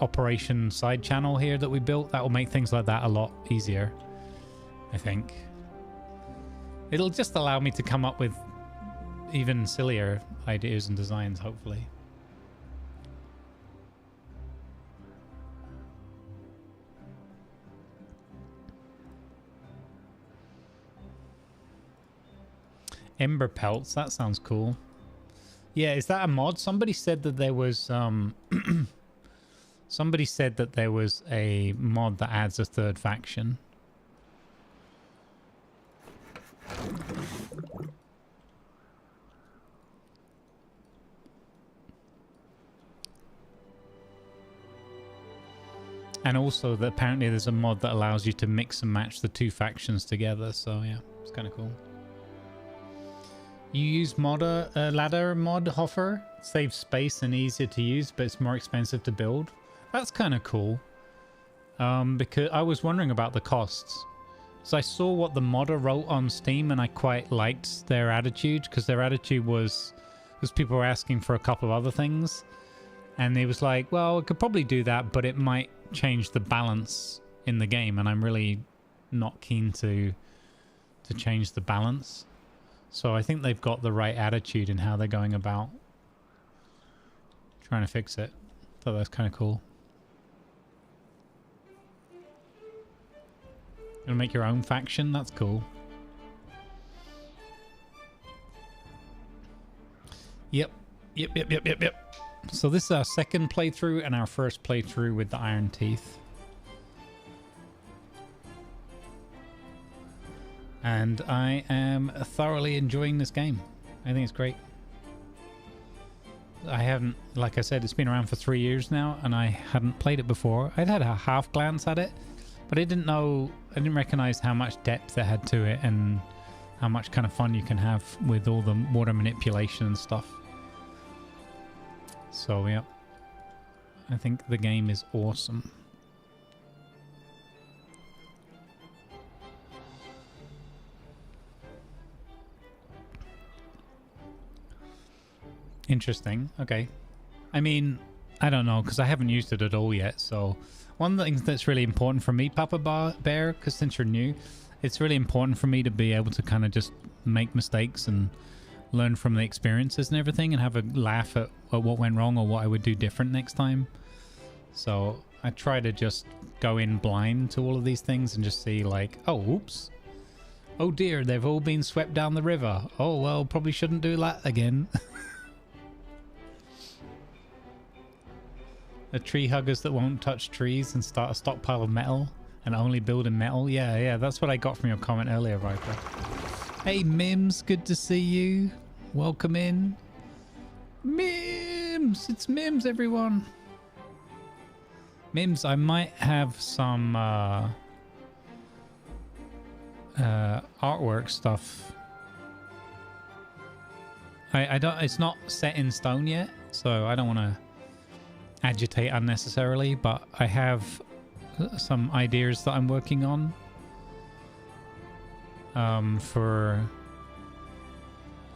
Operation Side Channel here that we built. That will make things like that a lot easier, I think. It'll just allow me to come up with even sillier ideas and designs, hopefully. Ember pelts, that sounds cool. Yeah, is that a mod? Somebody said that there was somebody said that there was a mod that adds a third faction. And also that apparently there's a mod that allows you to mix and match the two factions together. So yeah, it's kind of cool. You use ladder mod Hoffer, saves space and easier to use, but it's more expensive to build. That's kind of cool. Because I was wondering about the costs. So I saw what the modder wrote on Steam and I quite liked their attitude, because their attitude was people were asking for a couple of other things. And he was like, well, I could probably do that, but it might change the balance in the game. And I'm really not keen to change the balance. So I think they've got the right attitude in how they're going about trying to fix it. Thought that was kind of cool. Gonna make your own faction? That's cool. Yep. So this is our second playthrough and our first playthrough with the Iron Teeth. And I am thoroughly enjoying this game. I think it's great. I haven't, like I said, it's been around for 3 years now and I hadn't played it before. I'd had a half glance at it, but I didn't recognize how much depth it had to it and how much kind of fun you can have with all the water manipulation and stuff. So yeah, I think the game is awesome. Interesting. Okay. I mean, I don't know, because I haven't used it at all yet. So one of the things that's really important for me, Papa Bear, because since you're new, it's really important for me to be able to kind of just make mistakes and learn from the experiences and everything and have a laugh at what went wrong or what I would do different next time. So I try to just go in blind to all of these things and just see like, oh, oops. Oh dear, they've all been swept down the river. Oh, well, probably shouldn't do that again. The tree huggers that won't touch trees and start a stockpile of metal and only build in metal. Yeah, that's what I got from your comment earlier, Viper. Hey, Mims, good to see you. Welcome in. Mims! It's Mims, everyone. Mims, I might have some artwork stuff. I don't, it's not set in stone yet, so I don't want to agitate unnecessarily, but I have some ideas that I'm working on for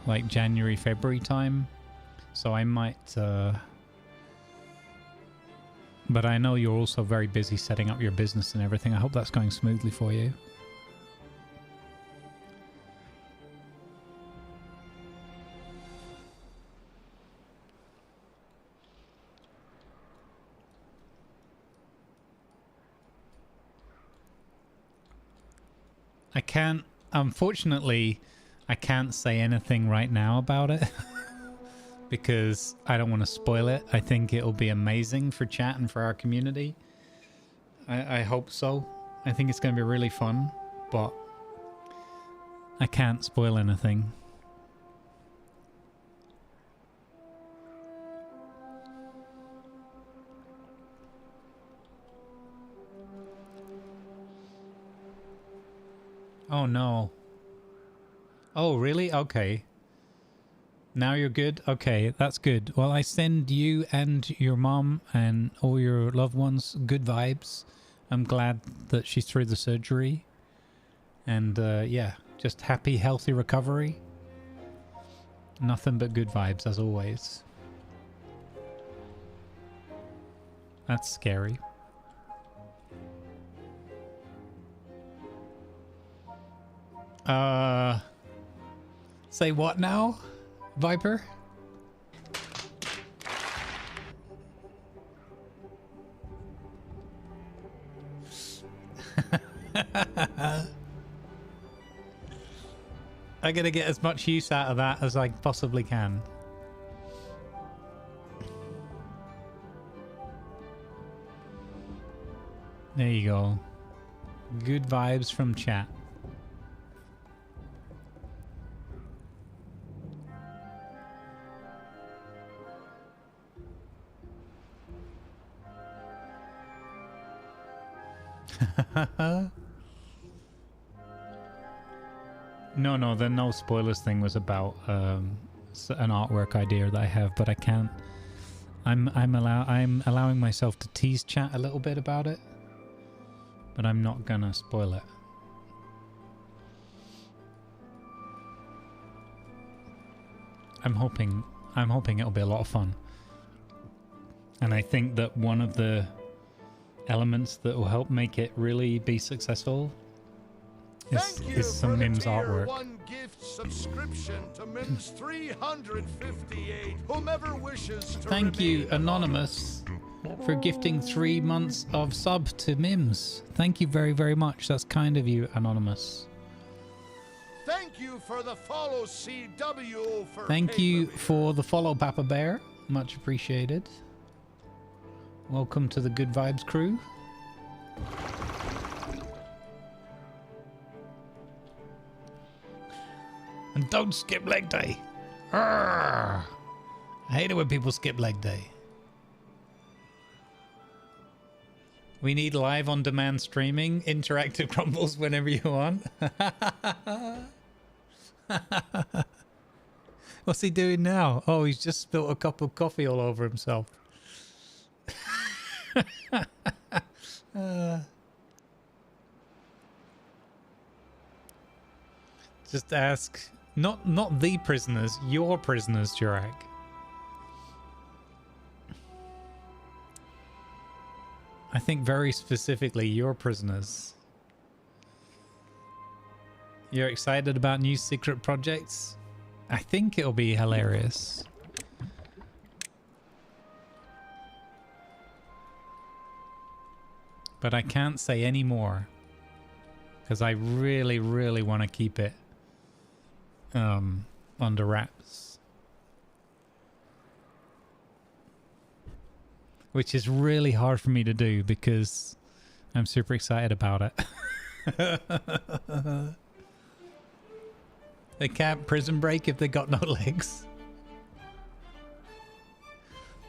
like January, February time. So I might but I know you're also very busy setting up your business and everything. I hope that's going smoothly for you. I can't, unfortunately, I can't say anything right now about it because I don't want to spoil it. I think it'll be amazing for chat and for our community. I hope so. I think it's going to be really fun, but I can't spoil anything. Oh no. Oh really? Okay. Now you're good? Okay, that's good. Well, I send you and your mom and all your loved ones good vibes. I'm glad that she's through the surgery. And yeah, just happy, healthy recovery. Nothing but good vibes as always. That's scary. Say what now, Viper? I'm gonna get as much use out of that as I possibly can. There you go. Good vibes from chat. No, the no spoilers thing was about an artwork idea that I have, but I can't. I'm allowing myself to tease chat a little bit about it, but I'm not gonna spoil it. I'm hoping it'll be a lot of fun. And I think that one of the elements that will help make it really be successful is some Mims artwork. One gift subscription to Mims 358. Whomever wishes to Thank you, Anonymous, for gifting 3 months of sub to Mims. Thank you very, very much. That's kind of you, Anonymous. Thank you for the follow, CW. Thank you for the follow, Papa Bear. Much appreciated. Welcome to the Good Vibes crew. And don't skip leg day. Arrgh. I hate it when people skip leg day. We need live on demand streaming, interactive crumbles whenever you want. What's he doing now? Oh, he's just spilled a cup of coffee all over himself. Just ask, not the prisoners, your prisoners, Jurak. I think very specifically your prisoners. You're excited about new secret projects? I think it'll be hilarious. But I can't say any more because I really, really want to keep it under wraps. Which is really hard for me to do because I'm super excited about it. They can't prison break if they got no legs.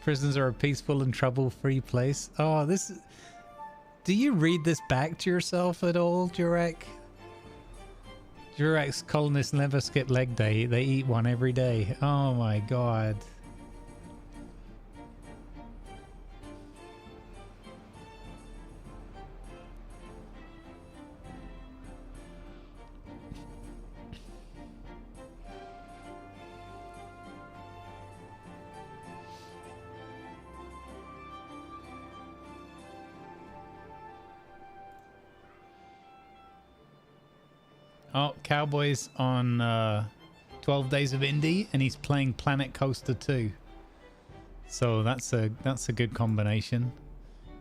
Prisons are a peaceful and trouble-free place. Oh, this... Do you read this back to yourself at all, Jurek? Jurek's colonists never skip leg day. They eat one every day. Oh my god. Oh, Cowboy's on 12 Days of Indie, and he's playing Planet Coaster 2. So that's a good combination.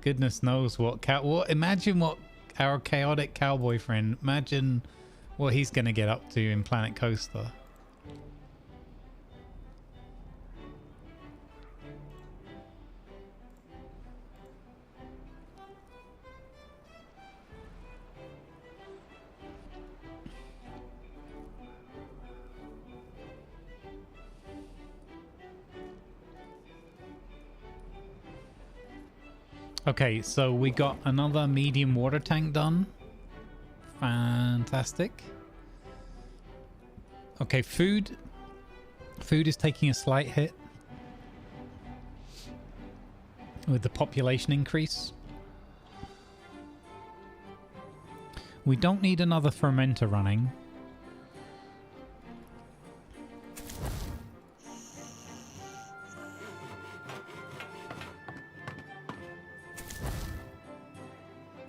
Goodness knows what imagine what our chaotic cowboy friend, imagine what he's gonna get up to in Planet Coaster. Okay, so we got another medium water tank done. Fantastic. Okay, food. Food is taking a slight hit with the population increase. We don't need another fermenter running.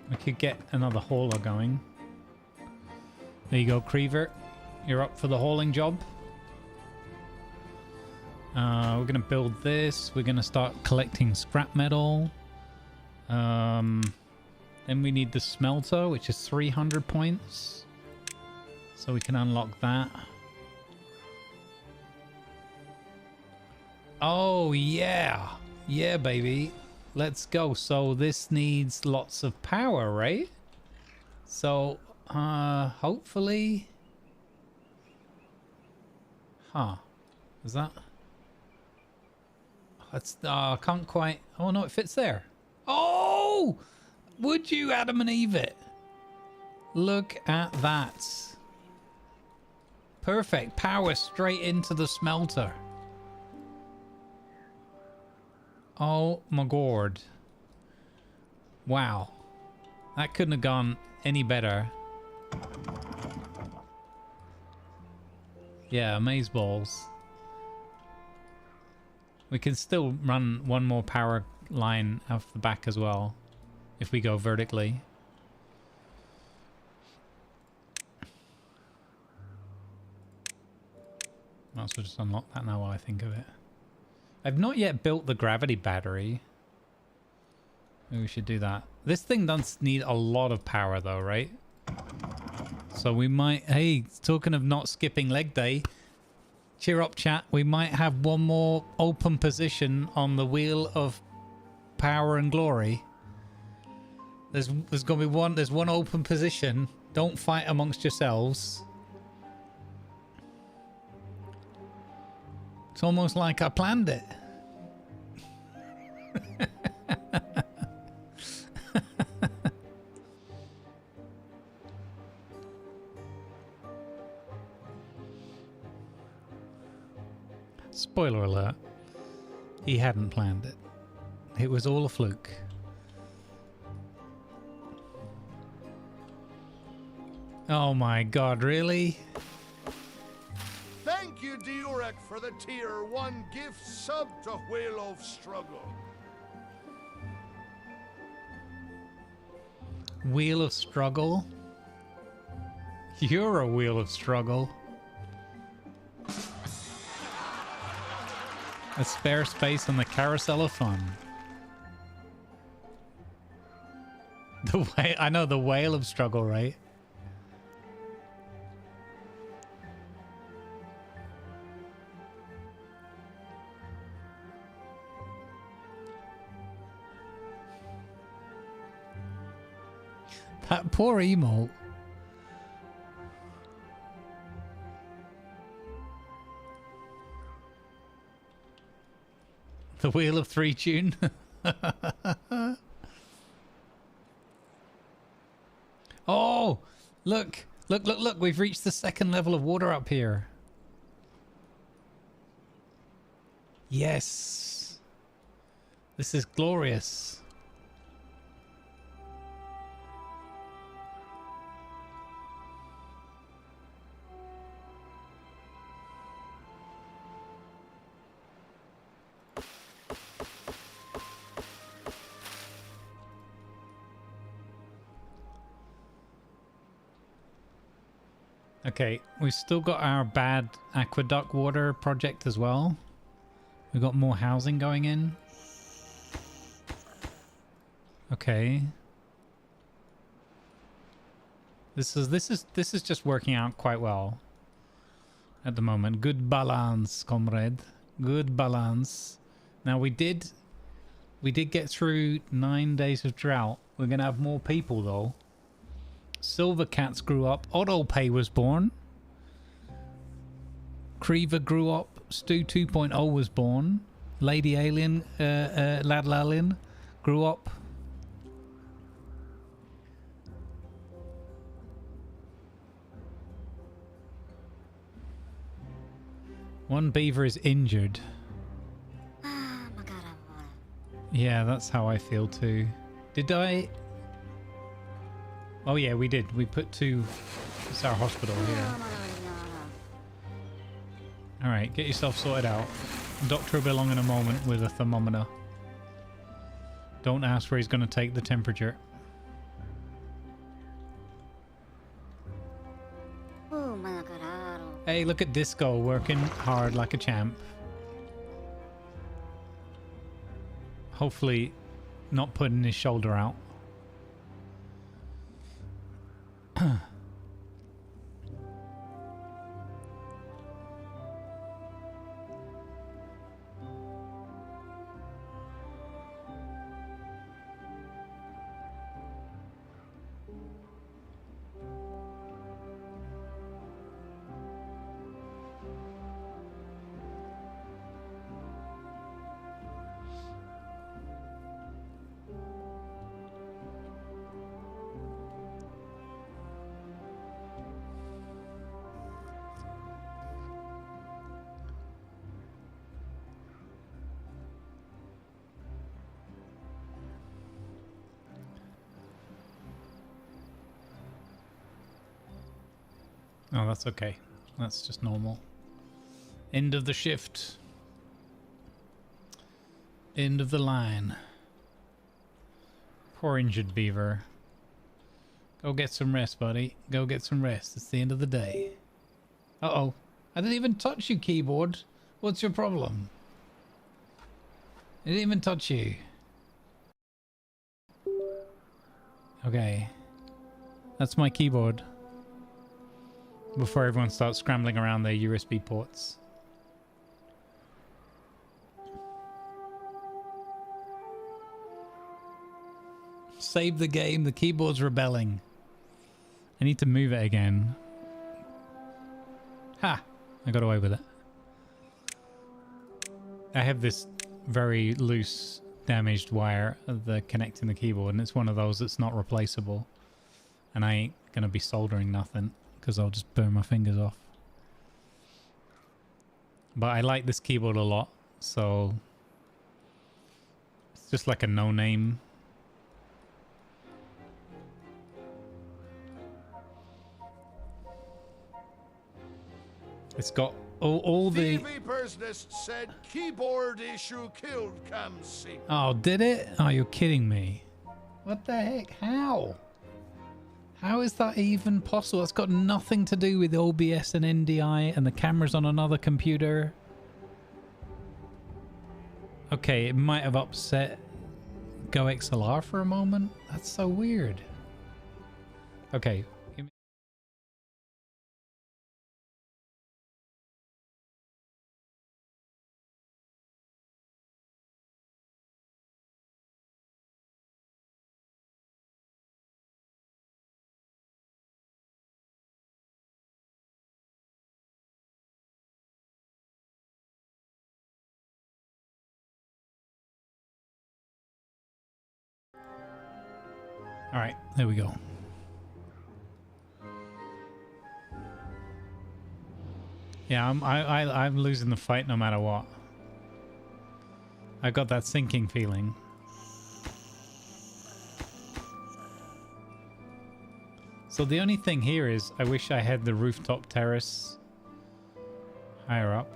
We could get another hauler going. There you go, Creever. You're up for the hauling job. We're going to build this. We're going to start collecting scrap metal. Then we need the smelter, which is 300 points. So we can unlock that. Oh, yeah. Yeah, baby. Let's go. So this needs lots of power, right? So, hopefully... Huh. Is that... It's, can't quite... Oh, no, it fits there. Oh! Would you, Adam and Eve it? Look at that. Perfect. Power straight into the smelter. Oh my god. Wow. That couldn't have gone any better. Yeah, amazeballs. We can still run one more power line off the back as well if we go vertically. Might as well just unlock that now while I think of it. I've not yet built the gravity battery. Maybe we should do that. This thing does need a lot of power though, right? So we might... Hey, talking of not skipping leg day, cheer up chat. We might have one more open position on the wheel of power and glory. There's gonna be one... There's one open position. Don't fight amongst yourselves. It's almost like I planned it. Spoiler alert. He hadn't planned it. It was all a fluke. Oh my god, really? Thank you, Diurek, for the tier 1 gift sub to Wheel of Struggle. Wheel of Struggle? You're a wheel of struggle. A spare space on the carousel of fun. I know, the whale of struggle, right? That poor emote. The Wheel of Three tune. Oh, look, look, look, look. We've reached the second level of water up here. Yes. This is glorious. Okay, we've still got our bad aqueduct water project as well. We've got more housing going in. Okay. This is just working out quite well at the moment. Good balance, comrade. Good balance. Now we did get through 9 days of drought. We're gonna have more people though. Silver Cats grew up. Auto Pay was born. Creever grew up. Stu 2.0 was born. Lady Alien, Lad Lalin grew up. One beaver is injured. Yeah, that's how I feel too. Did I... Oh yeah, we did. We put two... It's our hospital here. Alright, get yourself sorted out. Doctor will be along in a moment with a thermometer. Don't ask where he's going to take the temperature. Hey, look at Disco working hard like a champ. Hopefully not putting his shoulder out. Oh, that's okay. That's just normal. End of the shift. End of the line. Poor injured beaver. Go get some rest, buddy. Go get some rest. It's the end of the day. Uh-oh. I didn't even touch you, keyboard. What's your problem? I didn't even touch you. Okay. That's my keyboard. Before everyone starts scrambling around their USB ports. Save the game. The keyboard's rebelling. I need to move it again. Ha! I got away with it. I have this very loose, damaged wire connecting the keyboard, and it's one of those that's not replaceable. And I ain't gonna be soldering nothing, because I'll just burn my fingers off. But I like this keyboard a lot, so it's just like a no-name. It's got all the... TV Business said keyboard issue killed Cam-C. Oh, did it? Oh, you're kidding me. What the heck? How? How is that even possible? It's got nothing to do with OBS and NDI, and the camera's on another computer. Okay, it might have upset GoXLR for a moment. That's so weird. Okay. All right, there we go. Yeah, I'm losing the fight no matter what. I got that sinking feeling. So the only thing here is I wish I had the rooftop terrace higher up.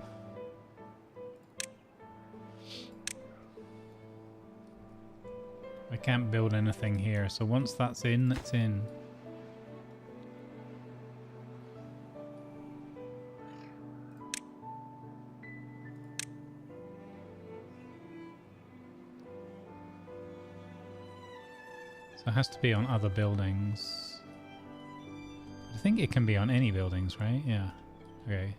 I can't build anything here, so once that's in, it's in. So it has to be on other buildings. I think it can be on any buildings, right? Yeah. Okay.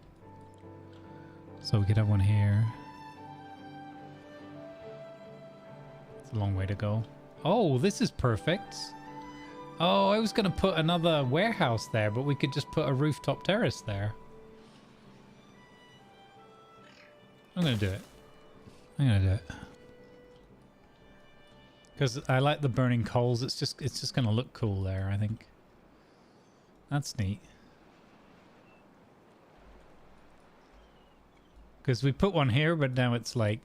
So we could have one here. It's a long way to go. Oh, this is perfect. Oh, I was going to put another warehouse there, but we could just put a rooftop terrace there. I'm going to do it. I'm going to do it. Because I like the burning coals. It's just going to look cool there, I think. That's neat. Because we put one here, but now it's like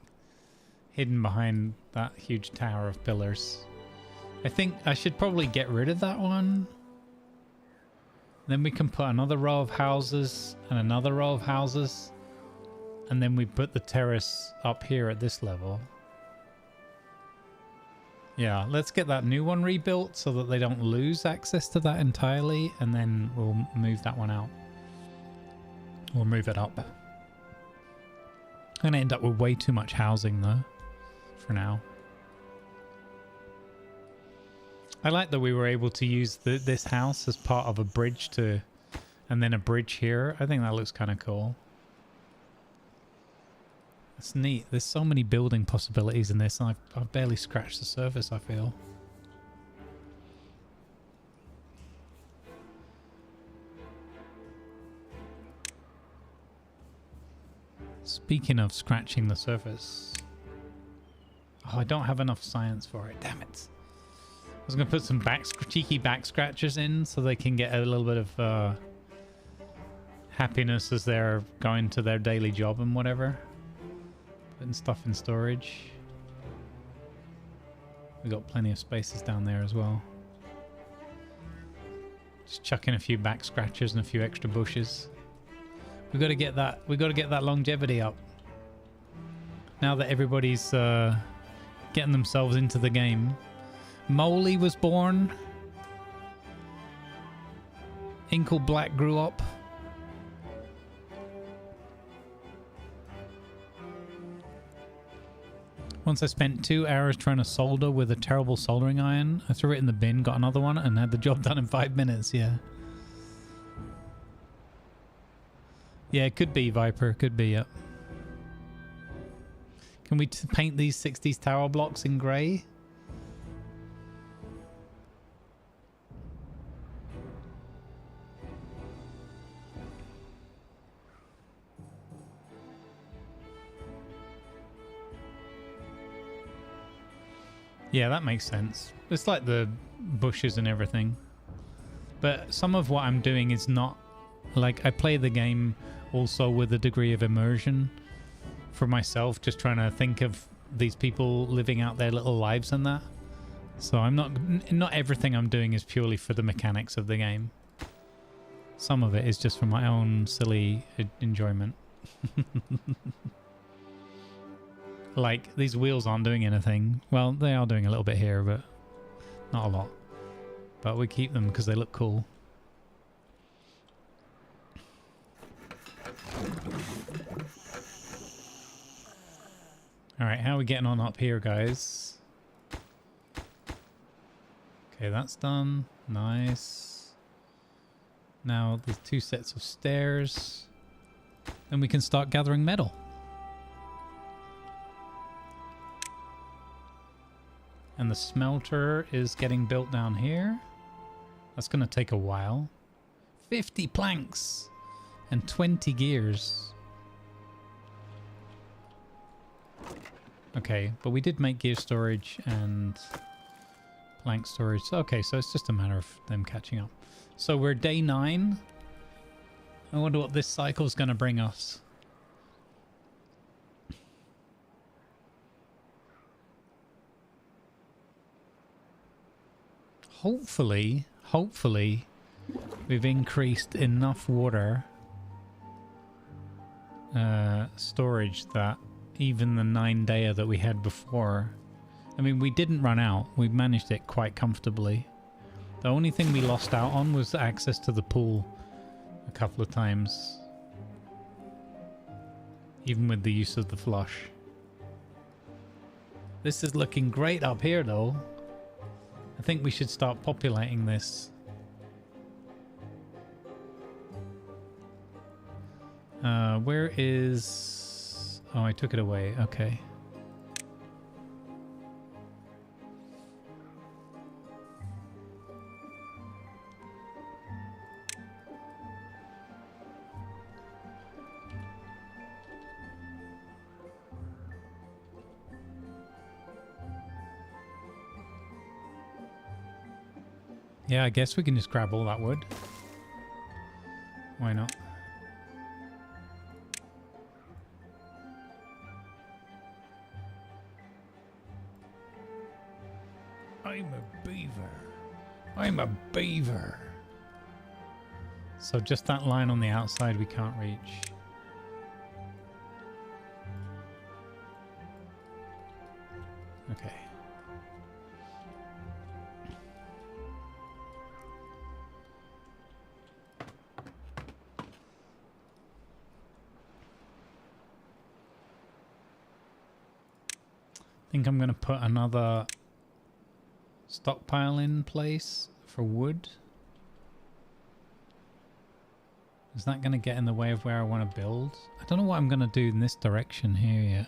hidden behind that huge tower of pillars. I think I should probably get rid of that one. Then we can put another row of houses and another row of houses. And then we put the terrace up here at this level. Yeah, let's get that new one rebuilt so that they don't lose access to that entirely. And then we'll move that one out. We'll move it up. I'm going to end up with way too much housing though, for now. I like that we were able to use this house as part of a bridge to, and then a bridge here. I think that looks kind of cool. It's neat. There's so many building possibilities in this, and I've barely scratched the surface, I feel. Speaking of scratching the surface. Oh, I don't have enough science for it. Damn it. I was going to put some cheeky back scratchers in so they can get a little bit of happiness as they're going to their daily job and whatever. Putting stuff in storage. We got plenty of spaces down there as well. Just chuck in a few back scratchers and a few extra bushes. We got to get that. We got to get that longevity up. Now that everybody's getting themselves into the game. Moley was born. Inkle Black grew up. Once I spent 2 hours trying to solder with a terrible soldering iron. I threw it in the bin, got another one, and had the job done in 5 minutes. Yeah. Yeah, it could be, Viper. Could be, yep. Can we paint these 60s tower blocks in grey? Yeah, that makes sense. It's like the bushes and everything. But some of what I'm doing is not... Like, I play the game also with a degree of immersion for myself, just trying to think of these people living out their little lives and that. So I'm not everything I'm doing is purely for the mechanics of the game. Some of it is just for my own silly enjoyment. Like, these wheels aren't doing anything. Well, they are doing a little bit here, but not a lot. But we keep them because they look cool. Alright, how are we getting on up here, guys? Okay, that's done. Nice. Now, there's 2 sets of stairs. Then we can start gathering metal. And the smelter is getting built down here. That's going to take a while. 50 planks and 20 gears. Okay, but we did make gear storage and plank storage. Okay, so it's just a matter of them catching up. So we're day 9. I wonder what this cycle is going to bring us. Hopefully, we've increased enough water storage that even the 9-dayer that we had before, I mean, we didn't run out. We managed it quite comfortably. The only thing we lost out on was access to the pool a couple of times, even with the use of the flush. This is looking great up here, though. I think we should start populating this. Where is... Oh, I took it away. Okay. Yeah, I guess we can just grab all that wood. Why not? I'm a beaver. I'm a beaver. So just that line on the outside we can't reach. Okay. I think I'm going to put another stockpile in place for wood. Is that going to get in the way of where I want to build? I don't know what I'm going to do in this direction here yet.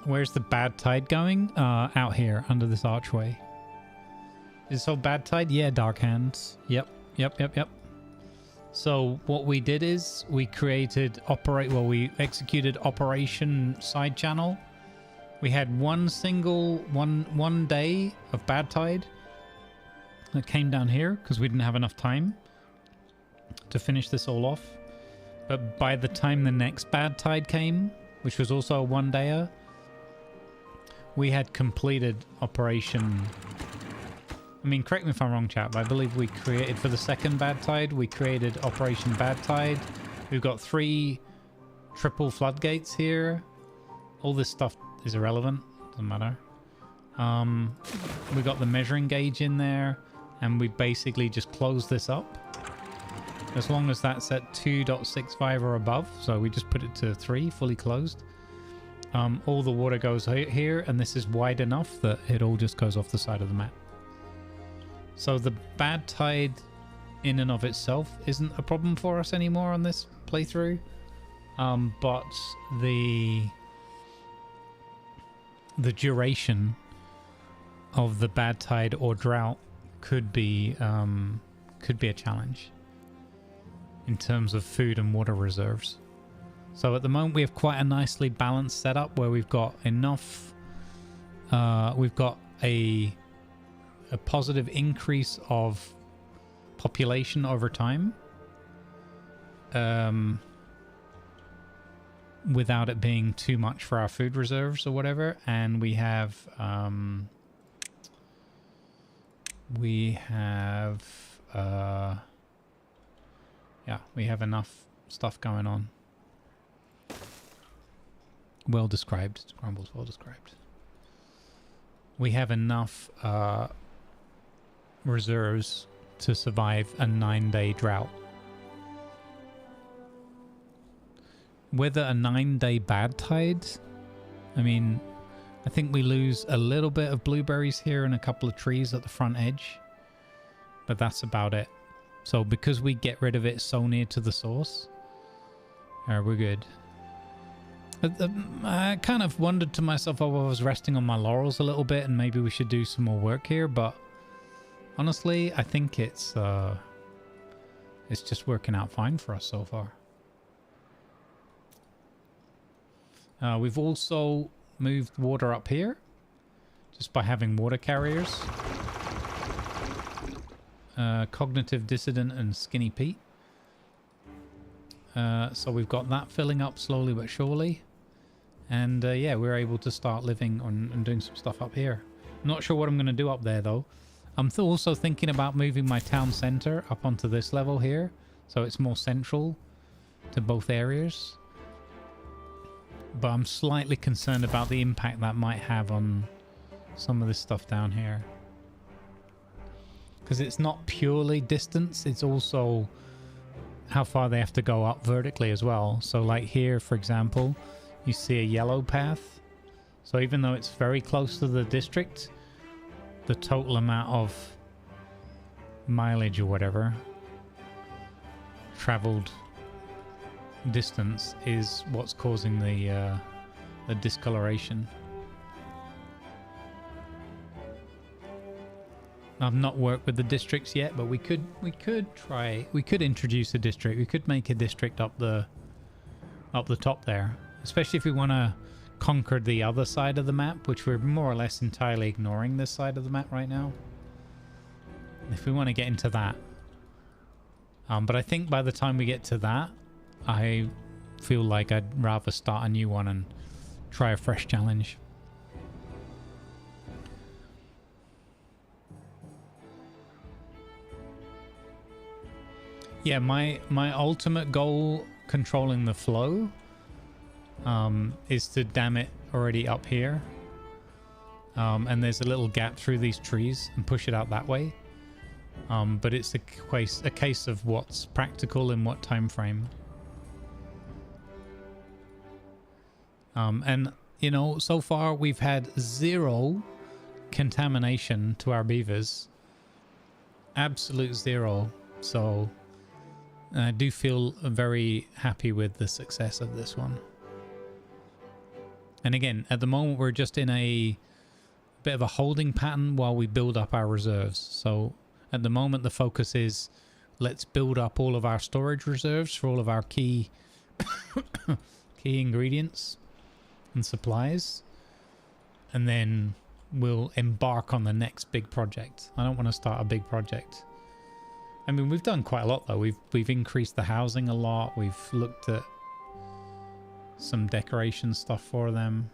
Where's the bad tide going? Out here under this archway. Is so bad tide? Yeah, dark hands. Yep. So what we did is we created we executed Operation Side Channel. We had one day of bad tide that came down here because we didn't have enough time to finish this all off. But by the time the next bad tide came, which was also a one-dayer, we had completed Operation... I mean, correct me if I'm wrong, chat, but I believe we created, for the second bad tide, we created Operation Bad Tide. We've got 3 triple floodgates here. All this stuff is irrelevant. Doesn't matter. We got the measuring gauge in there, and we basically just closed this up. As long as that's at 2.65 or above, so we just put it to 3, fully closed. All the water goes here, and this is wide enough that it all just goes off the side of the map. So the bad tide in and of itself isn't a problem for us anymore on this playthrough. But the duration of the bad tide or drought could be a challenge in terms of food and water reserves. So at the moment we have quite a nicely balanced setup where we've got enough, we've got a positive increase of population over time, without it being too much for our food reserves or whatever. And we have enough stuff going on. Well described. Grumbles, well described. We have enough reserves to survive a 9-day drought. Whether a 9-day bad tide, I mean, I think we lose a little bit of blueberries here and a couple of trees at the front edge, but that's about it. So because we get rid of it so near to the source, we're good. I kind of wondered to myself, oh, I was resting on my laurels a little bit and maybe we should do some more work here, but honestly, I think it's just working out fine for us so far. We've also moved water up here just by having water carriers. Cognitive Dissident and Skinny Pete. So we've got that filling up slowly but surely. And yeah, we're able to start living on and doing some stuff up here. Not sure what I'm going to do up there though. I'm also thinking about moving my town center up onto this level here, so it's more central to both areas. But I'm slightly concerned about the impact that might have on some of this stuff down here. Because it's not purely distance, it's also how far they have to go up vertically as well. So like here, for example, you see a yellow path. So even though it's very close to the district, the total amount of mileage or whatever, traveled distance, is what's causing the discoloration. I've not worked with the districts yet, but we could introduce a district. We could make a district up the top there, especially if we want to conquer the other side of the map, which we're more or less entirely ignoring this side of the map right now. If we want to get into that, but I think by the time we get to that, I feel like I'd rather start a new one and try a fresh challenge. Yeah, my ultimate goal controlling the flow is to dam it already up here. And there's a little gap through these trees and push it out that way. But it's a case of what's practical in what time frame. And, you know, so far we've had 0 contamination to our beavers. Absolute 0. So I do feel very happy with the success of this one. And again, at the moment, we're just in a bit of a holding pattern while we build up our reserves. So at the moment, the focus is let's build up all of our storage reserves for all of our key key ingredients and supplies. And then we'll embark on the next big project. I don't want to start a big project. I mean, we've done quite a lot though. We've increased the housing a lot. We've looked at some decoration stuff for them.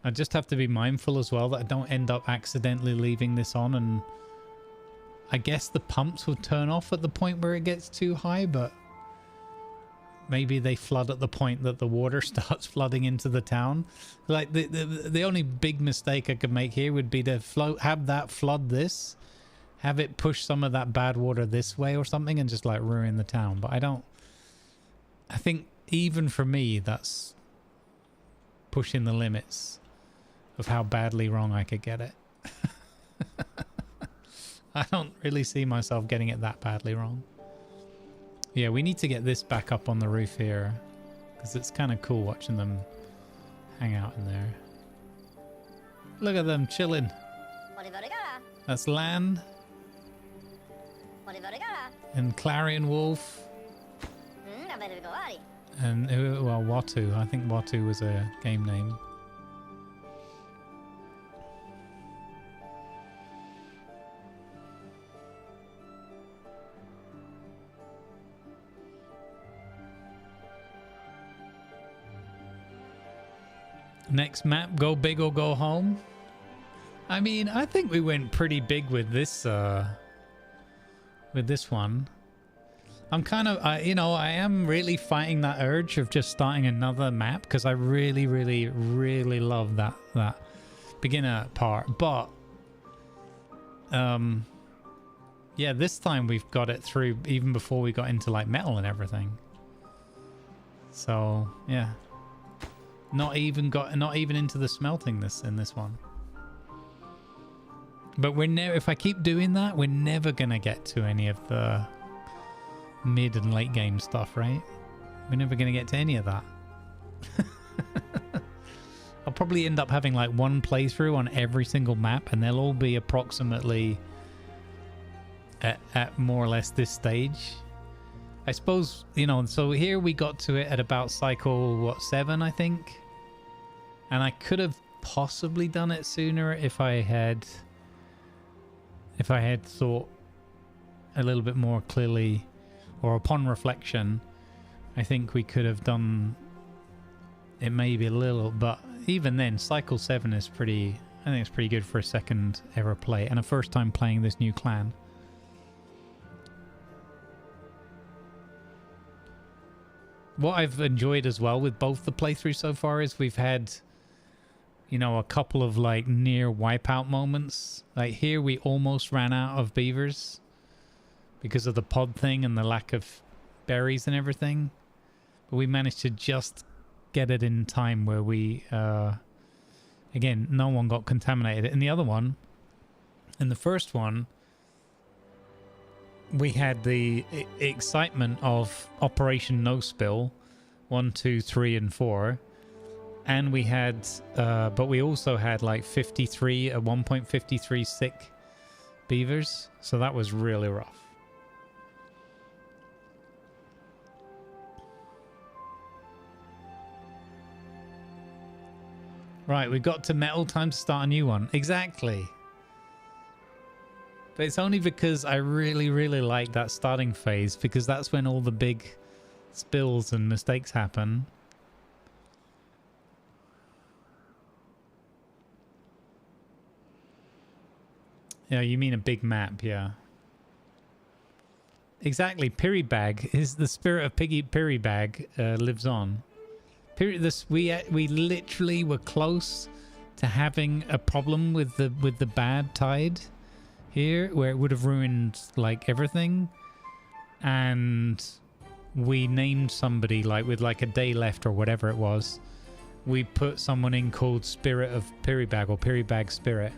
I just have to be mindful as well that I don't end up accidentally leaving this on, and I guess the pumps will turn off at the point where it gets too high, but maybe they flood at the point that the water starts flooding into the town. Like the only big mistake I could make here would be to have that flood this, have it push some of that bad water this way or something, and just like ruin the town. But I think even for me, that's pushing the limits of how badly wrong I could get it. I don't really see myself getting it that badly wrong. Yeah, we need to get this back up on the roof here, because it's kind of cool watching them hang out in there. Look at them chilling. That's Lan and Clarion Wolf. And, well, Watu. I think Watu was a game name. Next map, go big or go home. I mean, I think we went pretty big with this one. I'm kind of, I am really fighting that urge of just starting another map, because I really, really, really love that beginner part. But, yeah, this time we've got it through even before we got into like metal and everything. So, yeah. Not even into the smelting in this one. But if I keep doing that, we're never gonna get to any of the mid and late game stuff, right? We're never gonna get to any of that. I'll probably end up having like one playthrough on every single map, and they'll all be approximately at more or less this stage. I suppose, so here we got to it at about cycle 7, I think. And I could have possibly done it sooner if I had thought a little bit more clearly, or upon reflection. I think we could have done it maybe a little, but even then, cycle 7 is I think it's pretty good for a second ever play and a first time playing this new clan. What I've enjoyed as well with both the playthroughs so far is we've had, a couple of like near wipeout moments. Like here we almost ran out of beavers because of the pod thing and the lack of berries and everything. But we managed to just get it in time where we, again, no one got contaminated. In the other one, in the first one, we had the excitement of Operation No Spill 1, 2, 3, and 4, and we had, but we also had like 53 at 1.53 sick beavers, so that was really rough. Right, we got to metal. Time to start a new one. Exactly. But it's only because I really, really like that starting phase, because that's when all the big spills and mistakes happen. Yeah, you mean a big map, yeah. Exactly, Piribag is the spirit of Piribag lives on. We literally were close to having a problem with the bad tide here, where it would have ruined like everything, and we named somebody like with like a day left or whatever it was. We put someone in called Spirit of Piribag, or Piribag Spirit,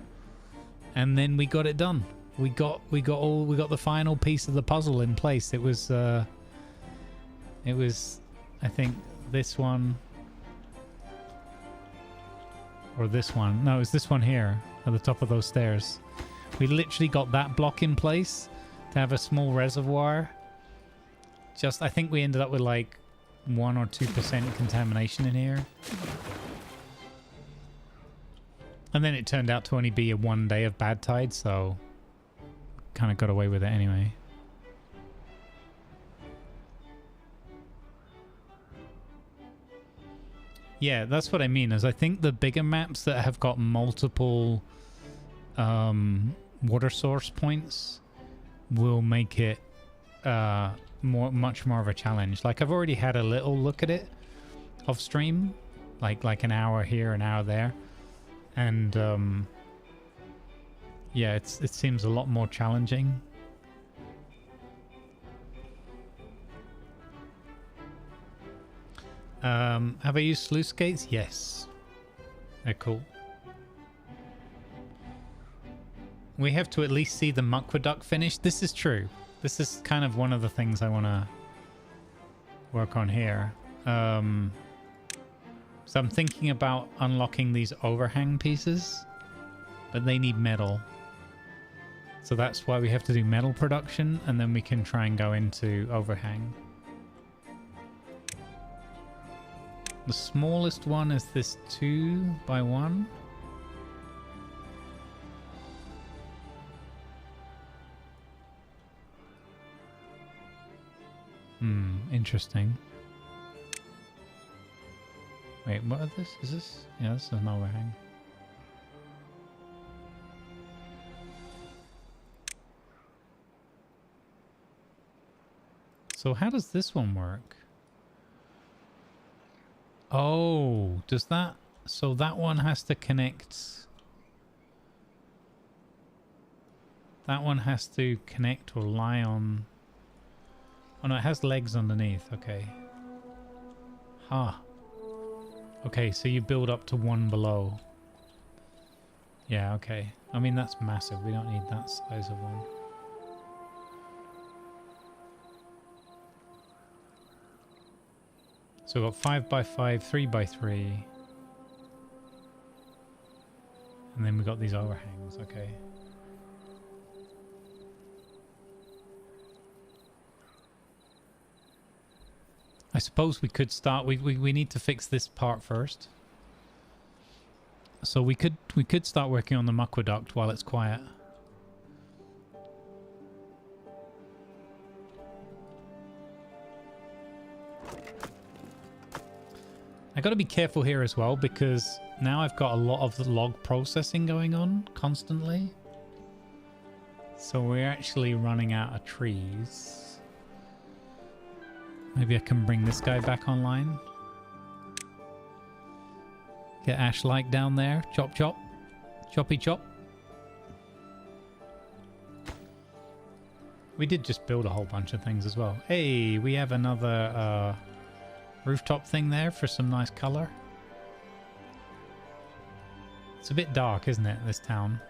and then we got it done. We got the final piece of the puzzle in place. It was I think this one, Or this one. No, it's this one here at the top of those stairs. We literally got that block in place to have a small reservoir. Just, I think we ended up with like 1 or 2% contamination in here. And then it turned out to only be a 1 day of bad tide, so kind of got away with it anyway. Yeah, that's what I mean, is I think the bigger maps that have got multiple water source points will make it much more of a challenge. Like, I've already had a little look at it off stream, like an hour here, an hour there. And yeah, it seems a lot more challenging. Have I used sluice gates? Yes. They're cool. We have to at least see the aqueduct finished. This is true. This is kind of one of the things I want to work on here. So I'm thinking about unlocking these overhang pieces, but they need metal. So that's why we have to do metal production, and then we can try and go into overhang. The smallest one is this 2x1. Interesting. Wait, what is this? Is this? Yeah, this is an overhang. So how does this one work? Oh, does that... So that one has to connect... That one has to connect or lie on... Oh no, it has legs underneath. Okay. Huh. Okay, so you build up to one below. Yeah, okay. I mean, that's massive. We don't need that size of one. So we've got 5x5, 3x3. And then we've got these overhangs. Okay. I suppose we could start. We need to fix this part first. So we could start working on the aqueduct while it's quiet. I got to be careful here as well, because now I've got a lot of the log processing going on constantly. So we're actually running out of trees. Maybe I can bring this guy back online. Get Ash-like down there. Chop chop. Choppy chop. We did just build a whole bunch of things as well. Hey, we have another rooftop thing there for some nice color. It's a bit dark, isn't it, this town?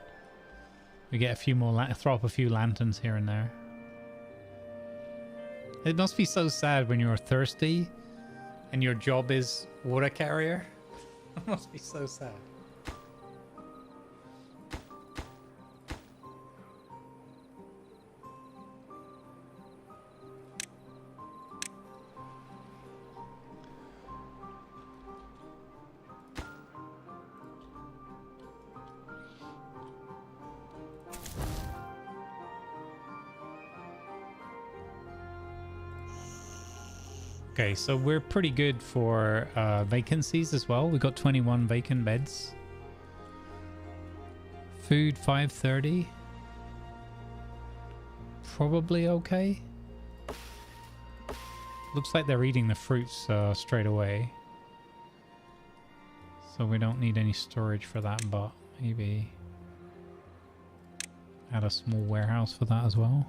We get a few more, throw up a few lanterns here and there. It must be so sad when you're thirsty and your job is water carrier. It must be so sad. Okay, so we're pretty good for vacancies as well. We've got 21 vacant beds. Food 530. Probably okay. Looks like they're eating the fruits straight away. So we don't need any storage for that, but maybe add a small warehouse for that as well.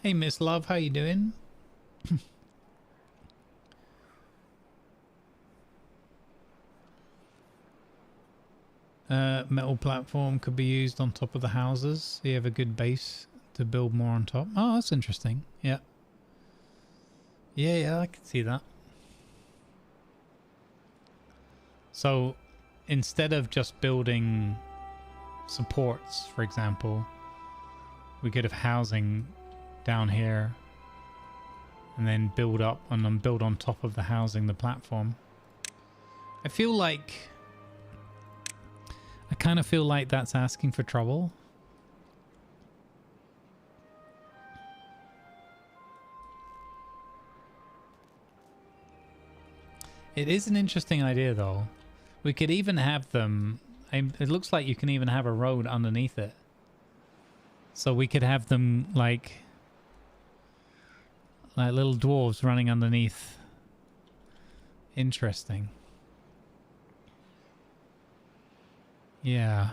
Hey, Miss Love, how you doing? Metal platform could be used on top of the houses. So you have a good base to build more on top. Oh, that's interesting. Yeah. Yeah, I can see that. So instead of just building supports, for example, we could have housing down here and then build up and then build on top of the housing the platform. I kind of feel like that's asking for trouble. It is an interesting idea though. We could even have them, it looks like you can even have a road underneath it. So we could have them like little dwarves running underneath. Interesting. Yeah.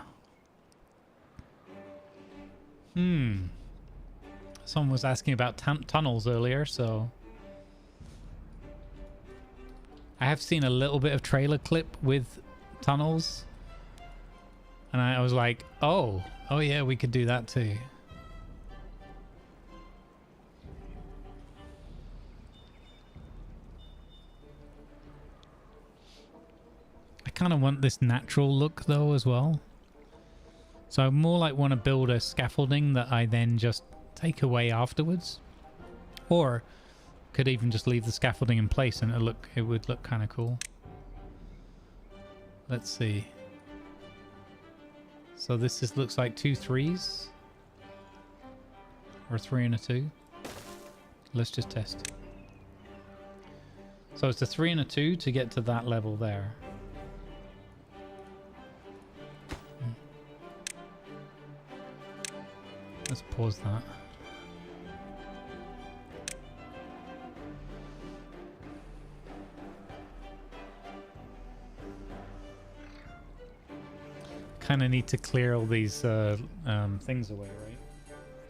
Someone was asking about tunnels earlier, so I have seen a little bit of trailer clip with tunnels, and I was like, oh yeah, we could do that too. I kind of want this natural look though as well. So I more like want to build a scaffolding that I then just take away afterwards, or could even just leave the scaffolding in place and it would look kind of cool. Let's see. So this looks like 2 3s or 3 and a 2. Let's just test. So it's a 3 and a 2 to get to that level there. Let's pause that. Kind of need to clear all these things away, right?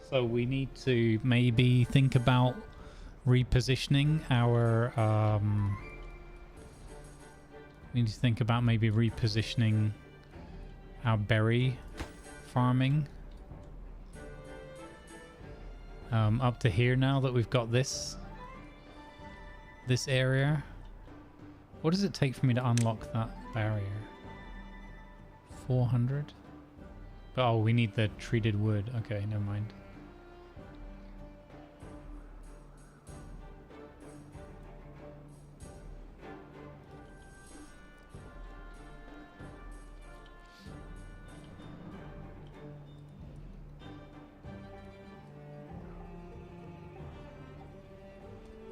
So we need to maybe think about repositioning our we need to think about maybe repositioning our berry farming up to here now that we've got this area. What does it take for me to unlock that barrier? 400? Oh, we need the treated wood. Okay, never mind.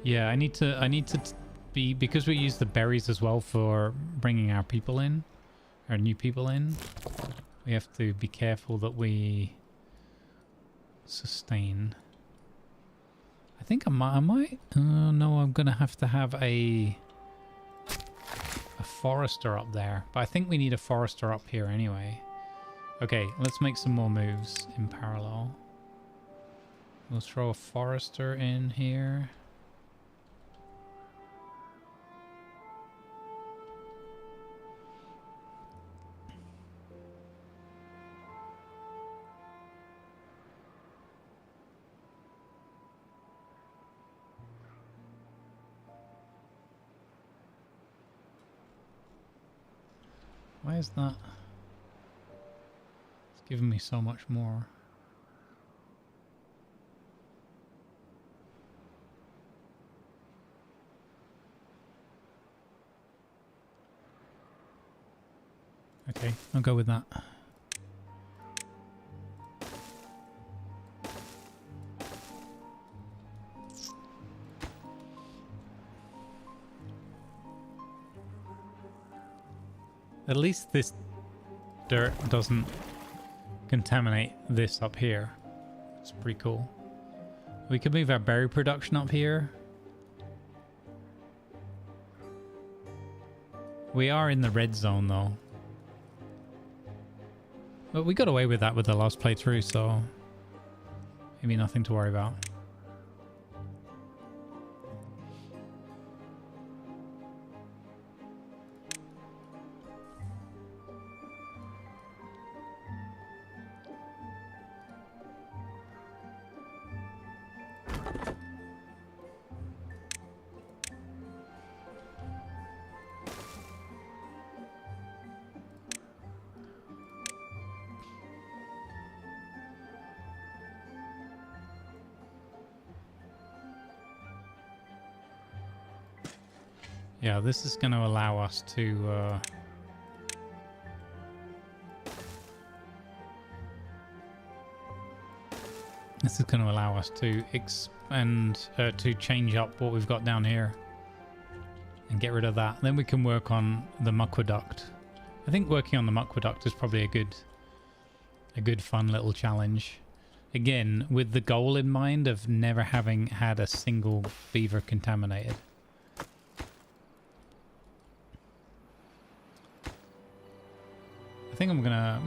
Yeah, I need to be, because we use the berries as well for bringing our people in, our new people in. We have to be careful that we sustain. I think I might. No, I'm gonna have to have a forester up there, but I think we need a forester up here anyway. Okay, let's make some more moves in parallel. We'll throw a forester in here. Why is that? It's giving me so much more. Okay, I'll go with that. At least this dirt doesn't contaminate this up here. It's pretty cool. We could move our berry production up here. We are in the red zone though. But we got away with that with the last playthrough, so maybe nothing to worry about. Yeah, this is going to allow us to... this is going to allow us to expand, to change up what we've got down here. And get rid of that. Then we can work on the muckwaduct. I think working on the muckwaduct is probably a good fun little challenge. Again, with the goal in mind of never having had a single beaver contaminated. I think I'm gonna...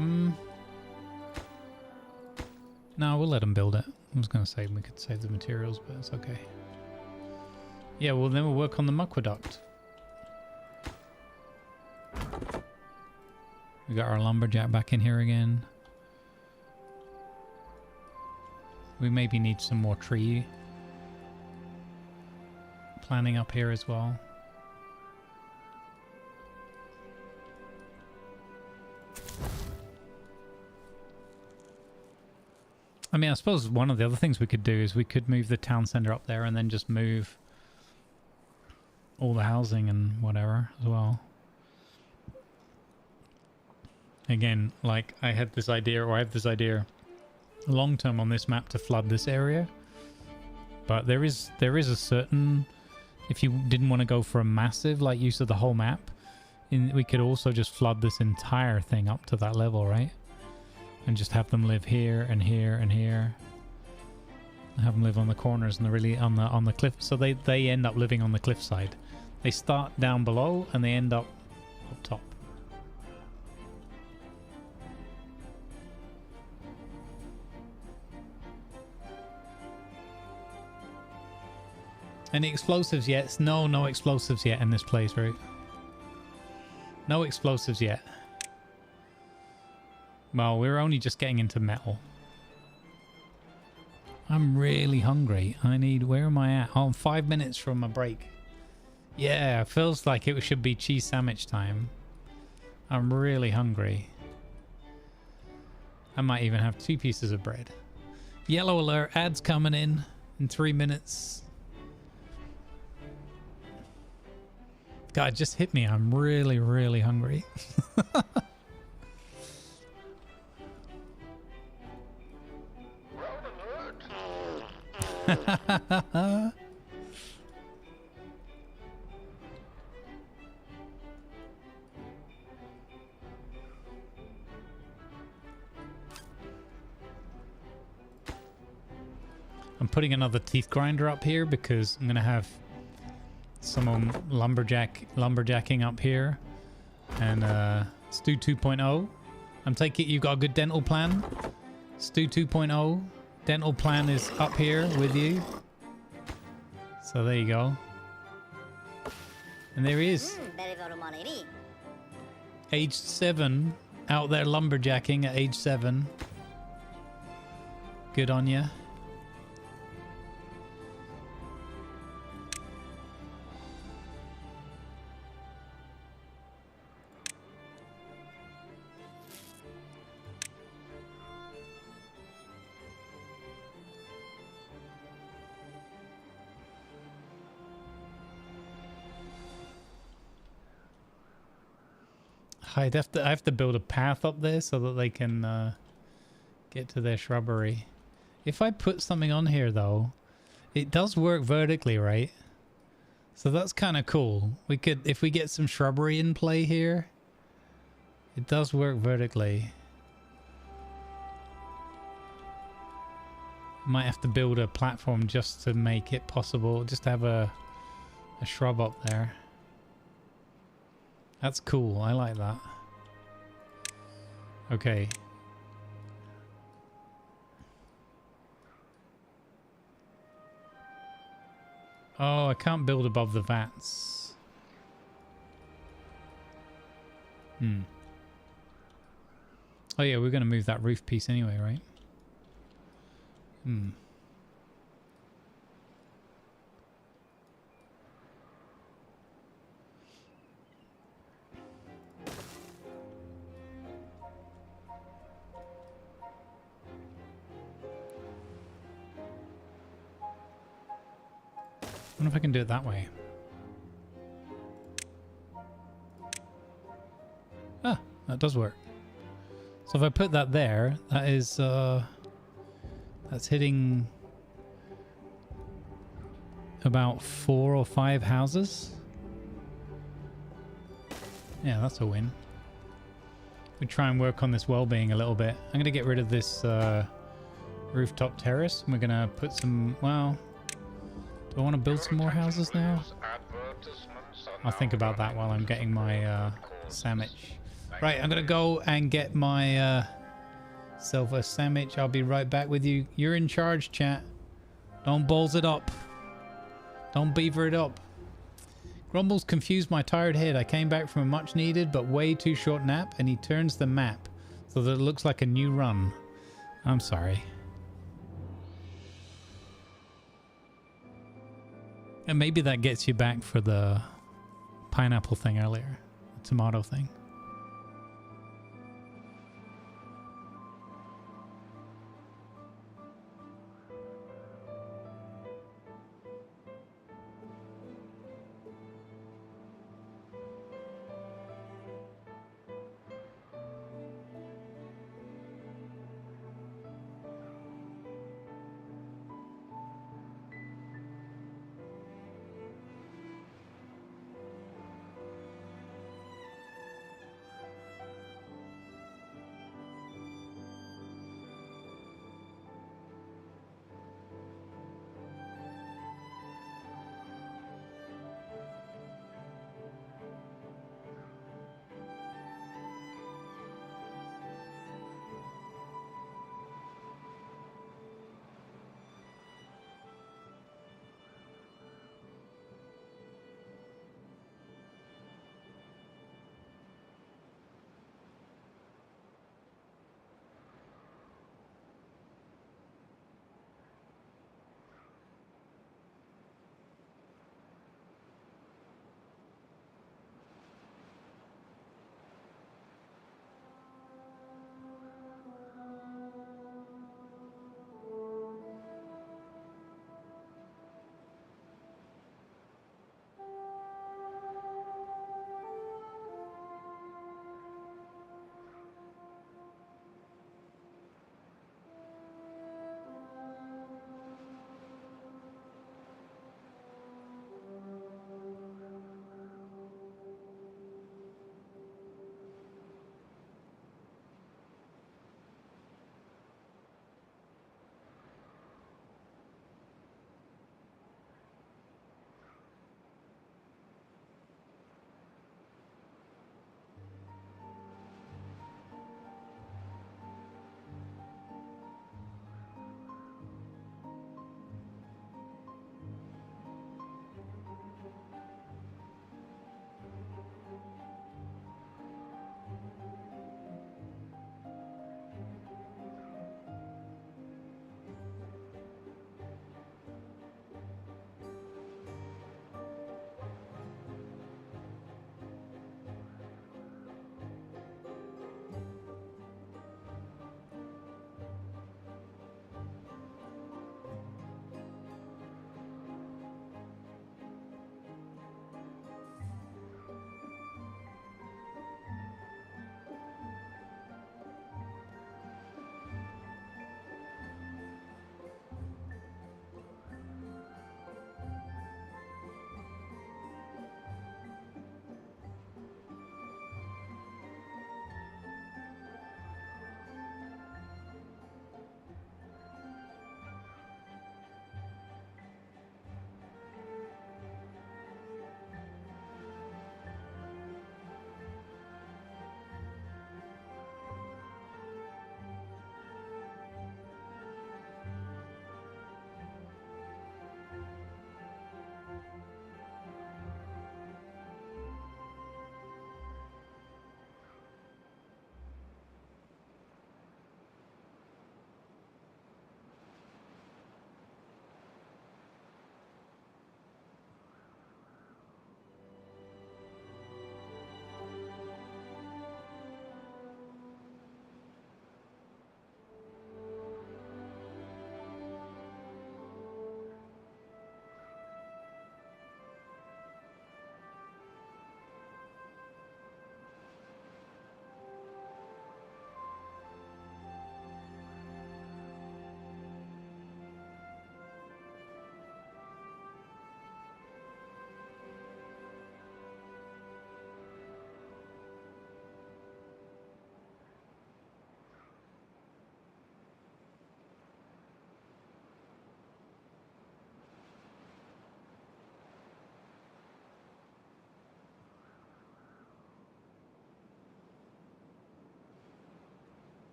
No, we'll let them build it. I was gonna say we could save the materials, but it's okay. Yeah, well then we'll work on the muckwaduct. We got our lumberjack back in here again. We maybe need some more tree planting up here as well. I mean, I suppose one of the other things we could do is we could move the town center up there and then just move all the housing and whatever as well. Again, like I have this idea long term on this map to flood this area. But there is a certain, if you didn't want to go for a massive like use of the whole map, we could also just flood this entire thing up to that level, right? And just have them live here and here and here. Have them live on the corners and on the cliff. So they end up living on the cliffside. They start down below and they end up top. Any explosives yet? No explosives yet in this place, right? No explosives yet. Well, we're only just getting into metal. I'm really hungry. Where am I at? Oh, I'm 5 minutes from my break. Yeah, it feels like it should be cheese sandwich time. I'm really hungry. I might even have 2 pieces of bread. Yellow alert, ads coming in 3 minutes. God, it just hit me. I'm really, really hungry. I'm putting another teeth grinder up here because I'm gonna have someone lumberjacking up here, and Stu 2.0. I'm taking it you got a good dental plan. Stu 2.0 dental plan is up here with you. So there you go. And there he is. Age 7, out there lumberjacking at age 7. Good on ya. I have to build a path up there so that they can get to their shrubbery. If I put something on here though, it does work vertically, right? So that's kind of cool. We could, if we get some shrubbery in play here, it does work vertically. Might have to build a platform just to make it possible, just to have a shrub up there. That's cool. I like that. Okay. Oh, I can't build above the vats. Oh yeah, we're going to move that roof piece anyway, right? I wonder if I can do it that way. That does work. So if I put that there, that is that's hitting about 4 or 5 houses. Yeah, that's a win. We try and work on this well-being a little bit. I'm going to get rid of this rooftop terrace. And we're going to put some, well, do I want to build some more houses now? I'll think about that while I'm getting my sandwich. Right, I'm going to go and get my silver sandwich. I'll be right back with you. You're in charge, chat. Don't balls it up. Don't beaver it up. Grumbles confused my tired head. I came back from a much needed but way too short nap, and he turns the map so that it looks like a new run. I'm sorry. And maybe that gets you back for the pineapple thing earlier. The tomato thing.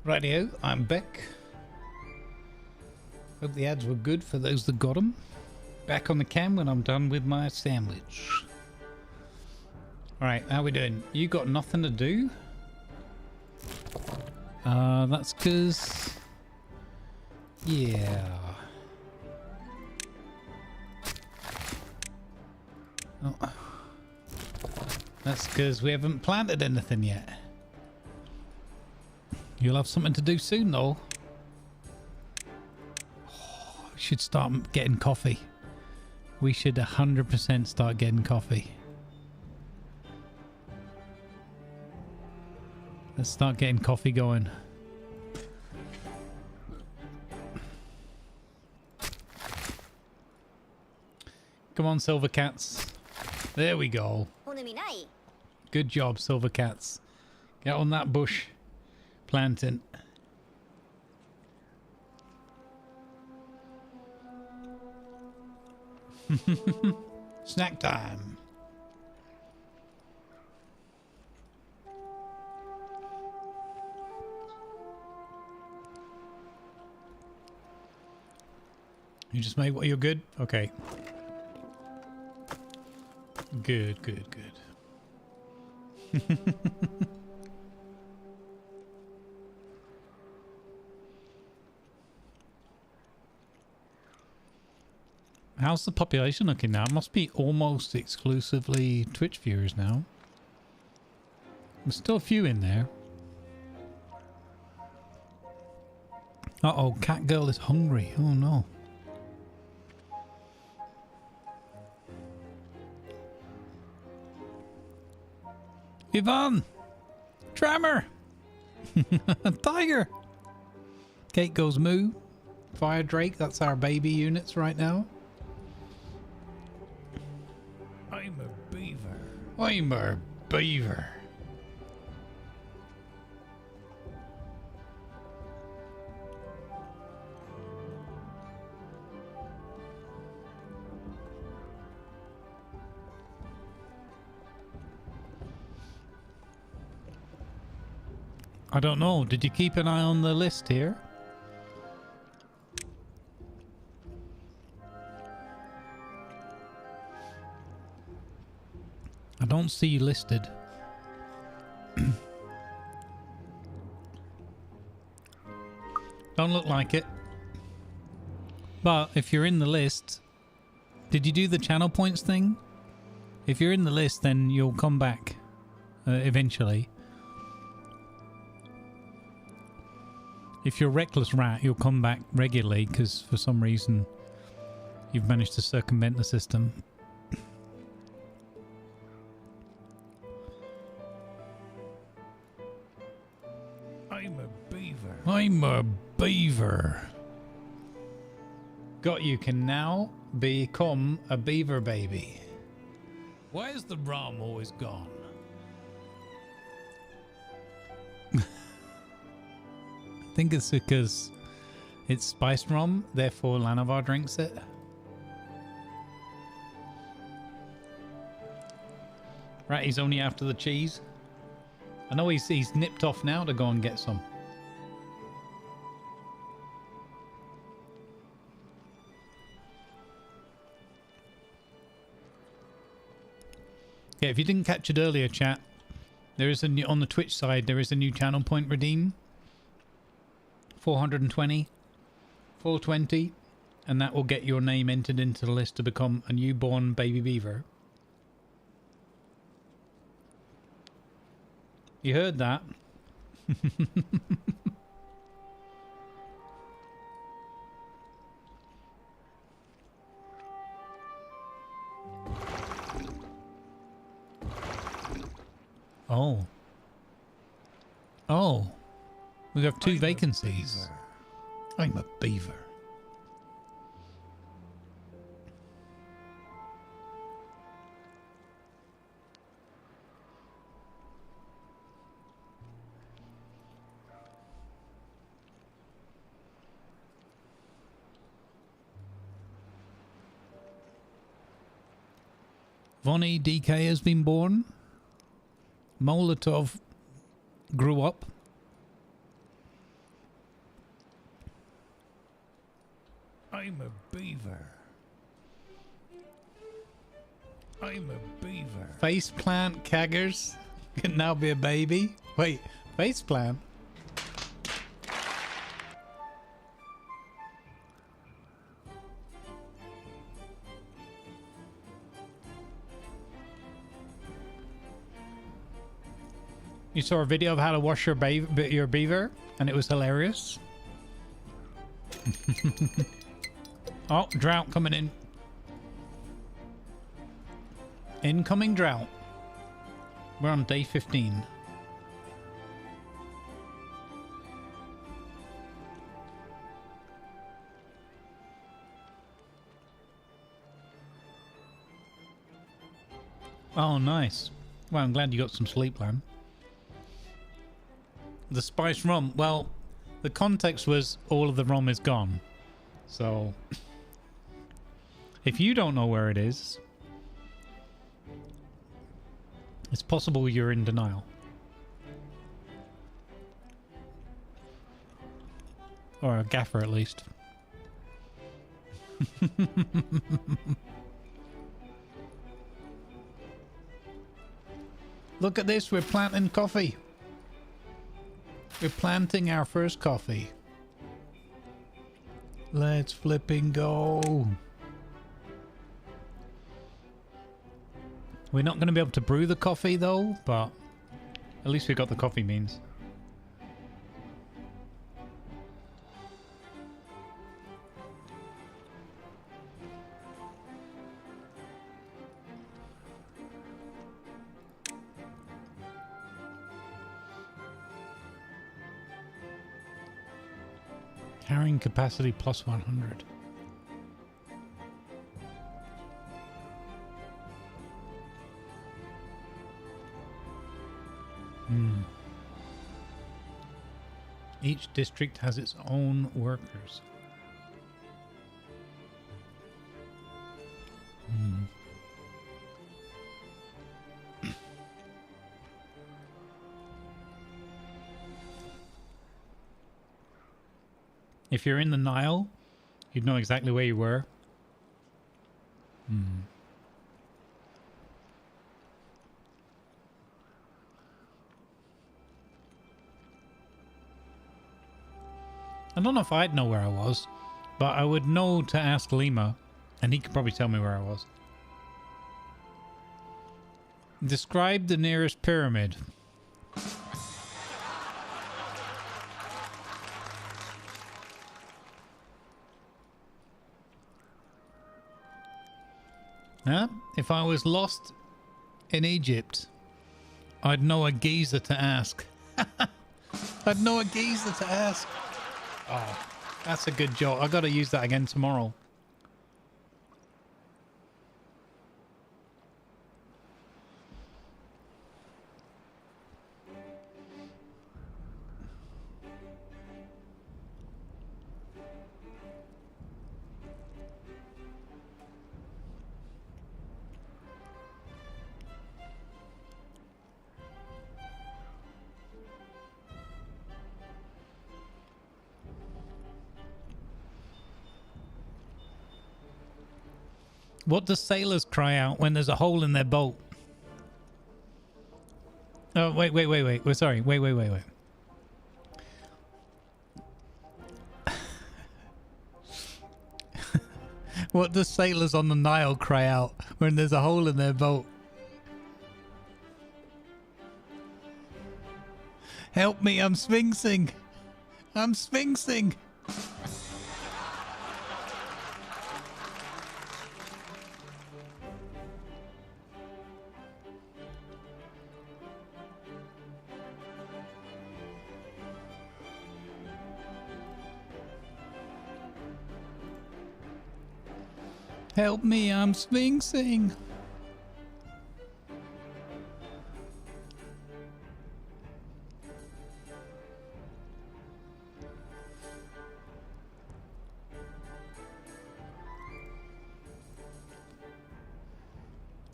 Rightio, I'm back. Hope the ads were good for those that got them. Back on the cam when I'm done with my sandwich. Alright, how we doing? You got nothing to do? That's because... Yeah. Oh. That's because we haven't planted anything yet. You'll have something to do soon, though. Oh, we should start getting coffee. We should 100% start getting coffee. Let's start getting coffee going. Come on, Silver Cats. There we go. Good job, Silver Cats. Get on that bush. Planting. Snack time. You just made what you're good? Okay. Good, good, good. How's the population looking now? It must be almost exclusively Twitch viewers now. There's still a few in there. Uh-oh, cat girl is hungry. Oh no. Yvonne! Tremor! Tiger! Kate goes moo. Fire Drake, that's our baby units right now. I'm a beaver. I'm a beaver. I don't know. Did you keep an eye on the list here? I don't see you listed. Don't look like it. But if you're in the list, did you do the channel points thing? If you're in the list, then you'll come back eventually. If you're Reckless Rat, you'll come back regularly because for some reason you've managed to circumvent the system. I'm a beaver. I'm a beaver. Got you can now become a beaver baby. Why is the rum always gone? I think it's because it's spiced rum, therefore Lanavar drinks it. Right, he's only after the cheese. I know he's nipped off now to go and get some. Yeah, if you didn't catch it earlier, chat, there is a new, on the Twitch side, there is a new channel point redeem. 420, 420, and that will get your name entered into the list to become a newborn baby beaver. You heard that? Oh. Oh. We have two vacancies. I'm a beaver. Vonnie DK has been born. Molotov grew up. I'm a beaver. I'm a beaver. Faceplant caggers can now be a baby. Wait, faceplant? You saw a video of how to wash your beaver, and it was hilarious. Oh, drought coming in. Incoming drought. We're on day 15. Oh, nice. Well, I'm glad you got some sleep, Lan. The spice rum. Well, the context was all of the rum is gone. So, if you don't know where it is, it's possible you're in denial. Or a gaffer, at least. Look at this, we're planting coffee. We're planting our first coffee. Let's flipping go. We're not going to be able to brew the coffee though, but at least we got the coffee beans. Carrying capacity plus 100. Each district has its own workers. If you're in the Nile, you'd know exactly where you were. I don't know if I'd know where I was, but I would know to ask Lima, and he could probably tell me where I was. Describe the nearest pyramid. Huh? If I was lost in Egypt, I'd know a geezer to ask. I'd know a geezer to ask. Oh, that's a good joke. I gotta use that again tomorrow. What do sailors cry out when there's a hole in their boat? Oh, wait. We're sorry. Wait. What do sailors on the Nile cry out when there's a hole in their boat? Help me, I'm sphinxing. I'm sphinxing. Help me, I'm sphinxing.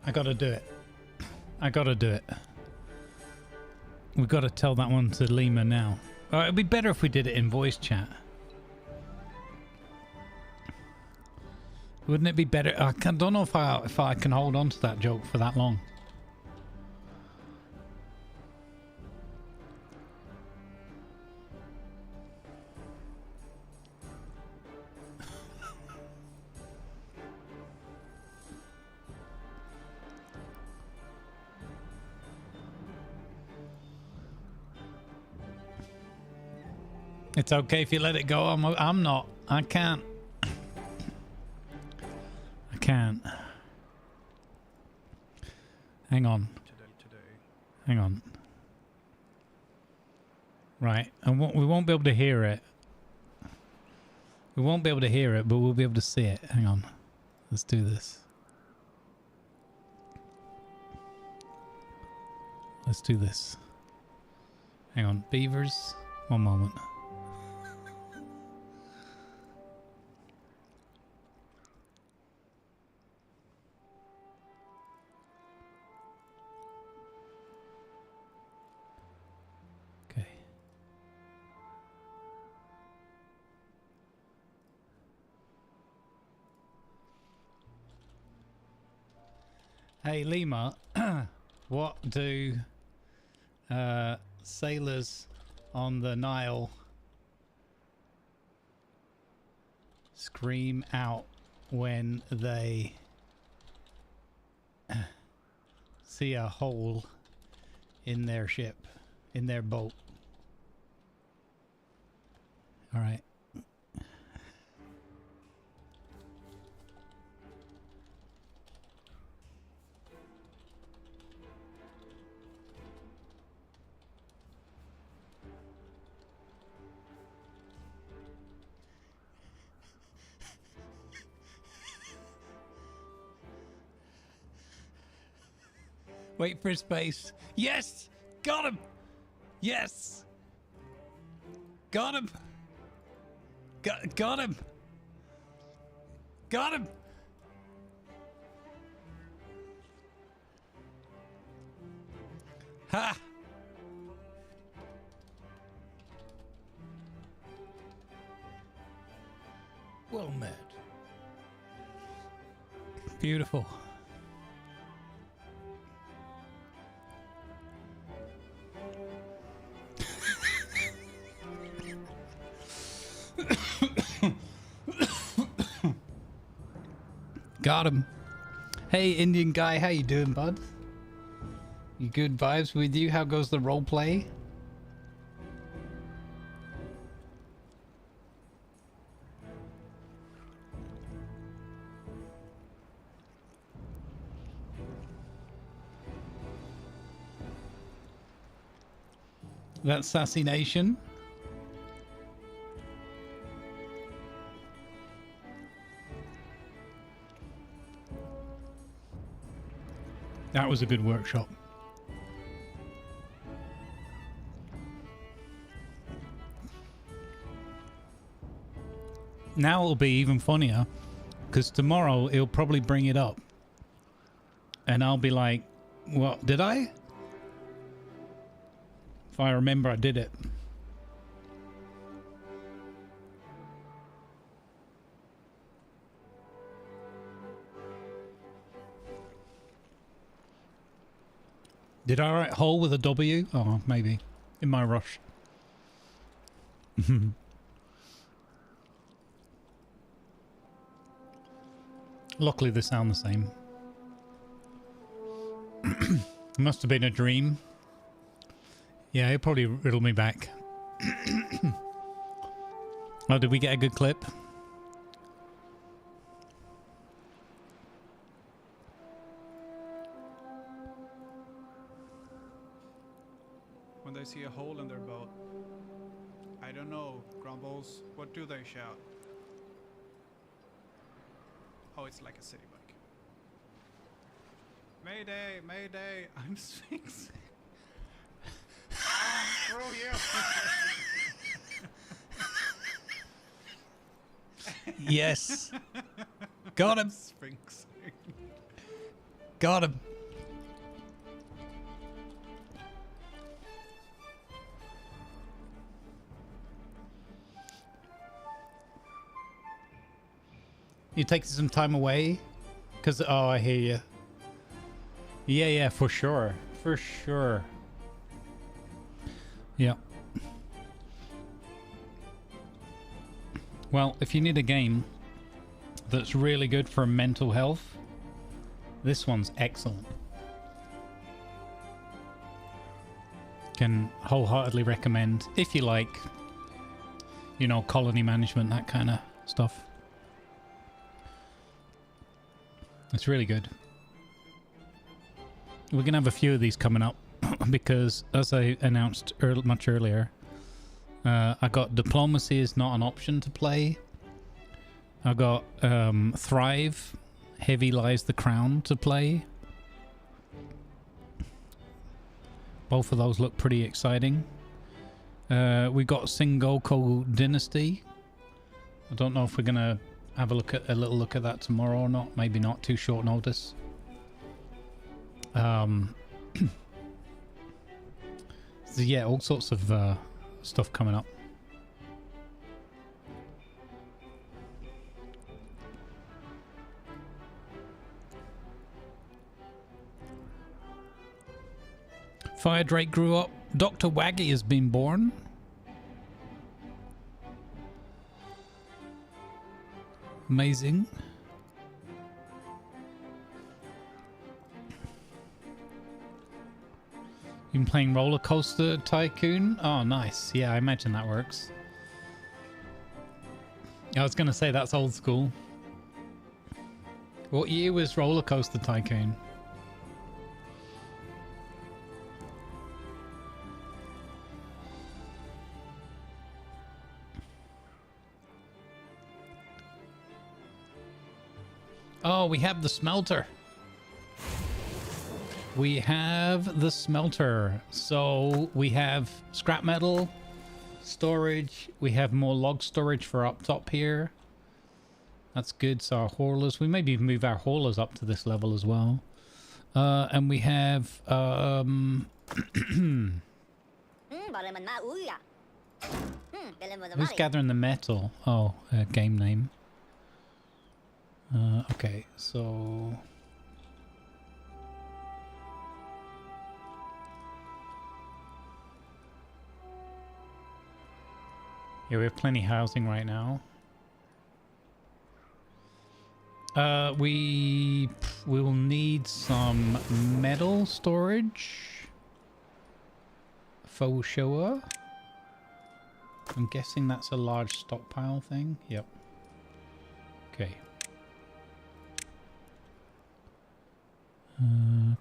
I gotta do it. I gotta do it. We've got to tell that one to Lima now. It'd be better if we did it in voice chat. Wouldn't it be better? Don't know if I can hold on to that joke for that long. It's okay if you let it go. I'm not. I can't. I can't. Hang on. Hang on. Right. And we won't be able to hear it. We won't be able to hear it, but we'll be able to see it. Hang on. Let's do this. Let's do this. Hang on. Beavers. One moment. Hey Lima, what do sailors on the Nile scream out when they see a hole in their ship, in their boat? All right. Wait for his face. Yes! Got him! Yes! Got him! Got him! Got him! Ha! Well met. Beautiful. Got him. Hey, Indian guy, how you doing, bud? You good vibes with you? How goes the role play? That's Sassy Nation. That was a good workshop. Now it'll be even funnier, because tomorrow he'll probably bring it up. And I'll be like, what, did I? If I remember, I did it. Did I write hole with a W? Oh, maybe. In my rush. Luckily, they sound the same. It must have been a dream. Yeah, he'll probably riddle me back. Oh, did we get a good clip? When they see a hole in their boat, I don't know, Grumbles, what do they shout? Oh, it's like a city bike. Mayday, Mayday, I'm Sphinx. Screw you. Yes. Got him. Sphinx. Got him. You taking some time away? Because, oh, I hear you. Yeah, for sure. For sure. Yeah. Well, if you need a game that's really good for mental health, this one's excellent. Can wholeheartedly recommend if you like, you know, colony management, that kind of stuff. It's really good. We're going to have a few of these coming up because, as I announced much earlier, I got Diplomacy is not an option to play. I got Thrive, Heavy Lies the Crown to play. Both of those look pretty exciting. We got Sengoku Dynasty. I don't know if we're going to have a little look at that tomorrow or not. Maybe not, too short notice. So yeah, all sorts of stuff coming up. Fire Drake grew up. Dr. Waggy has been born. Amazing. You've been playing Roller Coaster Tycoon? Oh, nice. Yeah, I imagine that works. I was going to say that's old school. What year was Roller Coaster Tycoon? Oh, we have the smelter. We have the smelter. So we have scrap metal storage. We have more log storage for up top here. That's good. So our haulers, we maybe move our haulers up to this level as well. And we have who's gathering the metal? Oh, game name. Okay, so yeah, we have plenty of housing right now. We will need some metal storage. For sure. I'm guessing that's a large stockpile thing. Yep. Okay.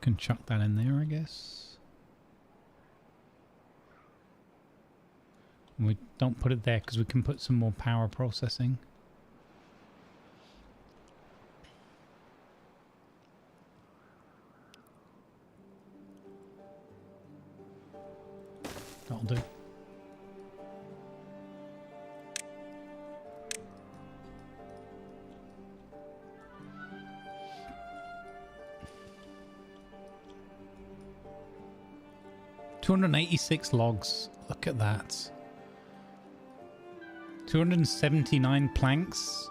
Can chuck that in there, I guess. We don't put it there because we can put some more power processing. That'll do. $286 logs. Look at that. 279 planks.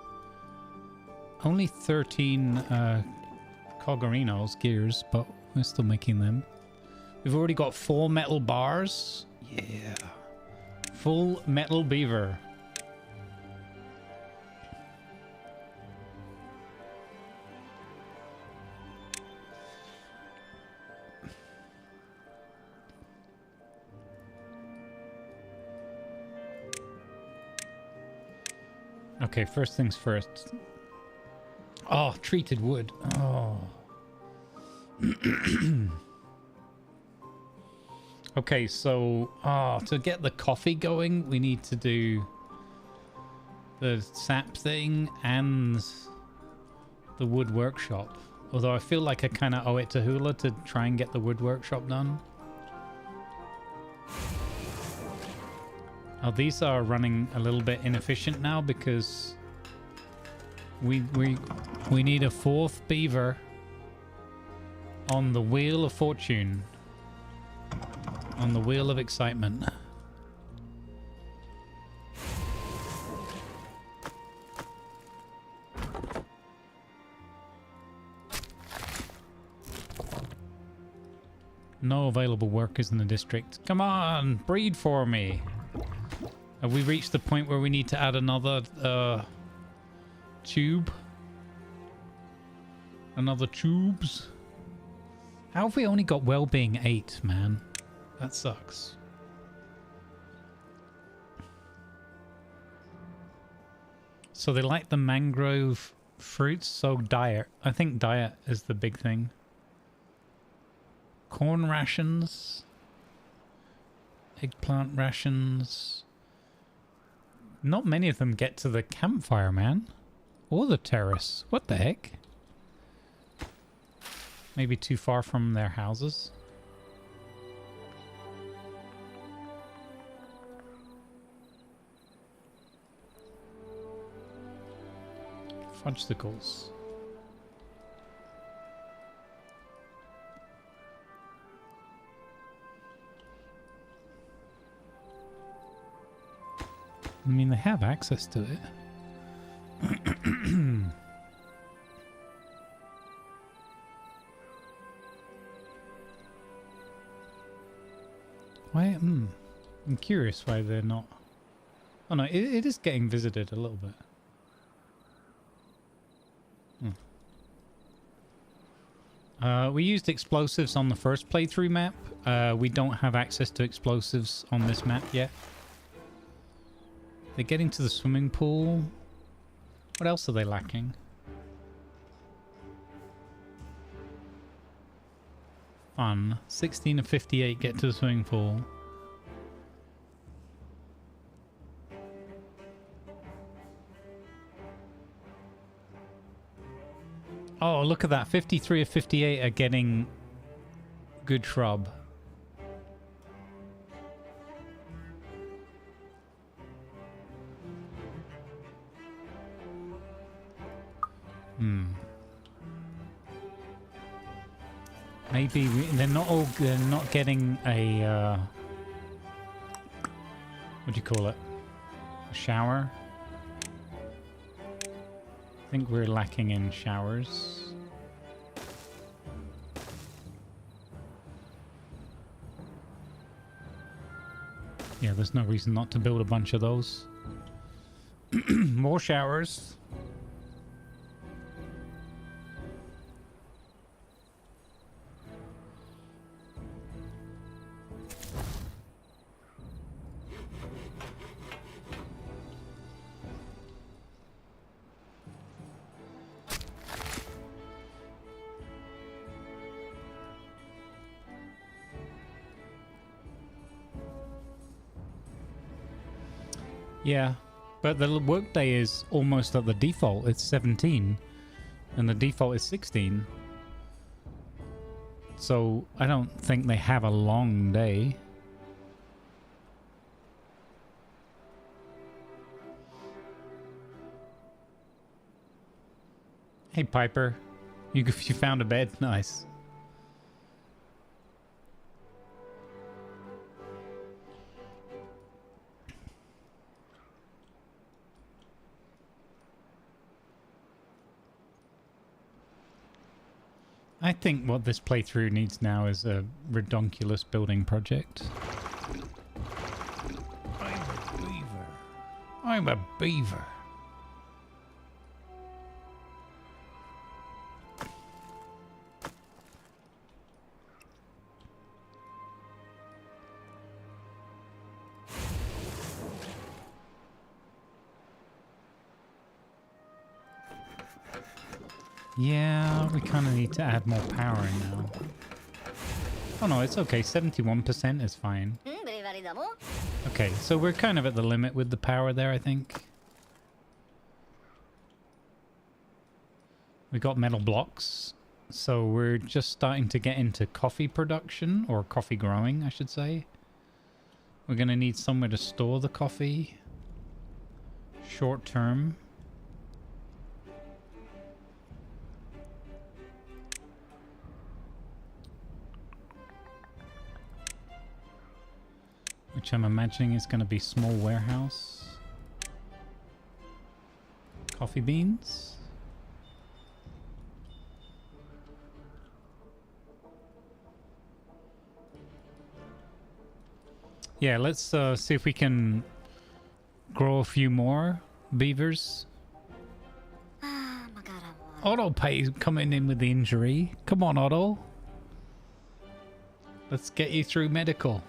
Only 13 cogarinos, gears, but we're still making them. We've already got 4 metal bars. Yeah. Full metal beaver. Okay, first things first. Oh, treated wood. Oh. Okay, so to get the coffee going, we need to do the sap thing and the wood workshop. Although I feel like I kind of owe it to Hula to try and get the wood workshop done. Oh, these are running a little bit inefficient now because we need a 4th beaver on the Wheel of Fortune. On the Wheel of Excitement. No available workers in the district. Come on, breed for me. Have we reached the point where we need to add another tube? Another tubes? How have we only got well-being 8, man? That sucks. So they like the mangrove fruits, so diet. I think diet is the big thing. Corn rations. Eggplant rations. Not many of them get to the campfire, man. Or the terrace. What the heck? Maybe too far from their houses. Fudgesicles. I mean, they have access to it. Why? I'm curious why they're not. Oh no, it is getting visited a little bit. We used explosives on the first playthrough map. We don't have access to explosives on this map yet. They're getting to the swimming pool. What else are they lacking? Fun. 16 of 58 get to the swimming pool. Oh, look at that. 53 of 58 are getting good shrub. Maybe they're not getting a what do you call it? A shower. I think we're lacking in showers. Yeah, there's no reason not to build a bunch of those. More showers. Yeah, but the workday is almost at the default. It's 17, and the default is 16. So I don't think they have a long day. Hey Piper, you found a bed. Nice. I think what this playthrough needs now is a redonkulous building project. I'm a beaver. I'm a beaver. Yeah, we kind of need to add more power in now. Oh no, it's okay. 71% is fine. Okay, so we're kind of at the limit with the power there, I think. We got metal blocks. So we're just starting to get into coffee production, or coffee growing, I should say. We're going to need somewhere to store the coffee. Short term. Which I'm imagining is going to be small warehouse. Coffee beans. Yeah, let's see if we can grow a few more beavers. Otto Pay's coming in with the injury. Come on, Otto. Let's get you through medical.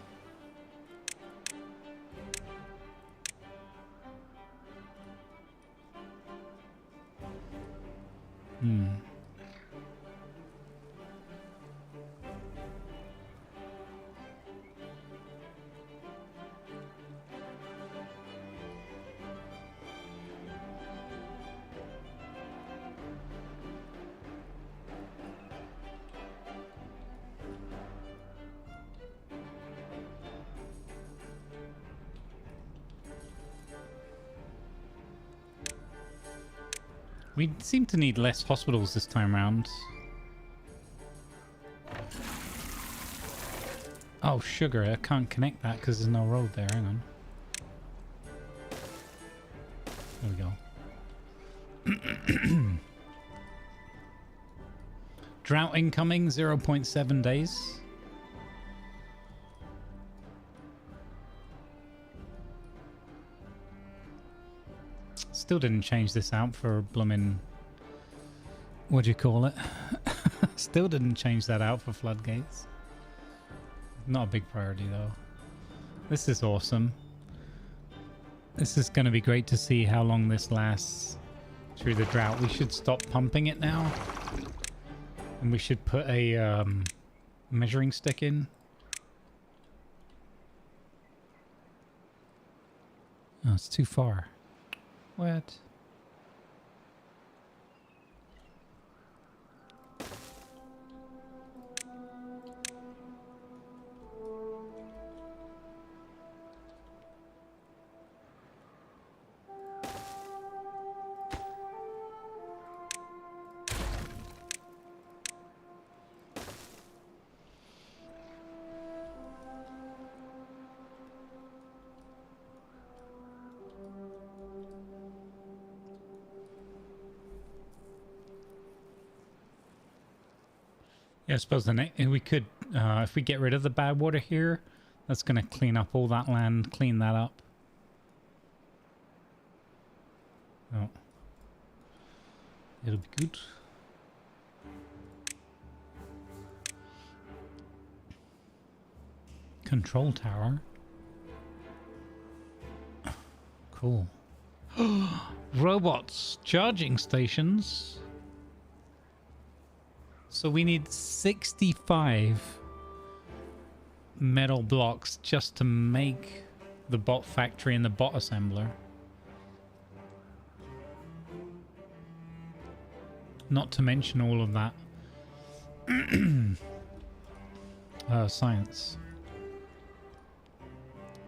We seem to need less hospitals this time around. Oh, sugar. I can't connect that because there's no road there. Hang on. There we go. Drought incoming, 0.7 days. Still didn't change this out for bloomin'... What do you call it? Still didn't change that out for floodgates. Not a big priority though. This is awesome. This is going to be great to see how long this lasts through the drought. We should stop pumping it now. And we should put a measuring stick in. Oh, it's too far. What? Yeah, I suppose we could, if we get rid of the bad water here, that's going to clean up all that land, clean that up. Oh. It'll be good. Control tower. Cool. Robots, charging stations. So we need 65 metal blocks just to make the bot factory and the bot assembler. Not to mention all of that science.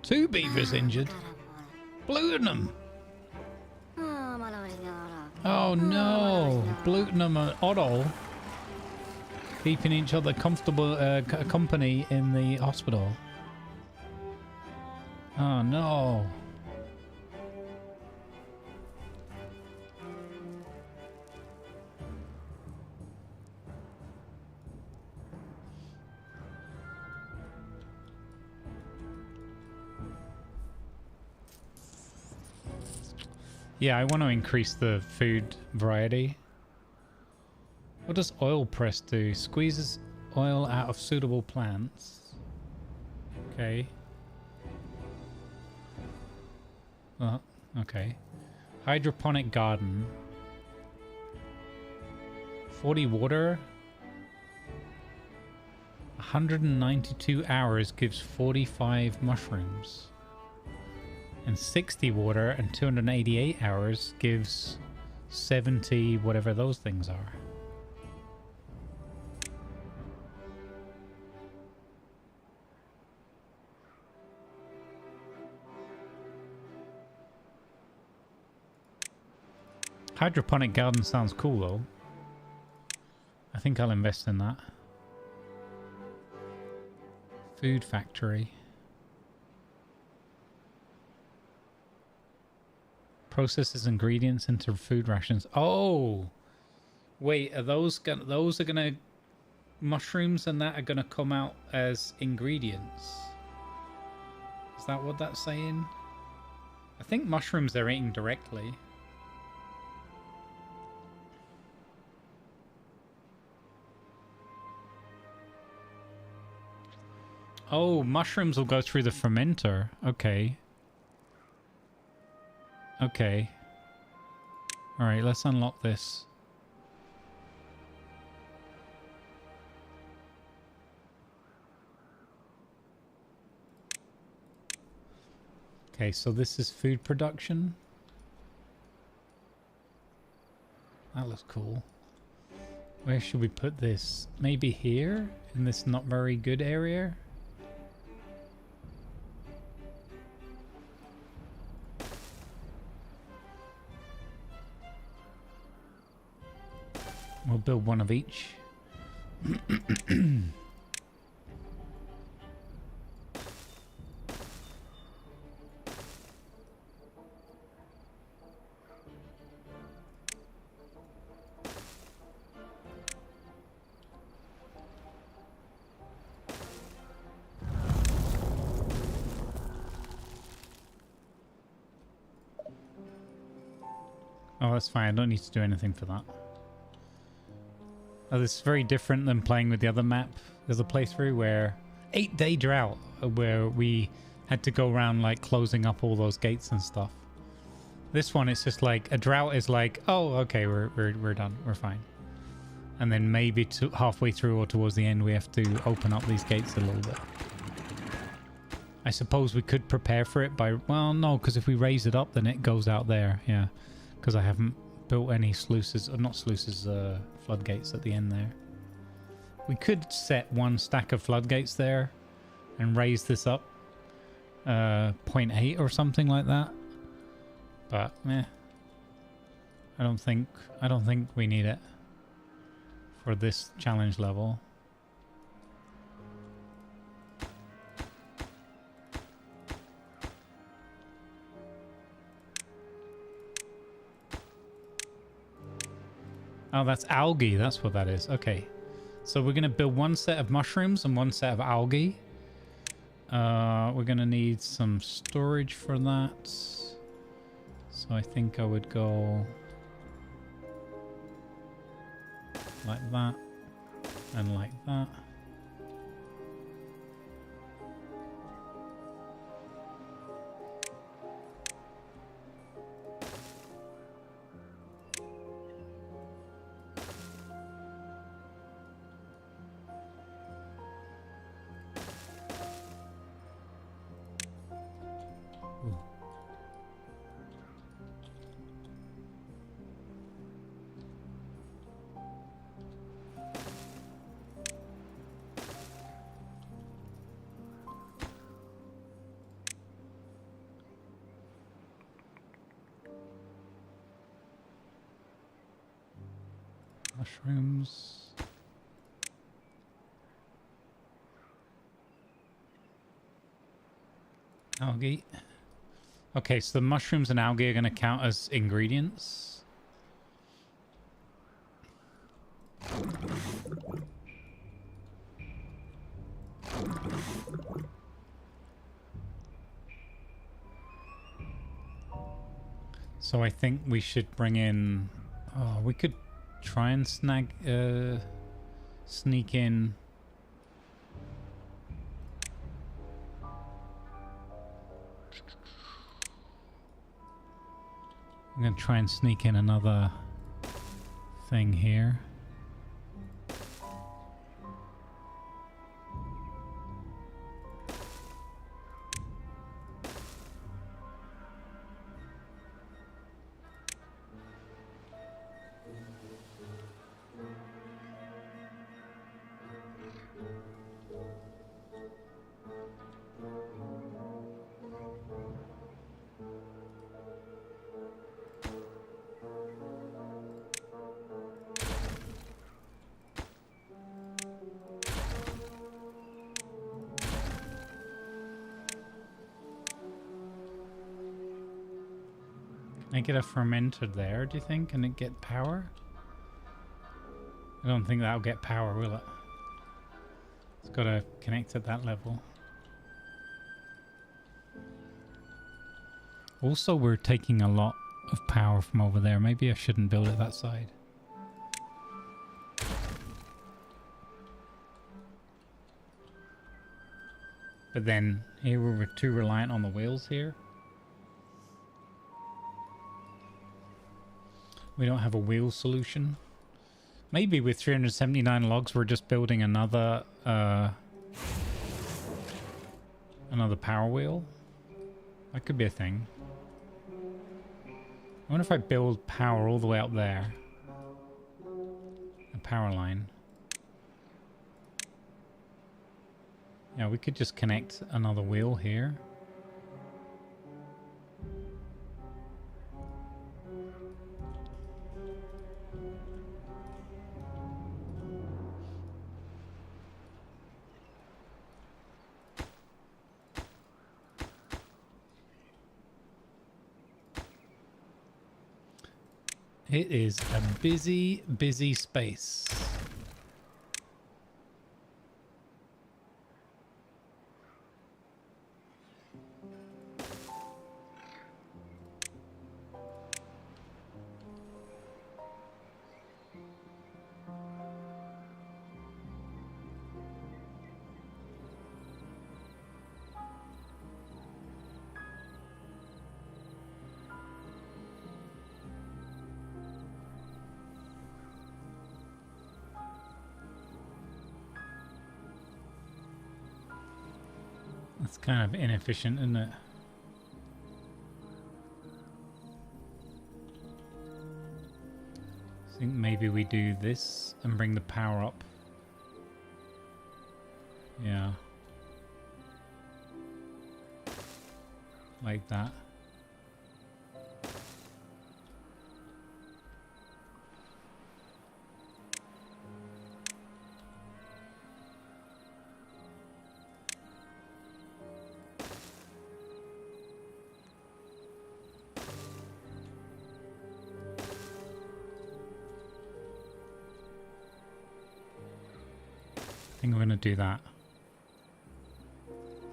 2 beavers injured. Blutenum. Oh no, Blutenum and Otto keeping each other comfortable company in the hospital. Oh no. Yeah, I want to increase the food variety. What does oil press do? Squeezes oil out of suitable plants. Okay. Okay. Hydroponic garden. 40 water. 192 hours gives 45 mushrooms. And 60 water and 288 hours gives 70 whatever those things are. Hydroponic garden sounds cool though. I think I'll invest in that. Food factory. Processes ingredients into food rations. Oh, wait, are those gonna mushrooms and that are gonna come out as ingredients? Is that what that's saying? I think mushrooms they're eating directly. Oh, mushrooms will go through the fermenter. Okay. Okay. Alright, let's unlock this. Okay, so this is food production. That looks cool. Where should we put this? Maybe here? In this not very good area? We'll build one of each. Oh, that's fine. I don't need to do anything for that. Oh, this is very different than playing with the other map. There's a playthrough where 8-day drought, where we had to go around like closing up all those gates and stuff. This one, it's just like a drought is like, oh, okay, we're done, we're fine. And then maybe halfway through or towards the end, we have to open up these gates a little bit. I suppose we could prepare for it by, well, no, because if we raise it up, then it goes out there. Yeah, because I haven't built any sluices, or not sluices, floodgates at the end there. We could set one stack of floodgates there and raise this up 0.8 or something like that. But I don't think we need it for this challenge level. Oh, that's algae. That's what that is. Okay. So we're going to build one set of mushrooms and one set of algae. We're going to need some storage for that. So I think I would go like that and like that. Mushrooms. Algae. Okay, so the mushrooms and algae are going to count as ingredients. So I think we should bring in... Oh, we could try and sneak in... I'm going to try and sneak in another thing here. Can I get a fermenter there, do you think? Can it get power? I don't think that'll get power, will it? It's got to connect at that level. Also, we're taking a lot of power from over there. Maybe I shouldn't build it that side. But then here we're too reliant on the wheels here. We don't have a wheel solution. Maybe with 379 logs we're just building another another power wheel. That could be a thing. I wonder if I build power all the way up there. A power line. Yeah, we could just connect another wheel here. It is a busy, busy space. It's kind of inefficient, isn't it? I think maybe we do this and bring the power up. Yeah. Like that. I think we're going to do that.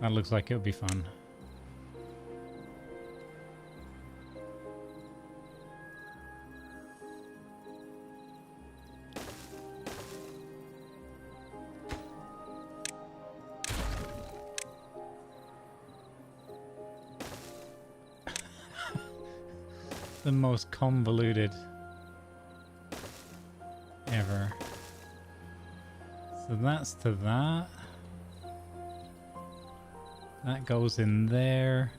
That looks like it'll be fun. The most convoluted ever. So that's to that. That goes in there.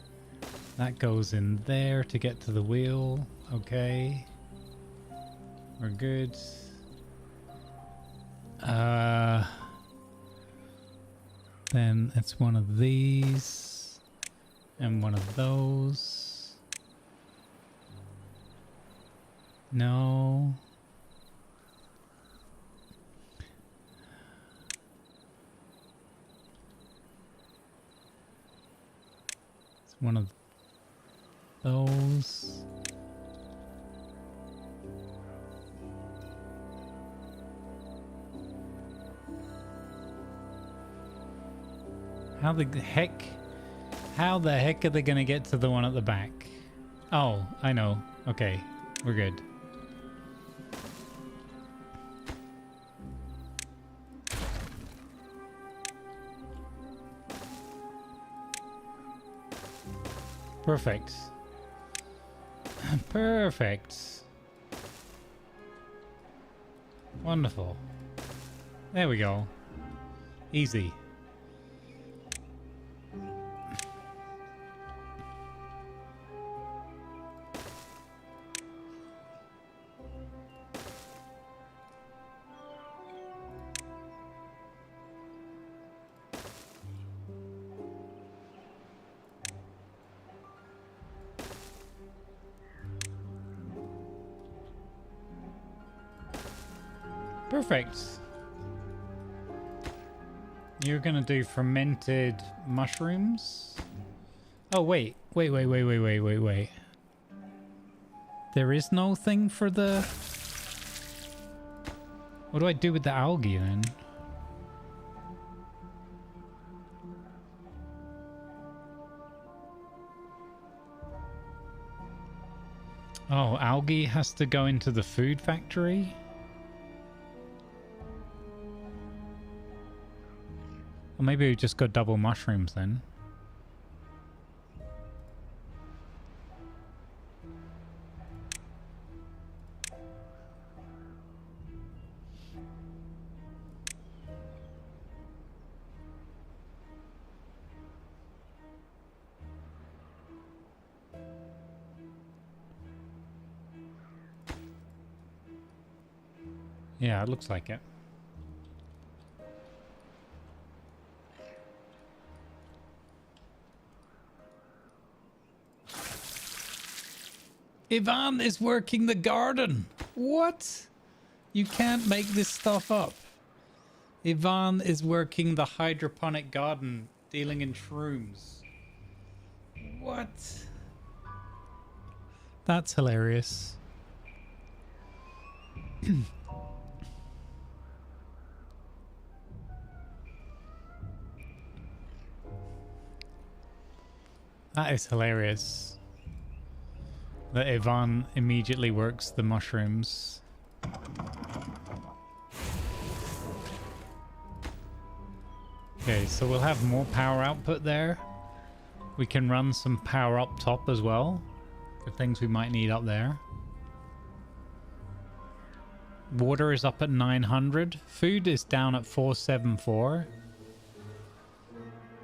That goes in there to get to the wheel. Okay. We're good. Then it's one of these. And one of those. No. One of those. How the heck are they gonna get to the one at the back? Oh, I know. Okay, we're good. Perfect. Perfect. Wonderful. There we go. Easy. Perfect. You're gonna do fermented mushrooms? Oh, wait. Wait. There is no thing for the... What do I do with the algae then? Oh, algae has to go into the food factory? Or maybe we just go double mushrooms then. Yeah, it looks like it. Ivan is working the garden. What? You can't make this stuff up. Ivan is working the hydroponic garden, dealing in shrooms. What? That's hilarious. That is hilarious. That Ivan immediately works the mushrooms. Okay, so we'll have more power output there. We can run some power up top as well for things we might need up there. Water is up at 900. Food is down at 474.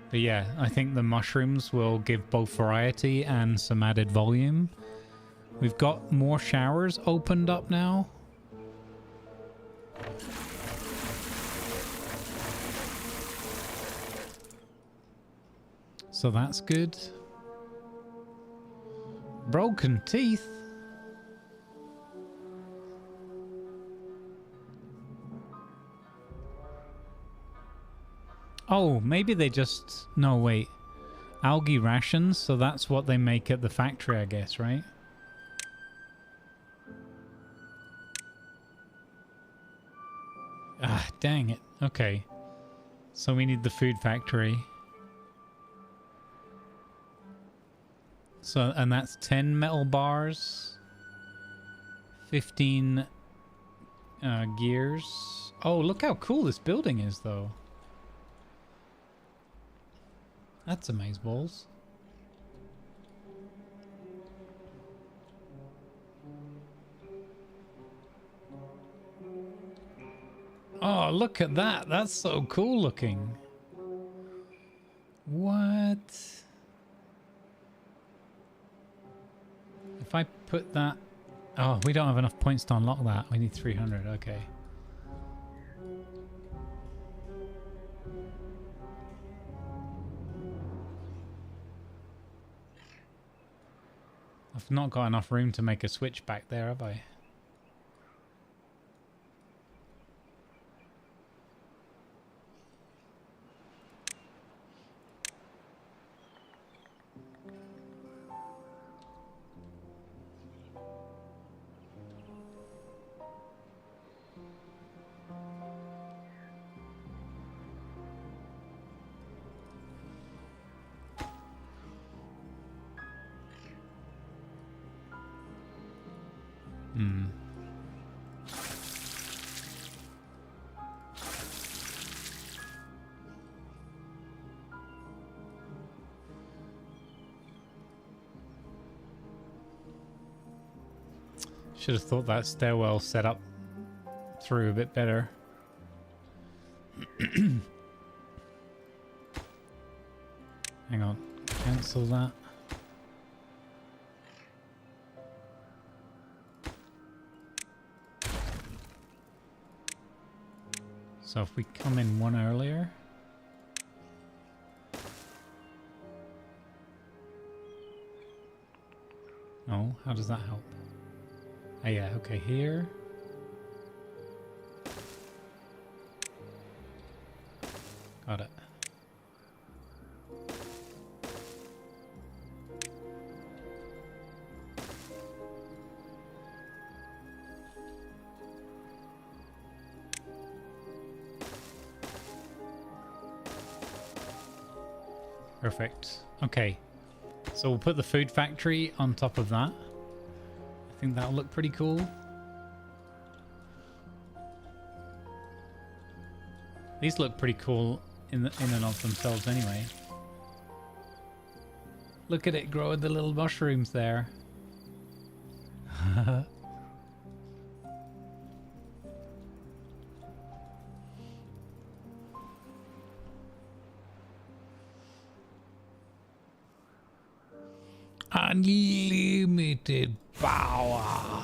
But yeah, I think the mushrooms will give both variety and some added volume. We've got more showers opened up now. So that's good. Broken teeth. Oh, maybe they just... No, wait. Algae rations, so that's what they make at the factory, I guess, right? Ah, dang it. Okay. So we need the food factory. So, and that's 10 metal bars. 15 gears. Oh, look how cool this building is, though. That's amazeballs. Oh, look at that. That's so cool looking. What? If I put that... Oh, we don't have enough points to unlock that. We need 300. Okay. I've not got enough room to make a switch back there, have I? Should have thought that stairwell set up through a bit better. Hang on, cancel that. So if we come in one earlier. Oh, how does that help? Oh yeah, okay, here. Got it. Perfect. Okay. So we'll put the food factory on top of that. I I think that'll look pretty cool. These look pretty cool in and of themselves anyway. Look at it growing the little mushrooms there. Unlimited power.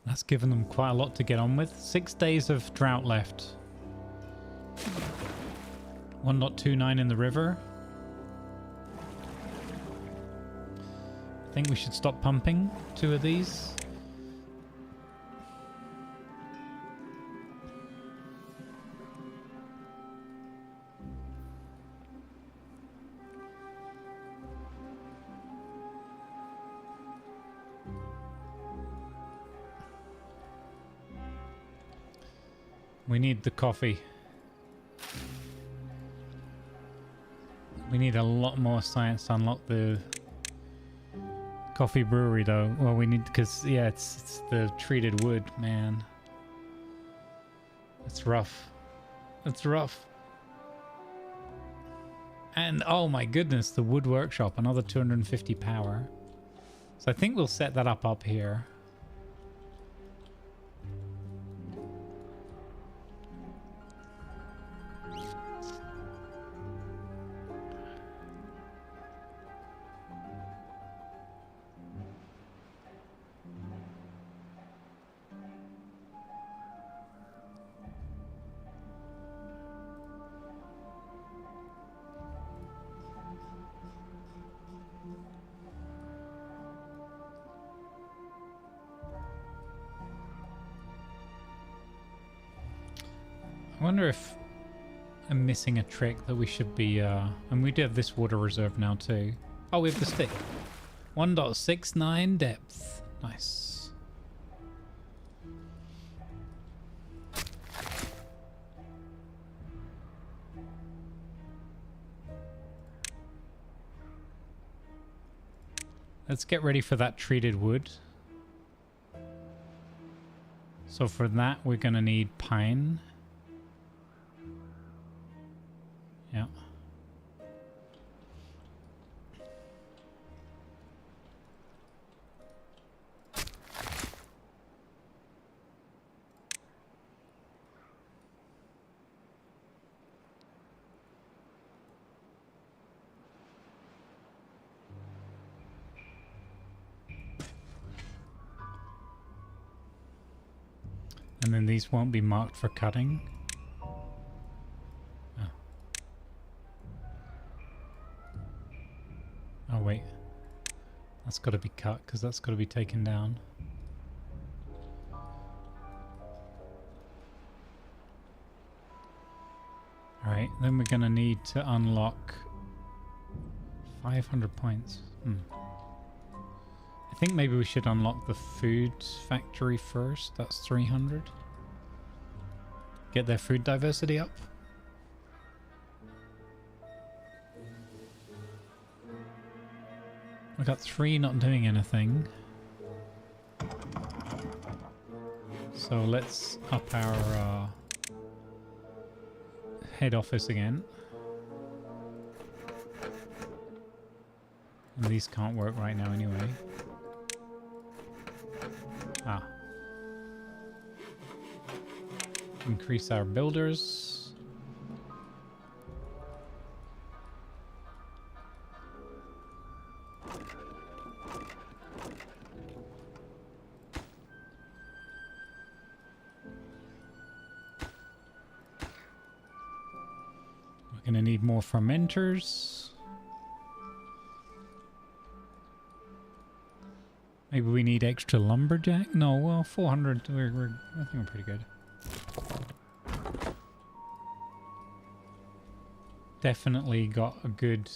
That's given them quite a lot to get on with. 6 days of drought left. 1.29 in the river. I think we should stop pumping 2 of these. We need the coffee. We need a lot more science to unlock the coffee brewery though. Well, we need, because yeah, it's the treated wood, man. It's rough. It's rough. And oh my goodness, the wood workshop, another 250 power. So I think we'll set that up here. I wonder if I'm missing a trick that we should be, and we do have this water reserve now too. Oh, we have the stick. 1.69 depth. Nice. Let's get ready for that treated wood. So for that, we're going to need pine. Yeah. And then these won't be marked for cutting. Oh wait, that's got to be cut because that's got to be taken down. Alright, then we're going to need to unlock 500 points. I think maybe we should unlock the food factory first. That's 300. Get their food diversity up. We got 3 not doing anything. So let's up our head office again. And these can't work right now anyway. Ah. Increase our builders. We're gonna need more fermenters. Maybe we need extra lumberjack? No, well, 400. I think we're pretty good. Definitely got a good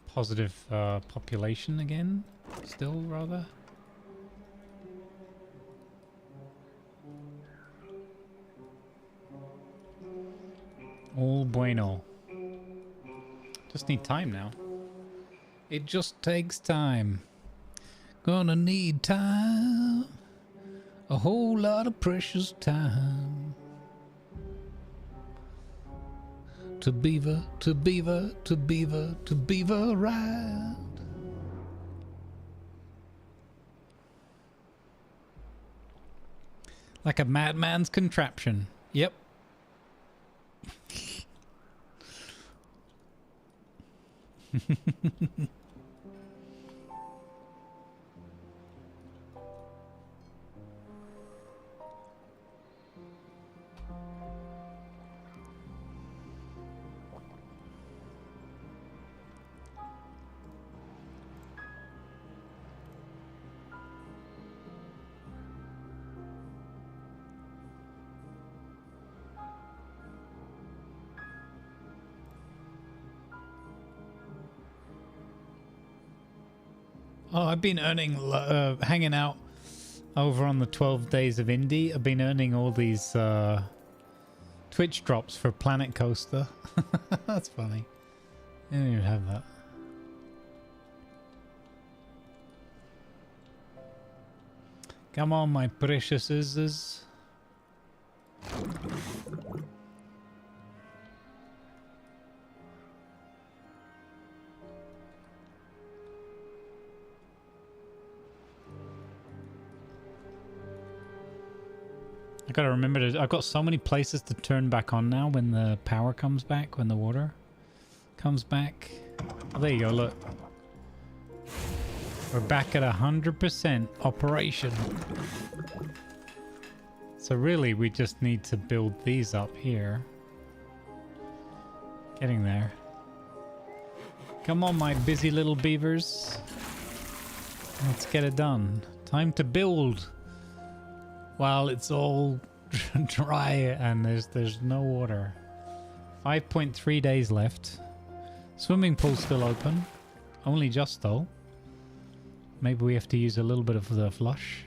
positive population again. Still, rather. All bueno. Just need time now. It just takes time. Gonna need time. A whole lot of precious time. To beaver, to beaver, to beaver, to beaver ride. Like a madman's contraption. Yep. Oh, I've been earning, hanging out over on the 12 days of indie. I've been earning all these Twitch drops for Planet Coaster. That's funny. I didn't even have that. Come on, my preciouses. I gotta remember to. I've got so many places to turn back on now when the power comes back, when the water comes back. Oh, there you go, look. We're back at 100% operation. So really, we just need to build these up here. Getting there. Come on, my busy little beavers. Let's get it done. Time to build. While it's all dry and there's no water. 5.3 days left. Swimming pool's still open. Only just though. Maybe we have to use a little bit of the flush.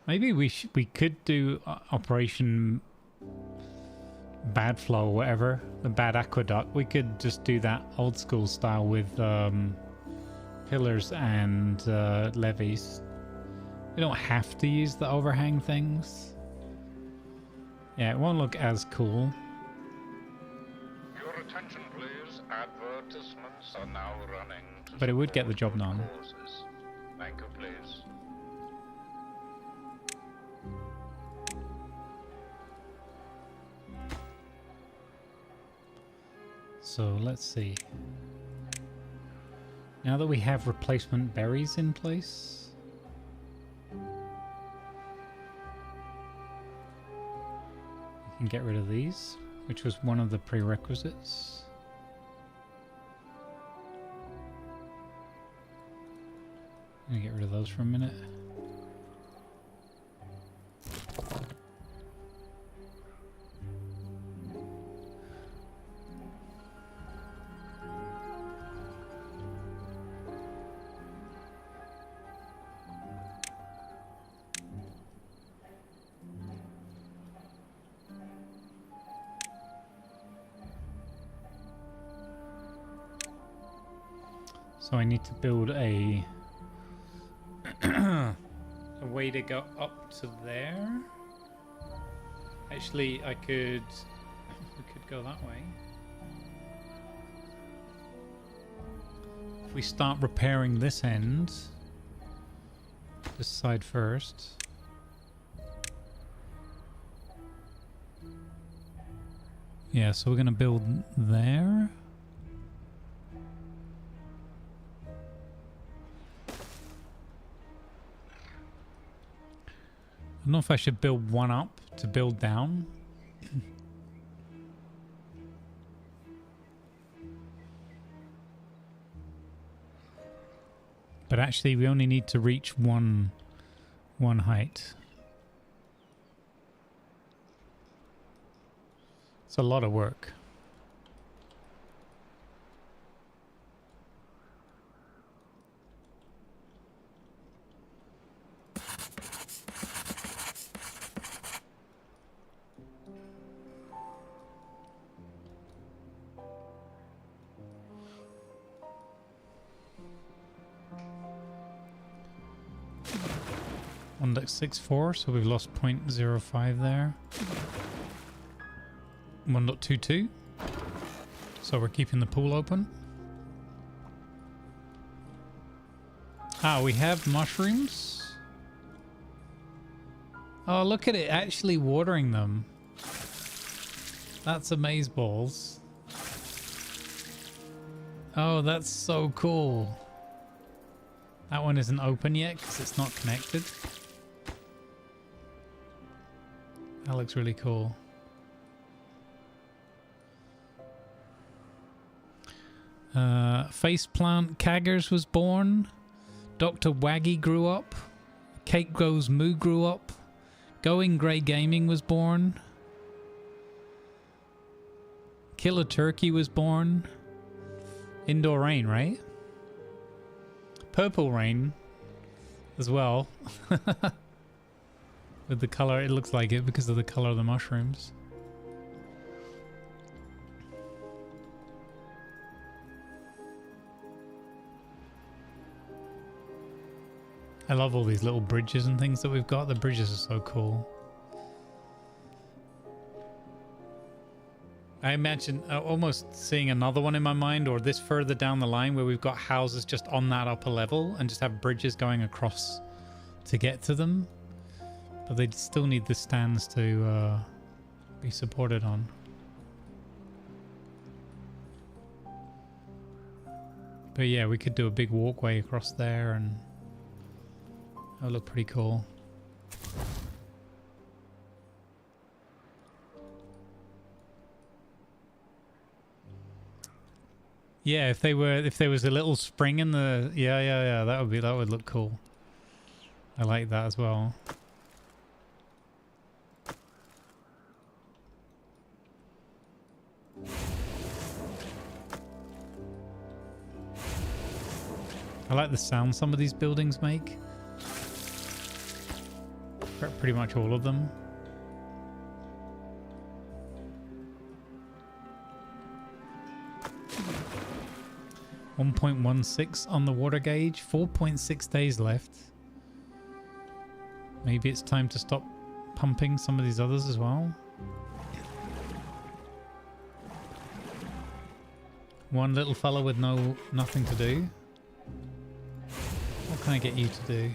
Maybe we could do Operation Bad Flow or whatever, the Bad Aqueduct. We could just do that old school style with pillars and levees. We don't have to use the overhang things. Yeah, it won't look as cool. Your attention, please. Advertisements are now running. But it would get the job done. Thank you, please. So let's see. Now that we have replacement berries in place, we can get rid of these, which was one of the prerequisites. I'm gonna get rid of those for a minute. So I need to build a way to go up to there. Actually, we could go that way. If we start repairing this end, this side first. Yeah, so we're gonna build there. I don't know if I should build one up to build down. But actually, we only need to reach one height. It's a lot of work. Index 6.4, so we've lost 0.05 there. 1.22, so we're keeping the pool open. Ah, we have mushrooms. Oh, look at it actually watering them. That's amazeballs. Oh, that's so cool. That one isn't open yet because it's not connected. That looks really cool. Faceplant Kaggers was born. Dr. Waggy grew up. Cake Goes Moo grew up. Going Grey Gaming was born. Killer Turkey was born. Indoor Rain, right? Purple Rain as well. With the color, it looks like it because of the color of the mushrooms. I love all these little bridges and things that we've got. The bridges are so cool. I imagine almost seeing another one in my mind, or this further down the line where we've got houses just on that upper level and just have bridges going across to get to them. But they still need the stands to be supported on. But yeah, we could do a big walkway across there and that'll look pretty cool. Yeah, if there was a little spring in the yeah, that would look cool. I like that as well. I like the sound some of these buildings make. Pretty much all of them. .16 on the water gauge. 4.6 days left. Maybe it's time to stop pumping some of these others as well. One little fella with nothing to do. What can I get you to do?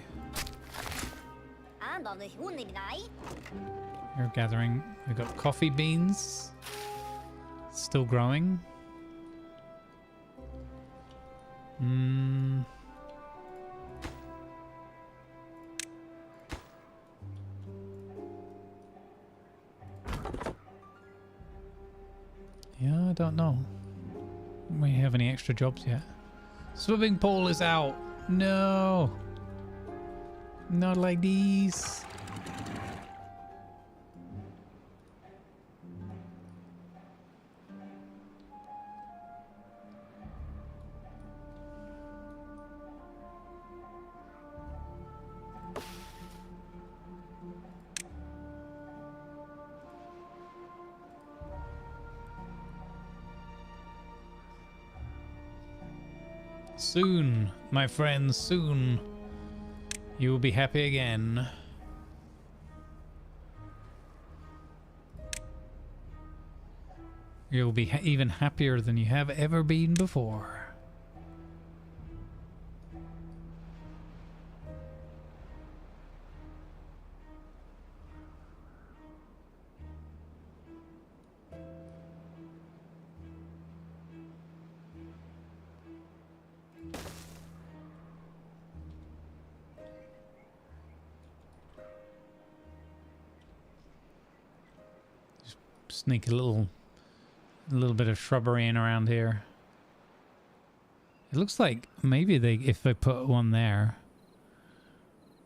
You're gathering. We've got coffee beans. Still growing. Yeah, I don't know. We have any extra jobs yet? Swimming pool is out. No. Not like these. Soon, my friends, soon you will be happy again. You'll be even happier than you have ever been before. Sneak a little bit of shrubbery in around here. It looks like maybe if they put one there,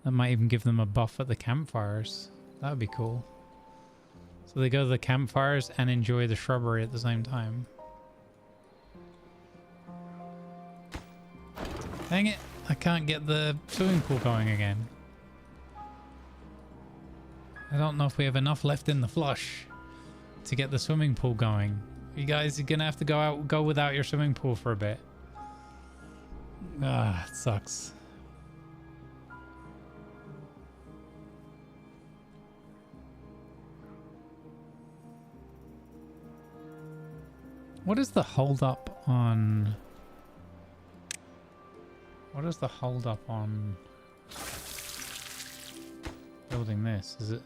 that might even give them a buff at the campfires. That would be cool. So they go to the campfires and enjoy the shrubbery at the same time. Dang it, I can't get the swimming pool going again. I don't know if we have enough left in the flush to get the swimming pool going. You guys are gonna have to go without your swimming pool for a bit. Ah, it sucks. What is the hold up on... What is the hold up on building this? Is it...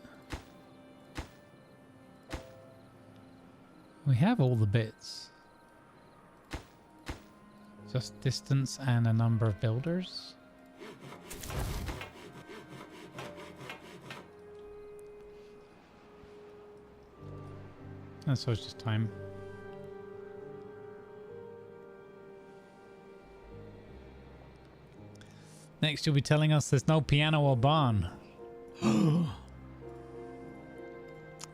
We have all the bits. Just distance and a number of builders. And so it's just time. Next you'll be telling us there's no piano or barn.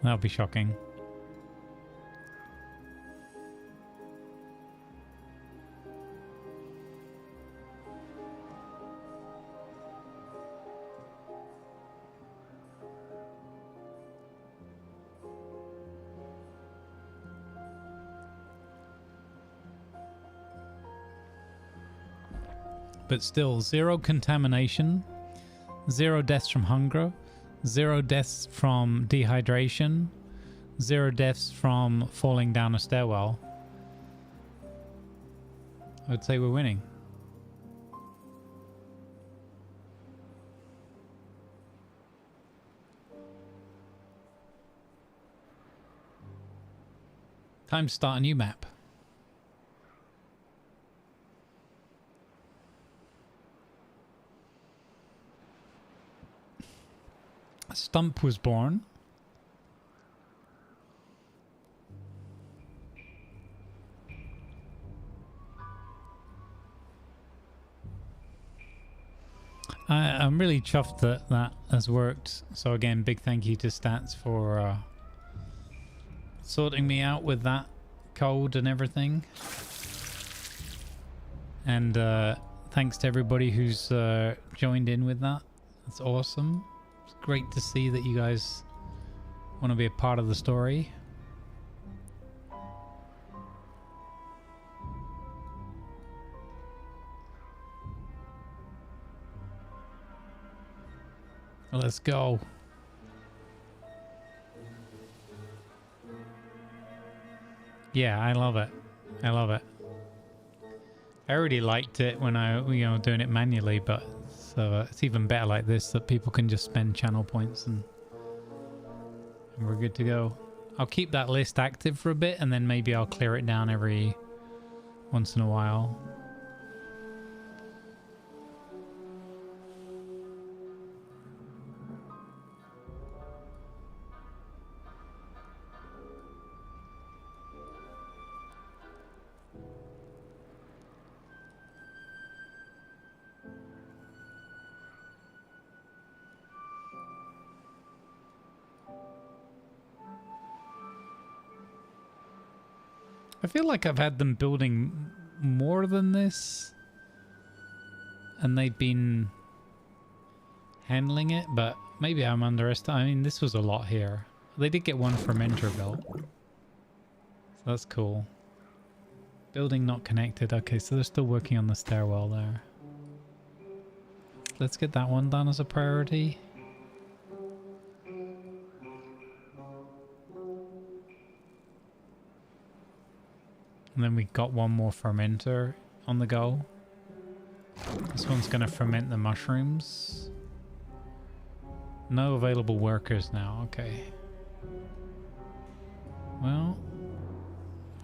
That'll be shocking. But still, 0 contamination, 0 deaths from hunger, 0 deaths from dehydration, 0 deaths from falling down a stairwell. I would say we're winning. Time to start a new map. Stump was born. I'm really chuffed that that has worked. So again, big thank you to Stats for sorting me out with that code and everything. And thanks to everybody who's joined in with that. That's awesome. It's great to see that you guys want to be a part of the story. Let's go. Yeah, I love it. I love it. I already liked it when I, doing it manually, but it's even better like this, that people can just spend channel points and we're good to go. I'll keep that list active for a bit and then maybe I'll clear it down every once in a while. I feel like I've had them building more than this and they've been handling it, but maybe I'm underestimating. I mean, this was a lot here. They did get one fermenter built, so that's cool. Building not connected. Okay, so they're still working on the stairwell there. Let's get that one done as a priority. And then we got one more fermenter on the go. This one's going to ferment the mushrooms. No available workers now. Okay. Well,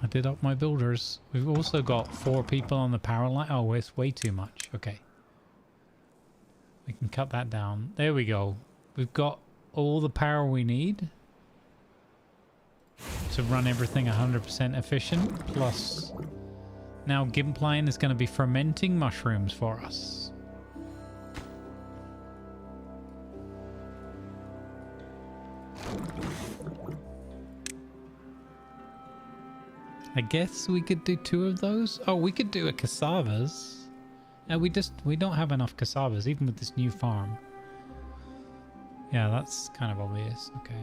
I did up my builders. We've also got 4 people on the power line. Oh, it's way too much. Okay. We can cut that down. There we go. We've got all the power we need to run everything 100% efficient, plus Now Gimpline is going to be fermenting mushrooms for us. I guess we could do 2 of those. Oh, we could do a cassavas. We don't have enough cassavas, even with this new farm. Yeah, that's kind of obvious. Okay.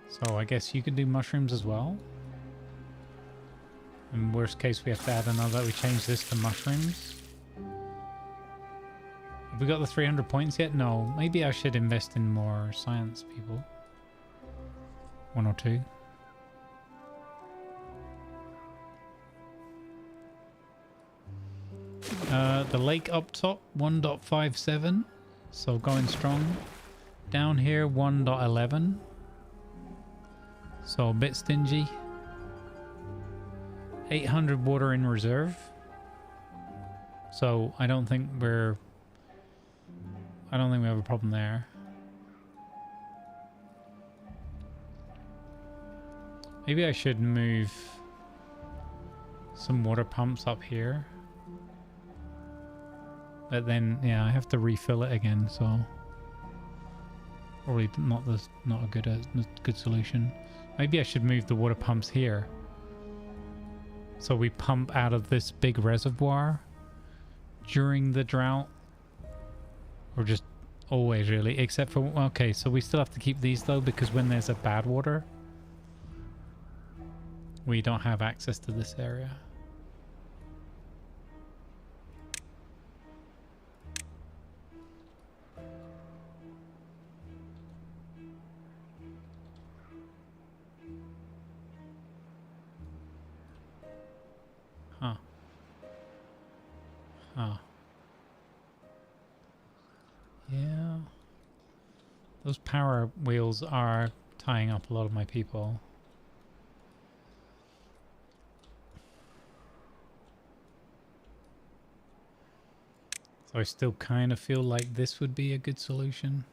So I guess you could do mushrooms as well. In worst case, we have to add another. We change this to mushrooms. Have we got the 300 points yet? No. Maybe I should invest in more science people. 1 or 2. The lake up top, 1.57. So going strong. Down here, 1.11. So a bit stingy. 800 water in reserve. So I don't think we have a problem there. Maybe I should move some water pumps up here. But then, yeah, I have to refill it again, so probably not a good solution. Maybe I should move the water pumps here. So we pump out of this big reservoir during the drought. Or just always, really. Except for, okay, so we still have to keep these, though, because when there's a bad water, we don't have access to this area. Huh. Huh. Yeah. Those power wheels are tying up a lot of my people. So I still kind of feel like this would be a good solution.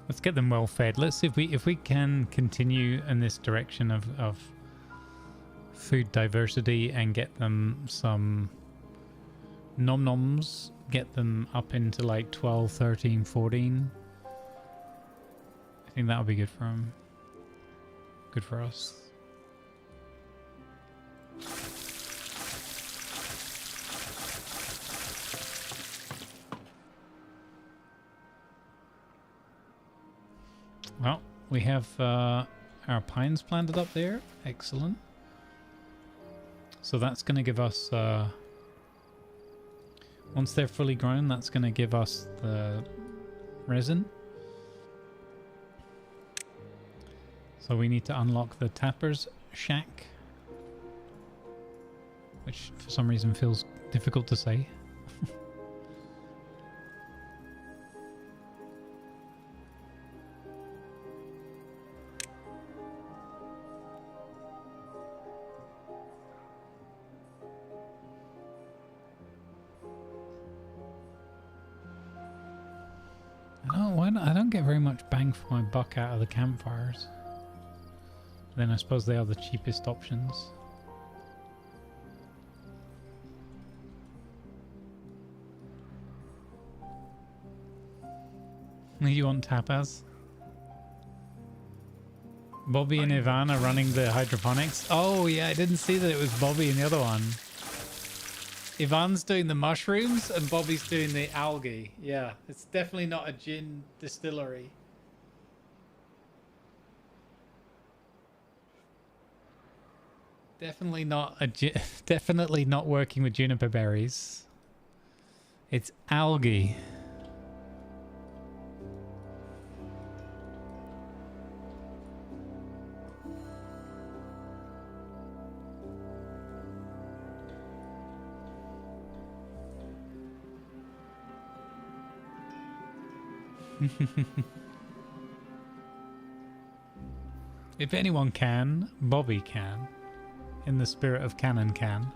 Let's get them well fed. Let's see if we can continue in this direction of food diversity and get them some nom-noms, get them up into like 12, 13, 14. I think that would be good for them. Good for us. Well, we have our pines planted up there. Excellent. So that's going to give us, once they're fully grown, that's going to give us the resin. So we need to unlock the tapper's shack, which for some reason feels difficult to say. I don't get very much bang for my buck out of the campfires. Then I suppose they are the cheapest options. You want tapas? Bobby and Ivan are running the hydroponics. Oh yeah, I didn't see that it was Bobby and the other one. Ivan's doing the mushrooms and Bobby's doing the algae. Yeah, it's definitely not a gin distillery. Definitely not definitely not working with juniper berries. It's algae. If anyone can, Bobby can. In the spirit of canon can.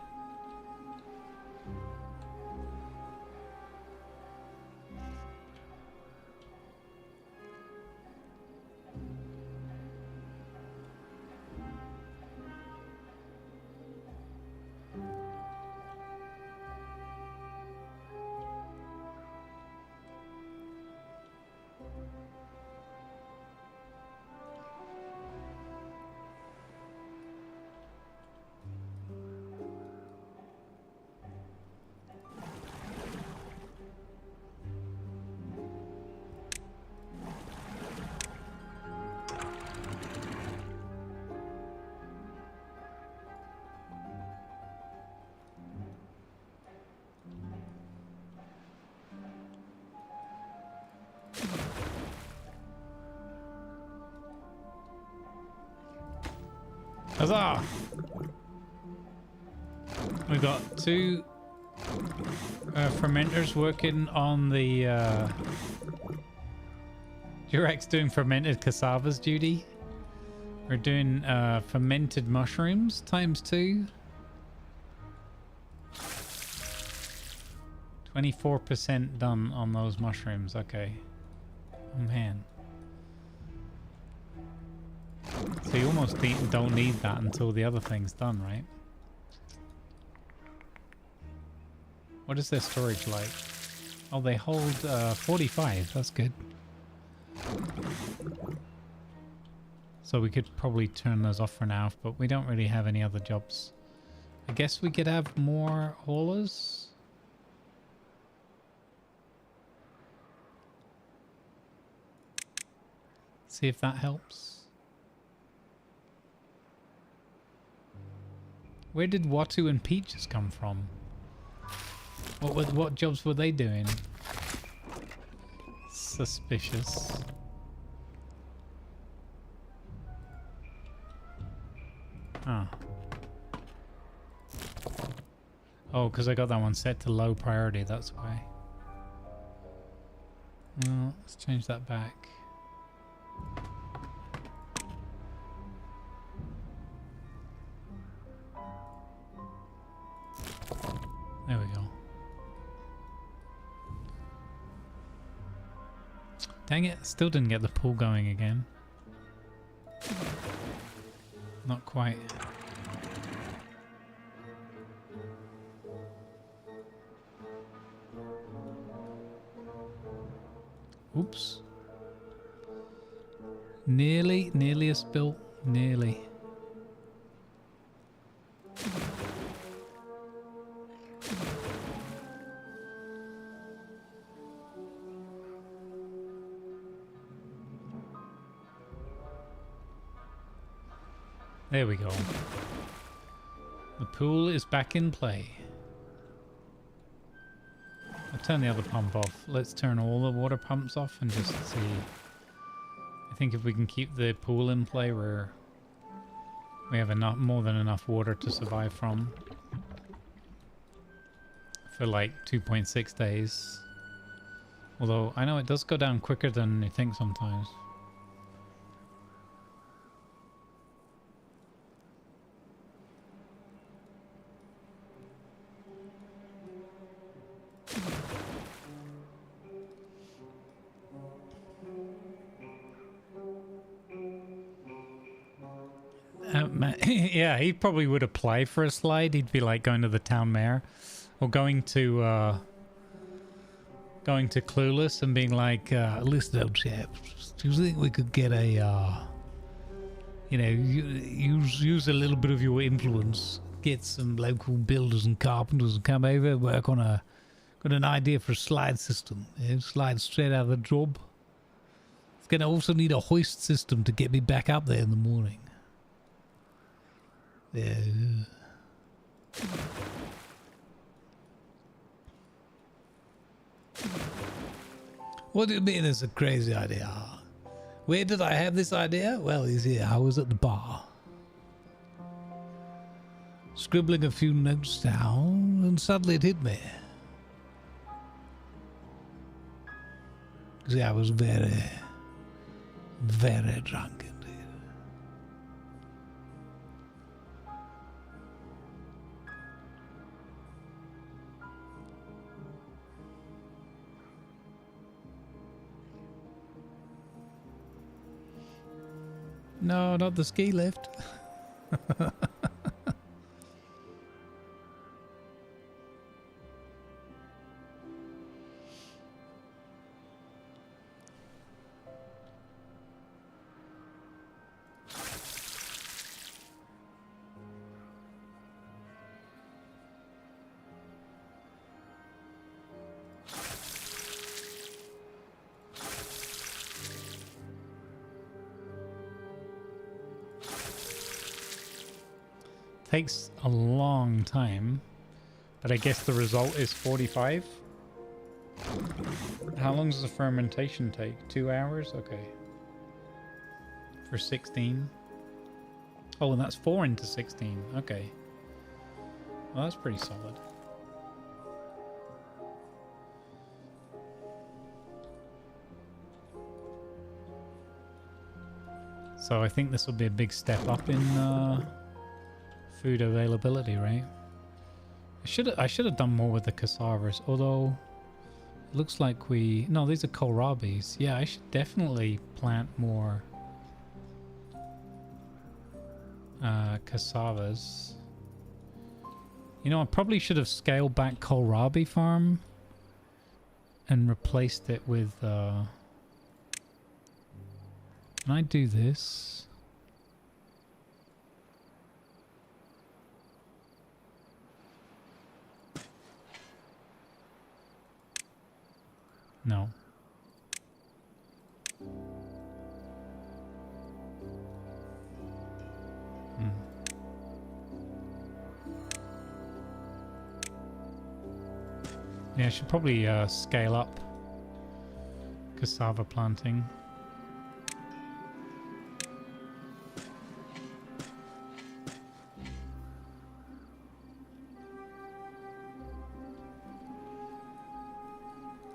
Huzzah! We've got two fermenters working on the Durex doing fermented cassavas duty. We're doing fermented mushrooms ×2. 24% done on those mushrooms. Okay. Oh man. So you almost don't need that until the other thing's done, right? What is their storage like? Oh, they hold 45. That's good. So we could probably turn those off for now, but we don't really have any other jobs. I guess we could have more haulers. See if that helps. Where did Watu and Peaches come from? What jobs were they doing? Suspicious. Huh. Oh, because I got that one set to low priority, that's why. Well, let's change that back. There we go. Dang it, still didn't get the pool going again. Not quite. Oops. Nearly a spill. Nearly. There we go. The pool is back in play. I'll turn the other pump off. Let's turn all the water pumps off and just see. I think if we can keep the pool in play, we have more than enough water to survive from. For like 2.6 days. Although I know it does go down quicker than you think sometimes. Yeah, he probably would apply for a slide. He'd be like going to the town mayor or going to Clueless and being like, listen, old chap, do you think we could get a, use a little bit of your influence, get some local builders and carpenters to come over, work on got an idea for a slide system, slide straight out of the job. It's going to also need a hoist system to get me back up there in the morning. Yeah. What do you mean it's a crazy idea? Where did I have this idea? Well, you see, I was at the bar, scribbling a few notes down, and suddenly it hit me. See, I was very, very drunk indeed. No, not the ski lift. Takes a long time, but I guess the result is 45. How long does the fermentation take? 2 hours? Okay. For 16. Oh, and that's 4 into 16. Okay. Well, that's pretty solid. So I think this will be a big step up in food availability, right? I should have done more with the cassavas, although it looks like no, these are kohlrabis. Yeah, I should definitely plant more cassavas. You know, I probably should have scaled back kohlrabi farm and replaced it with can I do this? No. Yeah, I should probably scale up cassava planting.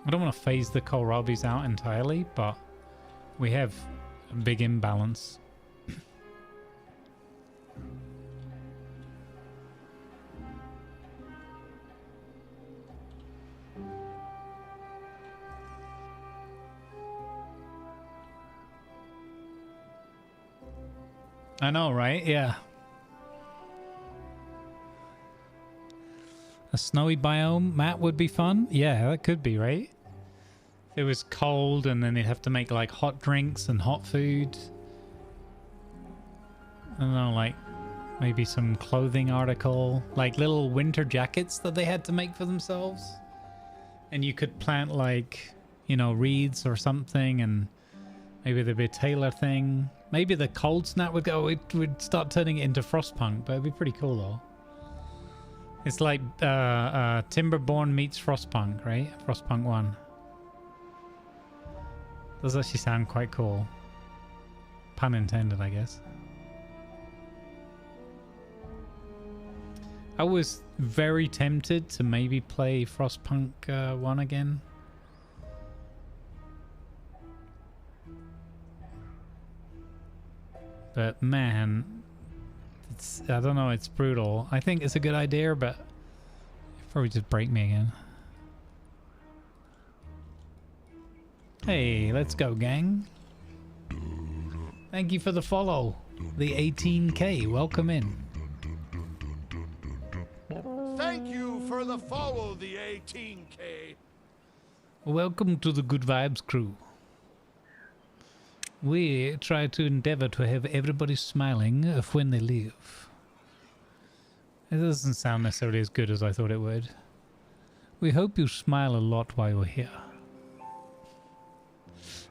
I don't want to phase the kohlrabis out entirely, but we have a big imbalance. I know, right? Yeah. A snowy biome map would be fun. Yeah, that could be, right? It was cold and then they'd have to make like hot drinks and hot food. I don't know, like maybe some clothing article, like little winter jackets that they had to make for themselves. And you could plant like, you know, reeds or something, and maybe there'd be a tailor thing. Maybe the cold snap would go, it would start turning it into Frostpunk, but it'd be pretty cool though. It's like Timberborn meets Frostpunk, right? Frostpunk 1. Does actually sound quite cool. Pun intended, I guess. I was very tempted to maybe play Frostpunk 1 again. But man, I don't know, it's brutal. I think it's a good idea, but it'll probably just break me again. Hey, let's go, gang. Thank you for the follow. The 18K, welcome in. Thank you for the follow, the 18K. Welcome to the Good Vibes crew. We try to endeavor to have everybody smiling when they leave. It doesn't sound necessarily as good as I thought it would. We hope you smile a lot while you're here.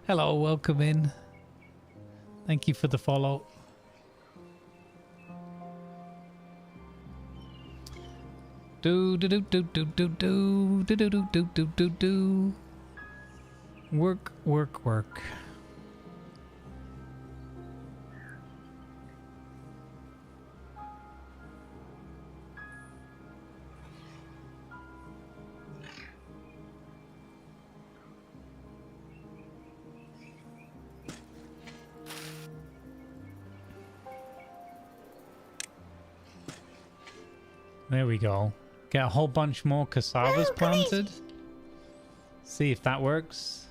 Hello, welcome in. Thank you for the follow. Do do do do do do do do do do do do do do. Work, work, work. There we go. Get a whole bunch more cassavas planted. See if that works.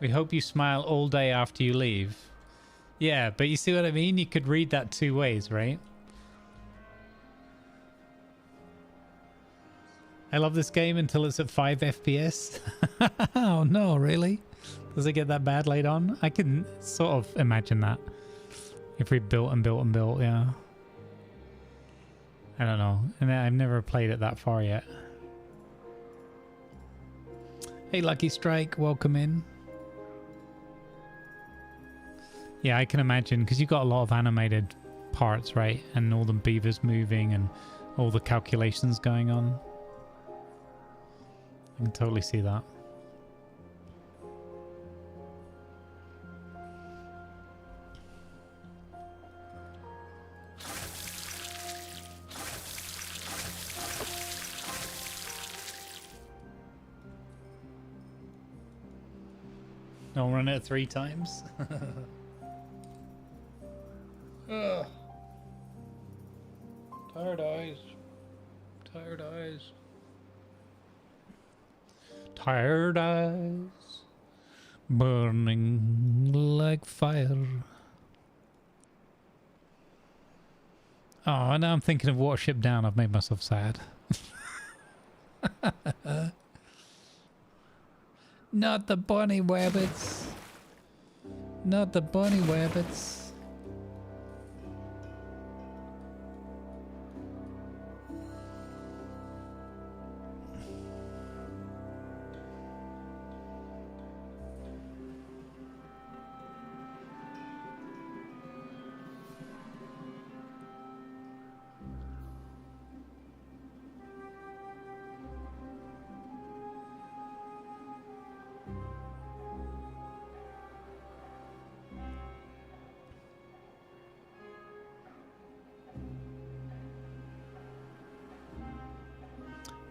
We hope you smile all day after you leave. Yeah, but you see what I mean? You could read that two ways, right? I love this game until it's at 5 FPS. Oh no, really? Does it get that bad late on? I can sort of imagine that. If we built and built and built, yeah. I don't know. And I've never played it that far yet. Hey, Lucky Strike, welcome in. Yeah, I can imagine, because you've got a lot of animated parts, right? And all the beavers moving and all the calculations going on. I can totally see that. Don't run it 3 times. Ugh. Tired eyes. Tired eyes. Tired eyes. Burning like fire. Oh, now I'm thinking of Watership Down. I've made myself sad. Not the bunny rabbits. Not the bunny rabbits.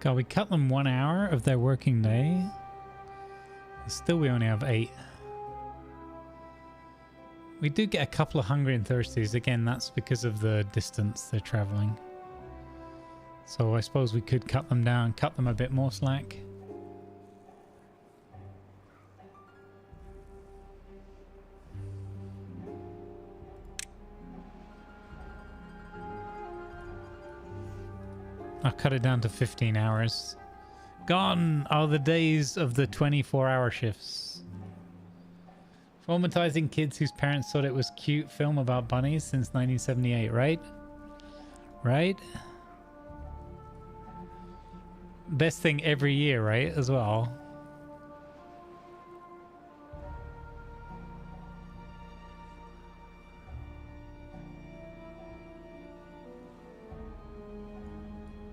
God, we cut them 1 hour of their working day. Still, we only have 8. We do get a couple of hungry and thirsties. Again, that's because of the distance they're traveling. So I suppose we could cut them down, cut them a bit more slack. I'll cut it down to 15 hours. Gone are the days of the 24-hour shifts. Traumatizing kids whose parents thought it was cute film about bunnies since 1978, right? Right? Best thing every year, right? As well.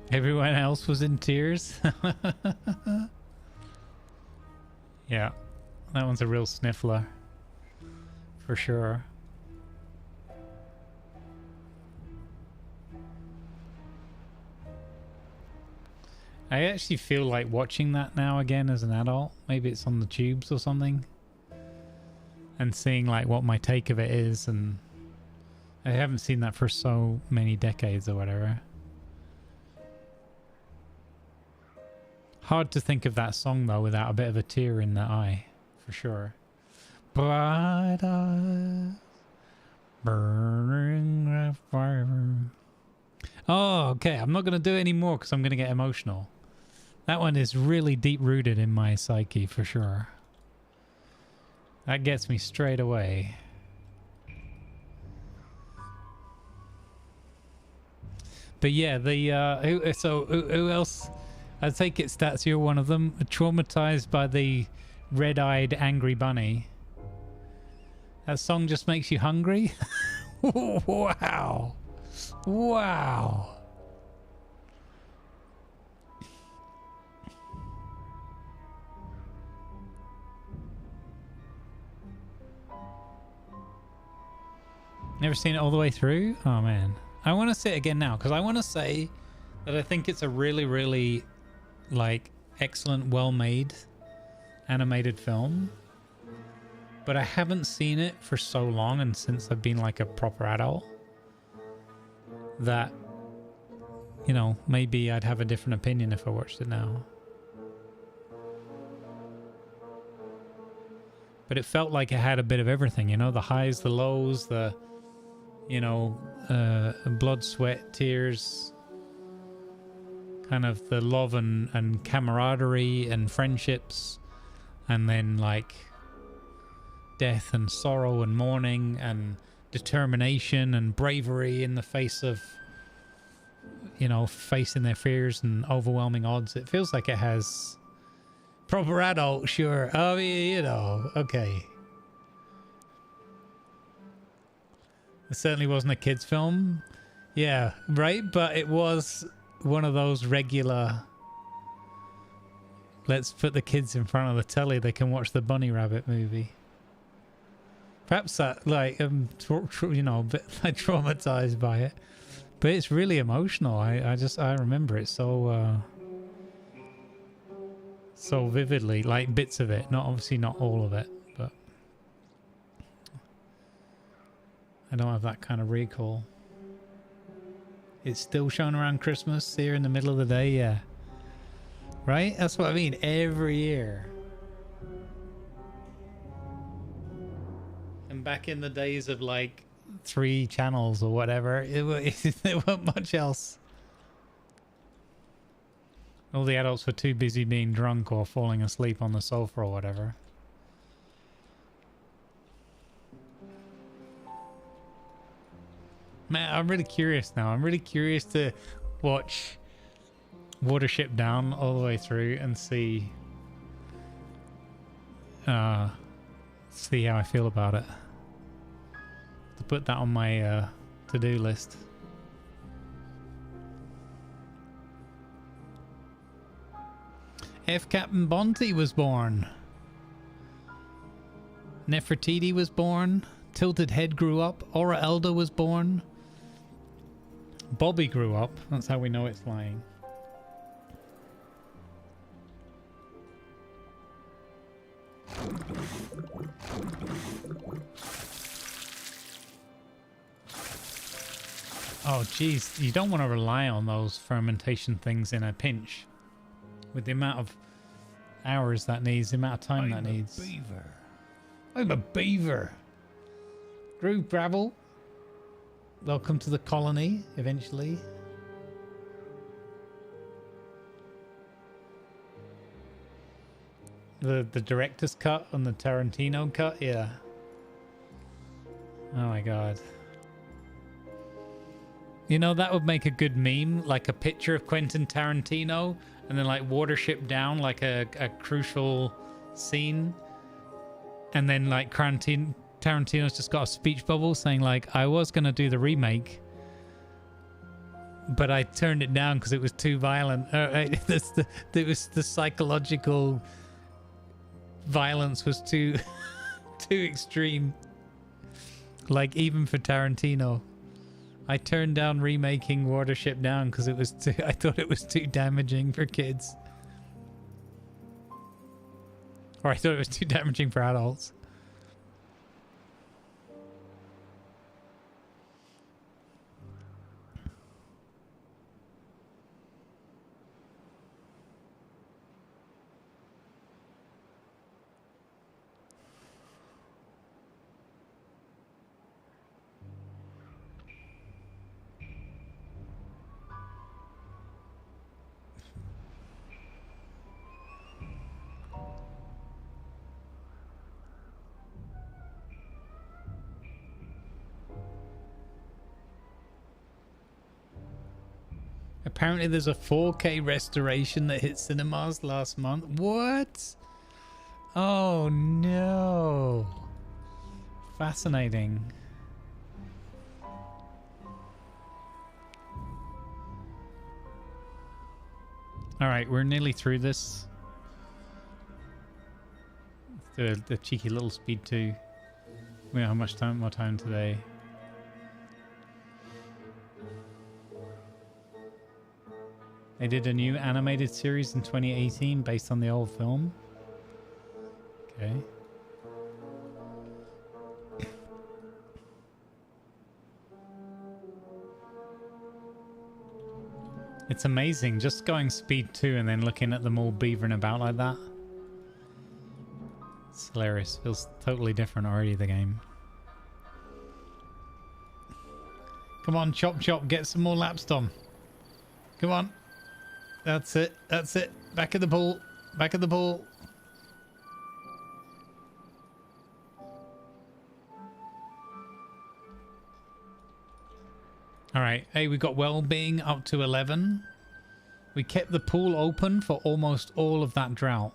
Everyone else was in tears. Yeah, that one's a real sniffler. For sure. I actually feel like watching that now again as an adult. Maybe it's on the tubes or something. And seeing like what my take of it is, and I haven't seen that for so many decades or whatever. Hard to think of that song though without a bit of a tear in the eye, for sure. Bright eyes, burning like fire. Oh, okay. I'm not going to do it anymore because I'm going to get emotional. That one is really deep rooted in my psyche, for sure. That gets me straight away. But yeah, the who else? I take it, Stats, you're one of them. Traumatized by the red-eyed angry bunny. That song just makes you hungry? Wow. Wow. Never seen it all the way through? Oh, man. I want to see it again now, because I want to say that I think it's a really, really, like, excellent, well-made animated film. But I haven't seen it for so long, and since I've been, like, a proper adult, that you know, maybe I'd have a different opinion if I watched it now. But it felt like it had a bit of everything, you know, the highs, the lows, the, you know, blood, sweat, tears, kind of the love and camaraderie and friendships, and then like death and sorrow and mourning and determination and bravery in the face of, you know, facing their fears and overwhelming odds. It feels like it has proper adult, sure. I mean, you know, okay. It certainly wasn't a kid's film. Yeah, right? But it was one of those regular, let's put the kids in front of the telly, they can watch the Bunny Rabbit movie. Perhaps that, like, you know, a bit like traumatized by it. But it's really emotional. I remember it so so vividly, like bits of it, not obviously not all of it, but I don't have that kind of recall. It's still shown around Christmas here in the middle of the day, yeah. Right? That's what I mean, every year. And back in the days of like 3 channels or whatever, there wasn't much else. All the adults were too busy being drunk or falling asleep on the sofa or whatever. Man, I'm really curious now. I'm really curious to watch Watership Down all the way through and see how I feel about it. To put that on my to-do list. F. Captain Bonte was born. Nefertiti was born. Tilted Head grew up. Aura Elda was born. Bobby grew up. That's how we know it's lying. Oh, geez. You don't want to rely on those fermentation things in a pinch. With the amount of hours that needs, the amount of time that needs. I'm a beaver. Groove Gravel. Welcome to the colony, eventually. The director's cut and the Tarantino cut, yeah. Oh my god. You know, that would make a good meme, like a picture of Quentin Tarantino and then like Watership Down, like a crucial scene. And then like Tarantino's just got a speech bubble saying like, I was going to do the remake, but I turned it down because it was too violent. It was the psychological violence was too too extreme. Like even for Tarantino. I turned down remaking Watership Down because it was too, I thought it was too damaging for kids. Or I thought it was too damaging for adults. Apparently there's a 4K restoration that hit cinemas last month. What? Oh no. Fascinating. Alright, we're nearly through this. Let's do the cheeky little speed 2. We don't have much more time today. They did a new animated series in 2018 based on the old film. Okay. It's amazing just going speed 2 and then looking at them all beavering about like that. It's hilarious. Feels totally different already, the game. Come on, chop chop, get some more laps done. Come on. That's it. That's it. Back of the pool. Back of the pool. Alright, hey, we got well-being up to 11. We kept the pool open for almost all of that drought.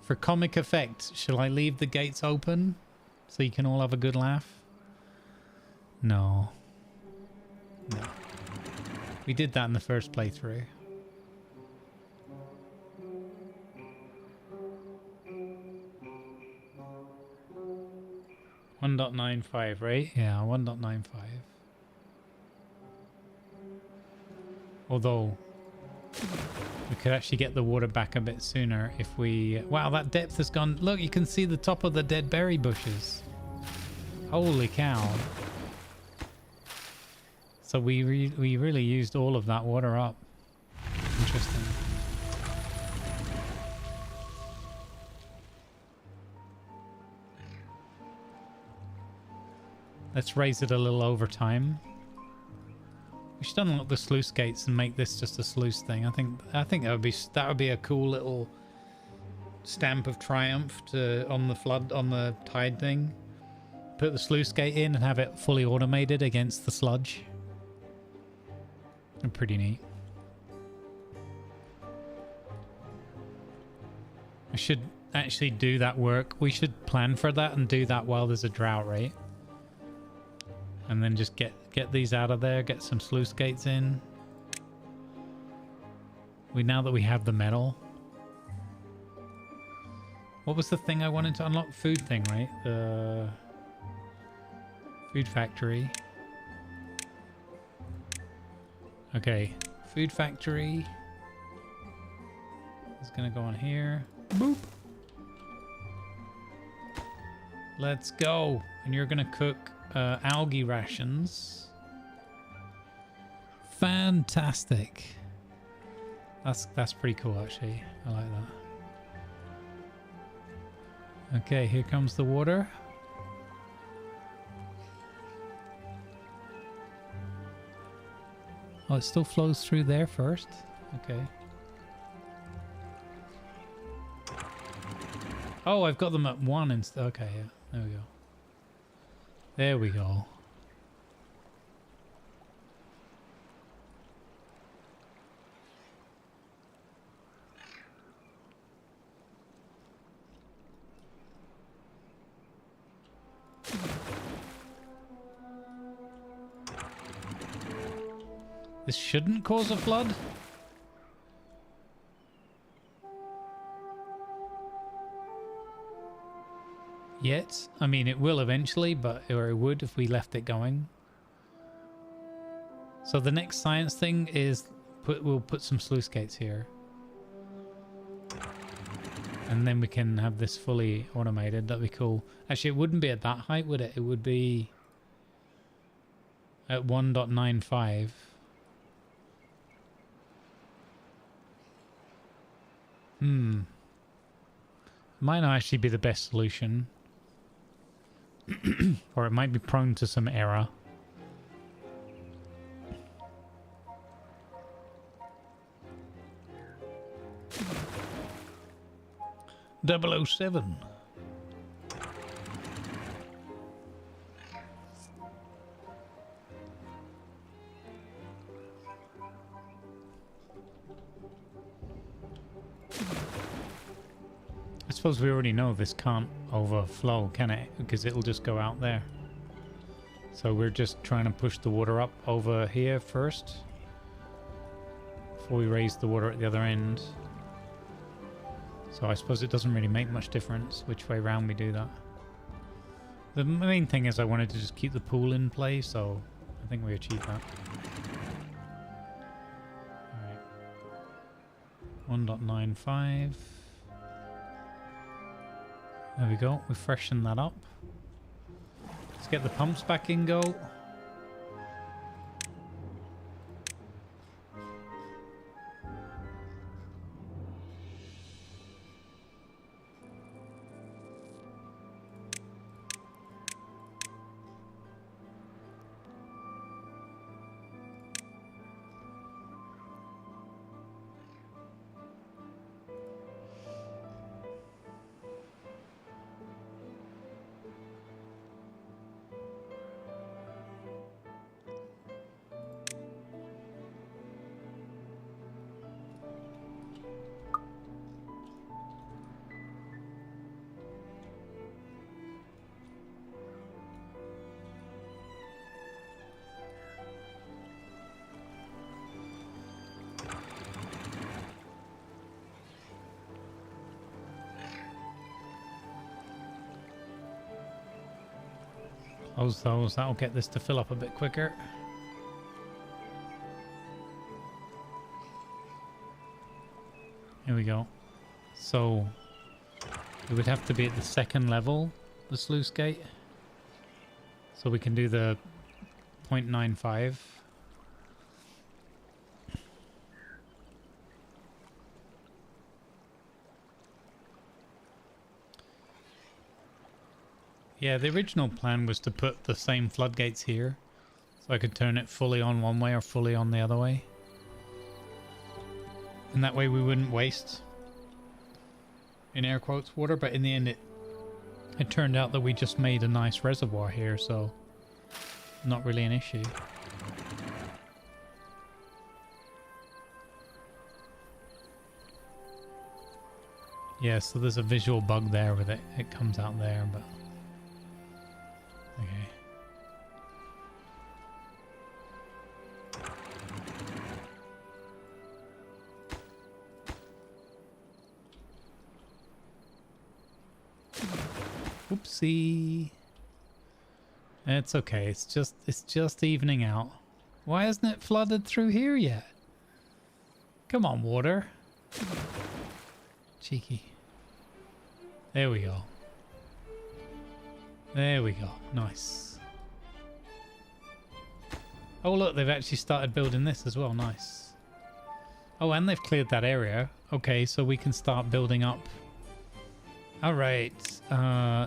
For comic effect, shall I leave the gates open so you can all have a good laugh? No. No. We did that in the first playthrough. .95, right? Yeah, 1.95. Although we could actually get the water back a bit sooner if we... Wow, that depth has gone... Look, you can see the top of the dead berry bushes. Holy cow. So we really used all of that water up. Interesting. Let's raise it a little over time. We should unlock the sluice gates and make this just a sluice thing. I think that would be a cool little stamp of triumph on the tide thing. Put the sluice gate in and have it fully automated against the sludge. Pretty neat. I should actually do that work. We should plan for that and do that while there's a drought, right? And then just get these out of there, get some sluice gates in. Now that we have the metal. What was the thing I wanted to unlock? Food thing, right? The food factory. Okay, food factory is gonna go on here. Boop. Let's go. And you're gonna cook algae rations. Fantastic. That's pretty cool, actually. I like that. Okay, here comes the water. Oh, it still flows through there first? Okay. Oh, I've got them at 1 instead. Okay, yeah. There we go. There we go. This shouldn't cause a flood? Yet. I mean, it will eventually, or it would if we left it going. So the next science thing is we'll put some sluice gates here. And then we can have this fully automated. That'd be cool. Actually, it wouldn't be at that height, would it? It would be at 1.95. Might not actually be the best solution. Or it might be prone to some error. .007. I suppose we already know this can't overflow, can it? Because it'll just go out there. So we're just trying to push the water up over here first before we raise the water at the other end. So I suppose it doesn't really make much difference which way round we do that. The main thing is I wanted to just keep the pool in play, so I think we achieved that. Alright. 1.95. There we go. We freshen that up. Let's get the pumps back in go. Also, that'll get this to fill up a bit quicker. Here we go. So it would have to be at the second level, the sluice gate. So we can do the 0.95. Yeah, the original plan was to put the same floodgates here. So I could turn it fully on one way or fully on the other way. And that way we wouldn't waste, in air quotes, water. But in the end it turned out that we just made a nice reservoir here, so not really an issue. Yeah, so there's a visual bug there with it. It comes out there, but... Okay. Oopsie. It's okay. It's just evening out. Why hasn't it flooded through here yet? Come on, water. Cheeky. There we go. There we go. Nice. Oh look, they've actually started building this as well. Nice. Oh, and they've cleared that area. Okay, so we can start building up. Alright,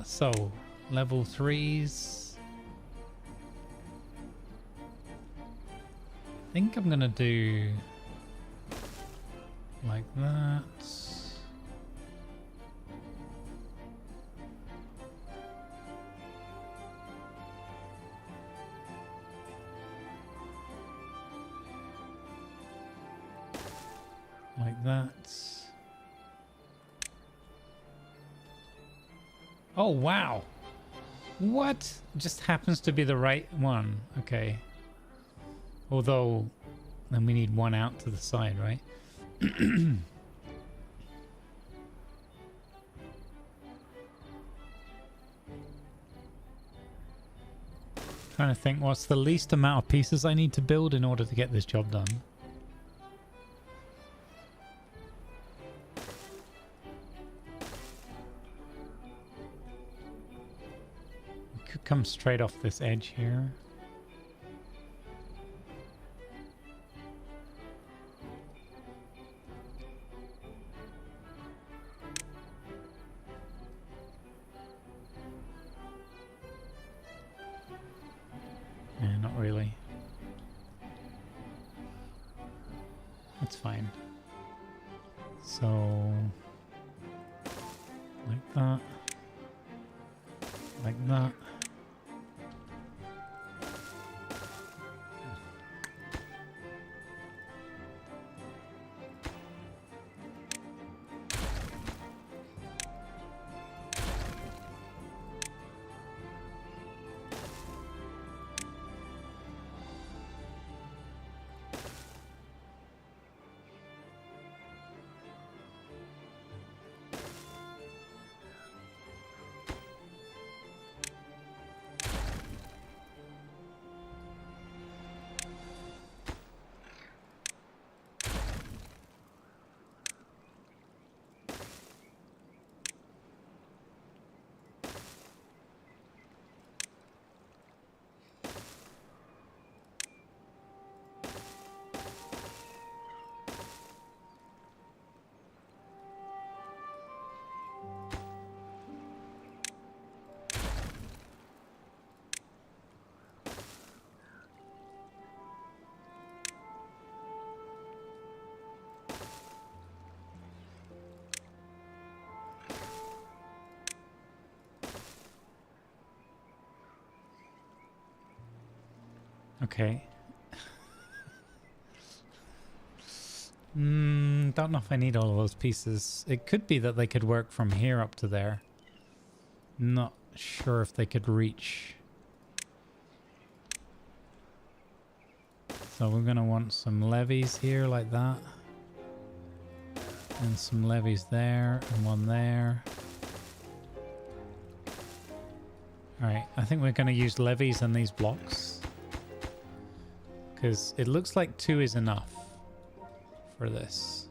so level 3s. I think I'm gonna do like that. Like that. Oh, wow. What? Just happens to be the right one. Okay. Although, then we need one out to the side, right? Trying to think what's the least amount of pieces I need to build in order to get this job done. Could come straight off this edge here. Yeah, not really. That's fine. So, like that. Like that. Okay. Don't know if I need all of those pieces. It could be that they could work from here up to there. Not sure if they could reach. So we're gonna want some levees here like that. And some levees there and one there. Alright, I think we're going to use levees on these blocks. Because it looks like 2 is enough for this.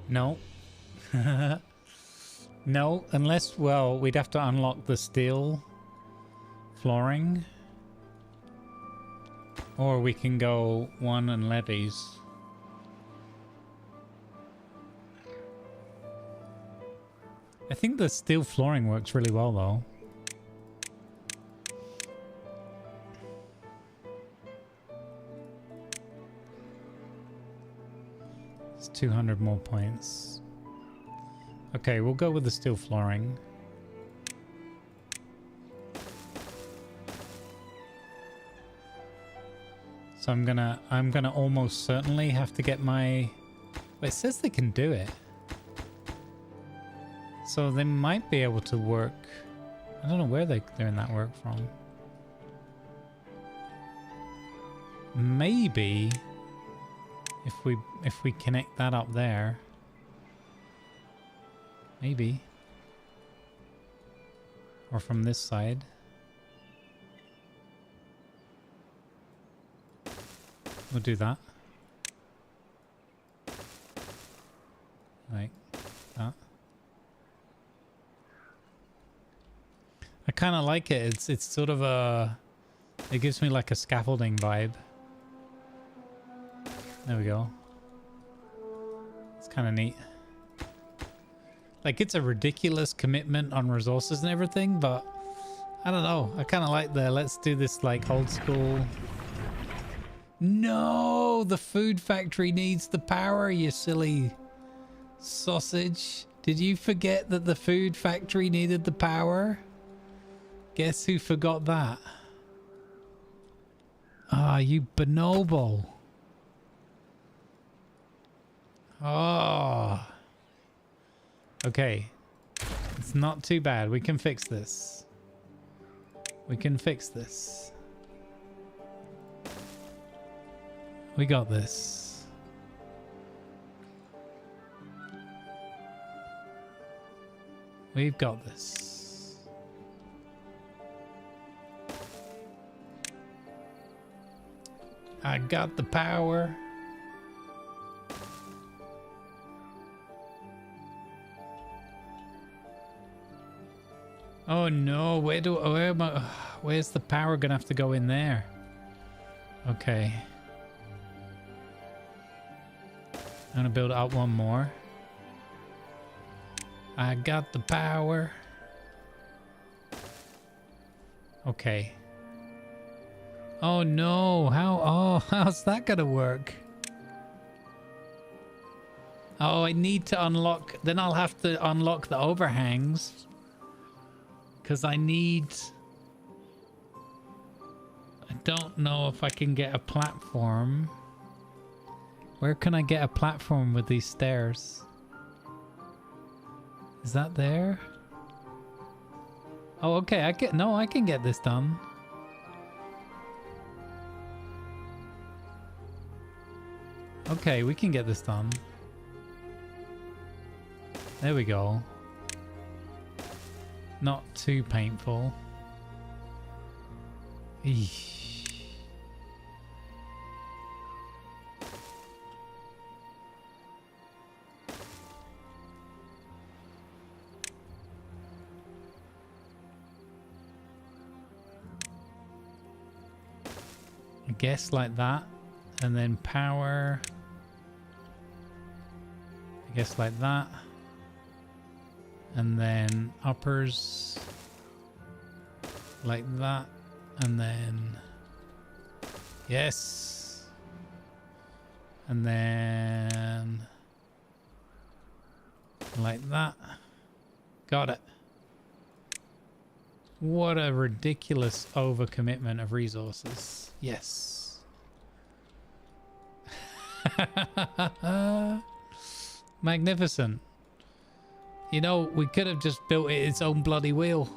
No. No, unless, well, we'd have to unlock the steel flooring. Or we can go 1 and levees. I think the steel flooring works really well though. It's 200 more points. Okay, we'll go with the steel flooring. So I'm gonna almost certainly have to get my... But it says they can do it. So they might be able to work. I don't know where they're doing that work from. Maybe if we connect that up there. Maybe. Or from this side. We'll do that. Like that. I kind of like it. It's sort of a... It gives me like a scaffolding vibe. There we go. It's kind of neat. Like, it's a ridiculous commitment on resources and everything, but I don't know. I kind of like the let's do this like old school. No, the food factory needs the power, you silly sausage. Did you forget that the food factory needed the power? Guess who forgot that? Ah, you bonobo. Oh. Okay. It's not too bad. We can fix this. We can fix this. We got this. We've got this. I got the power. Oh no, where's the power gonna have to go in there? Okay. I'm gonna build out 1 more. I got the power. Okay. Oh no, how's that gonna work? Oh, I need to unlock, then I'll have to unlock the overhangs. Because I don't know if I can get a platform. Where can I get a platform with these stairs? Is that there? Oh, okay. I can get this done. Okay, we can get this done. There we go. Not too painful. Eesh. I guess like that. And then power. I guess like that. And then uppers like that. And then yes. And then like that. Got it. What a ridiculous overcommitment of resources. Yes. Magnificent. You know, we could have just built it its own bloody wheel.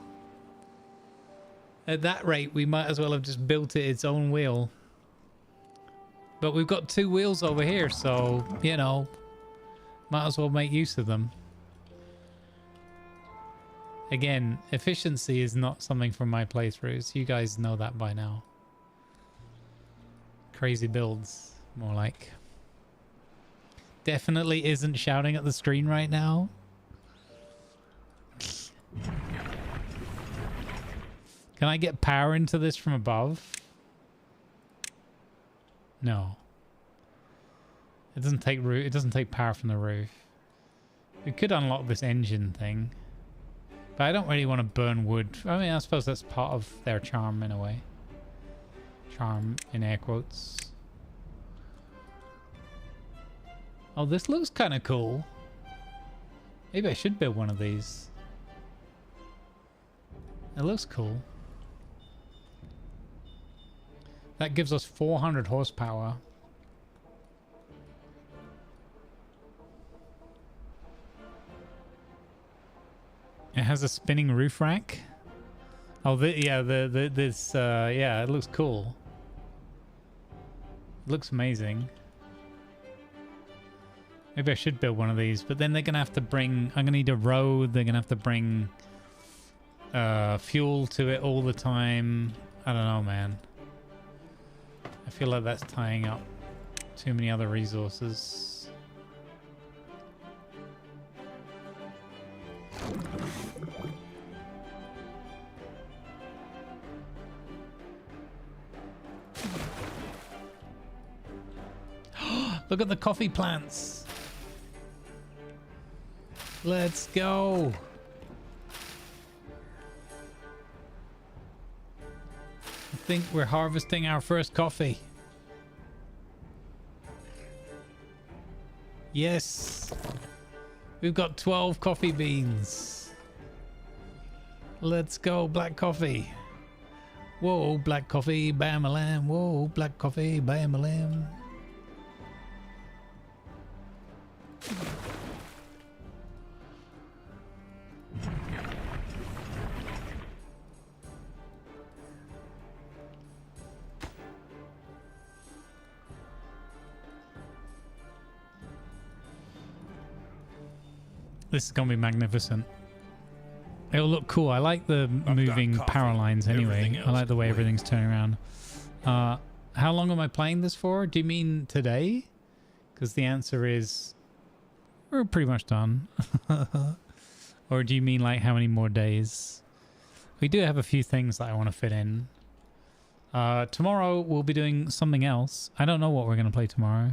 At that rate, we might as well have just built it its own wheel. But we've got 2 wheels over here, so, you know, might as well make use of them. Again, efficiency is not something from my playthroughs. You guys know that by now. Crazy builds, more like. Definitely isn't shouting at the screen right now. Can I get power into this from above? No. It doesn't take power from the roof. We could unlock this engine thing. But I don't really want to burn wood. I mean, I suppose that's part of their charm in a way. Charm in air quotes. Oh, this looks kind of cool. Maybe I should build one of these. It looks cool. That gives us 400 horsepower. It has a spinning roof rack. Oh, yeah, yeah, it looks cool. It looks amazing. Maybe I should build one of these, but then they're gonna have to bring. I'm gonna need a road. They're gonna have to bring fuel to it all the time. I don't know, man. I feel like that's tying up too many other resources. Look at the coffee plants. Let's go. I think we're harvesting our first coffee. Yes. We've got 12 coffee beans. Let's go, black coffee. Whoa, black coffee, bam-a-lam. Whoa, black coffee, bam-a-lam. This is going to be magnificent. It'll look cool. I like the moving power lines anyway. I like the way everything's turning around. How long am I playing this for? Do you mean today? Because the answer is we're pretty much done. Or do you mean like how many more days? We do have a few things that I want to fit in. Tomorrow we'll be doing something else. I don't know what we're going to play tomorrow.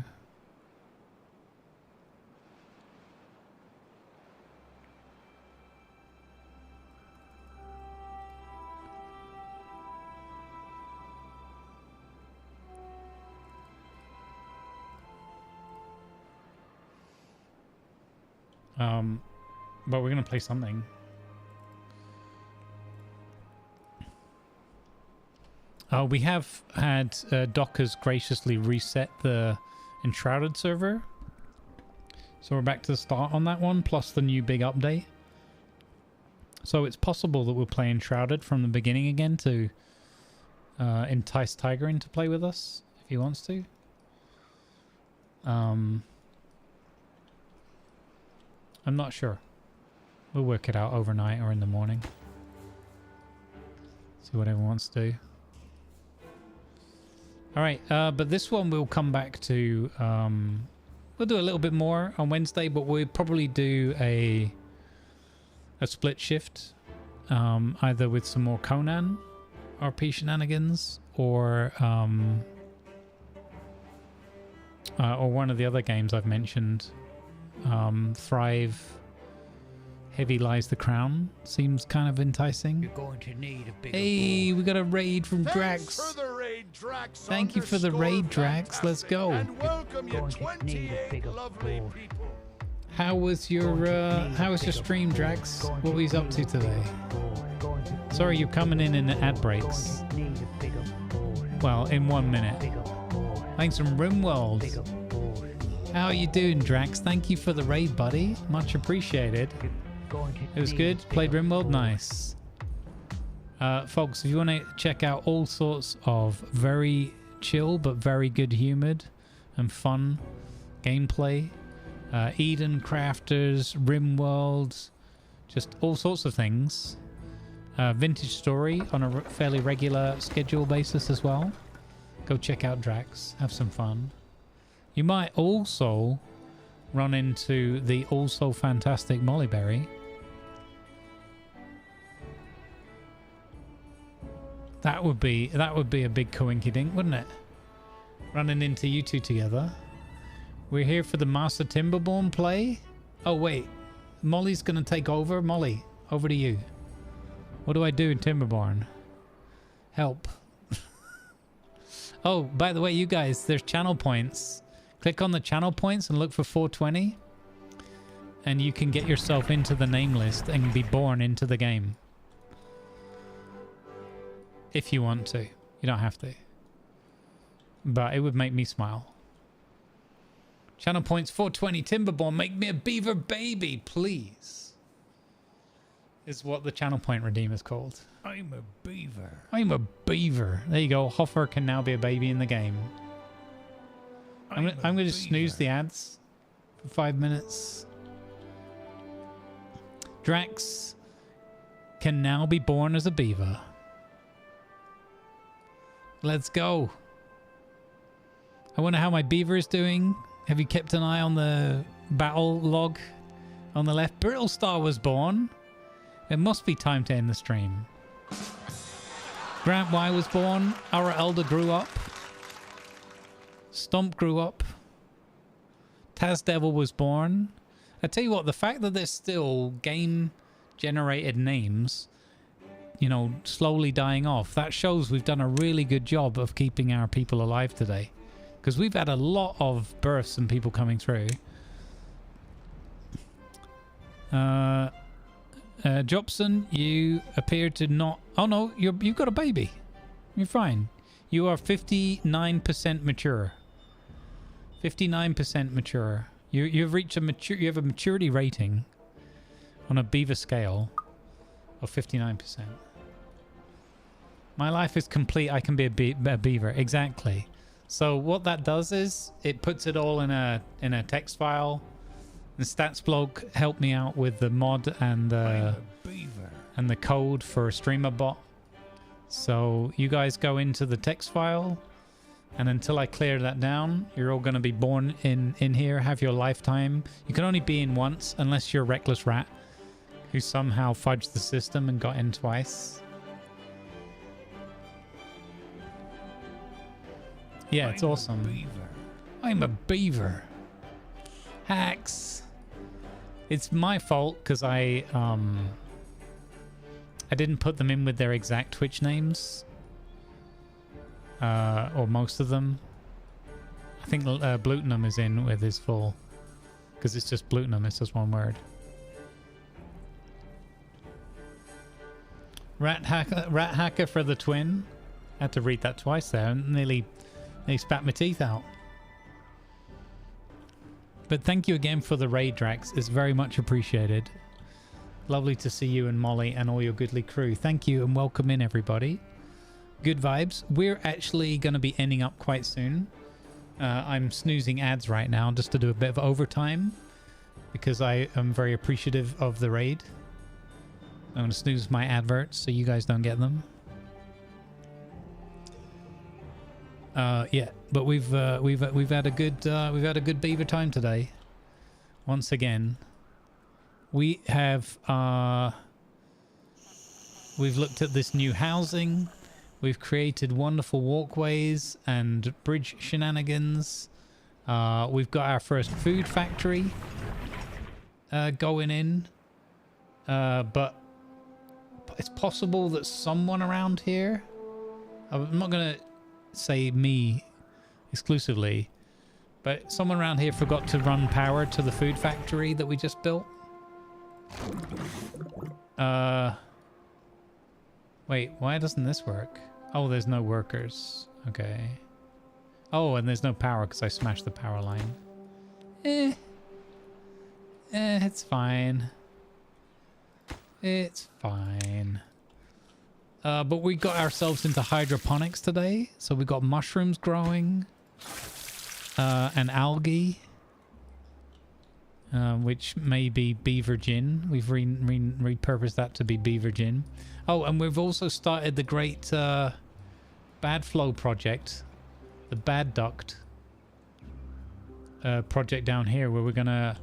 But we're gonna play something. We have had Dockers graciously reset the Enshrouded server, so we're back to the start on that one, plus the new big update. So it's possible that we'll play Enshrouded from the beginning again to entice Tiger in to play with us if he wants to. I'm not sure. We'll work it out overnight or in the morning. See what everyone wants to do. Alright, but this one we'll come back to. We'll do a little bit more on Wednesday, but we'll probably do a split shift. Either with some more Conan RP shenanigans or one of the other games I've mentioned. Thrive Heavy lies the crown. Seems kind of enticing. You're going to need a bigger Hey, we got a raid from Thanks Drax. for the raid, Drax. Thank you for the raid, Drax. Let's go. And welcome you Going to need a 28 bigger lovely board. people. How was your stream, Drax? What were you up to today? Sorry, you're coming in the ad breaks. Well, in 1 minute. Thanks from Rimworld. How are you doing, Drax? Thank you for the raid, buddy. Much appreciated. It was good. Played Rimworld. Nice. Folks, if you want to check out all sorts of very chill but very good humored and fun gameplay, Eden Crafters, Rimworld, just all sorts of things. Vintage Story on a fairly regular schedule basis as well. Go check out Drax. Have some fun. You might also run into the also fantastic Mollyberry. That would be a big coinkydink, wouldn't it? Running into you two together. We're here for the Master Timberborn play. Oh wait, Molly's gonna take over. Molly, over to you. What do I do in Timberborn? Help. Oh, by the way, you guys, there's channel points. Click on the channel points and look for 420. And you can get yourself into the name list and be born into the game. If you want to. You don't have to. But it would make me smile. Channel points 420 Timberborn. Make me a beaver baby, please. Is what the channel point redeem is called. I'm a beaver. I'm a beaver. There you go. Hoffer can now be a baby in the game. I'm gonna just snooze the ads for 5 minutes. Drax can now be born as a beaver. Let's go. I wonder how my beaver is doing. Have you kept an eye on the battle log on the left? Brittlestar was born. It must be time to end the stream. Grant Y was born. Our Elder grew up. Stomp grew up. Taz Devil was born. I tell you what, the fact that there's still game-generated names, you know, slowly dying off, that shows we've done a really good job of keeping our people alive today. Because we've had a lot of births and people coming through. Jobson, you appear to not... Oh no, you've got a baby. You're fine. You are 59% mature. 59% mature. You've reached you have a maturity rating on a beaver scale of 59%. My life is complete. I can be a beaver. Exactly. So what that does is it puts it all in a text file. The stats blog helped me out with the mod and the code for Streamer Bot. So you guys go into the text file, and until I clear that down, you're all going to be born in here, have your lifetime. You can only be in once unless you're a reckless rat who somehow fudged the system and got in twice. Yeah, it's awesome. I'm a beaver. Hacks. It's my fault because I didn't put them in with their exact Twitch names. Or most of them. I think Blutenum is in with his full. Because it's just Blutenum, it's just one word. Rat hacker for the twin. I had to read that twice there and nearly spat my teeth out. But thank you again for the raid, Drax. It's very much appreciated. Lovely to see you and Molly and all your goodly crew. Thank you and welcome in, everybody. Good vibes. We're actually going to be ending up quite soon. I'm snoozing ads right now just to do a bit of overtime because I am very appreciative of the raid. I'm going to snooze my adverts so you guys don't get them. Yeah, but we've had a good beaver time today. Once again, we have we've looked at this new housing. We've created wonderful walkways and bridge shenanigans. We've got our first food factory going in. But it's possible that someone around here, I'm not going to say me exclusively, but someone around here forgot to run power to the food factory that we just built. Wait, why doesn't this work? Oh, there's no workers. Okay. Oh, and there's no power because I smashed the power line. It's fine. It's fine. But we got ourselves into hydroponics today. So we got mushrooms growing. And algae. Which may be beaver gin. We've repurposed that to be beaver gin. Oh, and we've also started the great bad flow project. The bad duct project down here, where we're going to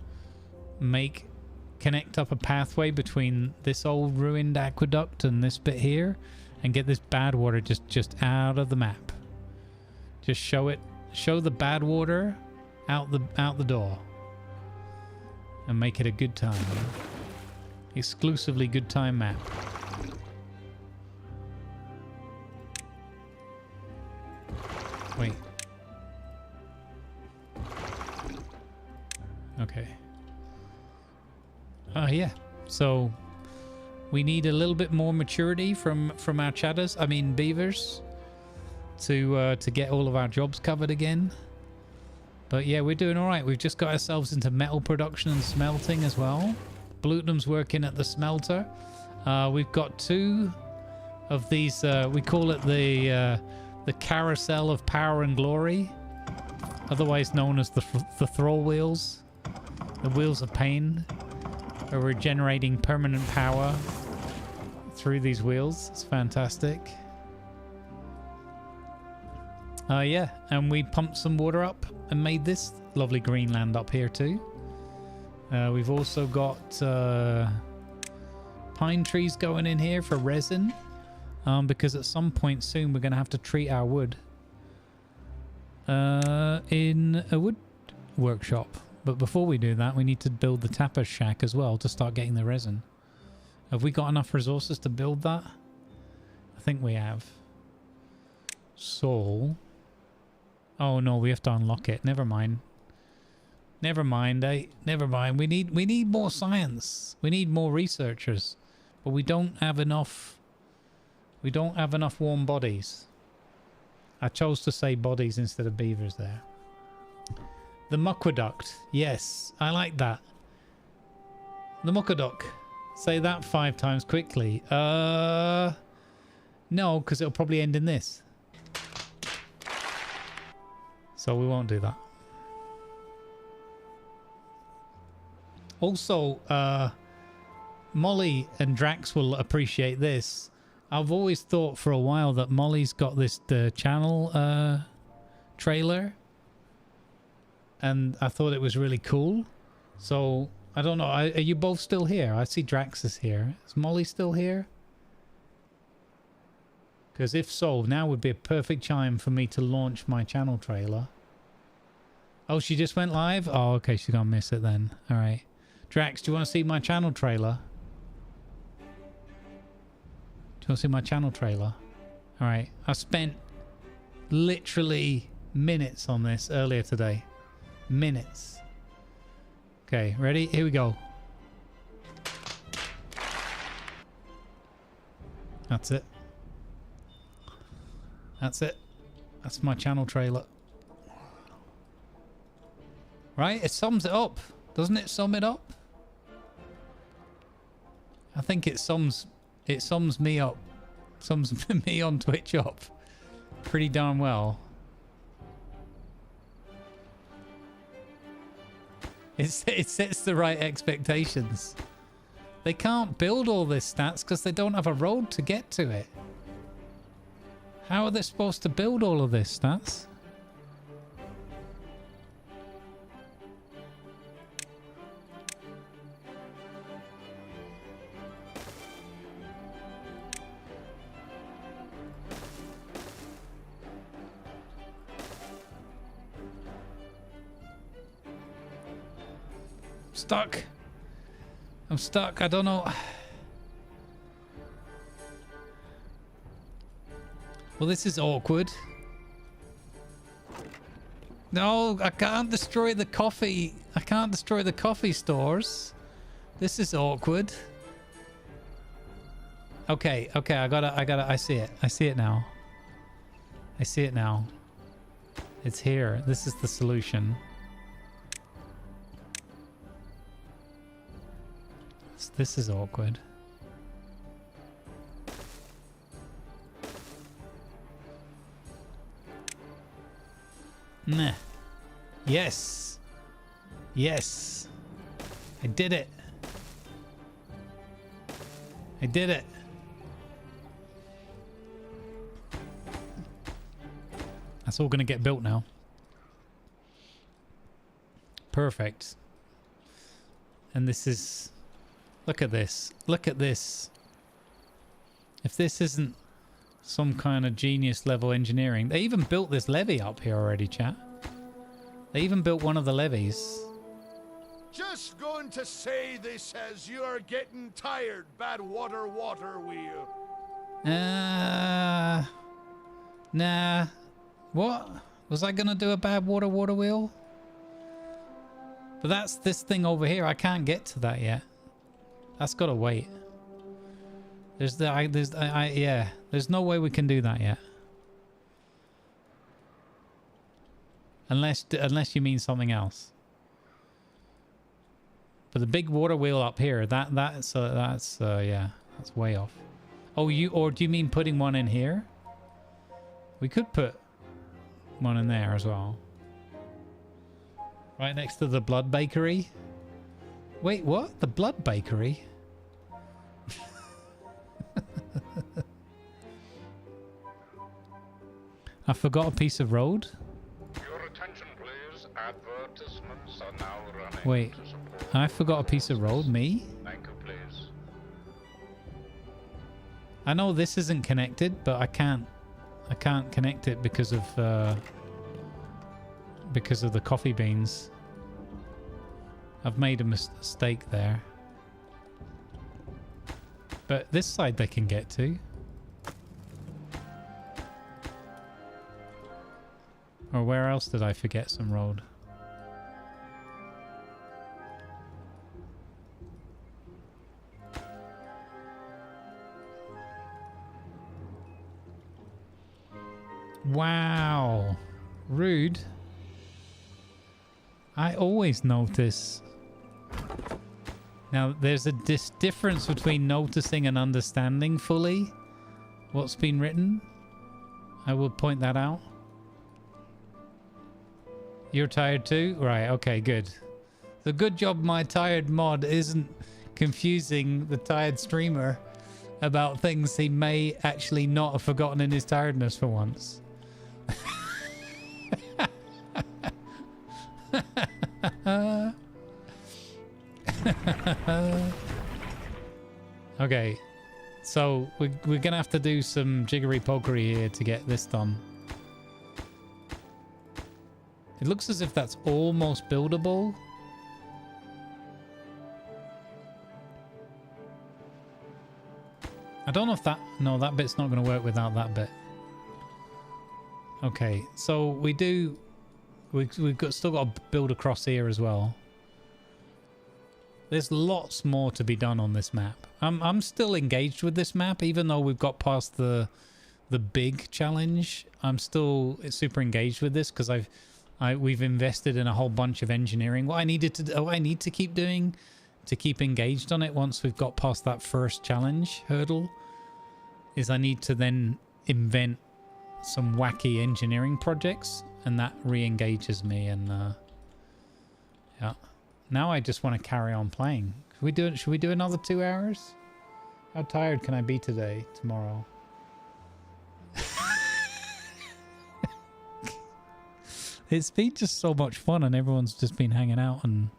connect up a pathway between this old ruined aqueduct and this bit here, and get this bad water just out of the map. Just show the bad water out the door, and make it a good time. Exclusively good time map. Wait. Okay. Yeah. So we need a little bit more maturity from our chatters. I mean beavers, to get all of our jobs covered again. But yeah, we're doing all right. We've just got ourselves into metal production and smelting as well. Blutenum's working at the smelter. We've got 2 of these. We call it the carousel of power and glory, otherwise known as the thrall wheels, the wheels of pain, where we're generating permanent power through these wheels. It's fantastic. Yeah, and we pumped some water up and made this lovely green land up here too. We've also got pine trees going in here for resin, because at some point soon we're going to have to treat our wood in a wood workshop. But before we do that, we need to build the tapper shack as well to start getting the resin. Have we got enough resources to build that? I think we have. So... oh no, we have to unlock it. Never mind. Never mind, eh? Never mind. We need more science. We need more researchers. But we don't have enough... we don't have enough warm bodies. I chose to say bodies instead of beavers there. The muckaduct. Yes, I like that. The muckaduct. Say that 5 times quickly. No, because it'll probably end in this. So we won't do that. Also, Molly and Drax will appreciate this. I've always thought for a while that Molly's got this channel trailer, and I thought it was really cool. So I don't know. Are you both still here? I see Drax is here. Is Molly still here? Because if so, now would be a perfect time for me to launch my channel trailer. Oh, she just went live? Oh, okay, she's gonna miss it then. All right. Drax, do you want to see my channel trailer? Do you want to see my channel trailer? All right. I spent literally minutes on this earlier today. Minutes. Okay, ready? Here we go. That's it. That's it. That's my channel trailer. Right? It sums it up. Doesn't it sum it up? I think it sums me up. Sums me on Twitch up pretty darn well. It sets the right expectations. They can't build all this stats because they don't have a road to get to it. How are they supposed to build all of this stats? Stuck. I'm stuck. I don't know. Well, this is awkward. No, I can't destroy the coffee. I can't destroy the coffee stores. This is awkward. Okay, okay, I see it. I see it now. I see it now. It's here. This is the solution. This is awkward. Nah. Yes. Yes. I did it. I did it. That's all going to get built now. Perfect. And this is... Look at this. Look at this. If this isn't some kind of genius level engineering... They even built this levee up here already, chat. They even built one of the levees. Just going to say this as you're getting tired, bad water wheel. Nah. What? Was I gonna do a bad water wheel? But that's this thing over here. I can't get to that yet. That's gotta wait. There's no way we can do that yet. Unless you mean something else. But the big water wheel up here, that's way off. Oh, do you mean putting one in here? We could put one in there as well. Right next to the blood bakery. Wait, what? The blood bakery? I forgot a piece of road. Your attention, please. Advertisements are now running. Wait, I forgot a piece of road. Me? Thank you, please. I know this isn't connected, but I can't connect it because of the coffee beans. I've made a mistake there. But this side they can get to. Or where else did I forget some road? Wow. Rude. I always notice. Now, there's a difference between noticing and understanding fully what's been written. I will point that out. You're tired too? Right, okay, good. So good job my tired mod isn't confusing the tired streamer about things he may actually not have forgotten in his tiredness for once. Okay, so we're gonna have to do some jiggery pokery here to get this done. It looks as if that's almost buildable. I don't know if that... No, that bit's not going to work without that bit. Okay, so we've still got to build across here as well. There's lots more to be done on this map. I'm still engaged with this map, even though we've got past the big challenge. I'm still super engaged with this because we've invested in a whole bunch of engineering. What I need to keep doing to keep engaged on it once we've got past that first challenge hurdle is I need to then invent some wacky engineering projects, and that re-engages me. And yeah, now I just want to carry on playing. Should we do another 2 hours? How tired can I be today, tomorrow? It's been just so much fun, and everyone's just been hanging out and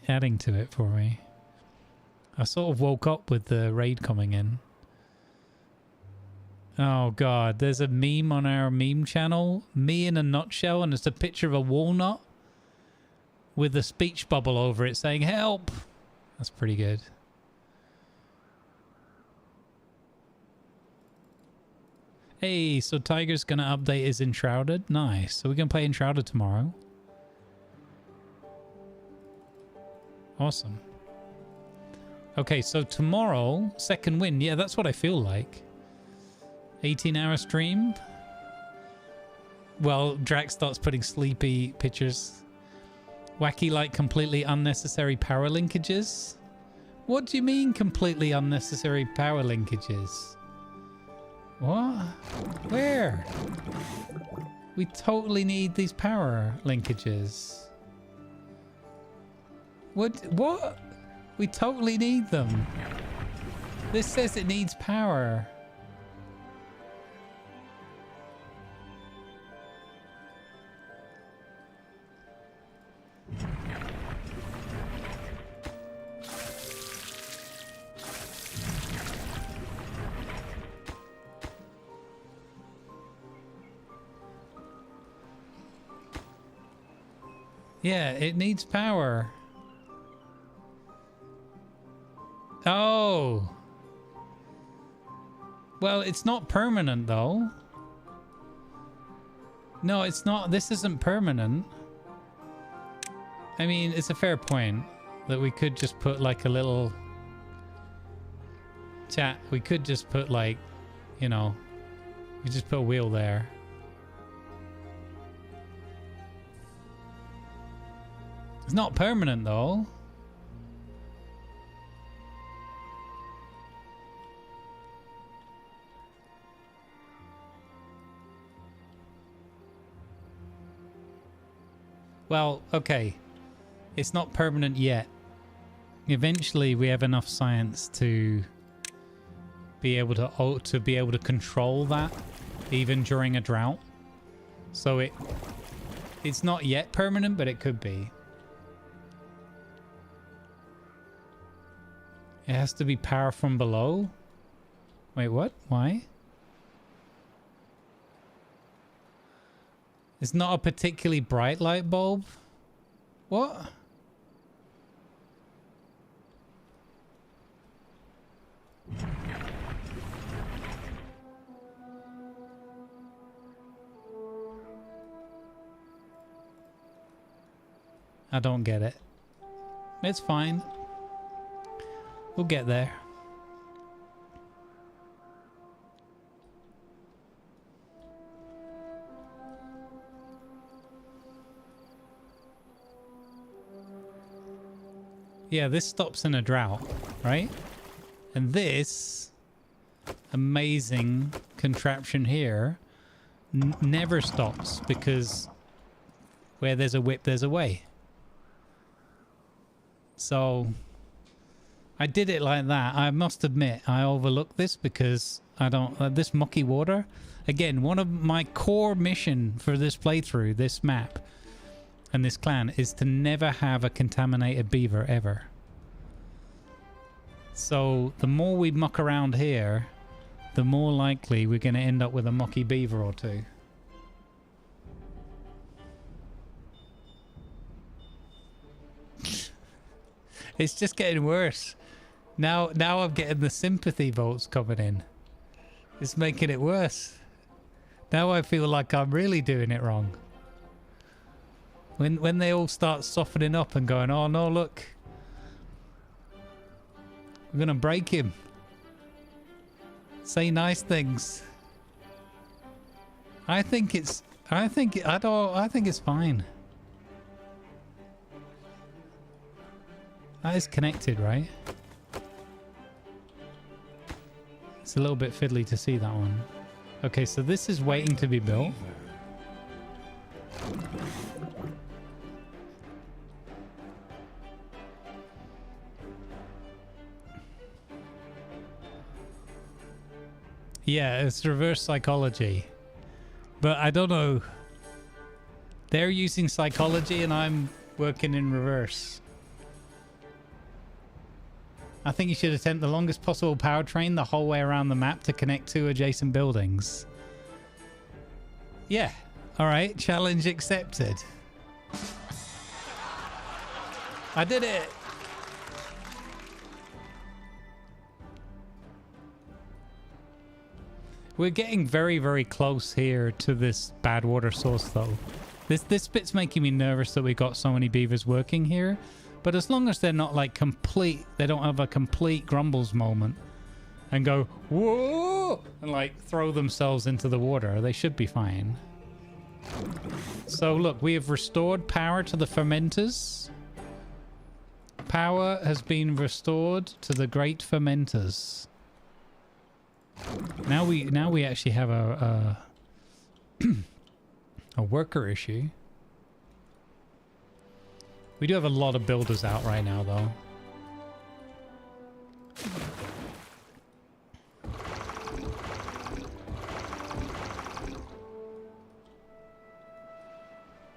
adding to it for me. I sort of woke up with the raid coming in. Oh god, there's a meme on our meme channel, me in a nutshell, and it's a picture of a walnut with a speech bubble over it saying help, That's pretty good. Hey, so Tiger's gonna update his Enshrouded. Nice. So we can play Enshrouded tomorrow. Awesome. Okay, so tomorrow, second win. Yeah, that's what I feel like. 18-hour stream. Well, Drax starts putting sleepy pictures. Wacky, like, completely unnecessary power linkages. What do you mean completely unnecessary power linkages? What? Where? We totally need these power linkages. What? We totally need them. This says it needs power. Yeah, it needs power. Oh. Well, it's not permanent though. No, it's not. This isn't permanent. I mean, it's a fair point that we could just put like a little chat. We could just put like, you know, we just put a wheel there. It's not permanent though. Well, okay. It's not permanent yet. Eventually we have enough science to be able to control that even during a drought. So it's not yet permanent, but it could be. It has to be power from below. Wait, what? Why? It's not a particularly bright light bulb? What? I don't get it. It's fine. We'll get there. Yeah, this stops in a drought, right? And this amazing contraption here never stops because where there's a whip, there's a way. So I did it like that. I must admit, I overlooked this because I don't... this mucky water, again, one of my core mission for this playthrough, this map, and this clan is to never have a contaminated beaver ever. So the more we muck around here, the more likely we're going to end up with a mucky beaver or two. It's just getting worse. Now I'm getting the sympathy votes coming in. It's making it worse. Now I feel like I'm really doing it wrong. When they all start softening up and going, oh no, look, we're gonna break him. Say nice things. I think it's fine. That is connected, right? It's a little bit fiddly to see that one. Okay, so this is waiting to be built. Yeah, it's reverse psychology. But I don't know. They're using psychology and I'm working in reverse. I think you should attempt the longest possible powertrain the whole way around the map to connect two adjacent buildings. Yeah. Alright, challenge accepted. I did it! We're getting very, very close here to this bad water source, though. This bit's making me nervous that we got so many beavers working here. But as long as they're not like complete, they don't have a complete Grumbles moment and go, whoa, and like throw themselves into the water, they should be fine. So look, we have restored power to the fermenters. Power has been restored to the great fermenters. Now we actually have a a worker issue. We do have a lot of builders out right now, though.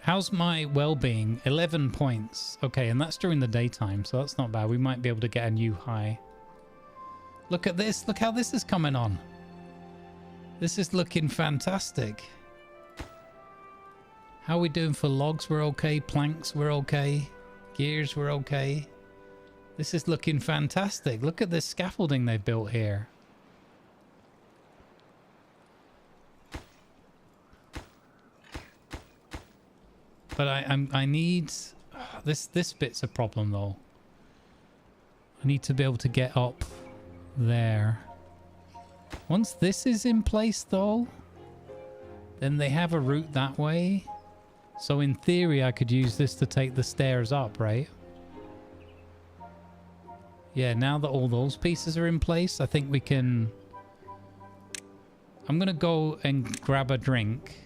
How's my well-being? 11 points. Okay, and that's during the daytime, so that's not bad. We might be able to get a new high. Look at this. Look how this is coming on. This is looking fantastic. How are we doing for logs? We're okay. Planks, we're okay. Gears, we're okay. This is looking fantastic. Look at this scaffolding they built here. But I need this bit's a problem though. I need to be able to get up there. Once this is in place though, then they have a route that way. So in theory I could use this to take the stairs up, right? Yeah, now that all those pieces are in place, I think we can... I'm gonna go and grab a drink.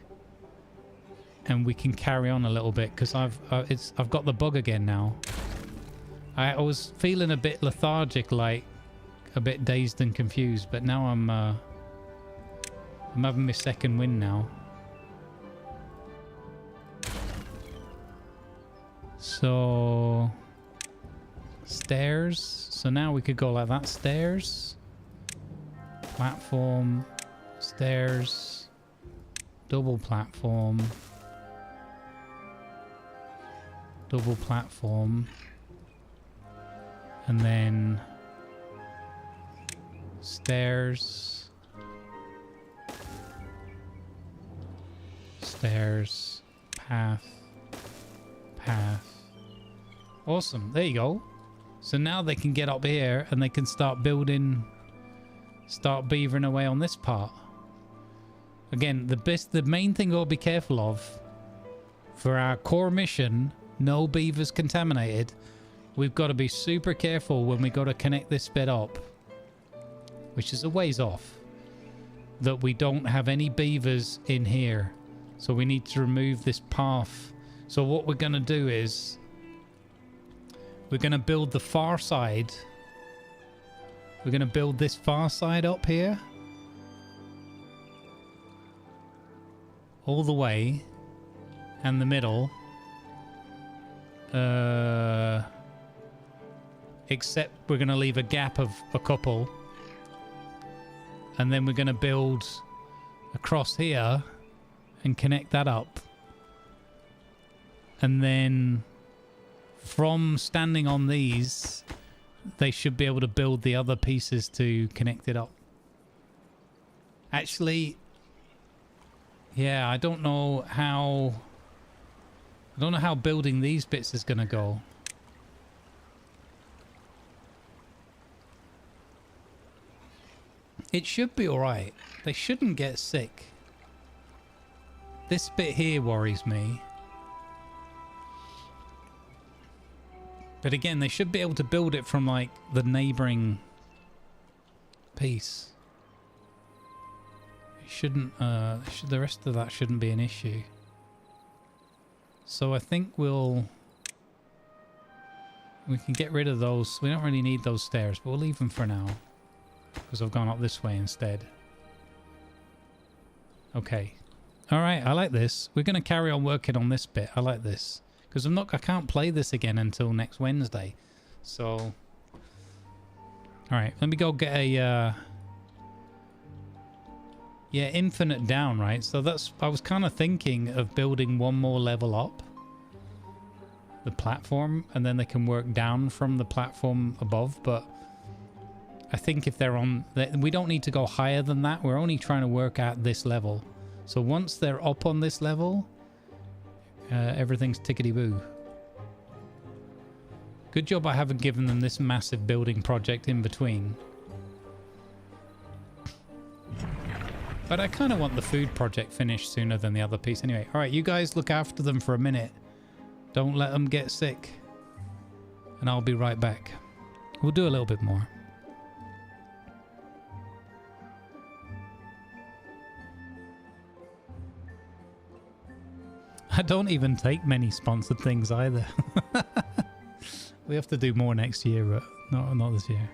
And we can carry on a little bit because I've got the bug again now. I was feeling a bit lethargic, like a bit dazed and confused, but now I'm having my second wind now. So stairs. So now we could go like that. Stairs, platform, stairs, double platform. Double platform, and then stairs, stairs, path, path. Awesome, there you go. So now they can get up here and they can start building, start beavering away on this part. Again, the main thing we'll be careful of for our core mission, no beavers contaminated, we've got to be super careful when we got to connect this bit up, which is a ways off, that we don't have any beavers in here. So we need to remove this path. So what we're going to do is we're going to build the far side. We're going to build this far side up here all the way, and the middle. Except we're going to leave a gap of a couple, and then we're going to build across here and connect that up, and then from standing on these they should be able to build the other pieces to connect it up. Actually, yeah, I don't know how building these bits is going to go. It should be alright. They shouldn't get sick. This bit here worries me. But again, they should be able to build it from like the neighboring piece. It shouldn't, the rest of that shouldn't be an issue. So I think we can get rid of those. We don't really need those stairs, but we'll leave them for now, because I've gone up this way instead. Okay. All right, I like this. We're going to carry on working on this bit. I like this, because I can't play this again until next Wednesday. So, all right, let me go get a yeah, infinite down, right? So I was kind of thinking of building one more level up the platform, and then they can work down from the platform above, but I think if they're on... We don't need to go higher than that. We're only trying to work at this level. So once they're up on this level, everything's tickety-boo. Good job I haven't given them this massive building project in between. But I kind of want the food project finished sooner than the other piece anyway. All right, you guys look after them for a minute. Don't let them get sick. And I'll be right back. We'll do a little bit more. I don't even take many sponsored things either. We have to do more next year, but not this year.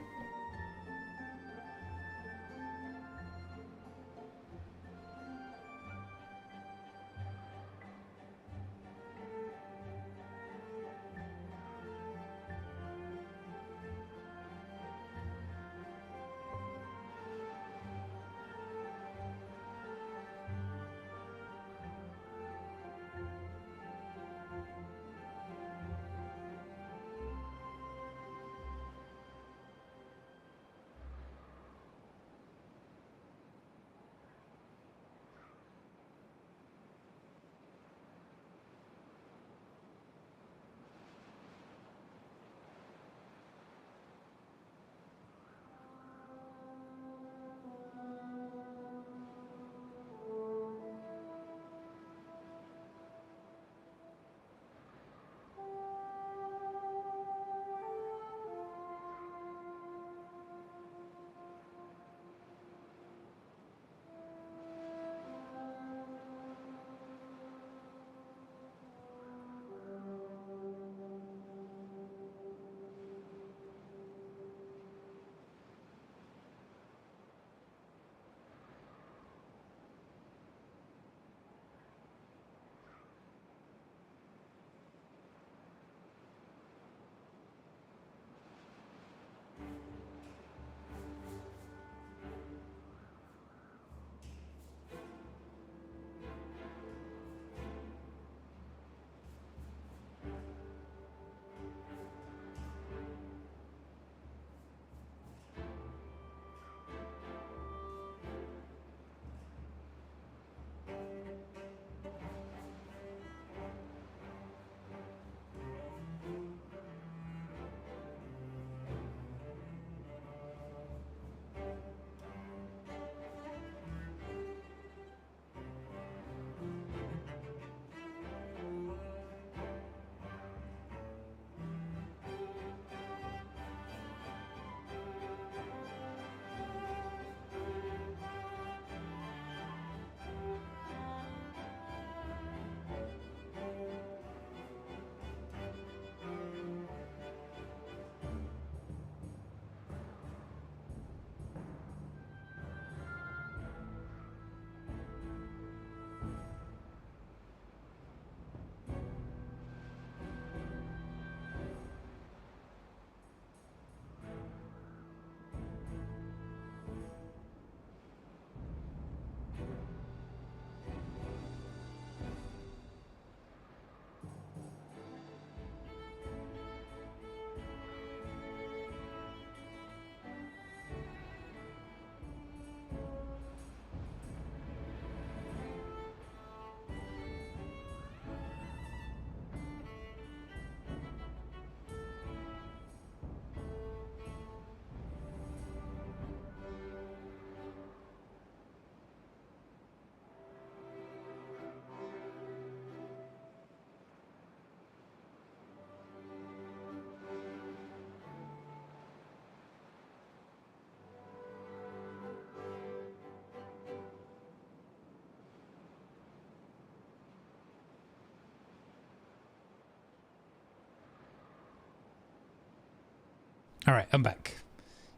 All right, I'm back.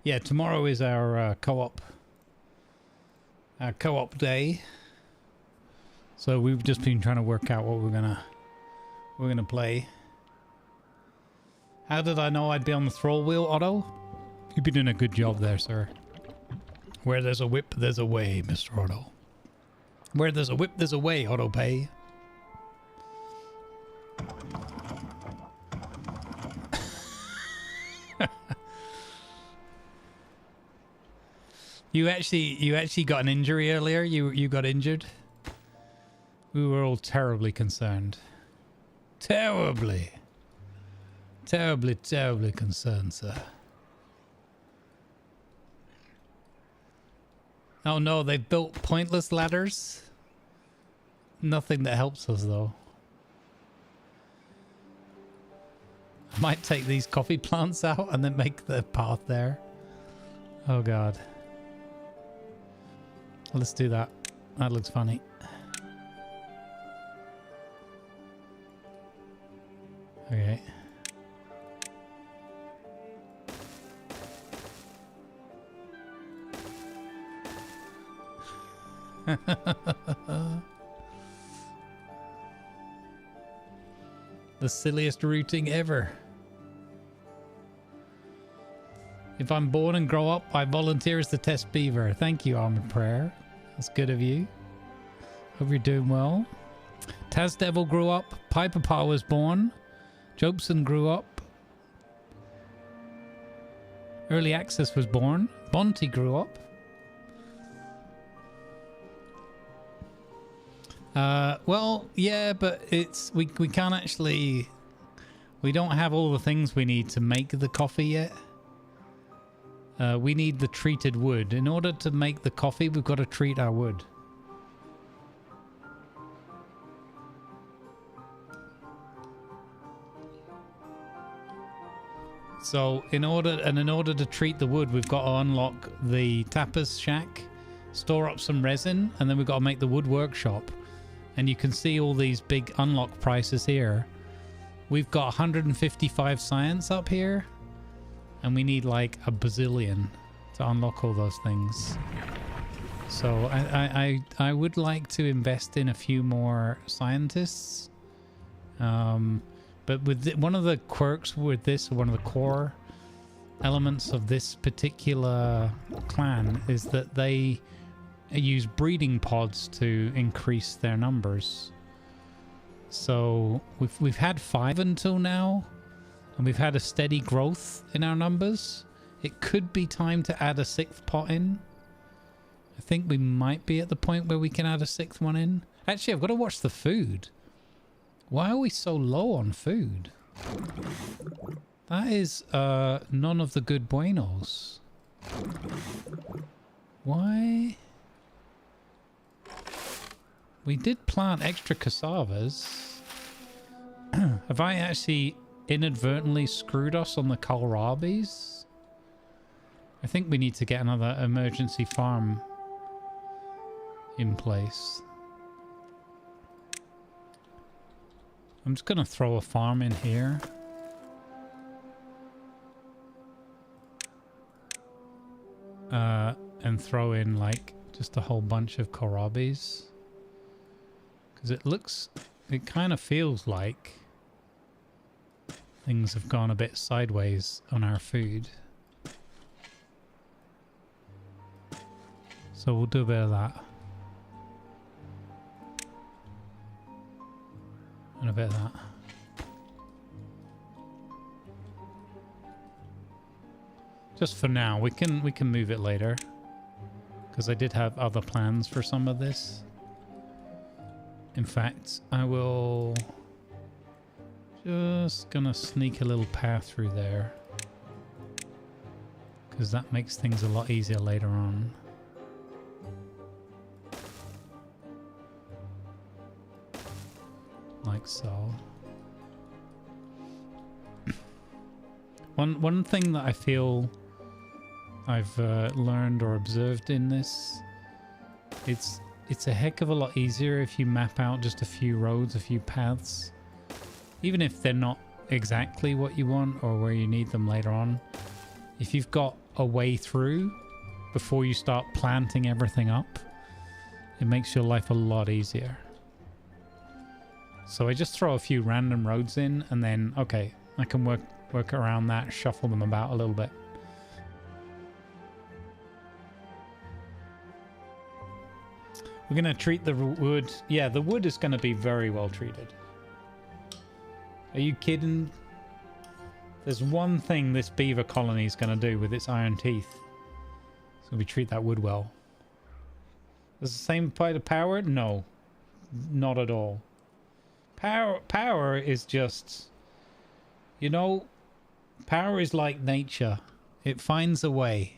Yeah, tomorrow is our co-op day. So we've just been trying to work out what we're gonna play. How did I know I'd be on the throw wheel, Otto? You've been doing a good job there, sir. Where there's a whip, there's a way, Mr. Otto. Where there's a whip, there's a way, Otto Pay. You actually got an injury earlier? You got injured? We were all terribly concerned. Terribly. Terribly, terribly concerned, sir. Oh no, they've built pointless ladders. Nothing that helps us though. I might take these coffee plants out and then make the path there. Oh god. Let's do that. That looks funny. Okay. The silliest routing ever. If I'm born and grow up, I volunteer as the test beaver. Thank you, Armored Prayer. That's good of you. Hope you're doing well. Taz Devil grew up. Piper Pa was born. Jobson grew up. Early Access was born. Bonte grew up. Well, yeah, but it's we can't actually. We don't have all the things we need to make the coffee yet. We need the treated wood. In order to make the coffee, we've got to treat our wood. So in order to treat the wood, we've got to unlock the tapas shack, store up some resin, and then we've got to make the wood workshop. And you can see all these big unlock prices here. We've got 155 science up here, and we need like a bazillion to unlock all those things. So I would like to invest in a few more scientists. But with one of the quirks with this, one of the core elements of this particular clan is that they use breeding pods to increase their numbers. So we've had 5 until now, and we've had a steady growth in our numbers. It could be time to add a 6th pot in. I think we might be at the point where we can add a 6th one in. Actually, I've got to watch the food. Why are we so low on food? That is none of the good buenos. Why? We did plant extra cassavas. Have I actually inadvertently screwed us on the kohlrabis? I think we need to get another emergency farm in place. I'm just going to throw a farm in here. And throw in like just a whole bunch of kohlrabis. Because it kind of feels like things have gone a bit sideways on our food. So we'll do a bit of that. And a bit of that. Just for now, we can move it later. Because I did have other plans for some of this. In fact, I will just gonna sneak a little path through there. Because that makes things a lot easier later on. Like so. One thing that I feel I've learned or observed in this, it's a heck of a lot easier if you map out just a few roads, a few paths, even if they're not exactly what you want or where you need them later on. If you've got a way through before you start planting everything up, it makes your life a lot easier. So I just throw a few random roads in, and then, okay, I can work around that, shuffle them about a little bit. We're going to treat the wood. Yeah, the wood is going to be very well treated. Are you kidding? There's one thing this beaver colony is going to do with its iron teeth. So we treat that wood well. Does the same apply to power? No. Not at all. Power is just... You know, power is like nature. It finds a way.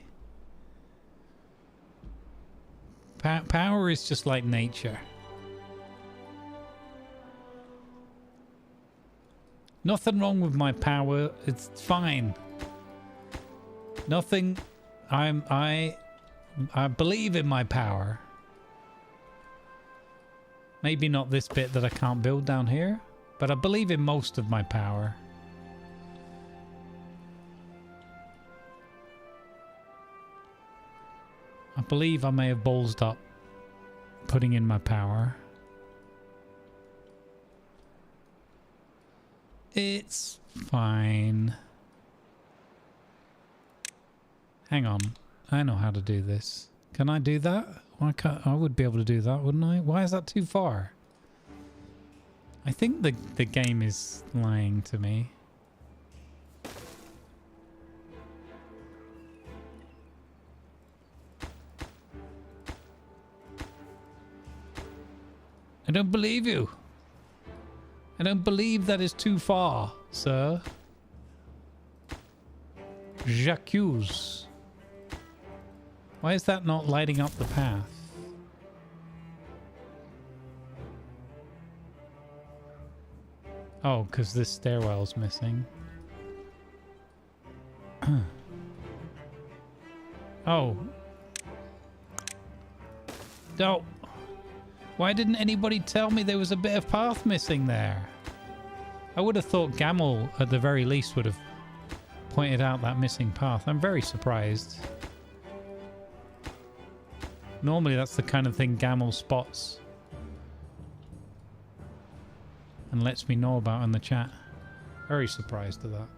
Power is just like nature. Nothing wrong with my power. It's fine. Nothing. I believe in my power. Maybe not this bit that I can't build down here, but I believe in most of my power. I believe I may have ballsed up putting in my power. It's fine. Hang on. I know how to do this. Can I do that? Why can't I would be able to do that, wouldn't I? Why is that too far? I think the game is lying to me. I don't believe you. I don't believe that is too far, sir. J'accuse. Why is that not lighting up the path? Oh, because this stairwell's missing. Oh. No. Why didn't anybody tell me there was a bit of path missing there? I would have thought Gamel, at the very least, would have pointed out that missing path. I'm very surprised. Normally, that's the kind of thing Gamel spots and lets me know about in the chat. Very surprised at that.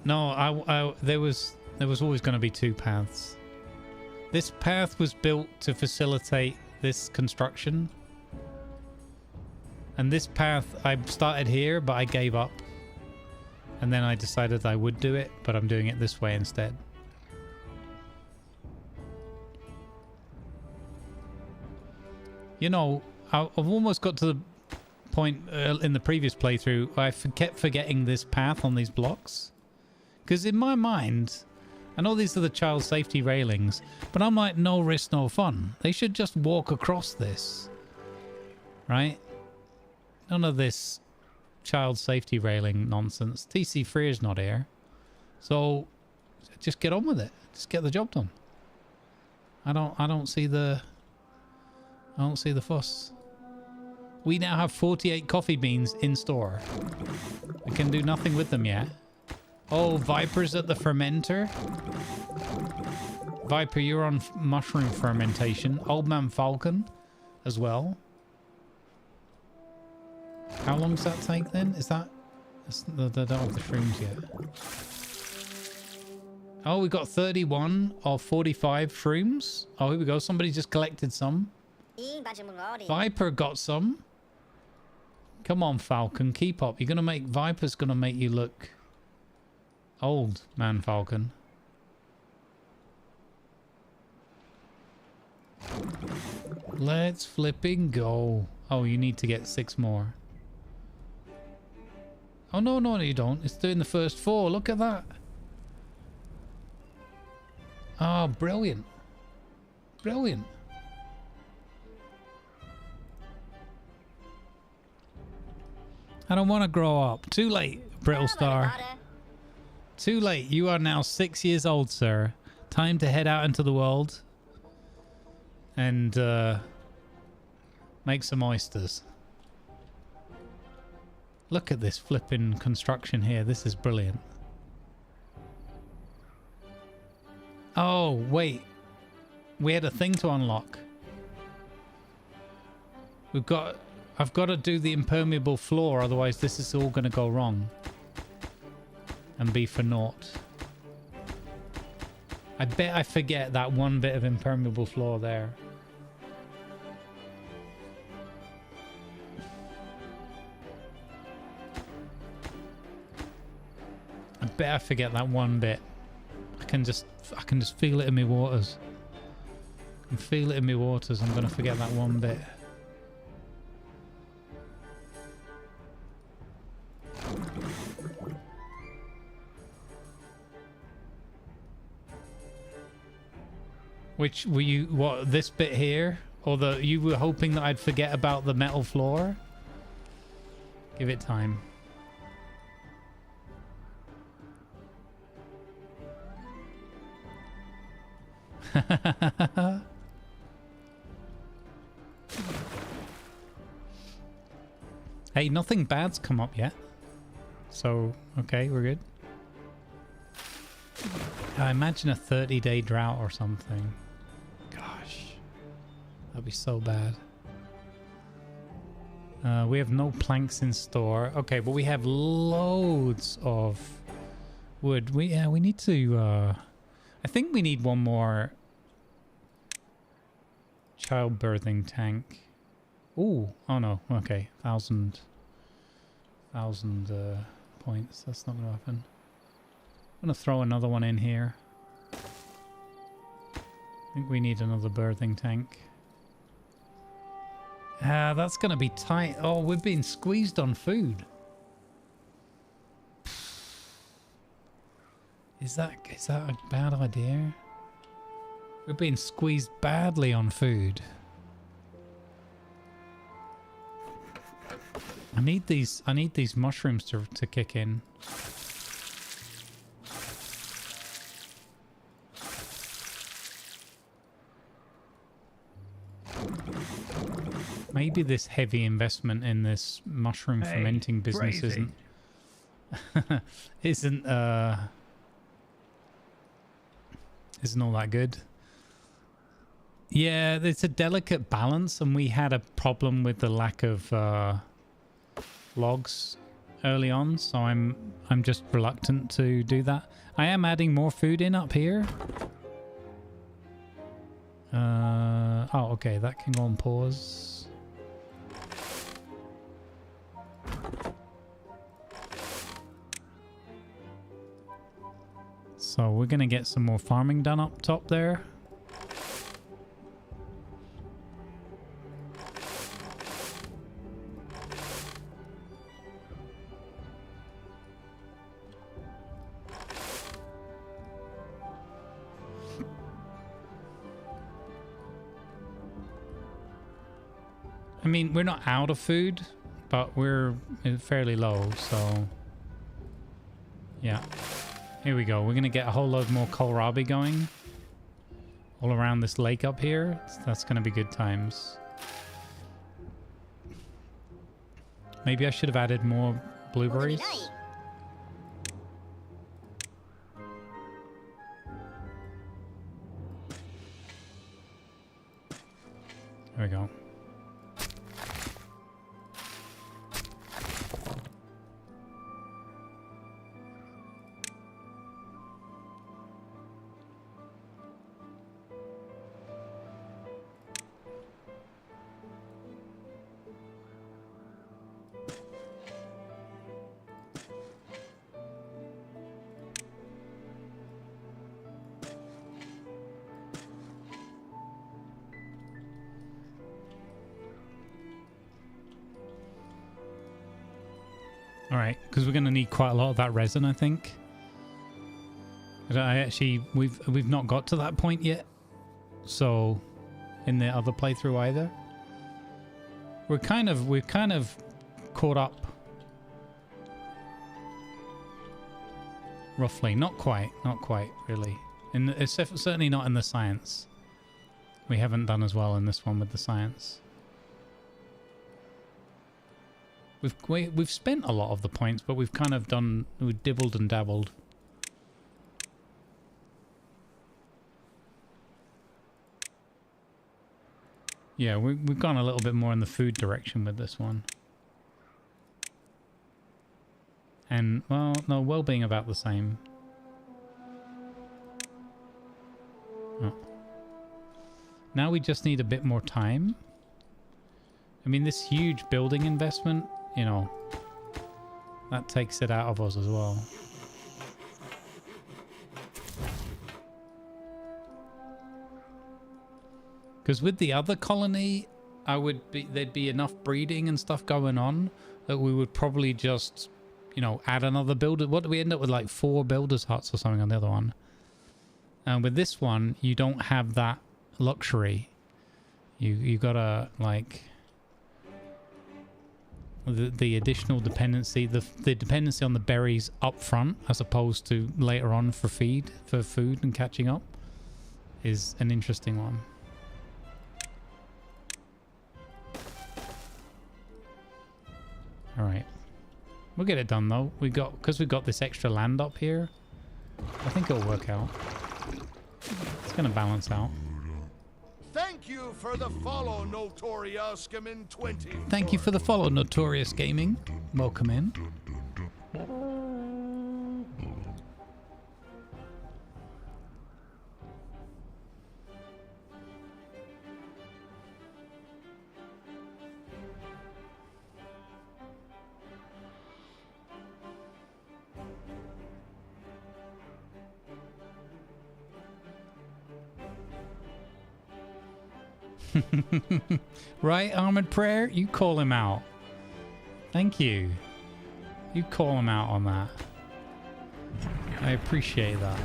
No, there was always going to be two paths. This path was built to facilitate this construction. And this path, I started here, but I gave up. And then I decided I would do it, but I'm doing it this way instead. You know, I've almost got to the point in the previous playthrough, I kept forgetting this path on these blocks. Because in my mind, I know these are the child safety railings, but I'm like, no risk, no fun. They should just walk across this. Right? None of this child safety railing nonsense. TC Freer's not here. So just get on with it. Just get the job done. I don't see the fuss. We now have 48 coffee beans in store. We can do nothing with them yet. Oh, Viper's at the fermenter. Viper, you're on mushroom fermentation. Old Man Falcon as well. How long does that take then? Is that... They don't have the shrooms yet. Oh, we got 31 of 45 shrooms. Oh, here we go. Somebody just collected some. Viper got some. Come on, Falcon. Keep up. You're going to make... Viper's going to make you look... Old Man Falcon. Let's flipping go. Oh, you need to get 6 more. Oh, no, you don't. It's doing the first 4. Look at that. Oh, brilliant. Brilliant. I don't want to grow up. Too late, Brittle Star. Too late. You are now 6 years old, sir. Time to head out into the world and make some oysters. Look at this flipping construction here. This is brilliant. Oh, wait. We had a thing to unlock. I've got to do the impermeable floor, otherwise this is all going to go wrong. and be for naught. I bet I forget that one bit of impermeable floor there. I bet I forget that one bit. I can just feel it in my waters. I can feel it in my waters. I'm gonna forget that one bit. Which were you? What, this bit here, or you were hoping that I'd forget about the metal floor? Give it time. Hey, nothing bad's come up yet. So, okay, we're good. I imagine a 30-day drought or something. Gosh. That'd be so bad. We have no planks in store. Okay, but we have loads of wood. We need to... I think we need one more childbirthing tank. Ooh, oh no, okay, 1,000 points. That's not gonna happen. I'm gonna throw another one in here. I think we need another birthing tank. That's gonna be tight. Oh, we've been squeezed on food. Is that a bad idea? We're being squeezed badly on food. I need these mushrooms to kick in. Maybe this heavy investment in this mushroom fermenting business isn't all that good. Yeah, it's a delicate balance, and we had a problem with the lack of logs early on, so I'm just reluctant to do that. I am adding more food in up here. Oh, okay, that can go on pause. So we're gonna get some more farming done up top there. I mean, we're not out of food, but we're fairly low, so yeah. Here we go. We're going to get a whole load more kohlrabi going all around this lake up here. That's going to be good times. Maybe I should have added more blueberries. There we go. Alright, because we're going to need quite a lot of that resin, I think. We've not got to that point yet. So, in the other playthrough either. We're kind of caught up. Roughly. Not quite, really. It's certainly not in the science. We haven't done as well in this one with the science. We've spent a lot of the points, but we've dibbled and dabbled. Yeah, we've gone a little bit more in the food direction with this one. And, well, no, well-being about the same. Oh. Now we just need a bit more time. I mean, this huge building investment, you know, that takes it out of us as well. Because with the other colony, there'd be enough breeding and stuff going on that we would probably just, you know, add another builder. What do we end up with, like 4 builders' huts or something on the other one? And with this one, you don't have that luxury. You gotta, like, the additional dependency, the dependency on the berries up front as opposed to later on for food and catching up is an interesting one. All right, we'll get it done though. Because we got this extra land up here. I think it'll work out. It's gonna balance out. Thank you for the follow, Notorious Gaming 20. Thank you for the follow, Notorious Gaming. Welcome in. Right, Armored Prayer? You call him out. Thank you. You call him out on that. I appreciate that.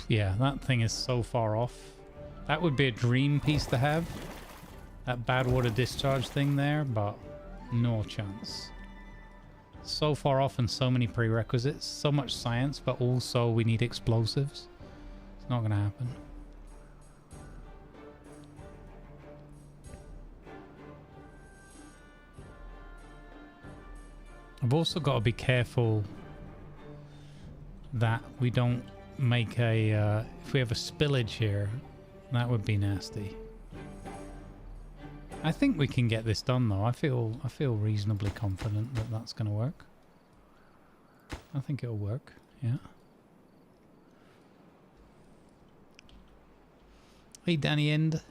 Yeah, that thing is so far off. That would be a dream piece to have. That bad water discharge thing there, but no chance. So far off and so many prerequisites. So much science, but also we need explosives. It's not going to happen. I've also got to be careful that we don't make a if we have a spillage here, that would be nasty. I think we can get this done though. I feel reasonably confident that that's going to work. I think it'll work. Yeah. Hey Danny End.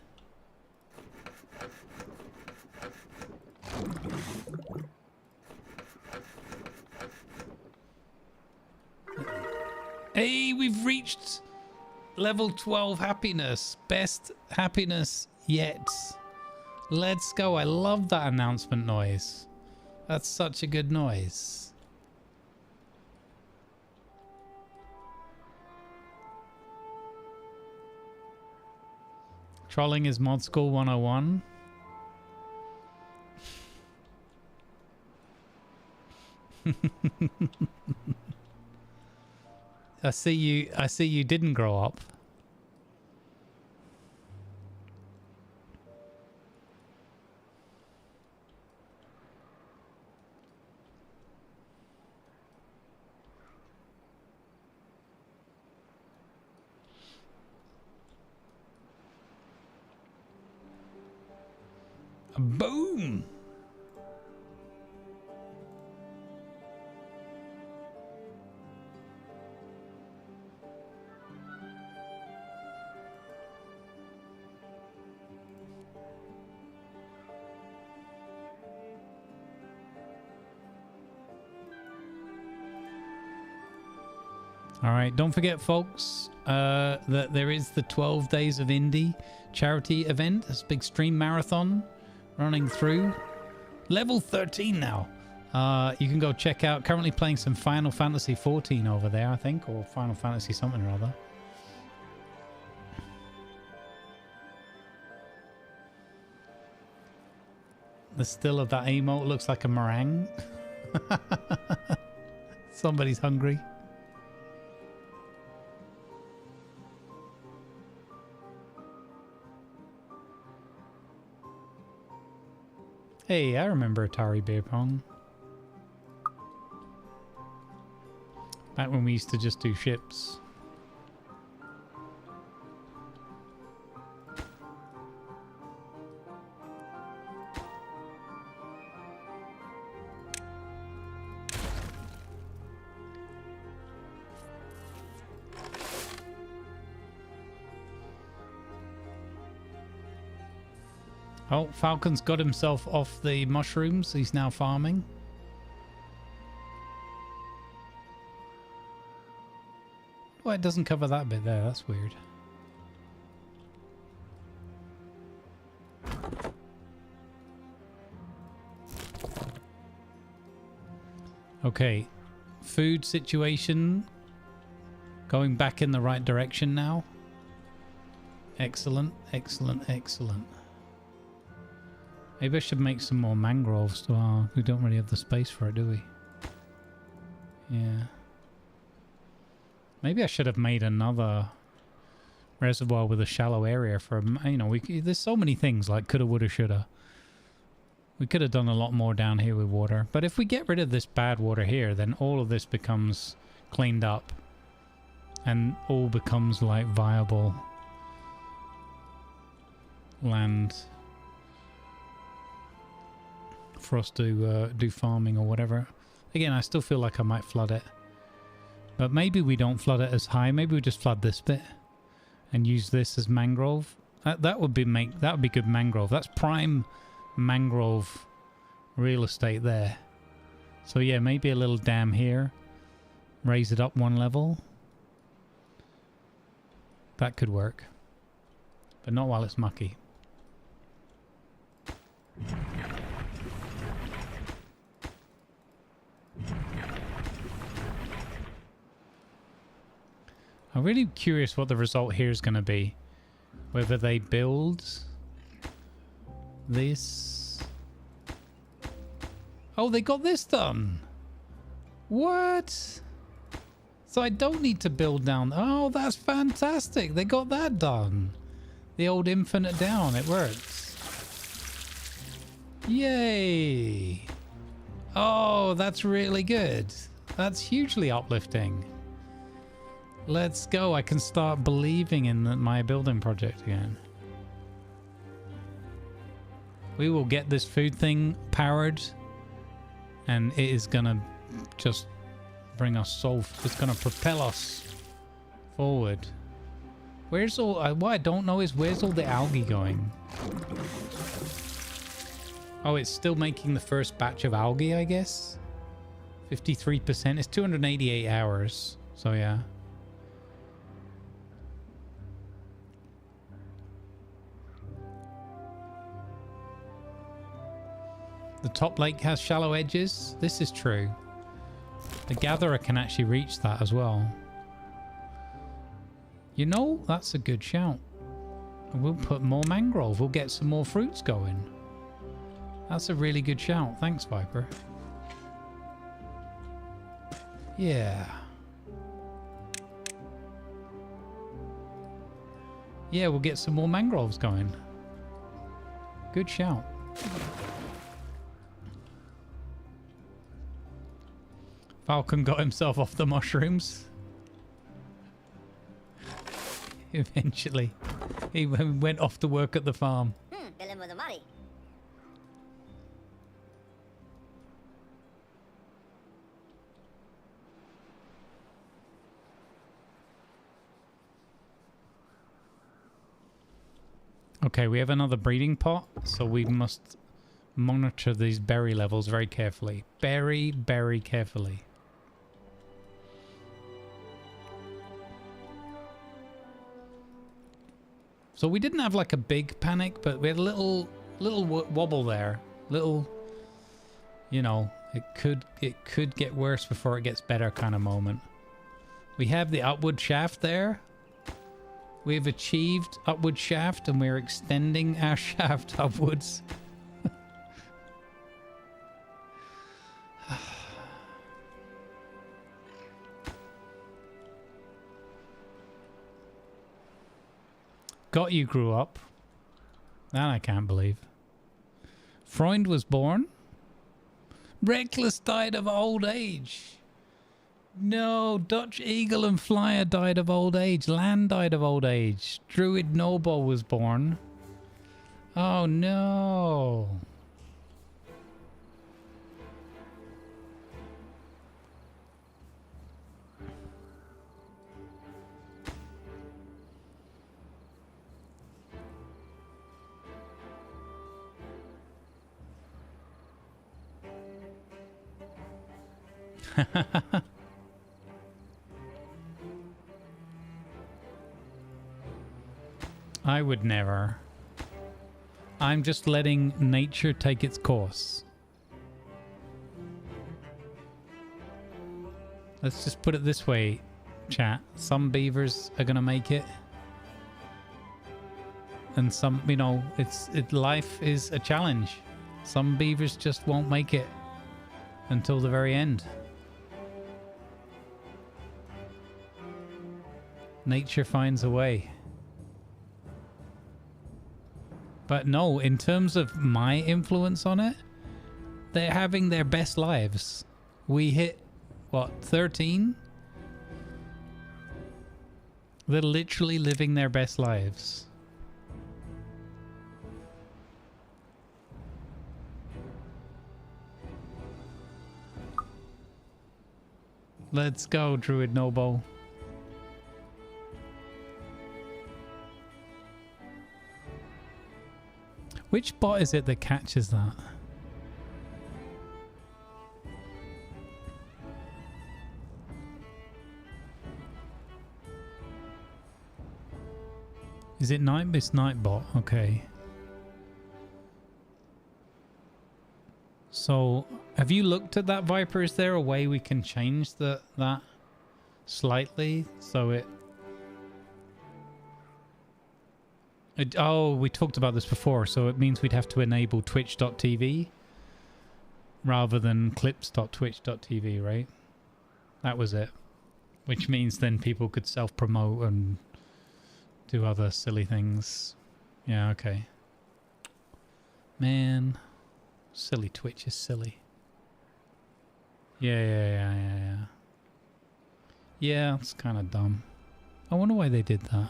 Hey, we've reached level 12 happiness. Best happiness yet. Let's go. I love that announcement noise. That's such a good noise. Trolling is mod school 101. I see you didn't grow up. Boom. All right, don't forget, folks, that there is the 12 Days of Indie charity event. It's a big stream marathon running through. Level 13 now. You can go check out. Currently playing some Final Fantasy 14 over there, I think, or Final Fantasy something or other. The still of that emote looks like a meringue. Somebody's hungry. Hey, I remember Atari Beer Pong. Back when we used to just do ships. Oh, Falcon's got himself off the mushrooms. He's now farming. Well, it doesn't cover that bit there. That's weird. Okay. Food situation. Going back in the right direction now. Excellent, excellent, excellent. Maybe I should make some more mangroves. We don't really have the space for it, do we? Yeah. Maybe I should have made another reservoir with a shallow area for, you know, there's so many things like coulda, woulda, shoulda. We could have done a lot more down here with water. But if we get rid of this bad water here, then all of this becomes cleaned up. And all becomes like viable land for us to do farming or whatever. Again, I still feel like I might flood it. But maybe we don't flood it as high. Maybe we just flood this bit and use this as mangrove. That would be good mangrove. That's prime mangrove real estate there. So yeah, maybe a little dam here. Raise it up one level. That could work. But not while it's mucky. I'm really curious what the result here is going to be. Whether they build this. Oh, they got this done. What? So I don't need to build down. Oh, that's fantastic. They got that done. The old infinite down. It works. Yay. Oh, that's really good. That's hugely uplifting. Let's go. I can start believing in my building project again. We will get this food thing powered. And it is going to just bring us so... It's going to propel us forward. Where's all... what I don't know is where's all the algae going? Oh, it's still making the first batch of algae, I guess. 53%. It's 288 hours. So, yeah. The top lake has shallow edges. This is true. The gatherer can actually reach that as well. You know, that's a good shout. We'll put more mangrove. We'll get some more fruits going. That's a really good shout. Thanks, Viper. Yeah. Yeah, we'll get some more mangroves going. Good shout. Falcon got himself off the mushrooms. Eventually. He went off to work at the farm. Okay, we have another breeding pot, so we must monitor these berry levels very carefully. Very carefully. So we didn't have like a big panic, but we had a little wobble there. Little, you know, it could get worse before it gets better kind of moment. We have the upward shaft there. We've achieved upward shaft and we're extending our shaft upwards. Got you grew up. That I can't believe. Freund was born. Reckless died of old age. No, Dutch Eagle and Flyer died of old age. Land died of old age. Druid Noble was born. Oh no. I would never. I'm just letting nature take its course. Let's just put it this way, chat. Some beavers are gonna make it. And some, you know, life is a challenge. Some beavers just won't make it until the very end. Nature finds a way. But no, in terms of my influence on it, they're having their best lives. We hit, what, 13? They're literally living their best lives. Let's go, Druid Noble. Which bot is it that catches that? Is it Night? It's Nightbot. Okay. So, have you looked at that, Viper? Is there a way we can change that slightly so it... Oh, we talked about this before, so it means we'd have to enable twitch.tv rather than clips.twitch.tv, right? That was it. Which means then people could self-promote and do other silly things. Yeah, okay. Man, silly Twitch is silly. Yeah. Yeah, it's kind of dumb. I wonder why they did that.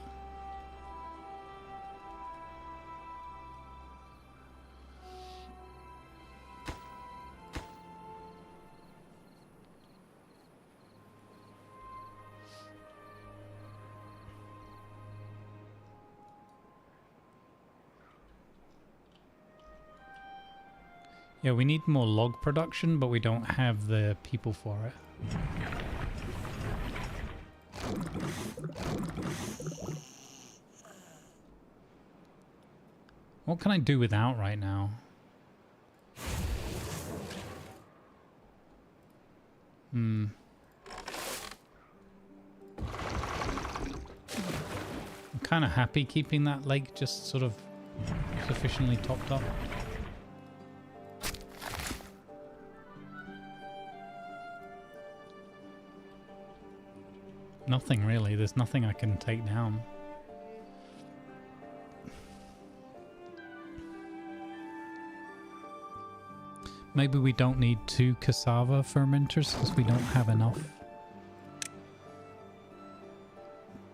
Yeah, we need more log production, but we don't have the people for it. What can I do without right now? I'm kind of happy keeping that lake just sort of sufficiently topped up. Nothing really. There's nothing I can take down. Maybe we don't need 2 cassava fermenters because we don't have enough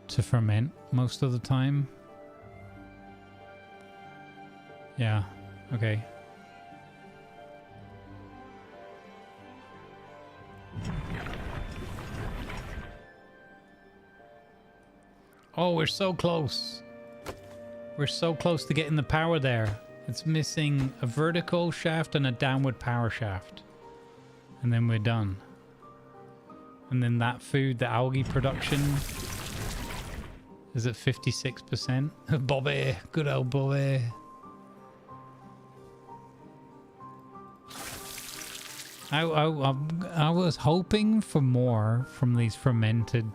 to ferment most of the time. Yeah, okay. Oh, we're so close. We're so close to getting the power there. It's missing a vertical shaft and a downward power shaft. And then we're done. And then that food, the algae production, is at 56%. Bobby, good old Bobby. I was hoping for more from these fermented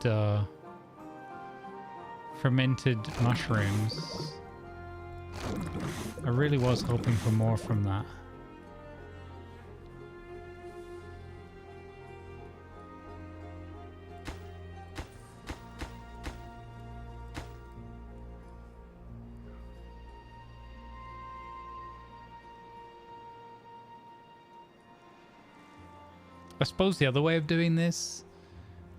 mushrooms. I really was hoping for more from that. I suppose the other way of doing this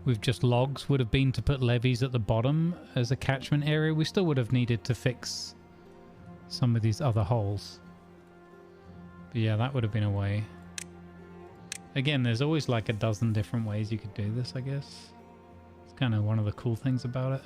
with just logs would have been to put levees at the bottom as a catchment area. We still would have needed to fix some of these other holes. But yeah, that would have been a way. Again, there's always like a dozen different ways you could do this, I guess. It's kind of one of the cool things about it.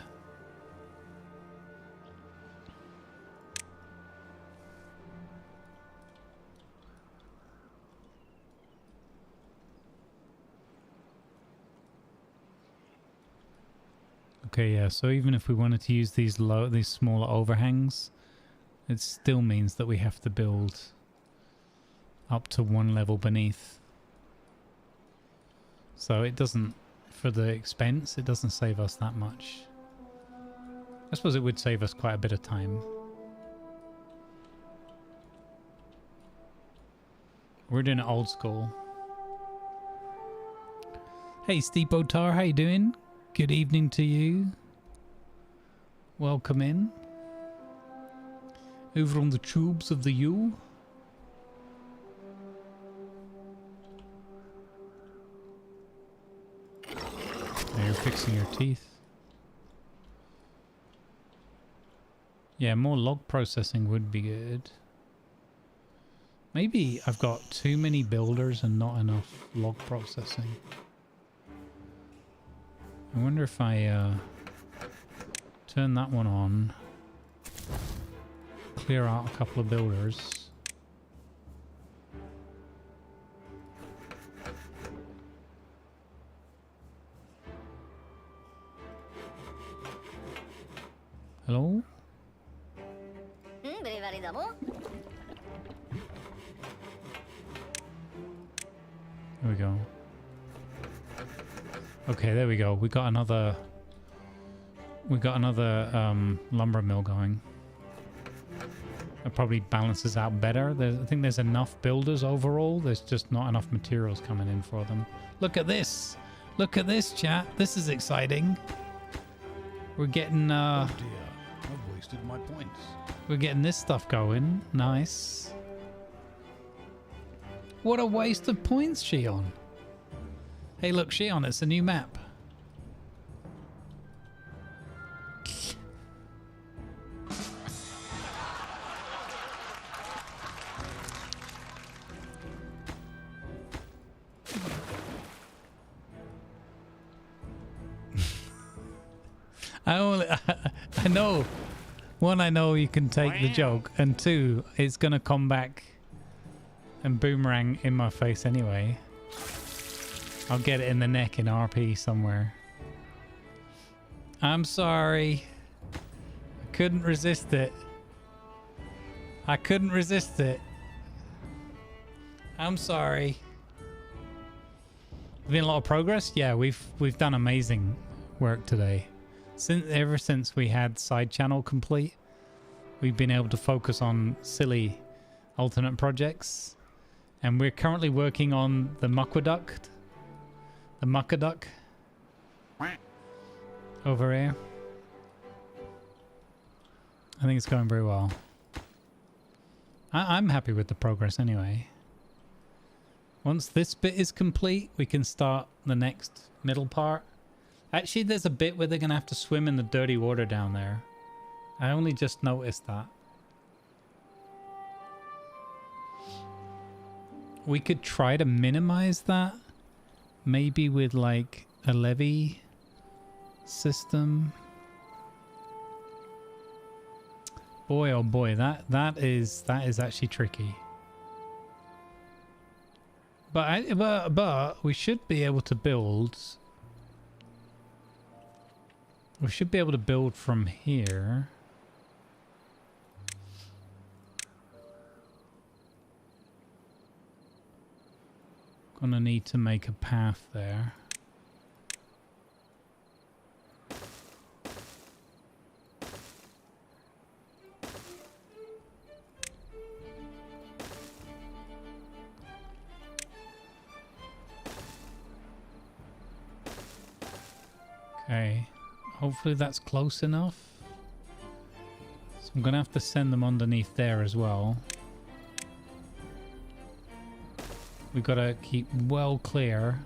Okay, yeah, so even if we wanted to use these smaller overhangs, it still means that we have to build up to one level beneath. So it doesn't, for the expense, it doesn't save us that much. I suppose it would save us quite a bit of time. We're doing it old school. Hey, Steve Botar, how you doing? Good evening to you. Welcome in. Over on the tubes of the U. Now you're fixing your teeth. Yeah, more log processing would be good. Maybe I've got too many builders and not enough log processing. I wonder if I turn that one on, clear out a couple of builders. Hello? Here we go. Okay, there we go. We got another lumber mill going. It probably balances out better. I think there's enough builders overall. There's just not enough materials coming in for them. Look at this. Look at this, chat. This is exciting. We're getting oh dear, I've wasted my points. We're getting this stuff going. Nice. What a waste of points, Shion. Hey, look, Shion, it's a new map. I know. One, I know you can take the joke, and two, it's gonna come back and boomerang in my face anyway. I'll get it in the neck in RP somewhere. I'm sorry. I couldn't resist it. I couldn't resist it. I'm sorry. Been a lot of progress? Yeah, we've done amazing work today. Ever since we had side channel complete, we've been able to focus on silly alternate projects, and we're currently working on the Muckaduct. The Muckaduck over here. I think it's going very well. I'm happy with the progress anyway. Once this bit is complete, we can start the next middle part. Actually, there's a bit where they're going to have to swim in the dirty water down there. I only just noticed that. We could try to minimize that. Maybe with like a levee system. Boy, oh boy, that is actually tricky. But we should be able to build. We should be able to build from here. Gonna need to make a path there. Okay. Hopefully that's close enough. So I'm going to have to send them underneath there as well. We've got to keep well clear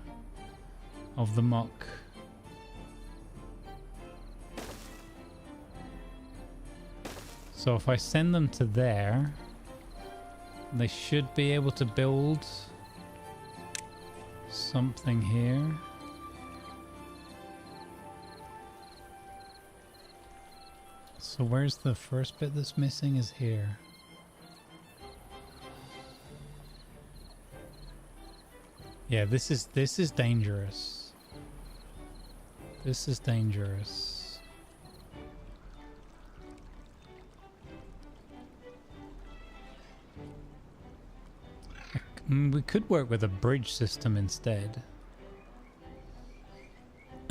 of the muck. So if I send them to there, they should be able to build something here. So where's the first bit that's missing is here. Yeah, this is dangerous. This is dangerous. We could work with a bridge system instead.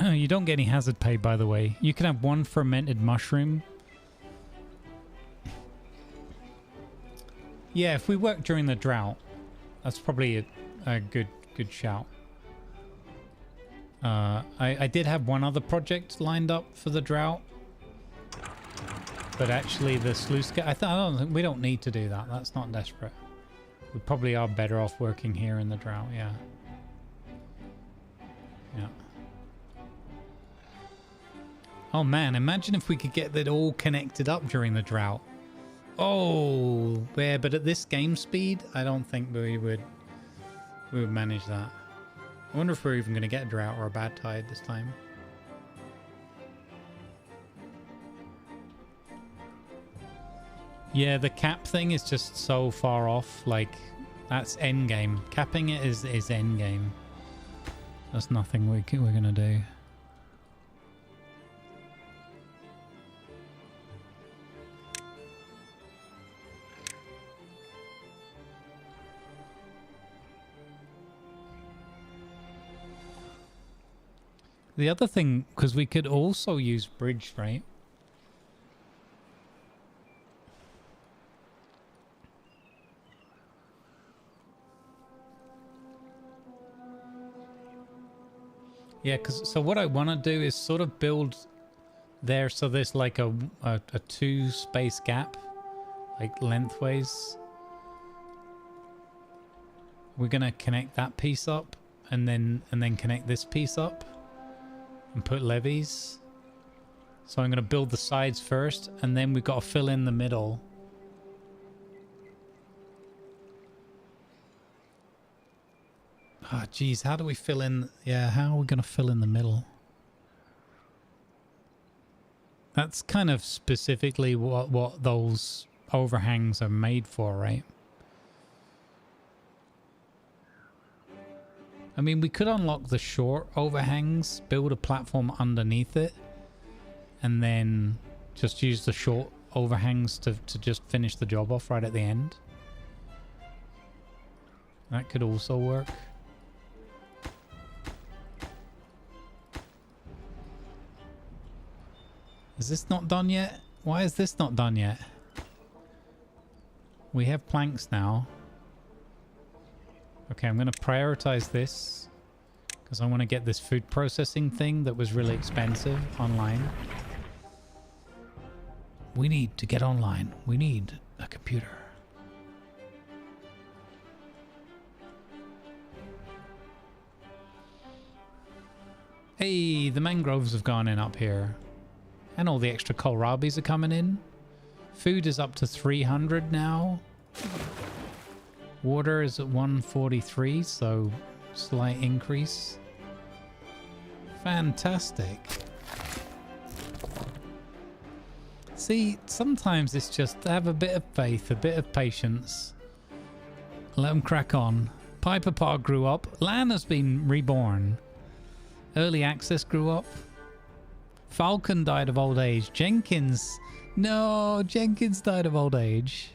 Oh, you don't get any hazard pay, by the way. You can have one fermented mushroom. Yeah, if we work during the drought, that's probably a good shout. I did have one other project lined up for the drought, but actually the sluice gate, I don't think we don't need to do that. That's not desperate. We probably are better off working here in the drought. Yeah. Yeah. Oh man, imagine if we could get that all connected up during the drought. Oh, yeah, but at this game speed, I don't think we would manage that. I wonder if we're even going to get a drought or a bad tide this time. Yeah, the cap thing is just so far off. Like, that's end game. Capping it is end game. That's nothing we're going to do. The other thing, because we could also use bridge, right? Yeah, so what I want to do is sort of build there so there's like a 2 space gap, like lengthways. We're gonna connect that piece up and then connect this piece up and put levees. So I'm gonna build the sides first and then we've got to fill in the middle. Ah, geez, how do we fill in? Yeah, how are we going to fill in the middle? That's kind of specifically what those overhangs are made for, right? I mean, we could unlock the short overhangs, build a platform underneath it, and then just use the short overhangs to just finish the job off right at the end. That could also work. Is this not done yet? Why is this not done yet? We have planks now. Okay, I'm going to prioritize this because I want to get this food processing thing that was really expensive online. We need to get online. We need a computer. Hey, the mangroves have gone in up here. And all the extra kohlrabis are coming in. Food is up to 300 now. Water is at 143, so slight increase. Fantastic. See, sometimes it's just have a bit of faith, a bit of patience. Let them crack on. Piper Park grew up. Lan has been reborn. Early Access grew up. Falcon died of old age. Jenkins. No, Jenkins died of old age.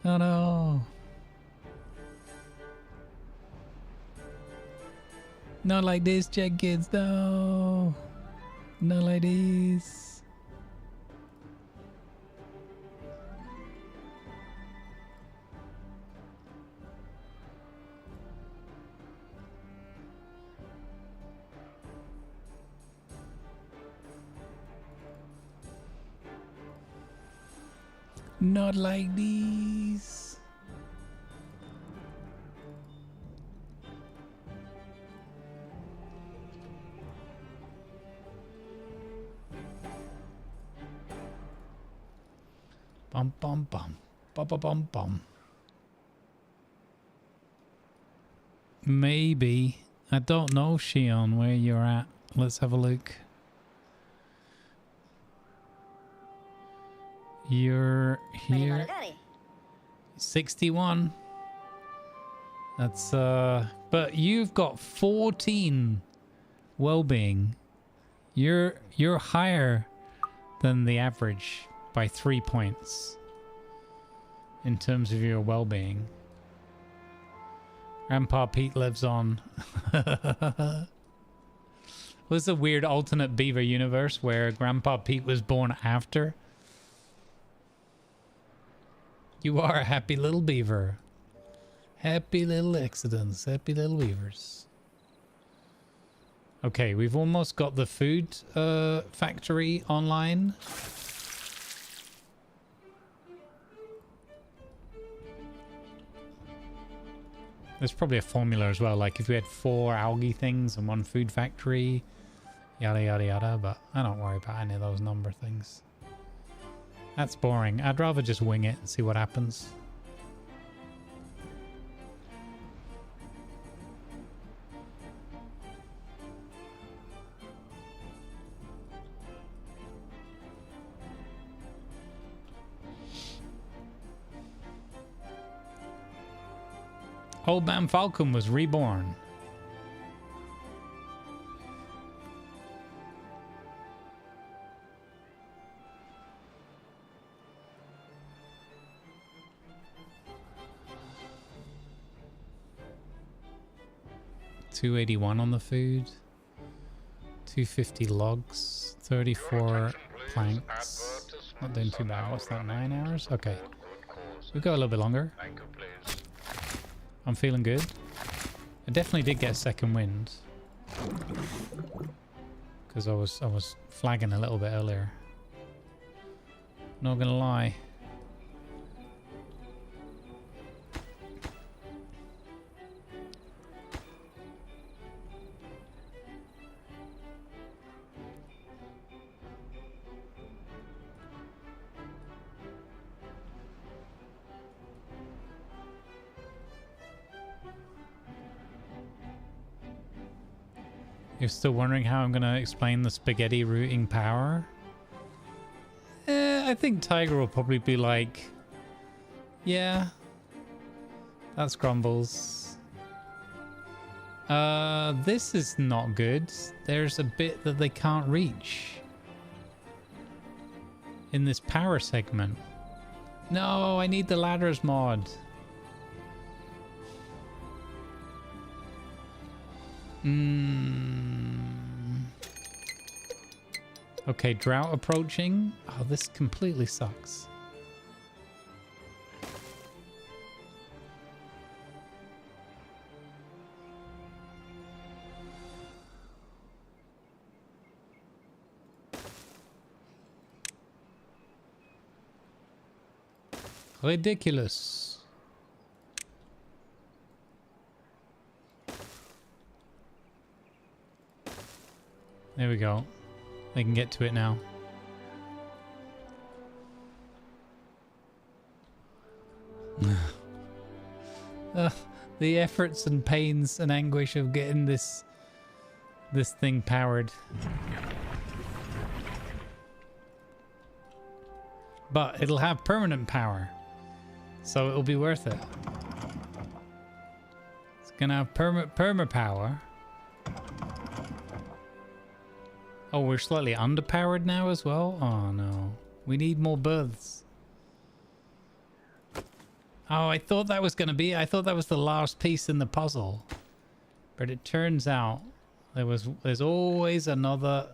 Oh no. Not like this, Jenkins. No. Not like this. Not like these. Bum bum bum. Bum bum bum bum. Maybe. I don't know, Shion, where you're at. Let's have a look. You're here. 61. That's but you've got 14 well-being. You're higher than the average by 3 points in terms of your well-being. Grandpa Pete lives on. Was a weird alternate beaver universe where Grandpa Pete was born after? You are a happy little beaver. Happy little accidents. Happy little beavers. Okay, we've almost got the food factory online. There's probably a formula as well, like if we had 4 algae things and 1 food factory, yada yada yada, but I don't worry about any of those number things. That's boring. I'd rather just wing it and see what happens. Old Man Falcon was reborn. $281 on the food. 250 logs. 34 planks. Not doing too bad. What's that? 9 hours? Okay. We've got a little bit longer. I'm feeling good. I definitely did get a second wind. Because I was flagging a little bit earlier. Not gonna lie. You're still wondering how I'm going to explain the spaghetti routing power? I think Tiger will probably be like, yeah, that's Grumbles. This is not good. There's a bit that they can't reach in this power segment. No, I need the ladders mod. Okay, drought approaching. Oh, this completely sucks. Ridiculous. There we go. They can get to it now. The efforts and pains and anguish of getting this thing powered. But it'll have permanent power, so it'll be worth it. It's gonna have perma power. Oh, we're slightly underpowered now as well? Oh no. We need more berths. Oh, I thought that was gonna be... I thought that was the last piece in the puzzle. But it turns out there's always another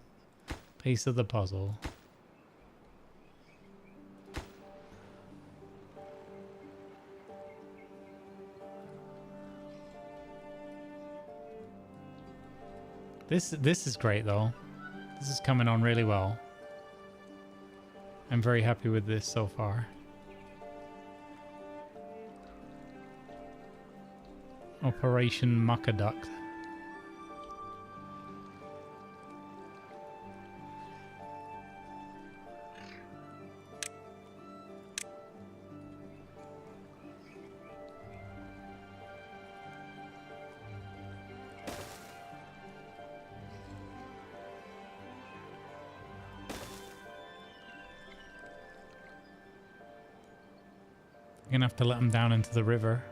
piece of the puzzle. This is great though. This is coming on really well. I'm very happy with this so far. Operation Muckaduck. We're gonna have to let them down into the river.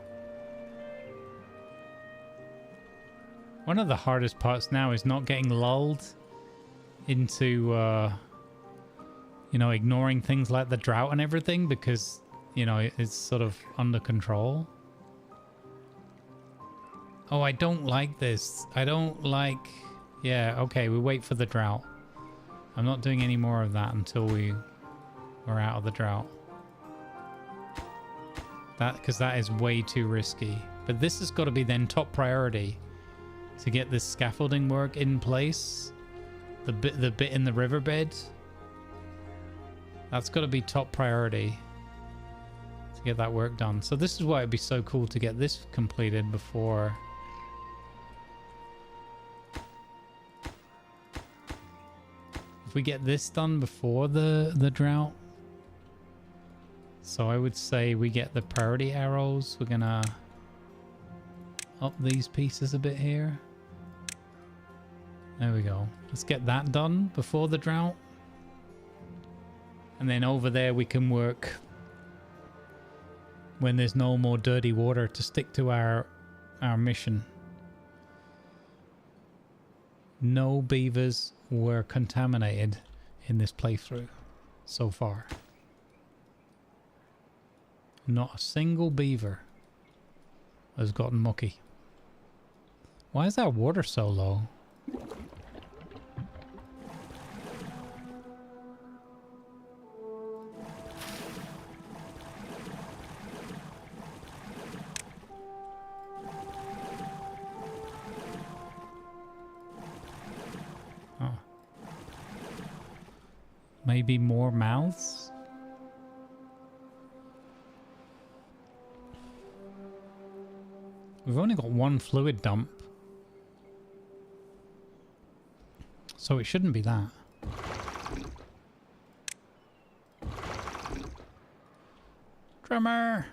One of the hardest parts now is not getting lulled into, you know, ignoring things like the drought and everything, because, you know, it's sort of under control. Oh, I don't like this. I don't like... Yeah, okay, we wait for the drought. I'm not doing any more of that until we're out of the drought. Because that is way too risky. But this has got to be then top priority to get this scaffolding work in place. The bit in the riverbed. That's got to be top priority to get that work done. So this is why it'd be so cool to get this completed before... If we get this done before the drought. So I would say we get the priority arrows. We're gonna up these pieces a bit here. There we go. Let's get that done before the drought. And then over there we can work when there's no more dirty water to stick to our mission. No beavers were contaminated in this playthrough so far. Not a single beaver has gotten mucky. Why is that water so low? Oh. Maybe more mouths? We've only got one fluid dump. So it shouldn't be that. Drummer!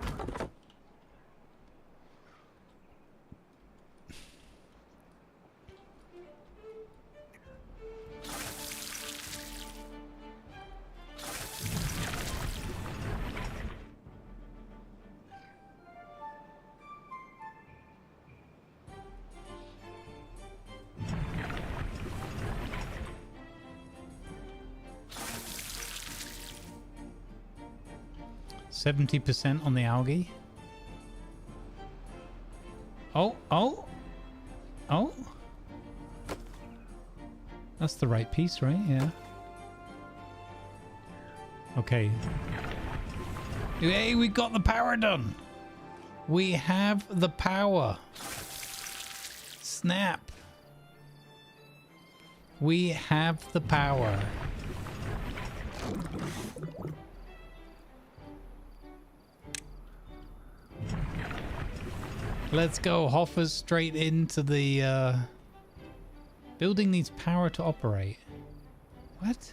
%70 on the algae. Oh. That's the right piece, right? Yeah. Okay. Hey, we got the power done. We have the power. Snap. We have the power. Let's go. Hoffer's straight into the building needs power to operate. What?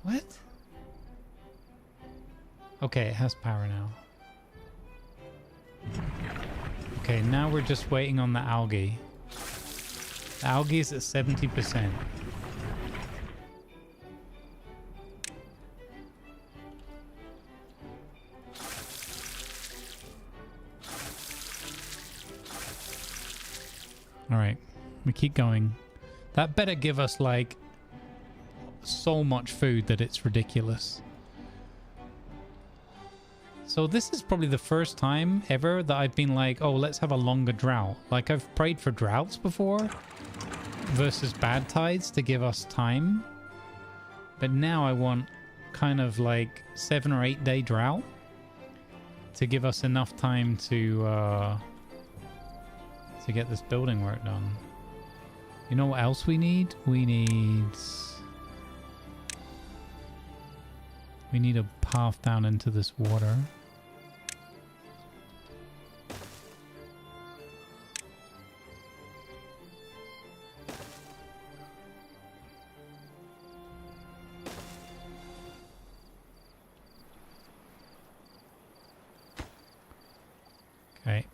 What? Okay, it has power now. Okay, now we're just waiting on the algae. The algae is at 70%. Alright, we keep going. That better give us, like, so much food that it's ridiculous. So this is probably the first time ever that I've been like, oh, let's have a longer drought. Like, I've prayed for droughts before versus bad tides to give us time. But now I want kind of like 7 or 8 day drought to give us enough time to get this building work done. You know what else we need? We need a path down into this water. Okay.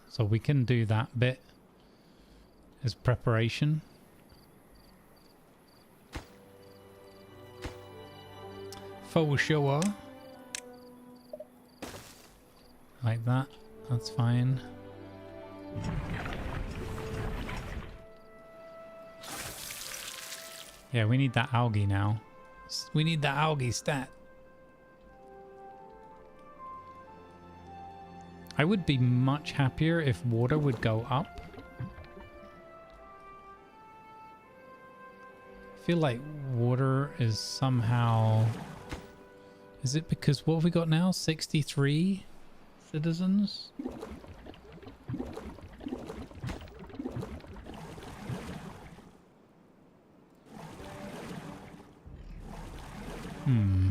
So we can do that bit as preparation. for sure. Like that. That's fine. Yeah, we need that algae now. We need that algae stat. I would be much happier if water would go up. I feel like water is somehow... Is it because... What have we got now? 63 citizens? Hmm.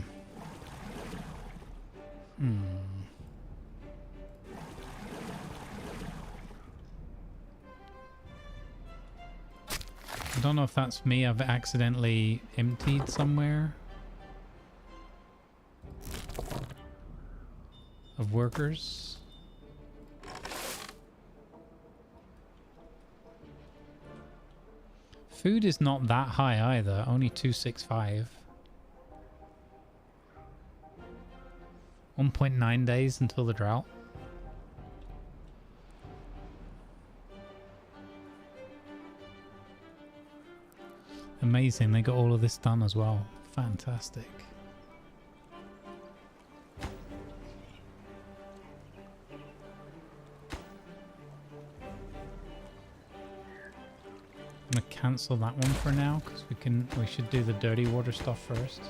I don't know if that's me. I've accidentally emptied somewhere of workers. Food is not that high either. Only 265. 1.9 days until the drought. Amazing, they got all of this done as well. Fantastic. I'm gonna cancel that one for now because we should do the dirty water stuff first.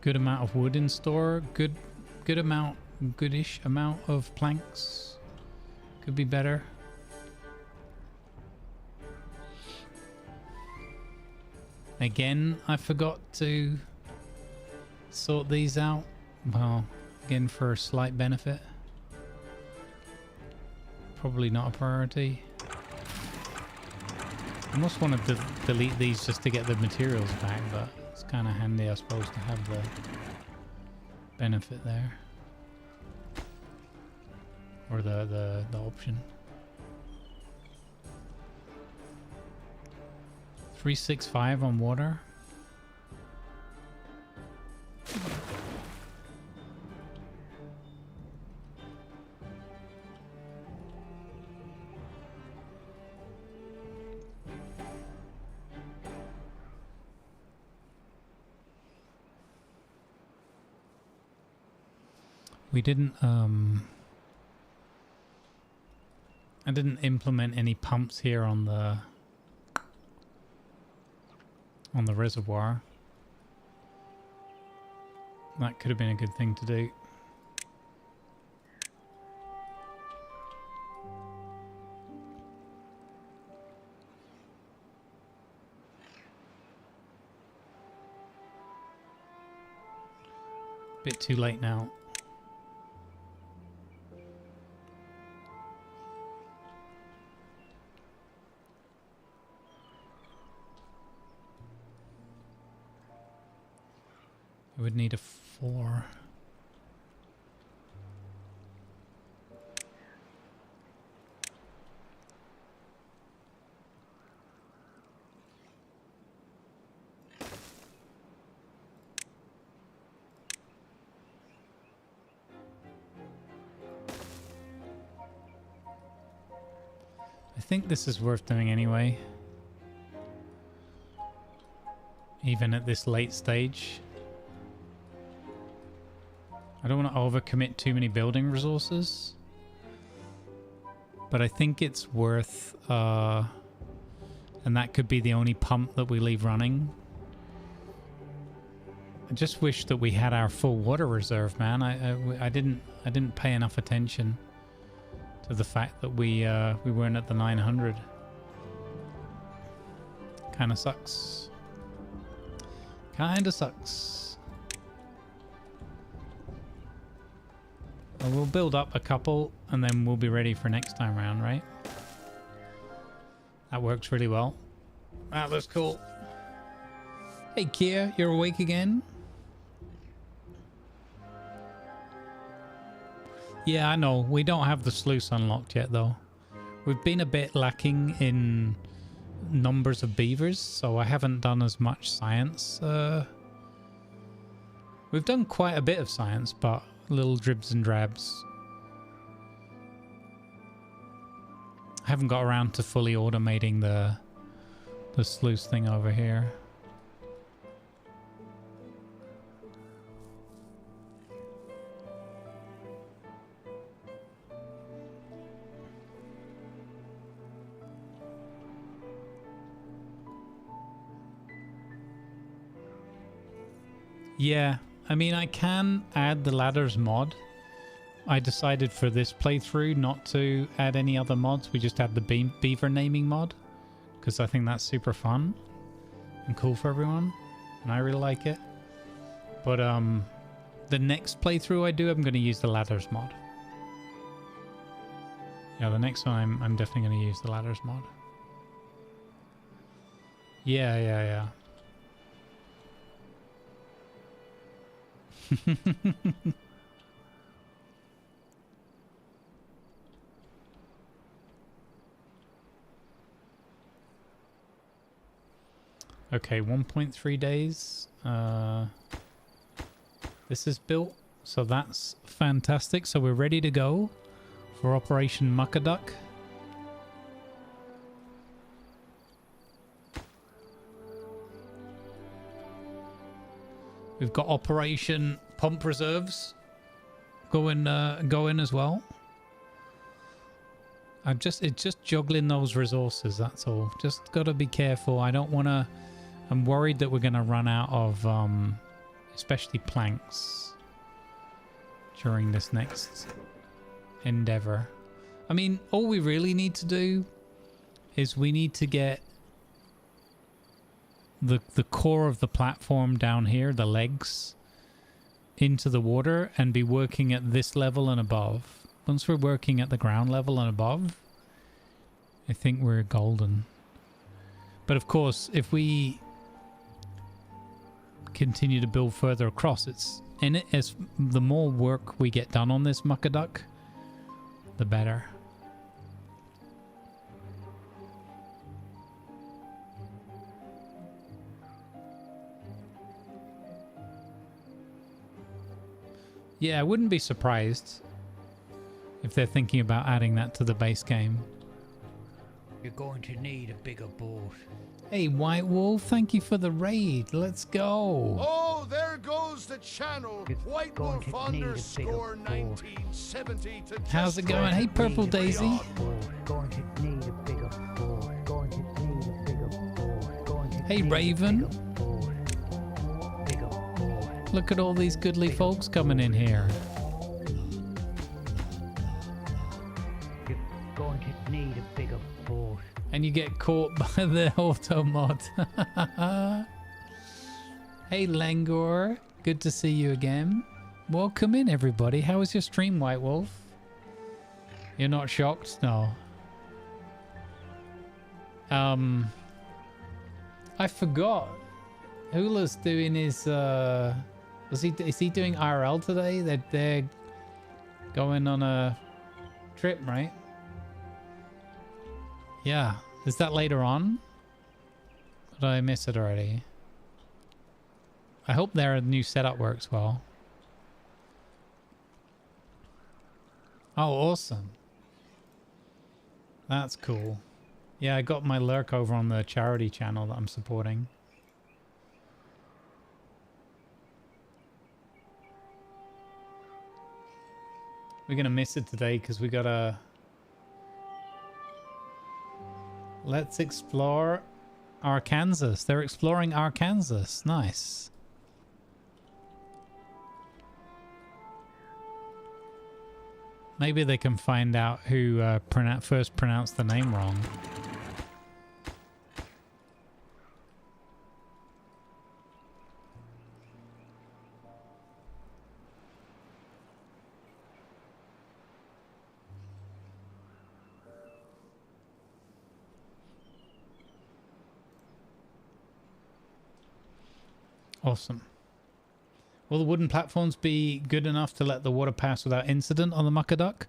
Good amount of wood in store. Goodish amount of planks. Could be better. Again, I forgot to sort these out. Well, again for a slight benefit. Probably not a priority. I almost want to delete these just to get the materials back, but it's kind of handy, I suppose, to have the benefit there. Or the option. 365 on water. We didn't I didn't implement any pumps here on the reservoir. That could have been a good thing to do. Bit too late now. I would need a 4. I think this is worth doing anyway. Even at this late stage. I don't want to overcommit too many building resources, but I think it's worth, and that could be the only pump that we leave running. I just wish that we had our full water reserve, man. I didn't pay enough attention to the fact that we weren't at the 900. Kind of sucks. Kind of sucks. We'll build up a couple and then we'll be ready for next time round, right? That works really well. That looks cool. Hey Kia, you're awake again? Yeah, I know. We don't have the sluice unlocked yet though. We've been a bit lacking in numbers of beavers, so I haven't done as much science. We've done quite a bit of science, but little dribs and drabs. I haven't got around to fully automating the sluice thing over here. Yeah, I mean, I can add the ladders mod. I decided for this playthrough not to add any other mods. We just add the beaver naming mod, because I think that's super fun and cool for everyone, and I really like it. But the next playthrough I do, I'm going to use the ladders mod. Yeah, the next one I'm definitely going to use the ladders mod. Yeah. Okay, 1.3 days. This is built, so that's fantastic. So we're ready to go for Operation Muckaduck. We've got Operation Pump Reserves going as well. It's just juggling those resources, that's all. Just got to be careful. I'm worried that we're going to run out of especially planks during this next endeavor. I mean, all we really need to do is we need to get the core of the platform down here, the legs, into the water and be working at this level and above. Once we're working at the ground level and above, I think we're golden. But of course, if we continue to build further across, as the more work we get done on this Muckaduck, the better. Yeah, I wouldn't be surprised if they're thinking about adding that to the base game. You're going to need a bigger boat. Hey, White Wolf, thank you for the raid. Let's go. Oh, there goes the channel. White Wolf underscore 1970 to how's it going? Hey, Purple Daisy. Going to need a bigger boat. Going to need a bigger boat. Hey, Raven. Bigger boat. Look at all these goodly folks coming in here. You're going to need a bigger boat. And you get caught by the auto mod. Hey, Langor. Good to see you again. Welcome in, everybody. How was your stream, White Wolf? You're not shocked? No. I forgot. Hula's doing his is he doing IRL today? They're going on a trip, right? Yeah. Is that later on? Or did I miss it already? I hope their new setup works well. Oh, awesome. That's cool. Yeah, I got my lurk over on the charity channel that I'm supporting. We're gonna miss it today because we gotta... Let's explore Arkansas. They're exploring Arkansas. Nice. Maybe they can find out who first pronounced the name wrong. Awesome. Will the wooden platforms be good enough to let the water pass without incident on the Muckaduck?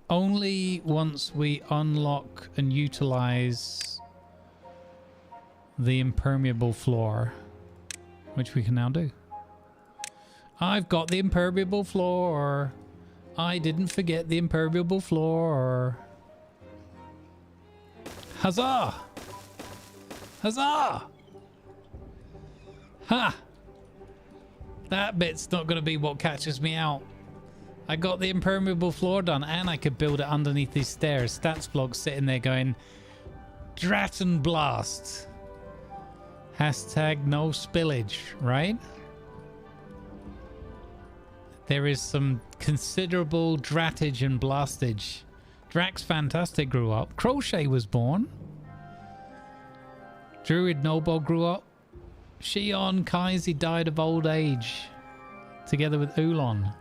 Only once we unlock and utilize the impermeable floor, which we can now do. I've got the impermeable floor. I didn't forget the impermeable floor. Huzzah! Huzzah! Ha! That bit's not going to be what catches me out. I got the impermeable floor done, and I could build it underneath these stairs. Stats blog sitting there going, Drat and blast. Hashtag no spillage, right? There is some considerable drattage and blastage. Drax Fantastic grew up. Crochet was born. Druid Noble grew up. Shion Kaisi died of old age, together with Ulon.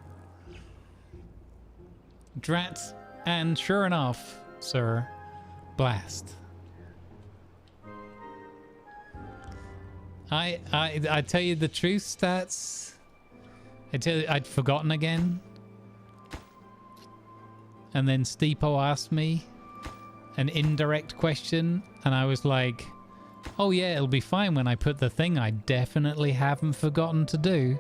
Drat, and sure enough, sir, blast. I tell you the truth, Stats. I tell you, I'd forgotten again. And then Steepo asked me an indirect question, and I was like, oh yeah, it'll be fine when I put the thing I definitely haven't forgotten to do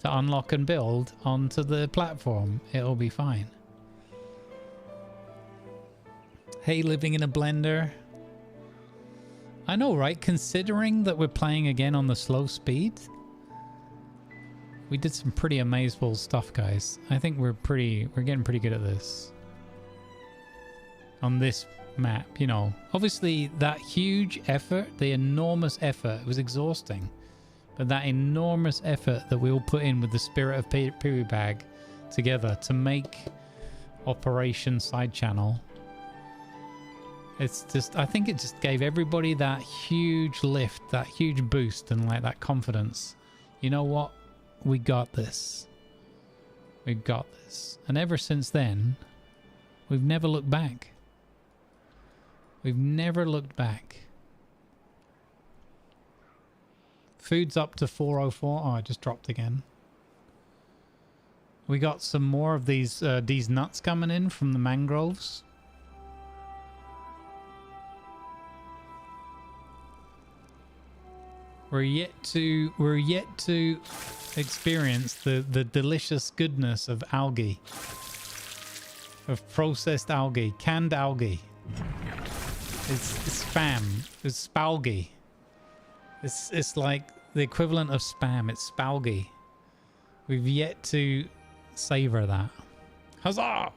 to unlock and build onto the platform. It'll be fine. Hey, living in a blender. I know, right? Considering that we're playing again on the slow speed, we did some pretty amazing stuff, guys. I think we're getting pretty good at this. On this map, you know, obviously that huge effort, the enormous effort, it was exhausting, but that enormous effort that we all put in with the spirit of Piri Bag together to make Operation Side Channel, it's just, I think it just gave everybody that huge lift, that huge boost, and like that confidence. You know what? We got this. We got this. And ever since then, we've never looked back. We've never looked back. Food's up to 404. Oh, I just dropped again. We got some more of these nuts coming in from the mangroves. We're yet to experience the delicious goodness of algae. Of processed algae, canned algae. It's spam. It's spalgy. It's like the equivalent of spam. It's spalgy. We've yet to savor that. Huzzah!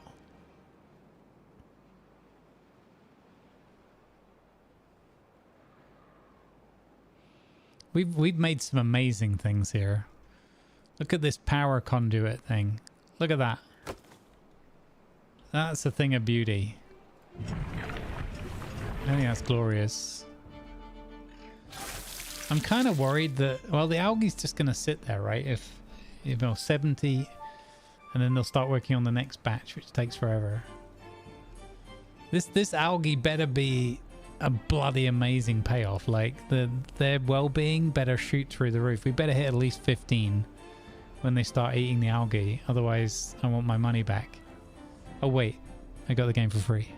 We've made some amazing things here. Look at this power conduit thing. Look at that. That's a thing of beauty. I think that's glorious. I'm kind of worried that, well, the algae's just going to sit there, right? If, you know, 70, and then they'll start working on the next batch, which takes forever. This algae better be a bloody amazing payoff. Like, their well-being better shoot through the roof. We better hit at least 15 when they start eating the algae. Otherwise, I want my money back. Oh, wait. I got the game for free.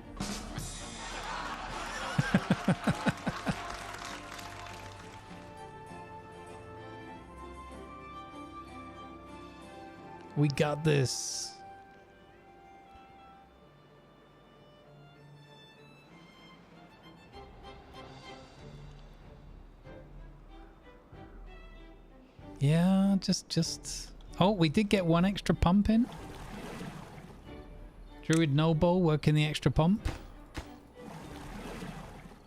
We got this. Yeah, just... Oh, we did get one extra pump in. Druid Noble working the extra pump.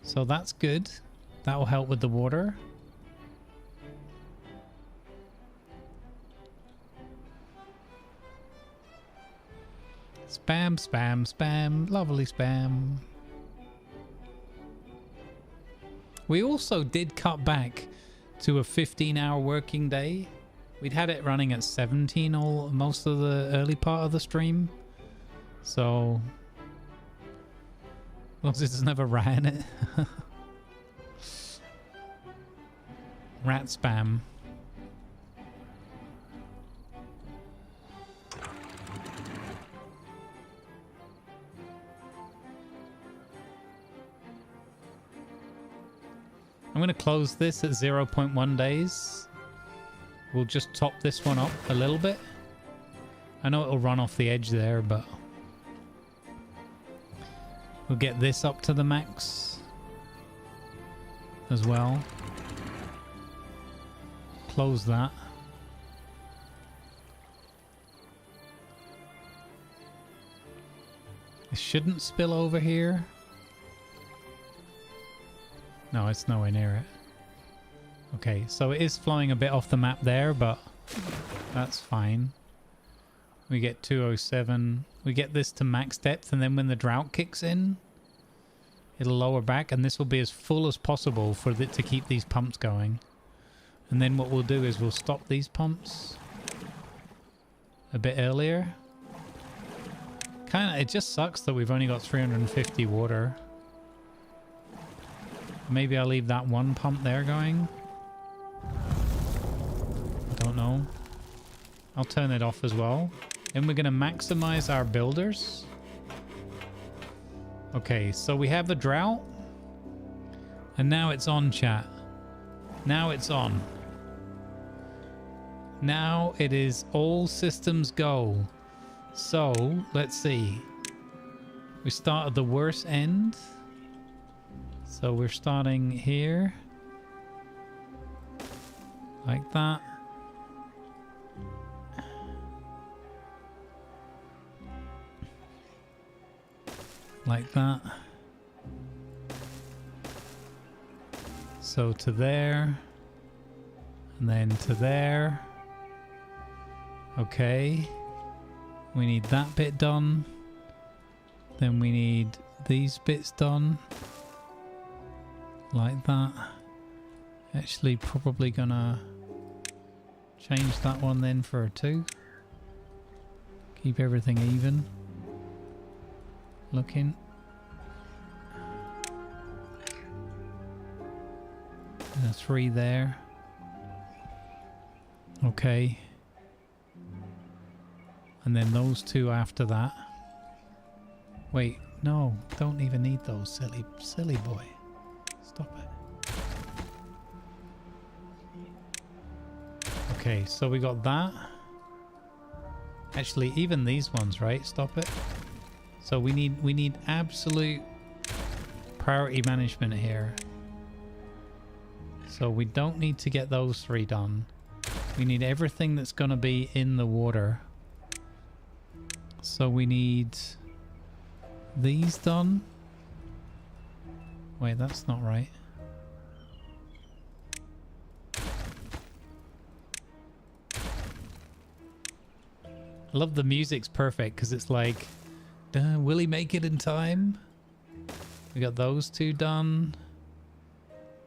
So that's good. That will help with the water. Spam, spam, spam. Lovely spam. We also did cut back to a 15-hour working day. We'd had it running at 17 most of the early part of the stream. So... well, this never ran it. Rat spam. I'm going to close this at 0.1 days. We'll just top this one up a little bit. I know it'll run off the edge there, but we'll get this up to the max as well. Close that. It shouldn't spill over here. No, it's nowhere near it. Okay, so it is flowing a bit off the map there, but that's fine. We get 207. We get this to max depth, and then when the drought kicks in, it'll lower back, and this will be as full as possible for it to keep these pumps going. And then what we'll do is we'll stop these pumps a bit earlier. It just sucks that we've only got 350 water. Maybe I'll leave that one pump there going. I don't know. I'll turn it off as well. And we're going to maximize our builders. Okay, so we have the drought. And now it's on, chat. Now it's on. Now it is all systems go. So, let's see. We start at the worst end. So we're starting here. Like that. Like that. So to there. And then to there. Okay. We need that bit done. Then we need these bits done. Like that. Actually, probably gonna change that one then for a 2. Keep everything even. Looking. And a 3 there. Okay. And then those 2 after that. Wait, no, don't even need those, silly boy. Stop it. Okay, so we got that. Actually, even these ones, right? Stop it. So we need absolute priority management here. So we don't need to get those 3 done. We need everything that's going to be in the water. So we need these done. Wait, that's not right. I love the music's perfect because it's like, will he make it in time? We got those 2 done.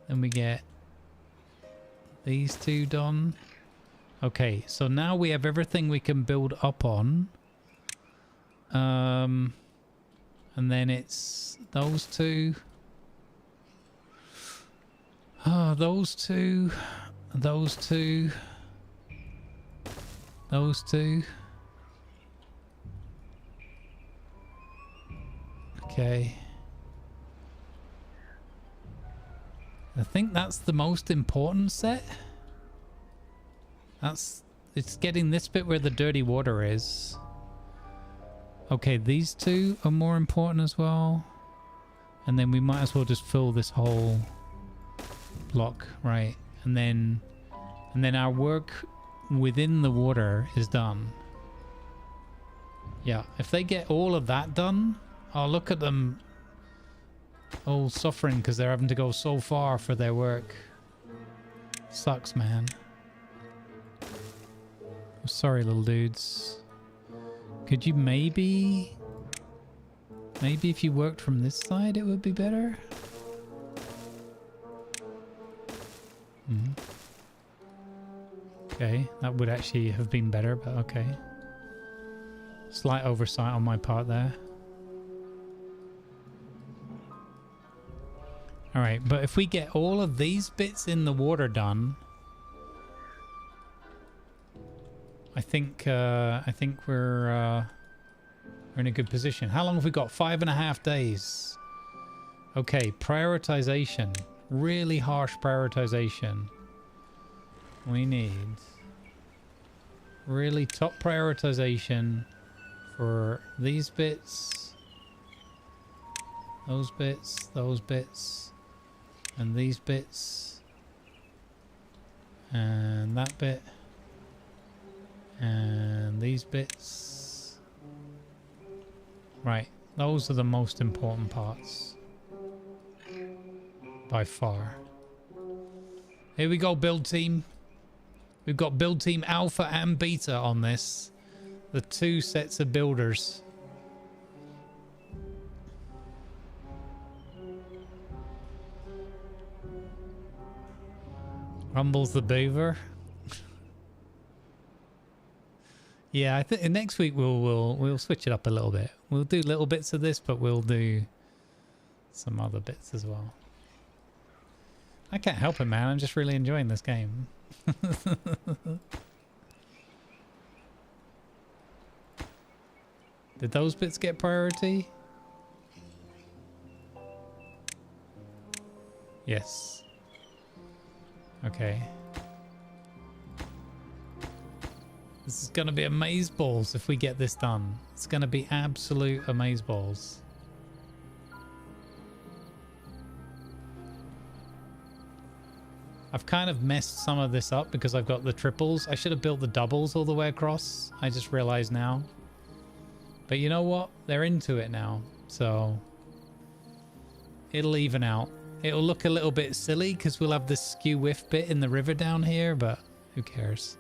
Then we get these 2 done. Okay, so now we have everything we can build up on. And then it's those 2. Those 2. Those 2. Those 2. Okay. I think that's the most important set. It's getting this bit where the dirty water is. Okay, these 2 are more important as well. And then we might as well just fill this whole block, right? And then our work within the water is done. Yeah, if they get all of that done, I'll look at them all suffering because they're having to go so far for their work. Sucks, man. I'm sorry, little dudes. Could you maybe if you worked from this side, it would be better? Okay, that would actually have been better, but okay. Slight oversight on my part there. Alright, but if we get all of these bits in the water done, I think we're in a good position. How long have we got? 5.5 days. Okay, prioritization. really harsh prioritization. We need really top prioritization for these bits, those bits, and these bits, and that bit, and these bits. Right, those are the most important parts by far. Here we go, build team. We've got build team alpha and beta on this. The two sets of builders. Rumbles the beaver. Yeah, I think next week we'll switch it up a little bit. We'll do little bits of this, but we'll do some other bits as well. I can't help it, man. I'm just really enjoying this game. Did those bits get priority? Yes. Okay. This is gonna be amazeballs if we get this done. It's gonna be absolute amazeballs. I've kind of messed some of this up because I've got the triples. I should have built the doubles all the way across. I just realized now. But you know what? They're into it now. So it'll even out. It'll look a little bit silly because we'll have this skew whiff bit in the river down here, but who cares?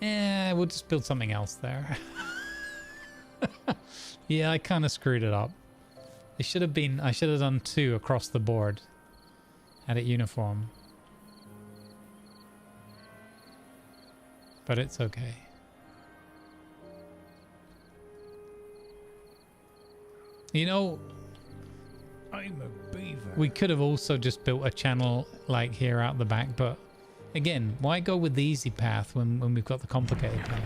Yeah, we'll just build something else there. Yeah, I kind of screwed it up. It should have been, I should have done 2 across the board. Had it uniform. But it's okay. You know, I'm a beaver. We could have also just built a channel like here out the back, but again, why go with the easy path when we've got the complicated path?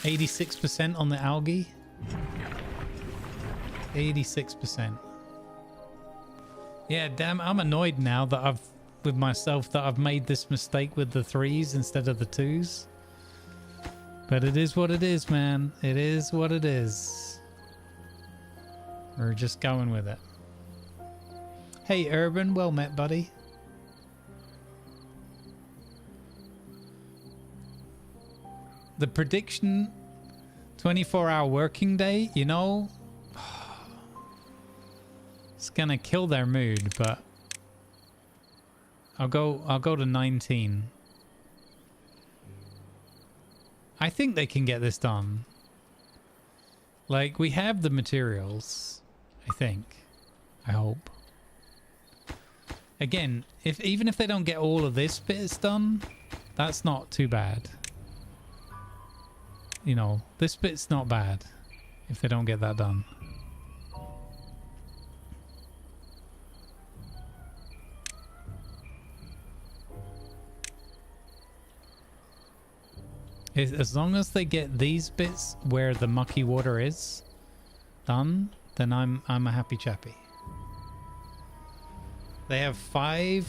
%86 on the algae. 86%. Yeah, damn, I'm annoyed now that with myself that I've made this mistake with the 3s instead of the 2s. But it is what it is, man. It is what it is. We're just going with it. Hey, Urban. Well met, buddy. The prediction, 24-hour working day, you know, it's gonna kill their mood, but I'll go to 19. I think they can get this done. Like, we have the materials, I think. I hope. Again, even if they don't get all of this bits done, that's not too bad. You know, this bit's not bad if they don't get that done. As long as they get these bits where the mucky water is done, then I'm a happy chappy. They have five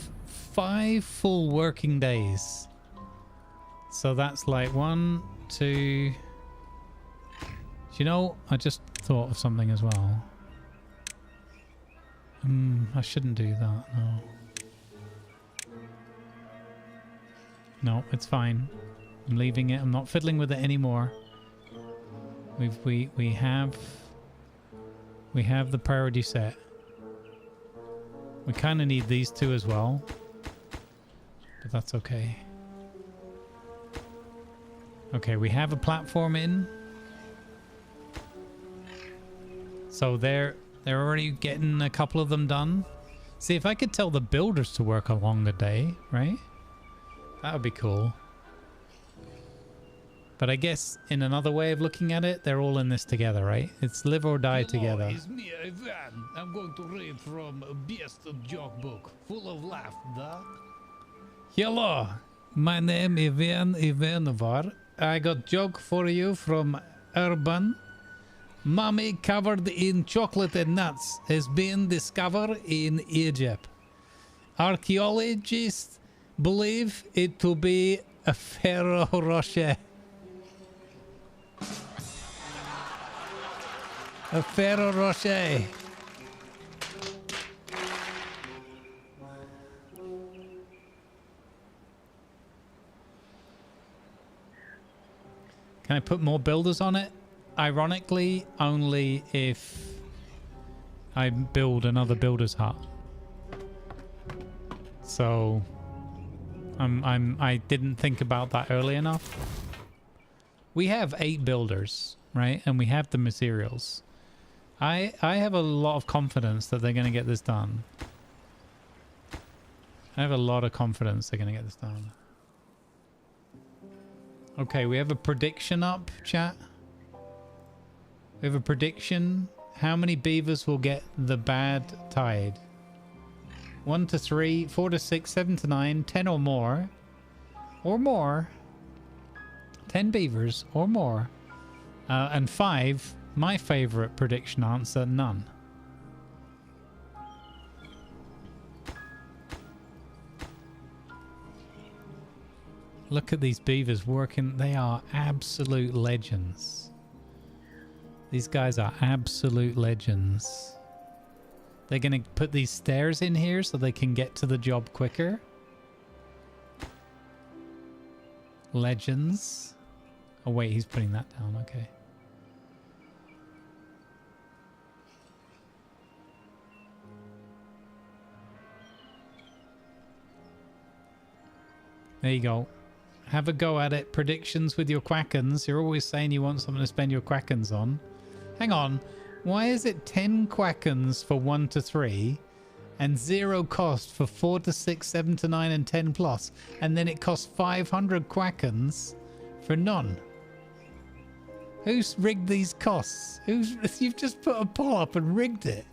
full working days. So that's like 1, 2. Do you know, I just thought of something as well. I shouldn't do that, no. No, it's fine. I'm leaving it. I'm not fiddling with it anymore. We have the priority set. We kind of need these 2 as well. But that's okay. Okay, we have a platform in. So they're already getting a couple of them done. See, if I could tell the builders to work along the day, right? That would be cool. But I guess in another way of looking at it, they're all in this together, right? It's live or die together. It's me, Ivan. I'm going to read from a best joke book full of laughter. Hello, my name is Ivan Ivanovar. I got joke for you from Urban. Mummy covered in chocolate and nuts has been discovered in Egypt. Archaeologists believe it to be a Ferrous Rocher. A Ferrous Rocher. Can I put more builders on it? Ironically, only if I build another builder's hut. So I didn't think about that early enough. We have 8 builders, right? And we have the materials. I have a lot of confidence that they're going to get this done. I have a lot of confidence they're going to get this done. Okay, we have a prediction up, chat. We have a prediction. How many beavers will get the bad tide? 1 to 3, 4 to 6, 7 to 9, 10 or more. Or more. 10 beavers or more. And 5, my favorite prediction answer, none. Look at these beavers working. They are absolute legends. These guys are absolute legends. They're going to put these stairs in here so they can get to the job quicker. Legends. Oh wait, he's putting that down. Okay. There you go. Have a go at it. Predictions with your quackens. You're always saying you want something to spend your quackens on. Hang on. Why is it 10 quackens for 1 to 3 and 0 cost for 4 to 6, 7 to 9 and 10 plus? And then it costs 500 quackens for none. Who's rigged these costs? You've just put a poll up and rigged it.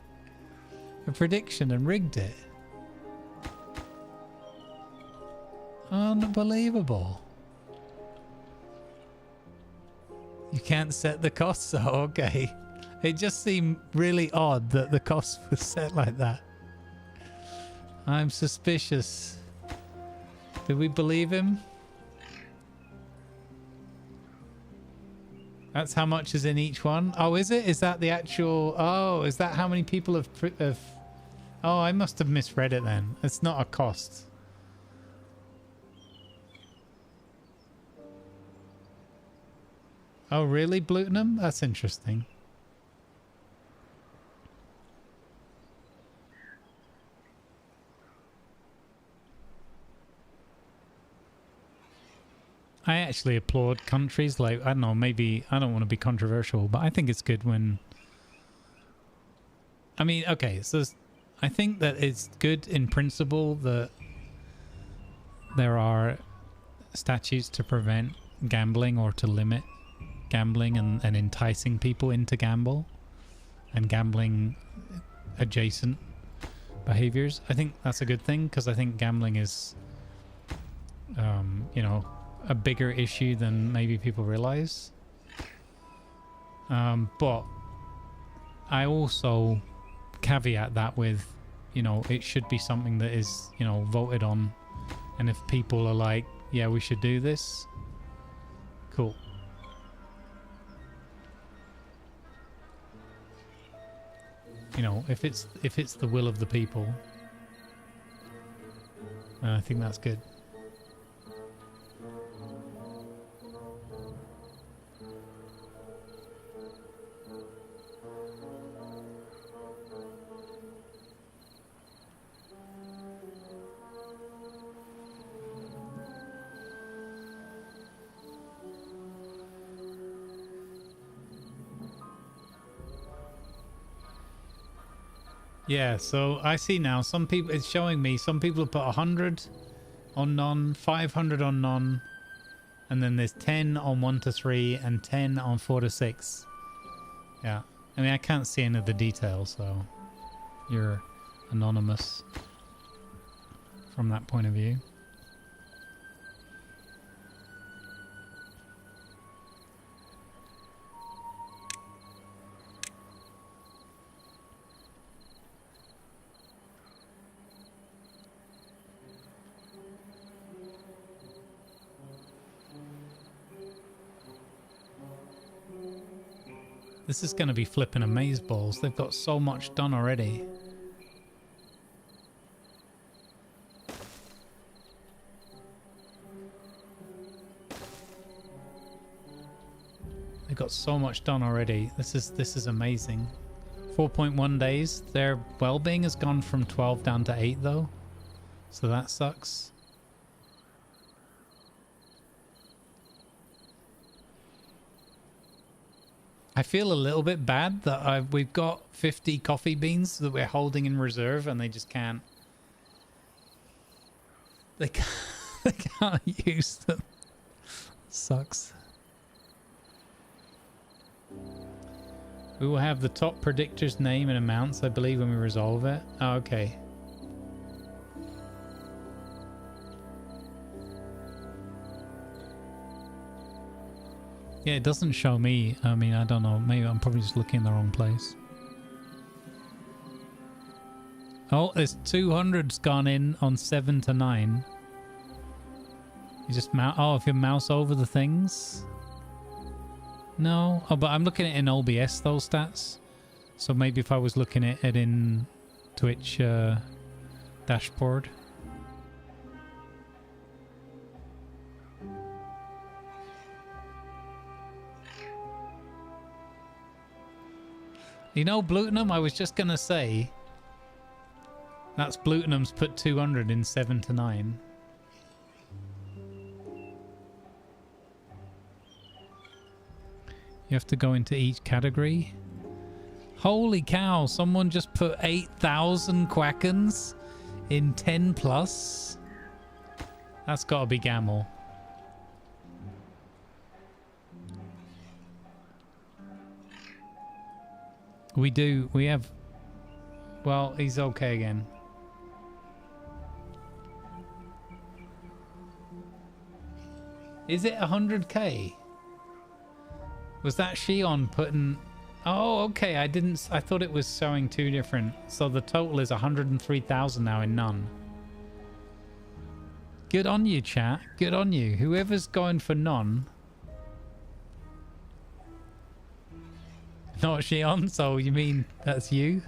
A prediction and rigged it. Unbelievable. You can't set the costs. Oh, okay. It just seemed really odd that the cost was set like that. I'm suspicious. Do we believe him? That's how much is in each one. Oh, is it? Is that the actual... Oh, is that how many people have... Oh, I must have misread it then. It's not a cost. Oh, really, Blutenham? That's interesting. I actually applaud countries like, I don't know, maybe, I don't want to be controversial, but I think it's good when... I mean, okay, so I think that it's good in principle that there are statutes to prevent gambling or to limit gambling and enticing people into gamble and gambling adjacent behaviors. I think that's a good thing because I think gambling is, you know, a bigger issue than maybe people realize. But I also caveat that with, you know, it should be something that is, you know, voted on. And if people are like, yeah, we should do this, cool. You know, if it's the will of the people, I think that's good. Yeah, so I see now some people, it's showing me some people have put 100 on none, 500 on none, and then there's 10 on 1 to 3 and 10 on 4 to 6. Yeah, I mean, I can't see any of the details, so you're anonymous from that point of view. This is going to be flipping amazeballs. They've got so much done already. They've got so much done already. This is amazing. 4.1 days. Their well-being has gone from 12 down to 8 though. So that sucks. I feel a little bit bad that we've got 50 coffee beans that we're holding in reserve and they just can't. They can't use them. Sucks. We will have the top predictor's name and amounts, I believe, when we resolve it. Oh, okay. Yeah, it doesn't show me. I mean, I don't know. Maybe I'm probably just looking in the wrong place. Oh, there's 200's gone in on 7 to 9. You just mouse. Oh, if you mouse over the things. No. Oh, but I'm looking at it in OBS, those stats. So maybe if I was looking at it in Twitch dashboard. You know, Blutenum, I was just going to say, that's Blutenum's put 200 in 7 to 9. You have to go into each category. Holy cow, someone just put 8,000 Quackens in 10 plus. That's got to be Gamble. We have... Well, he's okay again. Is it 100k? Was that Shion putting... Oh, okay, I thought it was showing two different. So the total is 103,000 now in none. Good on you, chat. Good on you. Whoever's going for none... Not Shion, so you mean that's you?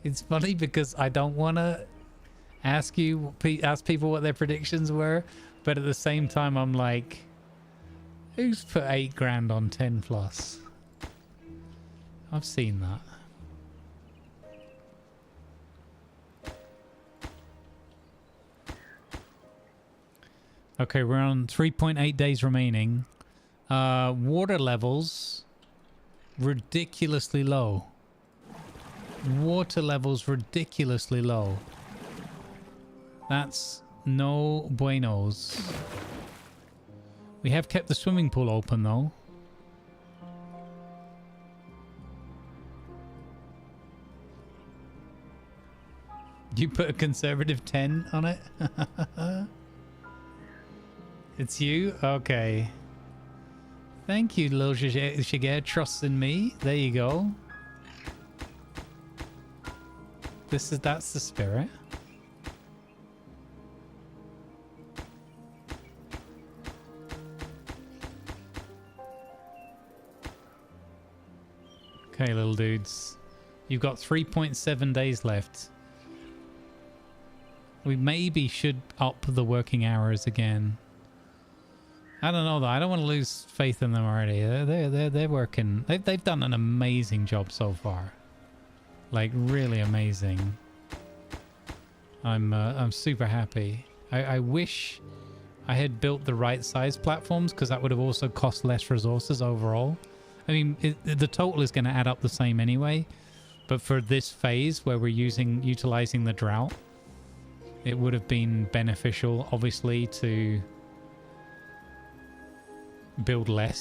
It's funny because I don't want to ask people what their predictions were, but at the same time I'm like, who's put 8 grand on 10 plus? I've seen that. Okay, we're on 3.8 days remaining. Water levels ridiculously low. Water levels ridiculously low. That's no buenos. We have kept the swimming pool open though. You put a conservative 10 on it? It's you? Okay. Thank you, Lil Shigeru. Trust in me. There you go. That's the spirit. Okay, little dudes. You've got 3.7 days left. We maybe should up the working hours again. I don't know though. I don't want to lose faith in them already. They're working. They've done an amazing job so far. Like really amazing. I'm super happy. I wish I had built the right size platforms because that would have also cost less resources overall. I mean, the total is going to add up the same anyway, but for this phase where we're utilizing the drought, it would have been beneficial, obviously, to build the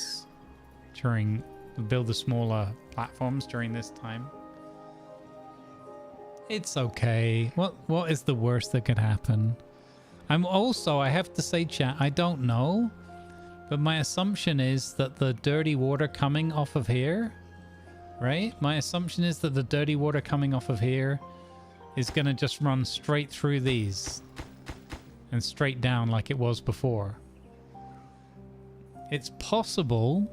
smaller platforms during this time. It's okay. What is the worst that could happen? I have to say, chat, I don't know, but my assumption is that the dirty water coming off of here, right? My assumption is that the dirty water coming off of here is going to just run straight through these and straight down like it was before. It's possible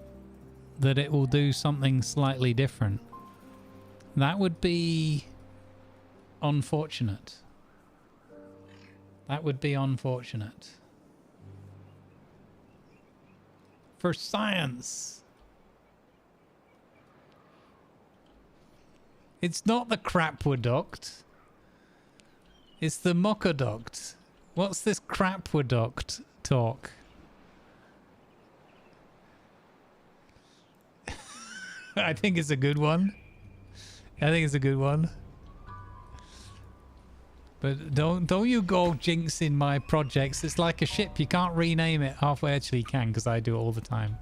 that it will do something slightly different. That would be unfortunate. That would be unfortunate. For science. It's not the crapwaduct. It's the muckaduct. What's this crapwaduct talk? I think it's a good one. I think it's a good one. But don't you go jinxing my projects. It's like a ship. You can't rename it halfway. Actually, you can, because I do it all the time.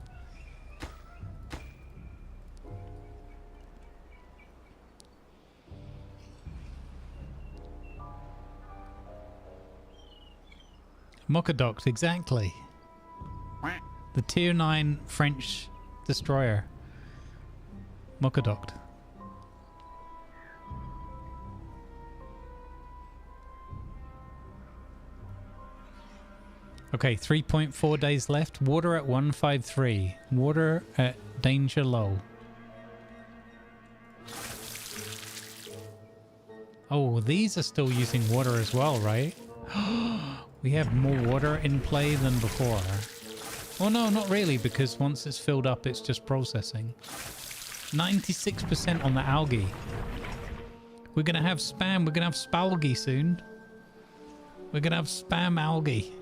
Muckaduct, exactly. The tier 9 French destroyer. Muckaduct. Okay, 3.4 days left. Water at 153. Water at danger low. Oh, these are still using water as well, right? We have more water in play than before. Oh no, not really, because once it's filled up, it's just processing. 96% on the algae. We're gonna have spam. We're gonna have spalgy soon. We're gonna have spam algae.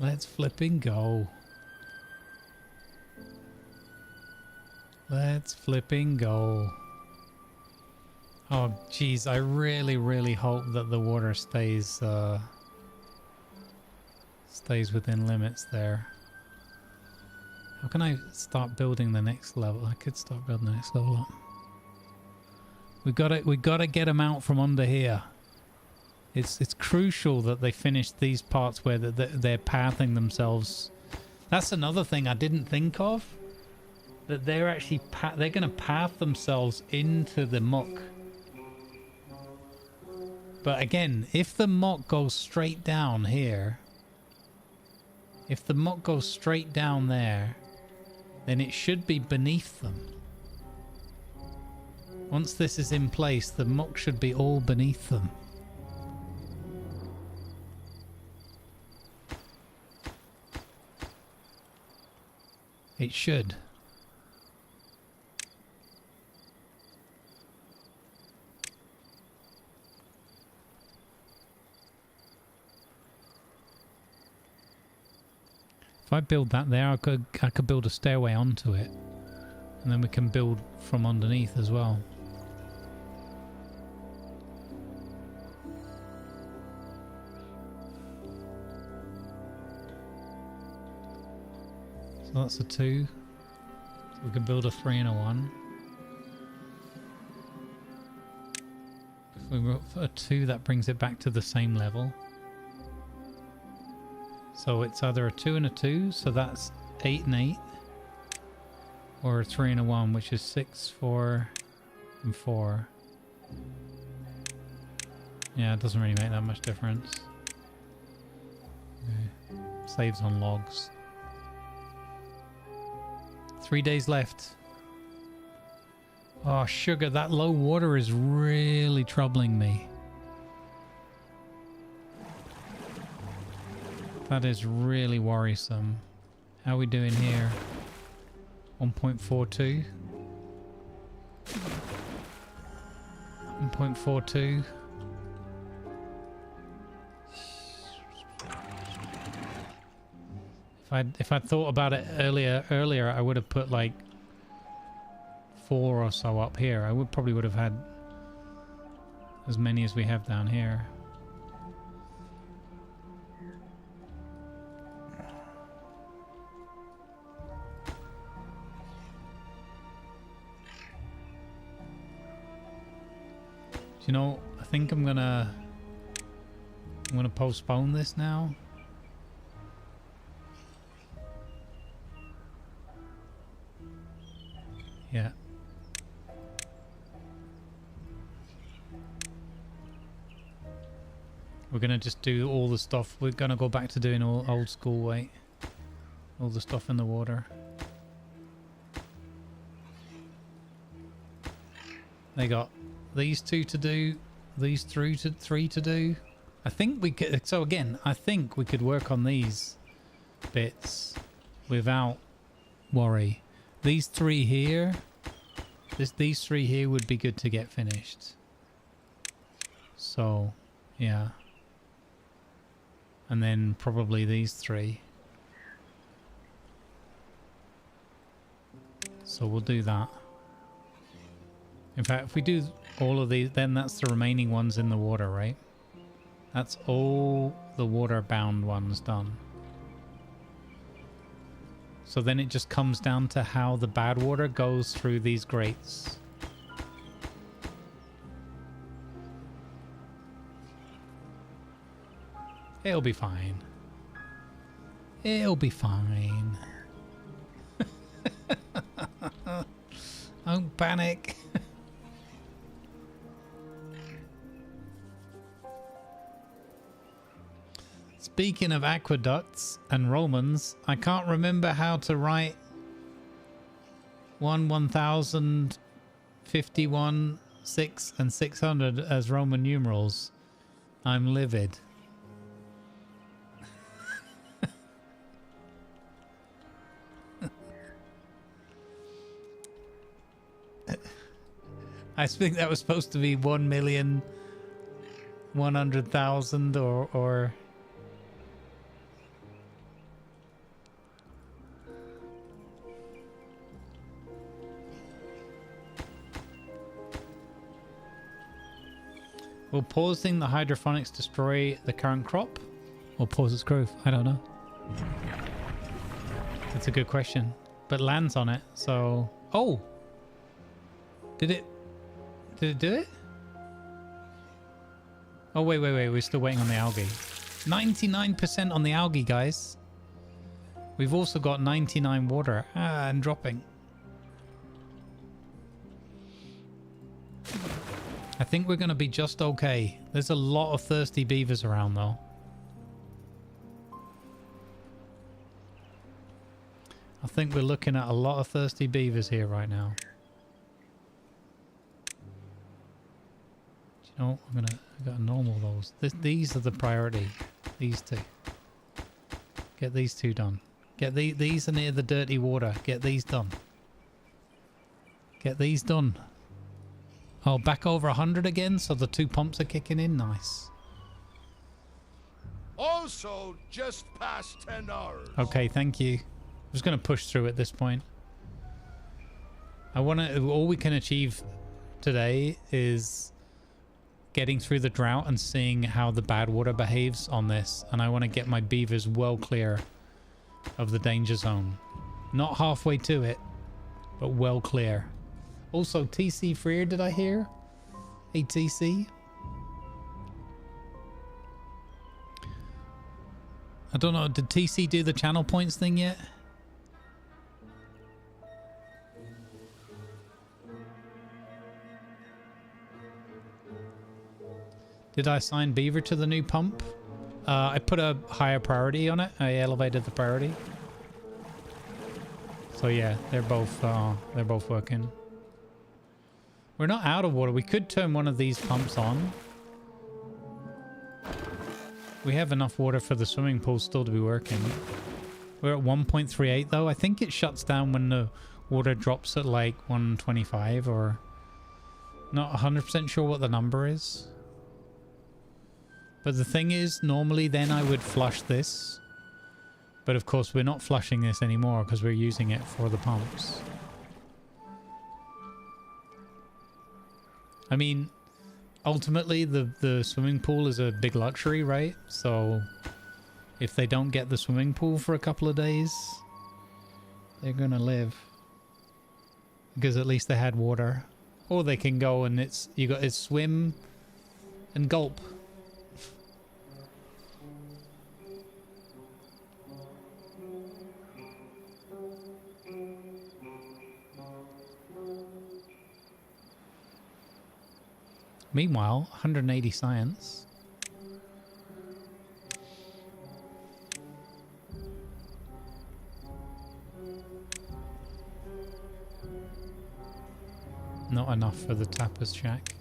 Let's flipping go. Let's flipping go. Oh, geez, I really hope that the water stays within limits there. How can I start building the next level? I could start building the next level up. We gotta get them out from under here. It's crucial that they finish these parts where they're pathing themselves. That's another thing I didn't think of. That they're actually they're gonna path themselves into the muck. But again, if the muck goes straight down here, if the muck goes straight down there, then it should be beneath them. Once this is in place, the muck should be all beneath them. It should. If I build that there, I could build a stairway onto it, and then we can build from underneath as well. So that's a 2. So we can build a 3 and a 1. If we were for a 2, that brings it back to the same level. So it's either a 2 and a 2, so that's 8 and 8. Or a 3 and a 1, which is 6, 4, and 4. Yeah, it doesn't really make that much difference. Okay. Saves on logs. 3 days left. Oh, sugar, that low water is really troubling me. That is really worrisome. How are we doing here? 1.42. 1.42. If I'd thought about it earlier, I would have put like 4 or so up here. I probably would have had as many as we have down here. You know, I think I'm gonna postpone this now. Yeah. We're going to just do all the stuff. We're going to go back to doing all old school way. All the stuff in the water. They got these 2 to do. These 3 to do. I think we could... So again, I think we could work on these bits without worry. These 3 here... These 3 here would be good to get finished. So, yeah. And then probably these 3. So we'll do that. In fact, if we do all of these, then that's the remaining ones in the water, right? That's all the water-bound ones done. So then it just comes down to how the bad water goes through these grates. It'll be fine. It'll be fine. Don't panic. Speaking of aqueducts and Romans, I can't remember how to write 1000, 51, 6 and 600 as Roman numerals. I'm livid. I think that was supposed to be 1,100,000 or will pausing the hydroponics destroy the current crop or pause its growth? I don't know. That's a good question. But lands on it, so... Oh! Did it do it? Oh, wait. We're still waiting on the algae. 99% on the algae, guys. We've also got 99 water. And dropping. I think we're going to be just okay. There's a lot of thirsty beavers around, though. I think we're looking at a lot of thirsty beavers here right now. No, I gotta normal those. These are the priority. These 2. Get these 2 done. Get these are near the dirty water. Get these done. Get these done. Oh, back over 100 again, so the 2 pumps are kicking in. Nice. Also, just past 10 hours. Okay, thank you. I'm just gonna push through at this point. All we can achieve today is getting through the drought and seeing how the bad water behaves on this, and I want to get my beavers well clear of the danger zone. Not halfway to it, but well clear. Also, TC Freer, did I hear? Hey, TC. I don't know, did TC do the channel points thing yet? Did I assign beaver to the new pump? I put a higher priority on it. I elevated the priority. So yeah, they're both working. We're not out of water. We could turn one of these pumps on. We have enough water for the swimming pool still to be working. We're at 1.38 though. I think it shuts down when the water drops at like 125 or... Not 100% sure what the number is. But the thing is, normally then I would flush this. But of course we're not flushing this anymore because we're using it for the pumps. I mean, ultimately the swimming pool is a big luxury, right? So if they don't get the swimming pool for a couple of days, they're gonna live. Because at least they had water. Or they can go and it's swim and gulp. Meanwhile, 180 science. not enough for the tapas shack.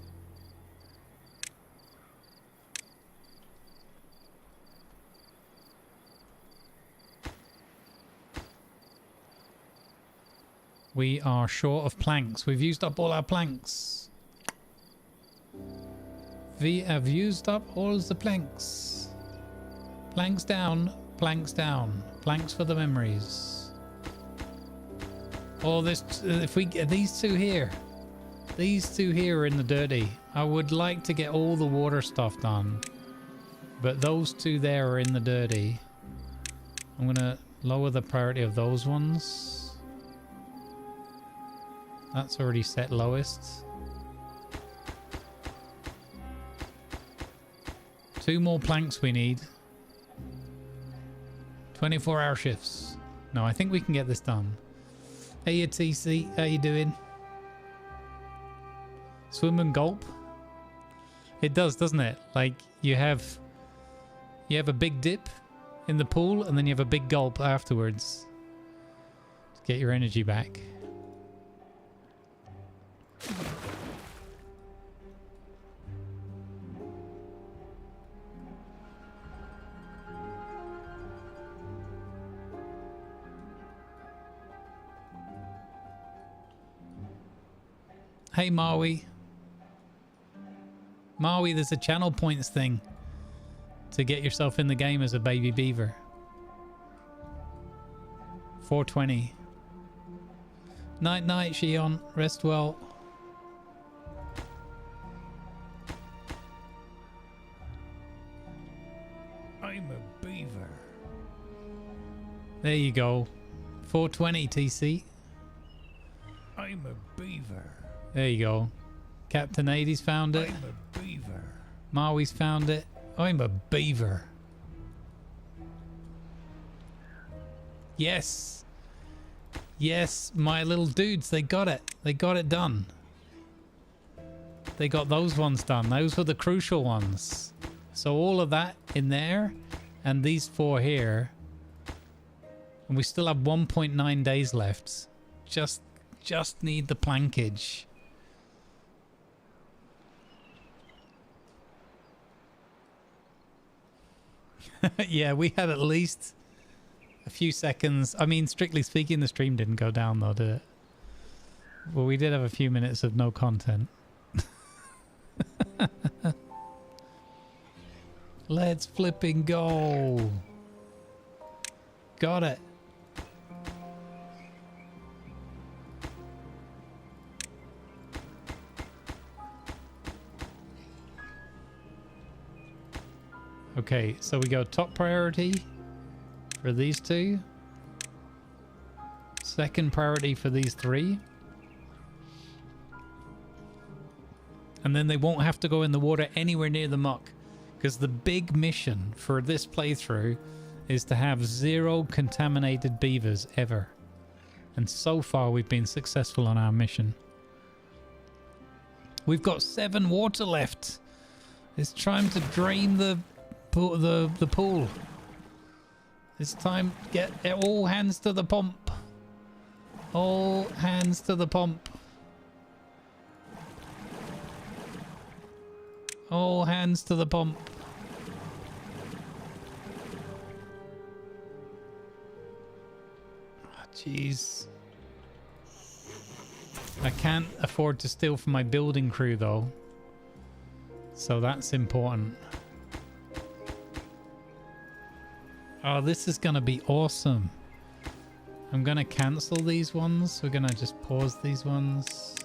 We are short of planks. We've used up all our planks. We have used up all the planks. Planks down, planks down. Planks for the memories. Oh, this, if we get these two here. These two here are in the dirty. I would like to get all the water stuff done. But those two there are in the dirty. I'm going to lower the priority of those ones. That's already set lowest. 2 more planks we need. 24-hour shifts. No, I think we can get this done. Hey, TC, how you doing? Swim and gulp. It does, doesn't it? Like you have a big dip in the pool, and then you have a big gulp afterwards to get your energy back. Hey Maui. Maui, there's a channel points thing to get yourself in the game as a baby beaver. 420. Night night, Shion. Rest well. I'm a beaver. There you go. 420 TC. I'm a beaver. There you go. Captain 80's found it. I'm a beaver. Maui's found it. I'm a beaver. Yes. Yes, my little dudes, they got it. They got it done. They got those ones done. Those were the crucial ones. So all of that in there and these 4 here. And we still have 1.9 days left. Just need the plankage. Yeah, we had at least a few seconds. I mean, strictly speaking, the stream didn't go down though, did it? Well, we did have a few minutes of no content. Let's flipping go. Got it. Okay, so we go top priority for these 2. Second priority for these 3. And then they won't have to go in the water anywhere near the muck. Because the big mission for this playthrough is to have 0 contaminated beavers ever. And so far we've been successful on our mission. We've got 7 water left. It's time to drain the pool. It's time to get all hands to the pump. All hands to the pump. All hands to the pump. Jeez. I can't afford to steal from my building crew though. So that's important. Oh, this is gonna be awesome. I'm gonna cancel these ones. We're gonna just pause these ones.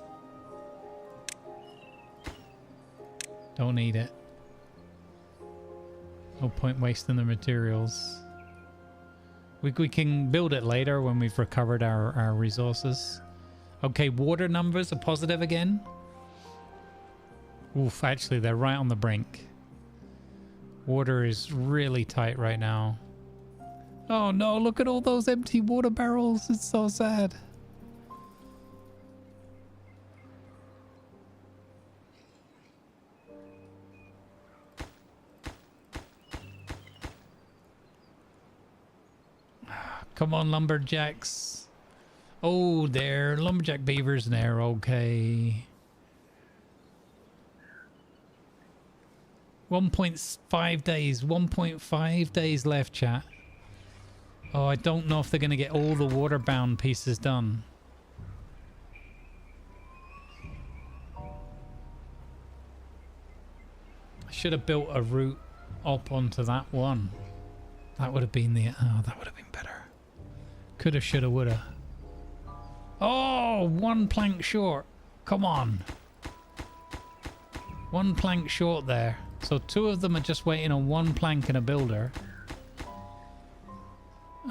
Don't need it. No point wasting the materials. We can build it later when we've recovered our resources. Okay, water numbers are positive again. Oof, actually they're right on the brink. Water is really tight right now. Oh no, look at all those empty water barrels. It's so sad. Come on, lumberjacks. Oh, there. Lumberjack beavers there. Okay. 1.5 days. 1.5 days left, chat. Oh, I don't know if they're going to get all the water-bound pieces done. I should have built a route up onto that one. That would have been the... Oh, that would have been better. Coulda, shoulda, woulda. Oh, one plank short. Come on. One plank short there. So 2 of them are just waiting on 1 plank and a builder.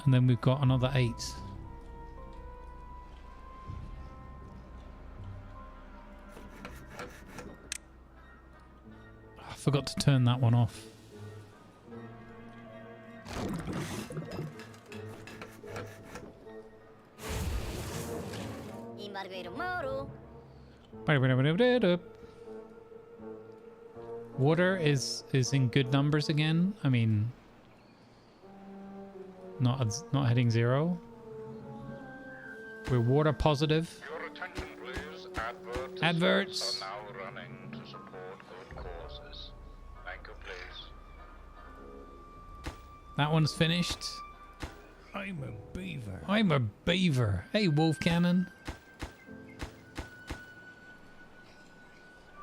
And then we've got another 8. I forgot to turn that one off. Water is in good numbers again. I mean, not hitting 0. We're water positive. Your attention, please. Adverts are now running to support good causes. Thank you, please. That one's finished. I'm a beaver. I'm a beaver. Hey, Wolf Cannon.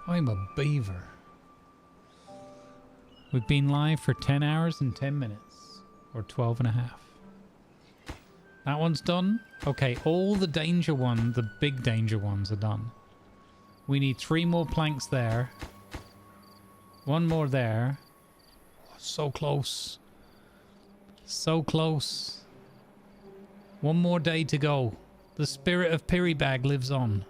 I'm a beaver. We've been live for 10 hours and 10 minutes. Or 12 and a half. That one's done. Okay, all the danger ones, the big danger ones are done. We need 3 more planks there. 1 more there. Oh, so close. So close. 1 more day to go. The spirit of Piribag lives on.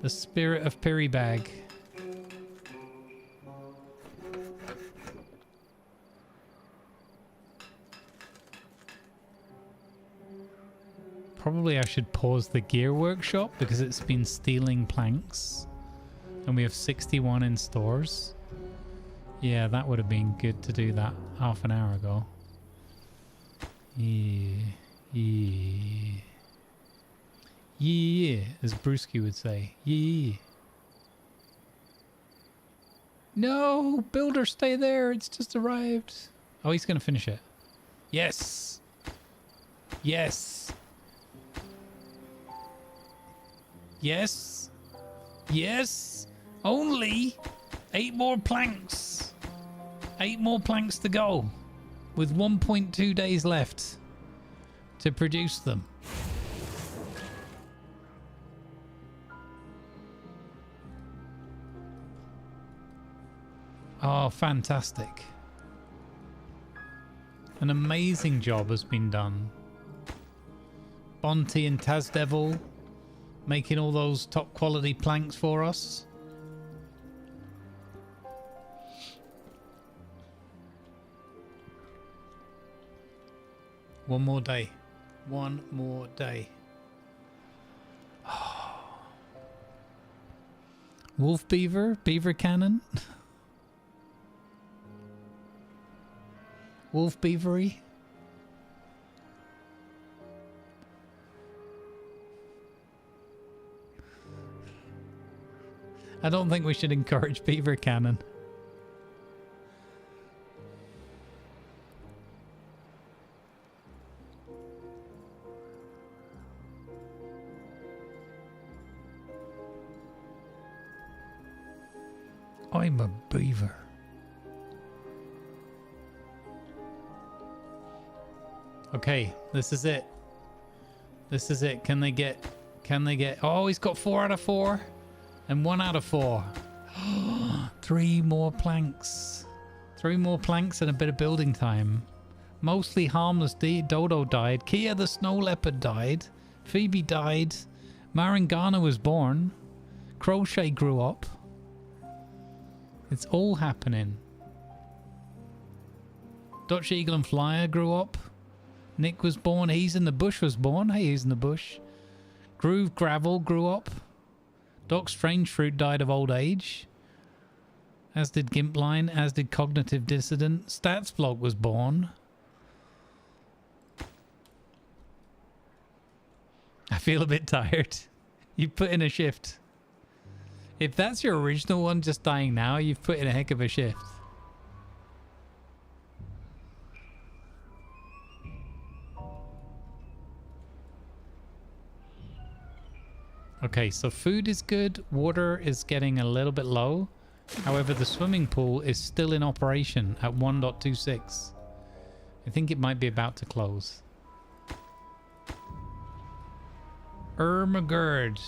The spirit of Piribag. Probably I should pause the gear workshop because it's been stealing planks. And we have 61 in stores. Yeah, that would have been good to do that half an hour ago. Yeah. Yeah, as Brewski would say. Yeah. No, builder, stay there. It's just arrived. Oh, he's going to finish it. Yes. Yes. Yes. Yes. Only 8 more planks. 8 more planks to go. With 1.2 days left to produce them. Oh, fantastic. An amazing job has been done. Bonte and Tazdevil making all those top quality planks for us. One more day. One more day. Oh. Wolf Beaver? Beaver Cannon? Wolf Beavery? I don't think we should encourage Beaver Cannon. I'm a beaver. Okay, this is it. This is it. Can they get... Oh, he's got 4 out of 4. And 1 out of 4. 3 more planks. 3 more planks and a bit of building time. Mostly harmless. Dodo died. Kia the snow leopard died. Phoebe died. Marangana was born. Crochet grew up. It's all happening. Dutch Eagle and Flyer grew up. Nick was born. He's in the Bush was born. Hey, he's in the bush. Groove Gravel grew up. Doc Strangefruit died of old age. As did Gimpline. As did Cognitive Dissident. Statsblog was born. I feel a bit tired. You put in a shift. If that's your original one just dying now, you've put in a heck of a shift. Okay, so food is good. Water is getting a little bit low. However, the swimming pool is still in operation at 1.26. I think it might be about to close. Ermagerd.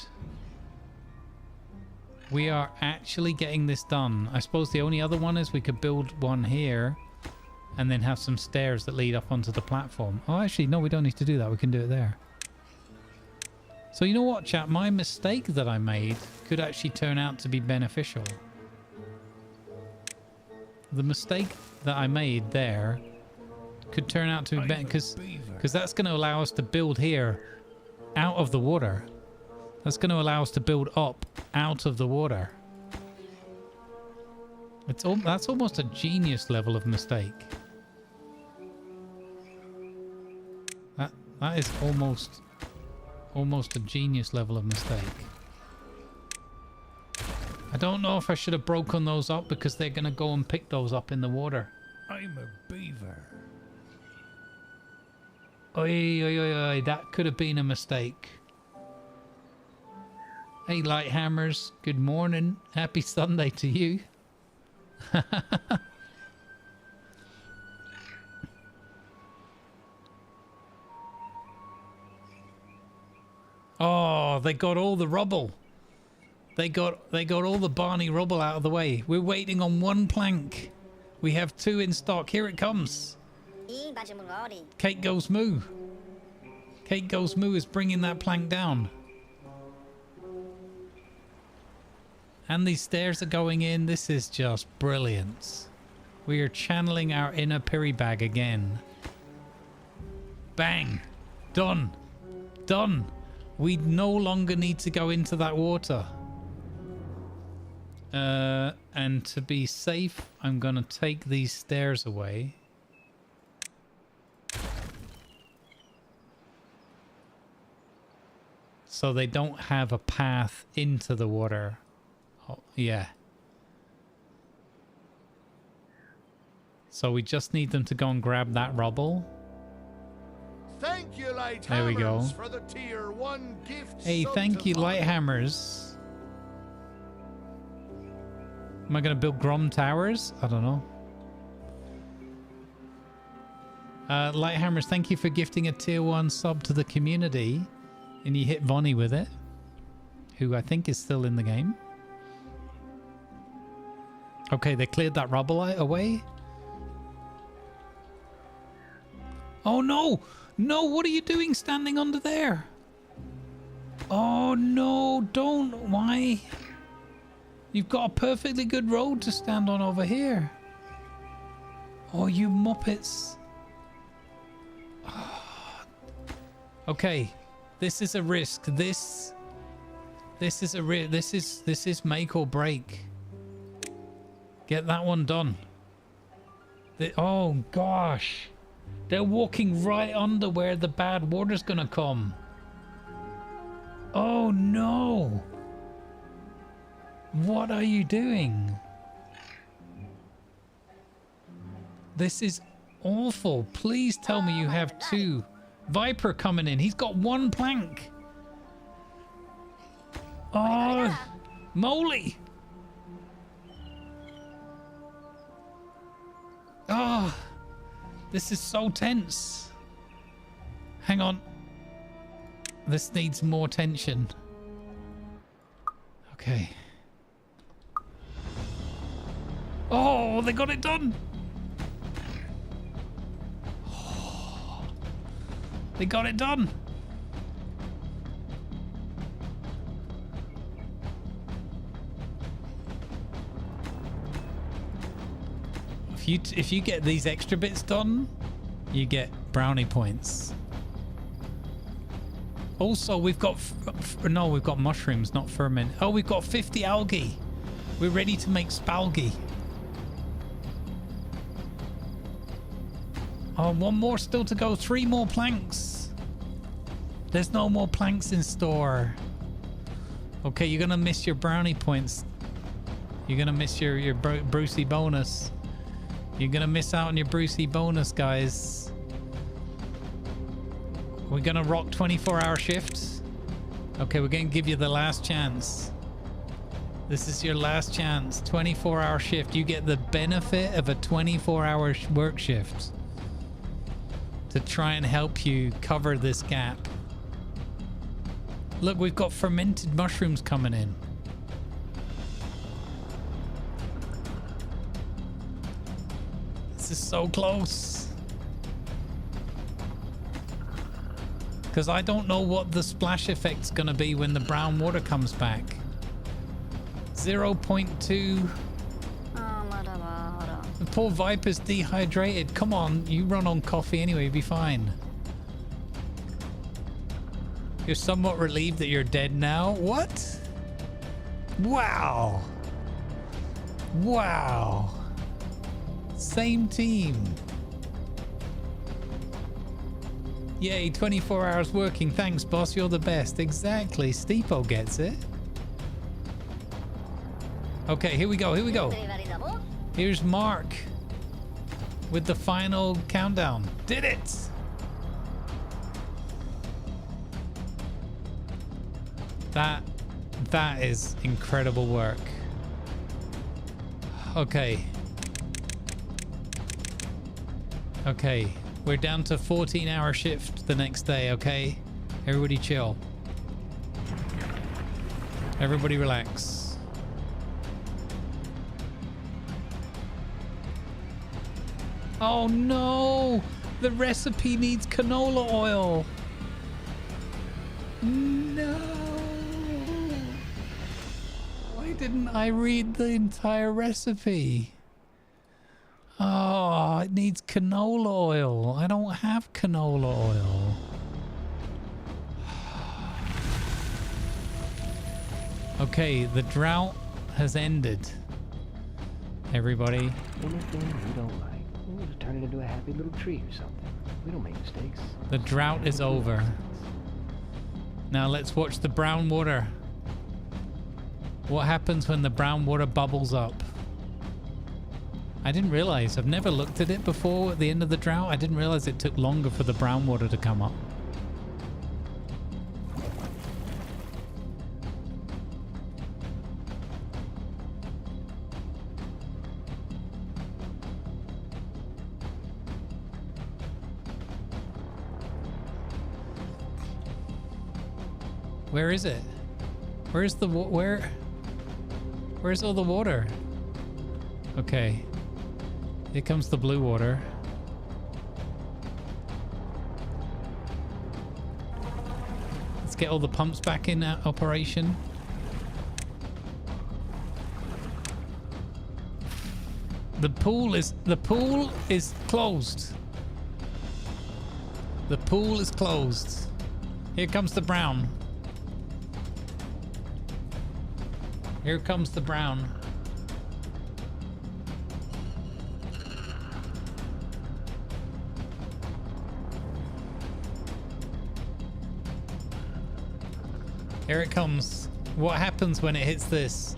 We are actually getting this done. I suppose the only other one is we could build one here and then have some stairs that lead up onto the platform. Oh, actually, no, we don't need to do that. We can do it there. So you know what, chat? My mistake that I made could actually turn out to be beneficial. The mistake that I made there could turn out to be better because that's going to allow us to build here out of the water. That's going to allow us to build up out of the water. That's almost a genius level of mistake. That is almost a genius level of mistake. I don't know if I should have broken those up because they're going to go and pick those up in the water. I'm a beaver. Oi, oi, oi, oi, that could have been a mistake. Hey, Lighthammers, good morning. Happy Sunday to you. Oh, they got all the rubble. They got all the Barney rubble out of the way. We're waiting on one plank. We have 2 in stock. Here it comes. Kate Goes Moo. Kate Goes Moo is bringing that plank down. And these stairs are going in. This is just brilliant. We are channeling our inner Piri bag again. Bang. Done. Done. We no longer need to go into that water. And to be safe, I'm going to take these stairs away. So they don't have a path into the water. Oh, yeah. So we just need them to go and grab that rubble. Thank you, Lighthammers, there we go. For the tier 1 gift. Hey, thank you, Lighthammers. Am I going to build Grom Towers? I don't know. Lighthammers, thank you for gifting a tier 1 sub to the community. And you hit Vonnie with it, who I think is still in the game. Okay, they cleared that rubble away. Oh no! No, what are you doing standing under there? Oh no, don't. Why? You've got a perfectly good road to stand on over here. Oh, you muppets. Okay, this is a risk. This is a risk. This is make or break. Get that one done. Oh gosh. They're walking right under where the bad water's gonna come. Oh no. What are you doing? This is awful. Please tell me you have 2. Viper coming in. He's got 1 plank. Oh, moly. Oh, this is so tense. Hang on. This needs more tension. Okay. Oh, they got it done. Oh, they got it done. If you get these extra bits done, you get brownie points. Also, we've got we've got mushrooms, not ferment. Oh, we've got 50 algae. We're ready to make spalgi. Oh, 1 more still to go. 3 more planks. There's no more planks in store. Okay, you're gonna miss your brownie points. You're gonna miss your Brucey bonus. You're gonna miss out on your Brucey bonus, guys. We're gonna rock 24-hour shifts. Okay, we're gonna give you the last chance. This is your last chance. 24-hour shift. You get the benefit of a 24-hour work shift to try and help you cover this gap. Look, we've got fermented mushrooms coming in. This is so close. Because I don't know what the splash effect's going to be when the brown water comes back. 0.2. The poor Viper's dehydrated. Come on, you run on coffee anyway, you'll be fine. You're somewhat relieved that you're dead now. What? Wow. Wow. Same team. Yay, 24 hours working. Thanks, boss. You're the best. Exactly. Steepo gets it. Okay, here we go. Here we go. Here's Mark with the final countdown. Did it! That is incredible work. Okay. Okay. We're down to 14-hour shift the next day, okay? Everybody chill. Everybody relax. Oh no! The recipe needs canola oil. No! Why didn't I read the entire recipe? Oh, it needs canola oil. I don't have canola oil. Okay, the drought has ended. Everybody. Anything we don't like, we'll just turn it into a happy little tree or something. We don't make mistakes. The drought is over. Now let's watch the brown water. What happens when the brown water bubbles up? I didn't realize. I've never looked at it before at the end of the drought. I didn't realize it took longer for the brown water to come up. Where is it? Where's the where's all the water? Okay. Here comes the blue water. Let's get all the pumps back in operation. The pool is closed. The pool is closed. Here comes the brown. Here comes the brown. Here it comes. What happens when it hits this?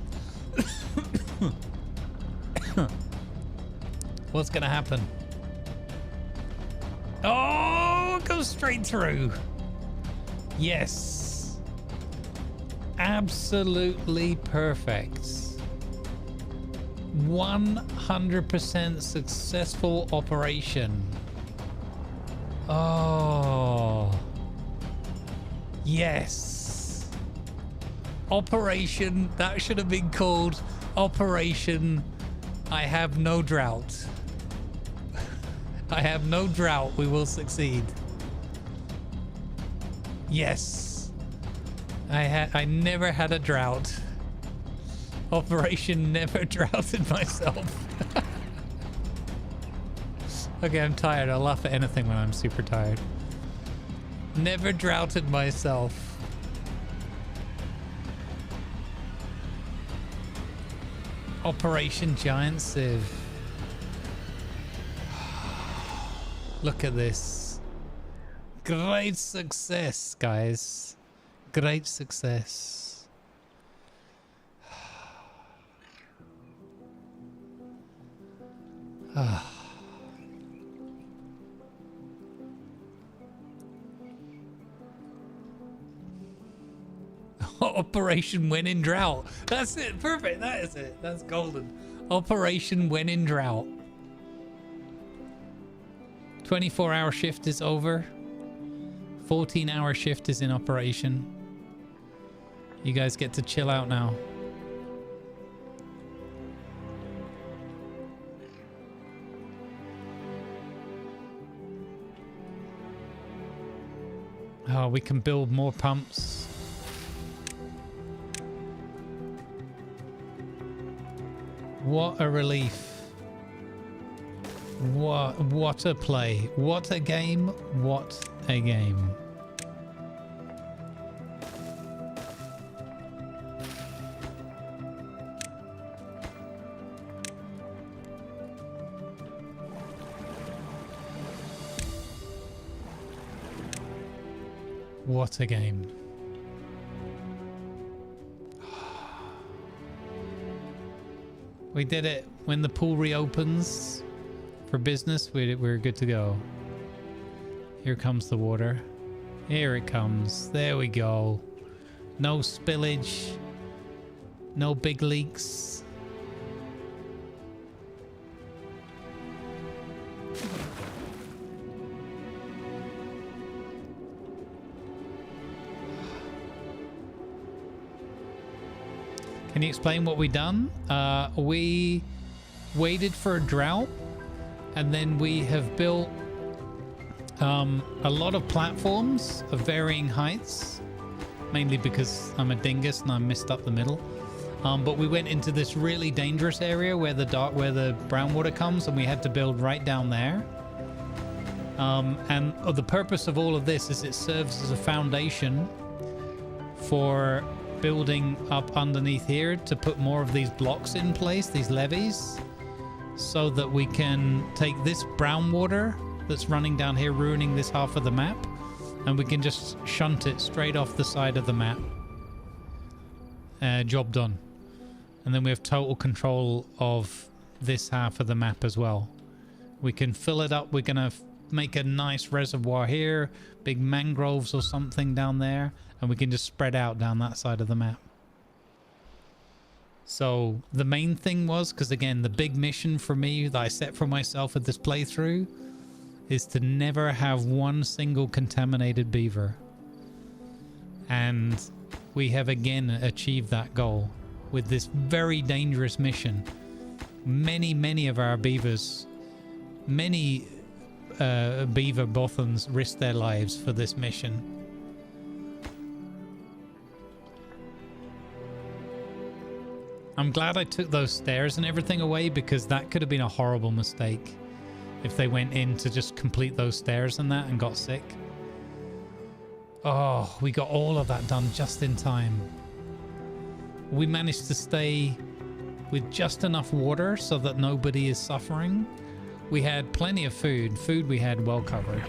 What's gonna happen? Oh, it goes straight through. Yes. Absolutely perfect. 100% successful operation. Oh. Yes. Operation, that should have been called Operation I Have No Drought. I have no drought, we will succeed. Yes. I never had a drought. Operation never droughted myself. Okay, I'm tired. I'll laugh at anything when I'm super tired. Never droughted myself. Operation Giant Sieve. Look at this. Great success, guys. Great success. Operation When in Drought. That's it. Perfect. That is it. That's golden. Operation When in Drought. 24-hour shift is over. 14-hour shift is in operation. You guys get to chill out now. Oh, we can build more pumps. What a relief. What a play. What a game. What a game. What a game. We did it. When the pool reopens for business, we're good to go. Here comes the water. Here it comes. There we go. No spillage. No big leaks. Can you explain what we done? We waited for a drought, and then we have built a lot of platforms of varying heights, mainly because I'm a dingus and I missed up the middle. But we went into this really dangerous area where the brown water comes, and we had to build right down there. And the purpose of all of this is it serves as a foundation for building up underneath here to put more of these blocks in place, these levees, so that we can take this brown water that's running down here, ruining this half of the map, and we can just shunt it straight off the side of the map. Job done. And then we have total control of this half of the map as well. We can fill it up. We're gonna make a nice reservoir here, big mangroves or something down there, and we can just spread out down that side of the map. So the main thing was, because again, the big mission for me that I set for myself at this playthrough is to never have one single contaminated beaver. And we have again achieved that goal with this very dangerous mission. Many of our beavers, many beaver bothans risked their lives for this mission. I'm glad I took those stairs and everything away, because that could have been a horrible mistake if they went in to just complete those stairs and that and got sick. Oh, we got all of that done just in time. We managed to stay with just enough water so that nobody is suffering. We had plenty of food. Food we had well covered.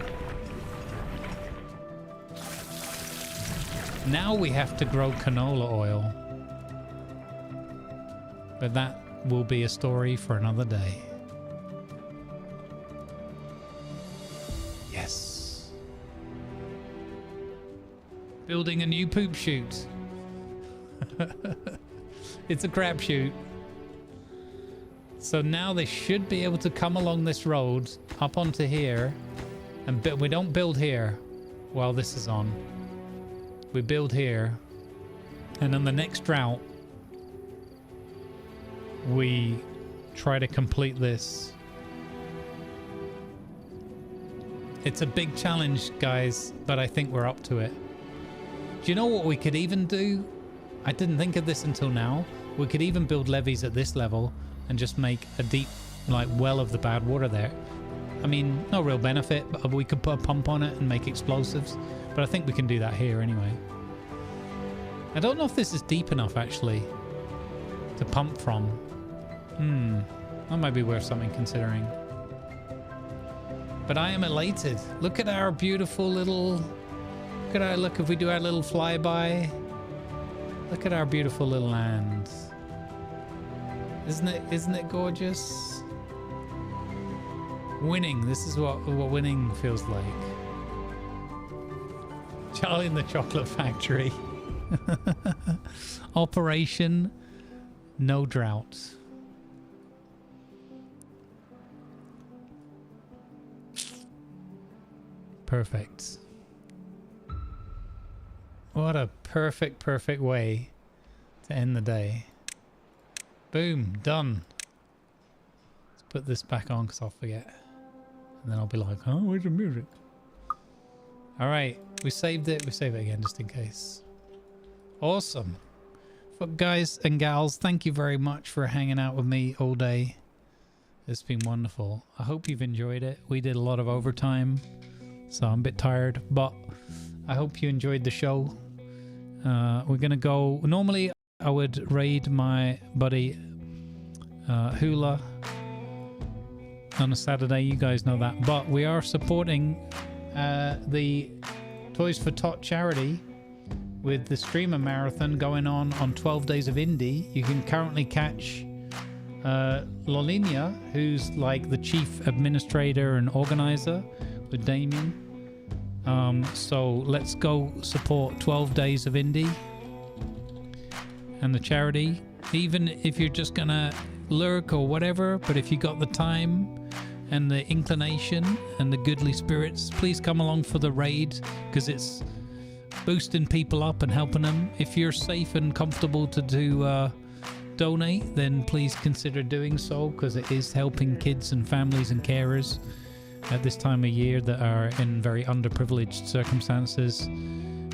Now we have to grow canola oil. But that will be a story for another day. Yes. Building a new poop chute. It's a crapshoot. So now they should be able to come along this road up onto here, and we don't build here while this is on. We build here, and on the next drought we try to complete this. It's a big challenge, guys, but I think we're up to it. Do you know what we could even do? I didn't think of this until now. We could even build levees at this level and just make a deep, like, well of the bad water there. I mean, no real benefit, but we could put a pump on it and make explosives. But I think we can do that here anyway. I don't know if this is deep enough, actually, to pump from. That might be worth something considering. But I am elated. Look at our beautiful little... Look, if we do our little flyby. Look at our beautiful little land. Isn't it gorgeous? Winning. This is what winning feels like. Charlie in the Chocolate Factory. Operation No Drought. Perfect. What a perfect way to end the day. Boom, done. Let's put this back on because I'll forget. And then I'll be like, oh, where's the music? Alright, we saved it. We save it again just in case. Awesome. But guys and gals, thank you very much for hanging out with me all day. It's been wonderful. I hope you've enjoyed it. We did a lot of overtime, so I'm a bit tired, but I hope you enjoyed the show. We're gonna go. Normally I would raid my buddy Hula on a Saturday, you guys know that, but we are supporting the Toys for Tot charity with the streamer marathon going on 12 days of indie. You can currently catch Lolinia, who's like the chief administrator and organizer with Damien. So let's go support 12 days of indie and the charity, even if you're just gonna lurk or whatever. But if you got the time and the inclination and the goodly spirits, please come along for the raid, because it's boosting people up and helping them. If you're safe and comfortable to do donate, then please consider doing so, because it is helping kids and families and carers at this time of year that are in very underprivileged circumstances.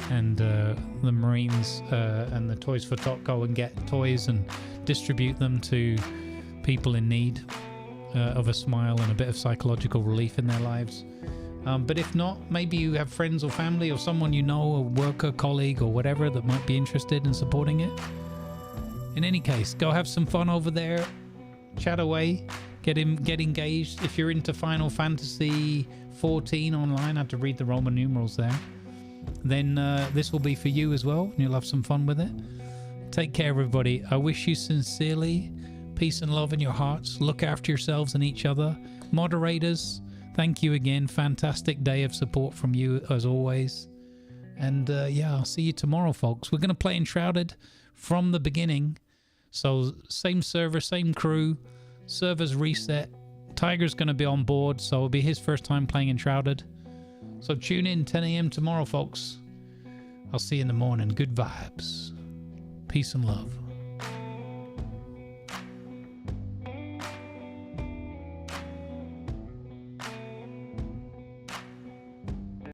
And the Marines and the Toys for Tot go and get toys and distribute them to people in need of a smile and a bit of psychological relief in their lives. But if not, maybe you have friends or family or someone you know, a worker, colleague or whatever, that might be interested in supporting it. In any case, go have some fun over there, chat away, get engaged. If you're into Final Fantasy 14 online, I have to read the Roman numerals there, then this will be for you as well, and you'll have some fun with it. Take care, everybody. I wish you sincerely peace and love in your hearts. Look after yourselves and each other. Moderators, thank you again. Fantastic day of support from you as always. And yeah, I'll see you tomorrow, folks. We're going to play Enshrouded from the beginning. So same server, same crew, servers reset. Tiger's going to be on board, so it'll be his first time playing Enshrouded. So tune in 10 a.m. tomorrow, folks. I'll see you in the morning. Good vibes. Peace and love.